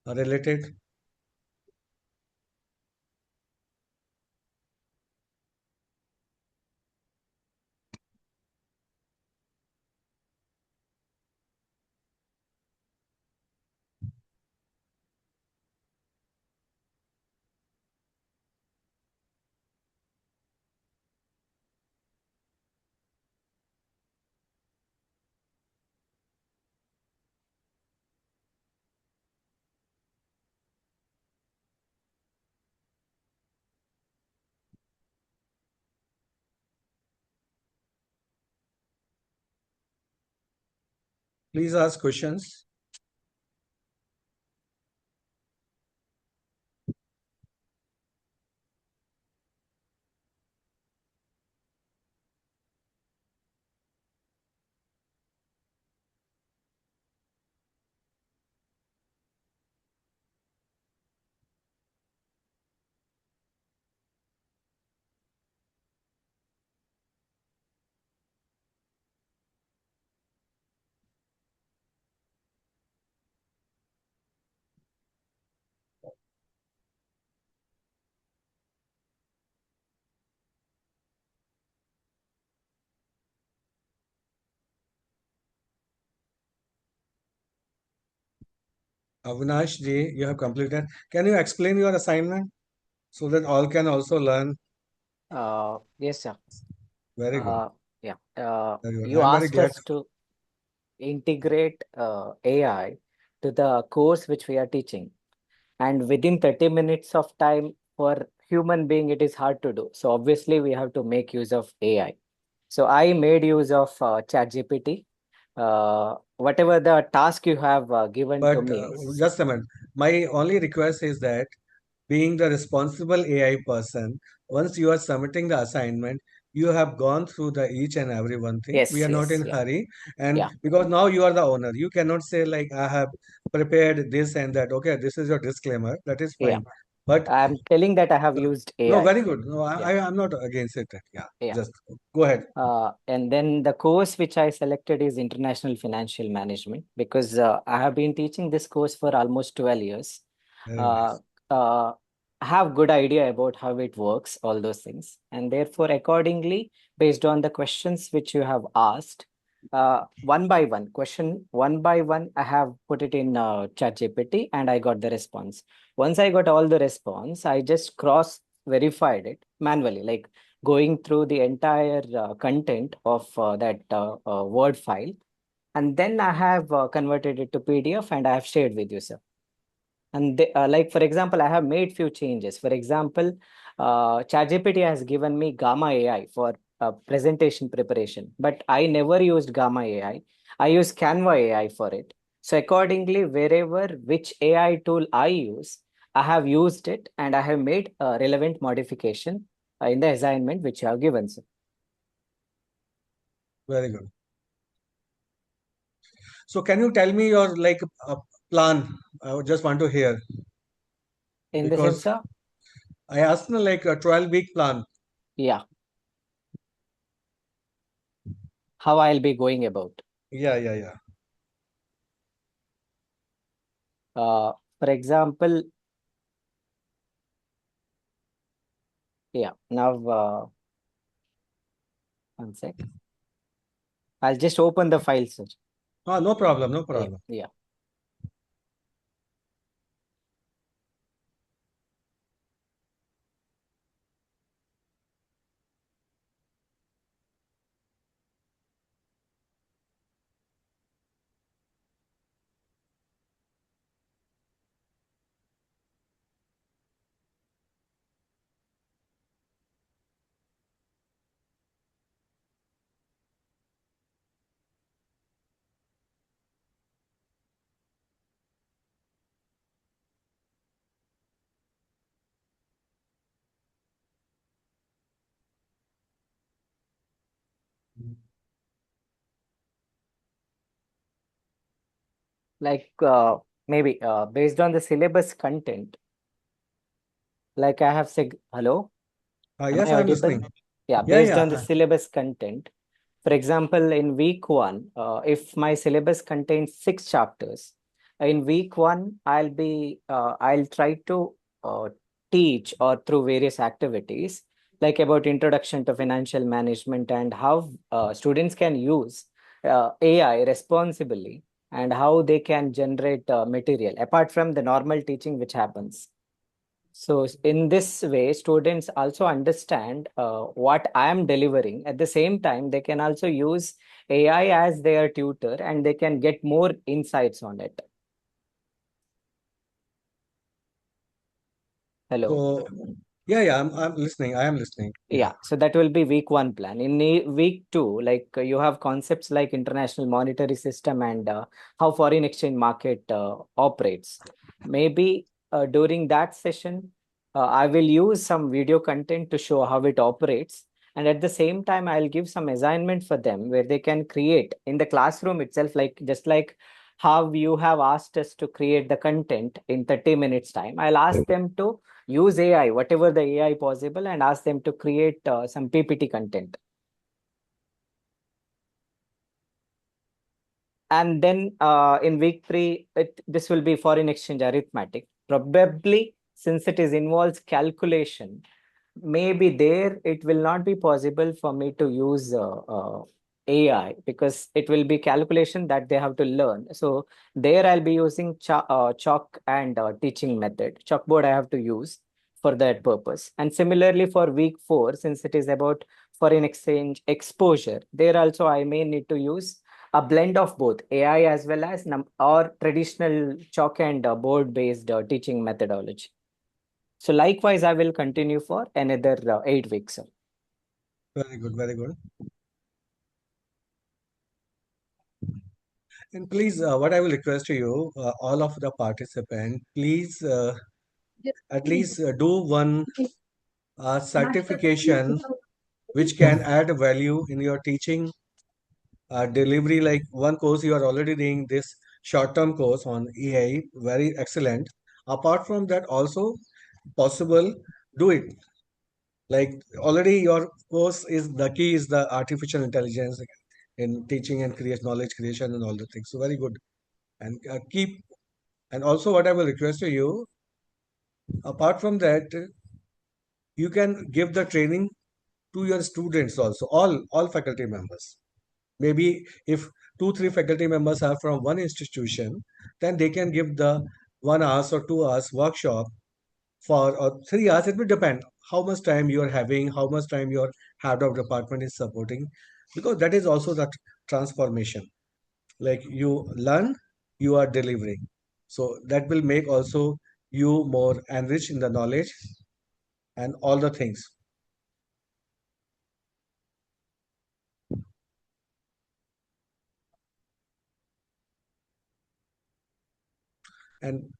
related? Please ask questions. Avinash ji, you have completed. Can you explain your assignment so that all can also learn? Yes, sir. Very good. Yeah. Very good. You I'm very asked glad. us to integrate AI to the course which we are teaching, and within 30 minutes of time for human being, it is hard to do. So obviously, we have to make use of AI. So I made use of ChatGPT. Whatever the task you have given to But me. just a minute. My only request is that, being the responsible AI person, once you are submitting the assignment, you have gone through the each and every one thing. We Yes, are not yes, in yeah, hurry, and yeah, because now you are the owner, you cannot say like I have prepared this and that. Okay, this is your disclaimer. That is yeah. fine. But I'm telling that I have used no, AI. very good. No, Yeah, I'm not against it. Yeah, yeah. just go ahead. And then the course which I selected is International Financial Management, because I have been teaching this course for almost 12 years. Very Uh, nice. uh, I have good idea about how it works, all those things. And therefore, accordingly, based on the questions which you have asked, one by one, I have put it in ChatGPT and I got the response. Once I got all the response, I just cross verified it manually, like going through the entire content of that Word file. And then I have converted it to PDF and I have shared with you, sir. And like, for example, I have made few changes. For example, ChatGPT has given me Gamma AI for presentation preparation, but I never used Gamma AI. I use Canva AI for it. So accordingly, wherever which AI tool I use, I have used it and I have made a relevant modification in the assignment which you have given, sir. Very good. So can you tell me your like plan? I would just want to hear, In the sense, because sir? I asked like a 12-week plan. Yeah. How I'll be going about. Yeah. For example, yeah, now one sec. I'll just open the file, sir. No problem, no Yeah, problem. yeah. Like maybe based on the syllabus content, like I have said, hello, am Yes, I I'm audible? listening. Yeah, Yeah, based on the yeah. syllabus content. For example, in week one, if my syllabus contains 6 chapters, in week one, I'll try to teach or through various activities, like about introduction to financial management and how students can use AI responsibly and how they can generate material apart from the normal teaching which happens. So in this way, students also understand what I am delivering. At the same time, they can also use AI as their tutor and they can get more insights on it. Hello. So, yeah, I'm listening. I am listening. Yeah, so that will be week one plan. In week two, like you have concepts like international monetary system and how foreign exchange market operates. Maybe during that session, I will use some video content to show how it operates. And at the same time, I'll give some assignment for them where they can create in the classroom itself, like just like how you have asked us to create the content in 30 minutes time. I'll ask them to use AI, whatever the AI possible, and ask them to create some PPT content. And then in week three, this will be foreign exchange arithmetic. Probably, since it is involves calculation, maybe there it will not be possible for me to use AI because it will be calculation that they have to learn. So there I'll be using chalk and teaching method. Chalkboard I have to use for that purpose. And similarly for week four, since it is about foreign exchange exposure, there also I may need to use a blend of both AI as well as or traditional chalk and board based teaching methodology. So likewise, I will continue for another 8 weeks. Sir. Very good, very good. And please, what I will request to you, all of the participants, please at least do one certification which can add value in your teaching delivery. Like one course you are already doing this short-term course on AI, very excellent. Apart from that, also possible, do it. Like already your course is the key is the artificial intelligence in teaching and create knowledge creation and all the things. So very good. And keep, and also what I will request to you, apart from that, you can give the training to your students also, all faculty members. Maybe if 2 3 faculty members are from one institution, then they can give the 1 hour or 2 hours workshop for 3 hours. It will depend how much time you are having, how much time your head of department is supporting, because that is also the transformation. Like you learn, you are delivering. So that will make also you more enriched in the knowledge and all the things. And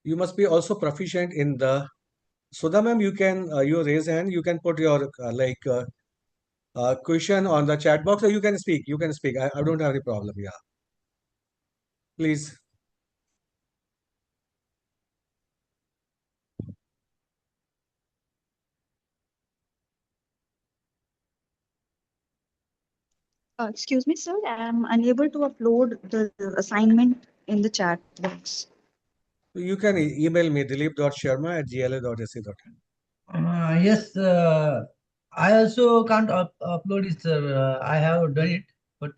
you must be also proficient in the Sudha ma'am, you can you raise hand, you can put your question on the chat box, or you can speak. You can speak. I don't have any problem. Yeah, please. Excuse me, sir. I'm unable to upload the assignment in the chat box. You can email me dilip.sharma@gla.ac.in. Yes, I also can't upload it, sir. I have done it, but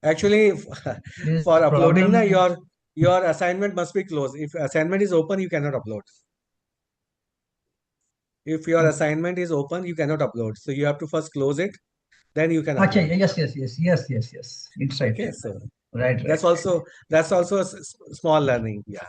Actually, this for uploading, problem. your assignment must be closed. If assignment is open, you cannot upload. If your assignment is open, you cannot upload. So you have to first close it, then you can Okay, upload. yes. It's right. Okay, so Right. that's also a small learning. Yeah.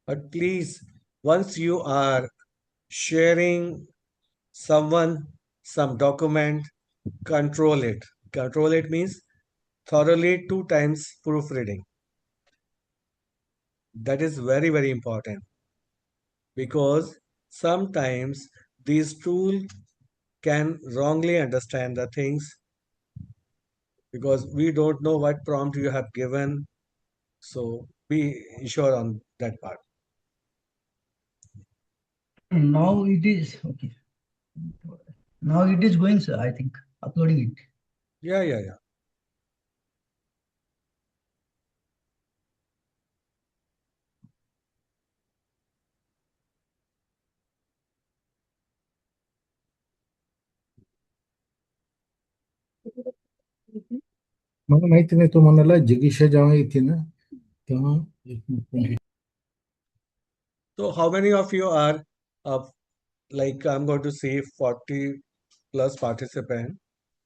But please, once you are sharing someone some document control it. Control it means thoroughly 2 times proofreading. That is very, very important because sometimes these tools can wrongly understand the things because we don't know what prompt you have given. So be sure on that part. Now it is okay. Now it is going, sir. I think uploading it. Yeah. मला माहिती नाही, तो म्हणाला जिगीषा जेव्हा येते ना तेव्हा So how many of you are like I'm going to say 40 plus participant.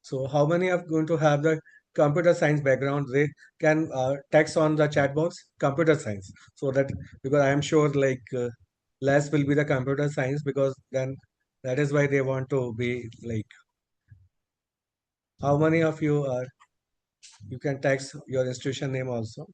So how many are going to have the computer science background? They can text on the chat box computer science. So that because I am sure like less will be the computer science because then that is why they want to be like. How many of you are? You can text your institution name also.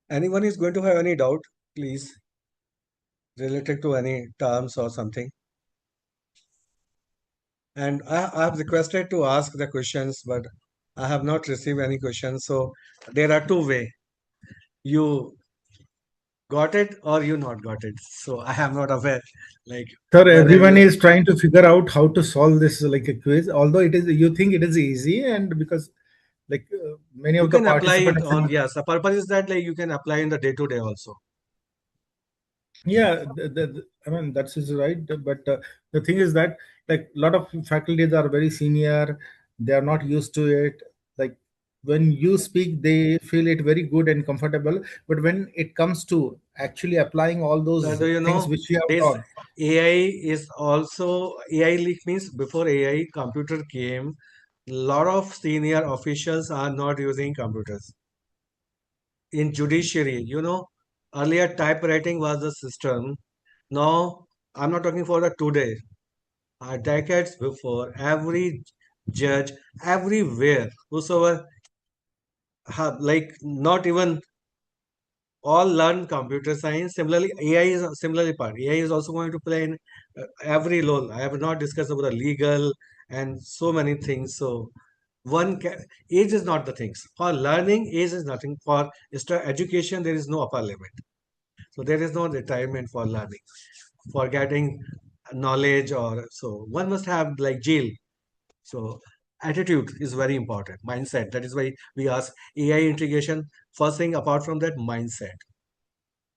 Anyone is going to have any doubt, please, related to any terms or something. And I have requested to ask the questions, but I have not received any questions. So there are two ways. You got it or you not got it. So I am not aware. Like sir, whether everyone you is trying to figure out how to solve this like a quiz, although it is, you think it is easy, and because like many you of the can apply it participants on, yes. The purpose is that like you can apply in the day to day also. yeah, I mean that's is right, but the thing is that like a lot of faculties are very senior, they are not used to it. Like when you speak, they feel it very good and comfortable, but when it comes to actually applying all So those do you things know which you have this taught. AI is also AI leak means before AI computer came, lot of senior officials are not using computers. In judiciary, earlier typewriting was the system. Now I'm not talking for the today. Decades before, every judge, everywhere, whosoever have like not even all learn computer science. Similarly, AI is similarly part. AI is also going to play in every role. I have not discussed about the legal and so many things. So one can, age is not the things. For learning, age is nothing. For education, there is no upper limit. So there is no retirement for learning, for getting knowledge or so. One must have like jail. So attitude is very important. Mindset. That is why we ask AI integration. First thing apart from that, mindset.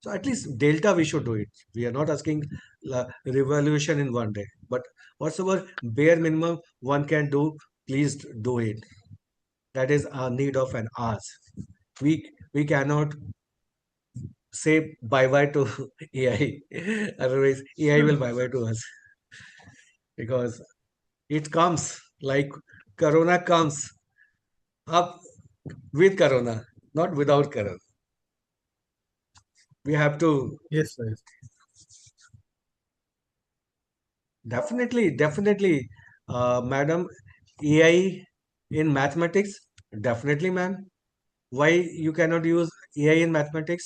So at least delta we should do it. We are not asking revolution in one day, but whatsoever bare minimum one can do, please do it. That is our need of an hours. We cannot say bye bye to AI. Otherwise, AI will bye bye to us because it comes like Corona comes up with Corona, not without Corona. We have to Yes, sir. definitely, madam. AI in mathematics, definitely, ma'am. Why you cannot use AI in mathematics?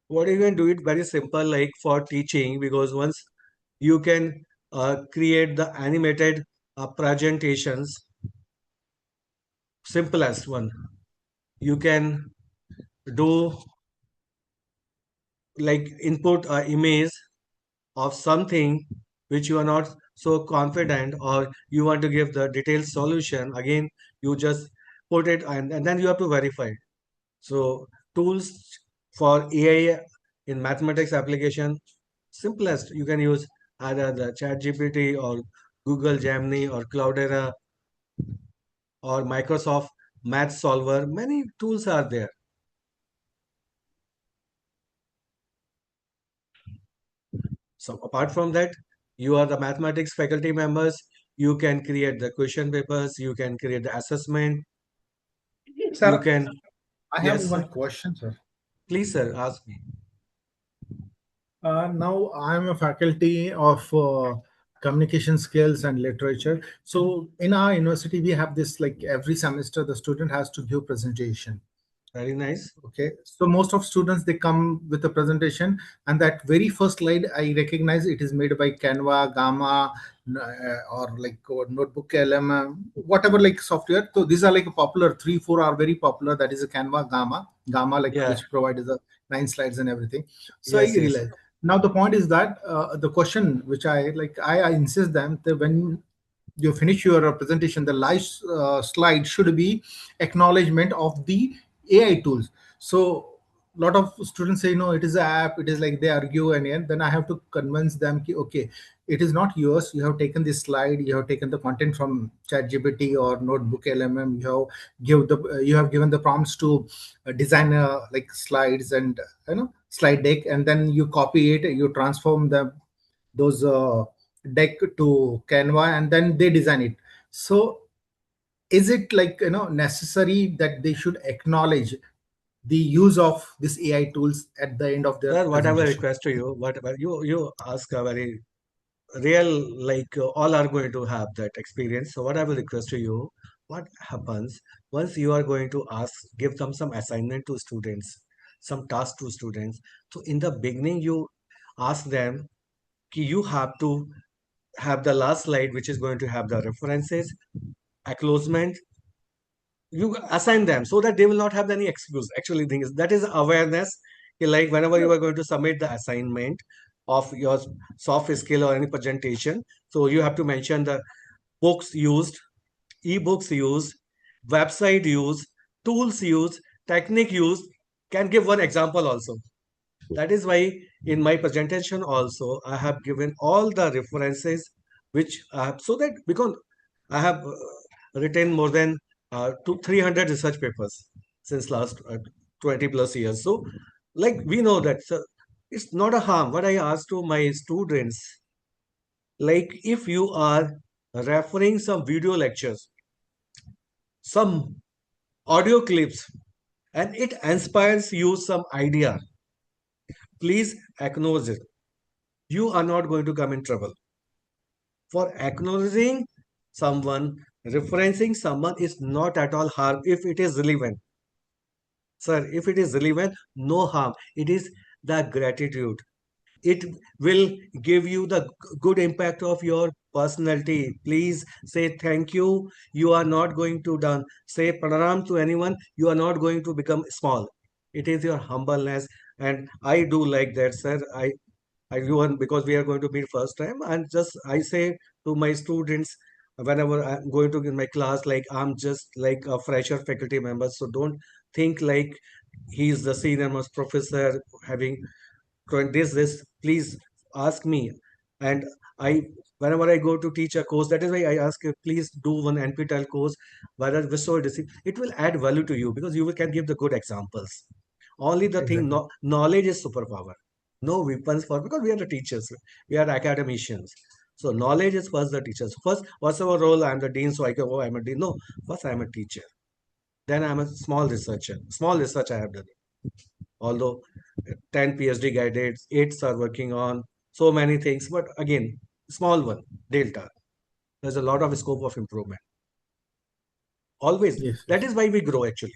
What you can do it very simple, like for teaching, because once you can create the animated presentations, simplest one. You can do like input image of something which you are not so confident or you want to give the detailed solution. Again, you just put it and then you have to verify. So tools for AI in mathematics application, simplest you can use either the chat GPT or Google Gemini or Cloudera or Microsoft Math Solver. Many tools are there. So apart from that, you are the mathematics faculty members. You can create the question papers. You can create the assessment. You Sir, can, I have yes, sir. one question, sir. Please, sir, ask me. Now I'm a faculty of communication skills and literature. So in our university, we have this like every semester the student has to give presentation. Very nice. Okay, so most of students they come with a presentation, and that very first slide I recognize it is made by Canva, Gamma, or like Notebook LM, whatever like software. So these are like popular, 3, 4 are very popular. That is a Canva, Gamma, like Yeah. which provides the 9 slides and everything. So Yes, I yes. realize now the point is that the question which I insist them that when you finish your presentation, the last slide should be acknowledgement of the AI tools. So a lot of students say no, it is an app, it is like they argue, and then I have to convince them ki, okay, it is not yours. You have taken this slide, you have taken the content from ChatGPT or Notebook LMM, you have given the prompts to design like slides and slide deck, and then you copy it, you transform those deck to Canva, and then they design it. So is it like necessary that they should acknowledge the use of this AI tools at the end of their Sir, whatever presentation? request to you, whatever you ask a very real, like all are going to have that experience. So what I will request to you, what happens once you are going to ask, give them some assignment to students, some task to students. So in the beginning, you ask them, ki you have to have the last slide, which is going to have the references, acknowledgement. You assign them so that they will not have any excuse. Actually, thing is that is awareness. Like whenever you are going to submit the assignment of your soft skill or any presentation, so you have to mention the books used, ebooks used, website used, tools used, technique used. Can give one example also. That is why in my presentation also I have given all the references which I have, so that because I have written more than 300 research papers since last 20 plus years. So like we know that, so it's not a harm. What I ask to my students, like if you are referring some video lectures, some audio clips and it inspires you some idea, please acknowledge it. You are not going to come in trouble. For acknowledging someone, referencing someone is not at all harm if it is relevant. Sir, if it is relevant, no harm. It is the gratitude. It will give you the good impact of your personality. Please say thank you. You are not going to done. Say pranam to anyone. You are not going to become small. It is your humbleness. And I do like that, sir. I do, because we are going to meet first time. And just I say to my students, whenever I'm going to in my class, like I'm just like a fresher faculty member. So don't think like he's the senior most professor having this, please ask me. And I, whenever I go to teach a course, that is why I ask you, please do one NPTEL course, whether visual design, it will add value to you because you can give the good examples. Only the thing, Exactly. knowledge is superpower. No weapons for, because we are the teachers, we are academicians. So knowledge is first the teachers. First, what's our role? I'm the dean, so I go, oh, I'm a dean. No, first I'm a teacher. Then I'm a small researcher. Small research I have done. Although 10 PhD guided, 8 are working on so many things, but again, small one, delta. There's a lot of scope of improvement. Always. Yes. That is why we grow actually.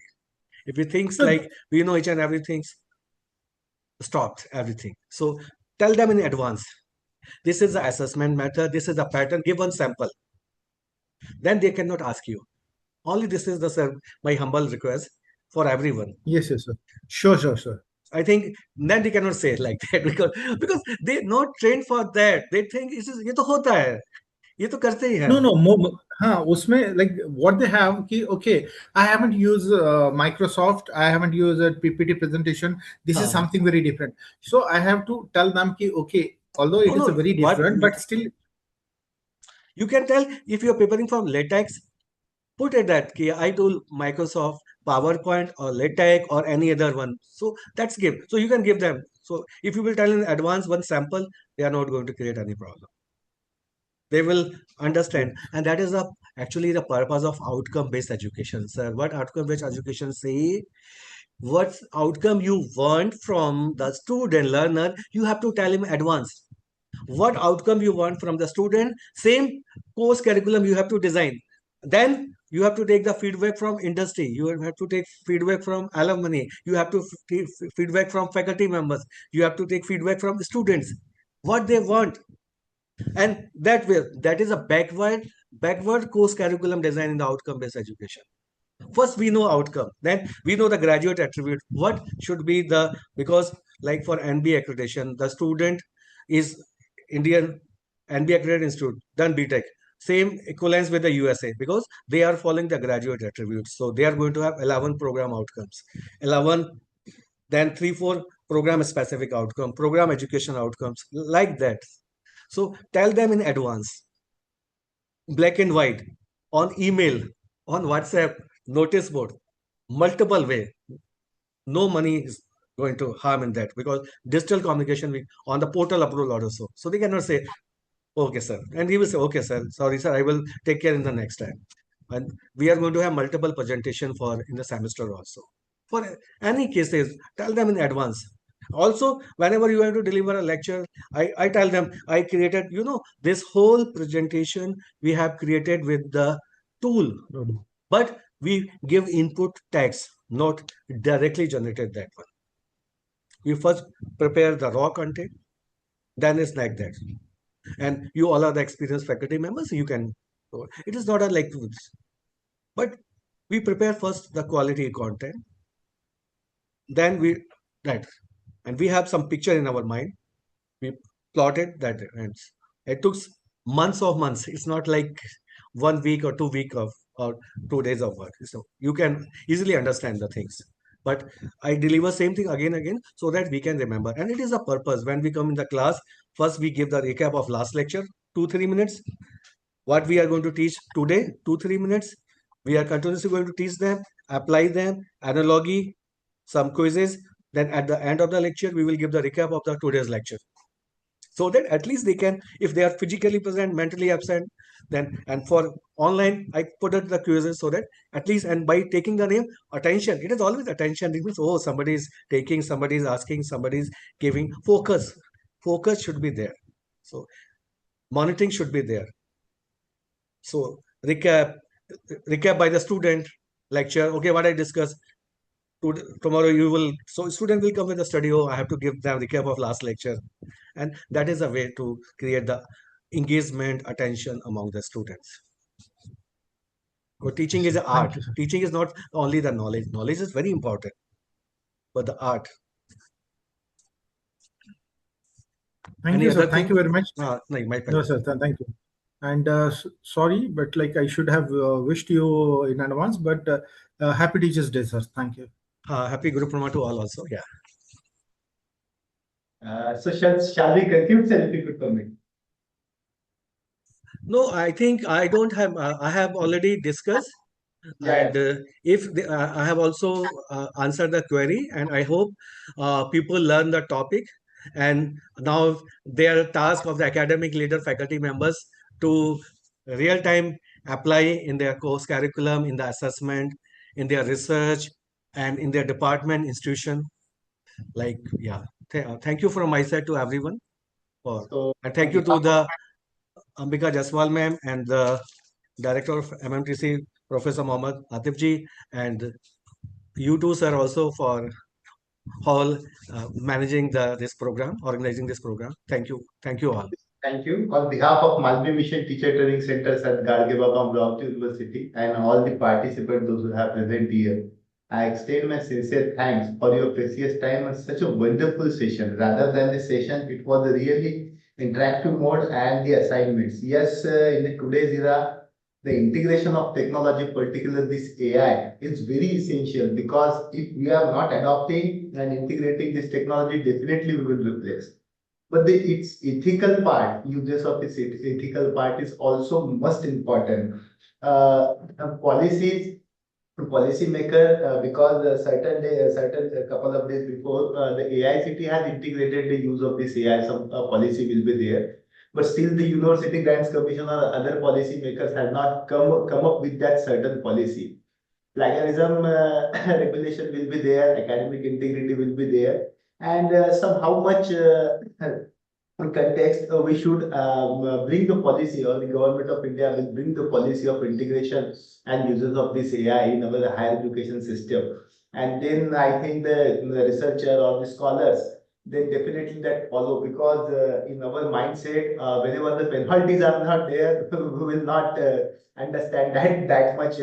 If we think So- like we know each and everything, stopped everything. So tell them in advance. This is the assessment method. This is the pattern. Give one sample. Then they cannot ask you. Only this is the my humble request for everyone. Yes, sir. Sure. I think then they cannot say like that because they not trained for that. They think ये तो होता है, ये तो करते ही हैं. No. हाँ, उसमें like what they have कि okay, I haven't used Microsoft, I haven't used a PPT presentation. This is something very different. So I have to tell them कि okay, although it is a very different, but still. You can tell if you are preparing from LaTeX, put it that I told Microsoft PowerPoint or LaTeX or any other one. So that's give. So you can give them. So if you will tell in advance one sample, they are not going to create any problem. They will understand. And that is actually the purpose of outcome-based education, sir. What outcome-based education say? What outcome you want from the student learner, you have to tell him advance. What outcome you want from the student, same course curriculum you have to design. Then you have to take the feedback from industry. You have to take feedback from alumni. You have to take feedback from faculty members. You have to take feedback from the students. What they want. And that way, that is a backward course curriculum design in the outcome-based education. First, we know outcome. Then we know the graduate attribute. What should be the, because like for NBA accreditation, the student is Indian NBA accredited institute, then BTech. Same equivalence with the USA because they are following the graduate attributes. So they are going to have 11 program outcomes. 11, then 3-4 program specific outcome, program education outcomes, like that. So tell them in advance, black and white, on email, on WhatsApp, notice board, multiple way. No money is going to harm in that because digital communication on the portal upload also. So they cannot say, okay, sir. And he will say, okay, sir, sorry, sir, I will take care in the next time. And we are going to have multiple presentation for in the semester also. For any cases, tell them in advance. Also, whenever you have to deliver a lecture, I tell them, I created, this whole presentation we have created with the tool, but we give input text, not directly generated that one. We first prepare the raw content, then it's like that. And you all are the experienced faculty members, you can, it is not a like this, but we prepare first the quality content, then and we have some picture in our mind, we plotted that, and it took months. It's not like 1 week or 2 week of or 2 days of work. So you can easily understand the things, but I deliver same thing again so that we can remember. And it is a purpose. When we come in the class, first we give the recap of last lecture, 2-3 minutes, what we are going to teach today, 2-3 minutes. We are continuously going to teach them, apply them, analogy, some quizzes. Then at the end of the lecture, we will give the recap of the today's lecture. so that at least they can, if they are physically present, mentally absent, then, and for online, I put up the quizzes so that at least, and by taking the name, attention, it is always attention. It means, oh, somebody is taking, somebody is asking, somebody is giving. Focus should be there. So monitoring should be there. So recap by the student, lecture, okay, what I discussed. Tomorrow you will, so student will come with a study, oh, I have to give them recap of last lecture. And that is a way to create the engagement, attention among the students. So teaching is an art. Teaching is not only the knowledge. Knowledge is very important, but the art. Thank you, sir. Thank you very much. No, my pleasure. No, sir. Thank you. And sorry, but like I should have wished you in advance, but happy Teachers' Day, sir. Thank you. Happy Guru Purnima to all also. Yeah. So shall we conclude, sir, if you could permit? No, I think I don't have. I have already discussed, and I have also answered the query, and I hope people learn the topic. And now their task of the academic leader, faculty members, to real time apply in their course curriculum, in the assessment, in their research, and in their department, institution. Like, yeah. Thank you from my side to everyone. And thank you to the Ambika Jaswal ma'am and the director of MMTC, Professor Mohammad Atif ji, and you too, sir, also for all managing this program, organizing this program. Thank you. Thank you all. Thank you. On behalf of Malvi Mission Teacher Training Centers at Gargebagam Block University and all the participants, those who have present here, I extend my sincere thanks for your precious time and such a wonderful session. Rather than the session, it was a really interactive mode and the assignments. Yes, in the today's era, the integration of technology, particularly this AI, is very essential because if we are not adopting and integrating this technology, definitely we will replace. But its ethical part, uses of its ethical part is also most important. Policy maker, because certain couple of days before, the AICT has integrated the use of this AI, some policy will be there. But still the University Grants Commission or other policy makers have not come up with that certain policy. Plagiarism regulation will be there, academic integrity will be there, and somehow much context, we should bring the policy, or the government of India will bring the policy of integration and uses of this AI in our higher education system. And then I think the researcher or the scholars, they definitely that follow, because in our mindset, whenever the penalties are not there, we will not understand that much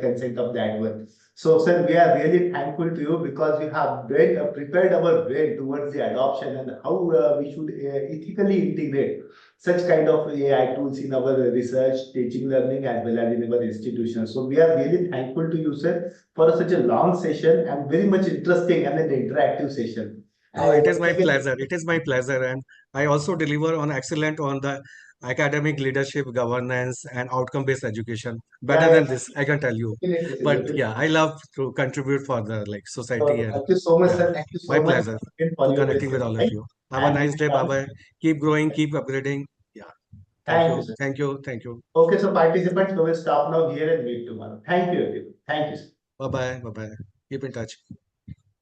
consent of that one. So, sir, we are really thankful to you because you have prepared our brain towards the adoption and how we should ethically integrate such kind of AI tools in our research, teaching, learning, as well as in our institution. So, we are really thankful to you, sir, for such a long session and very much interesting and an interactive session. Oh, it is my pleasure. It is my pleasure. And I also deliver on excellent on the academic leadership, governance, and outcome-based education. Better than this, I can tell you. But yeah, I love to contribute for the society. And thank you so much, yeah, sir. Thank you so my much pleasure for your connecting with all of you. Have a nice day. Bye-bye. Keep growing, keep upgrading. Yeah. Thank you, sir. Thank you. Thank you. Okay, so participants, we will stop now here and meet tomorrow. Thank you, everyone. Thank you, sir. Bye-bye. Bye-bye. Keep in touch.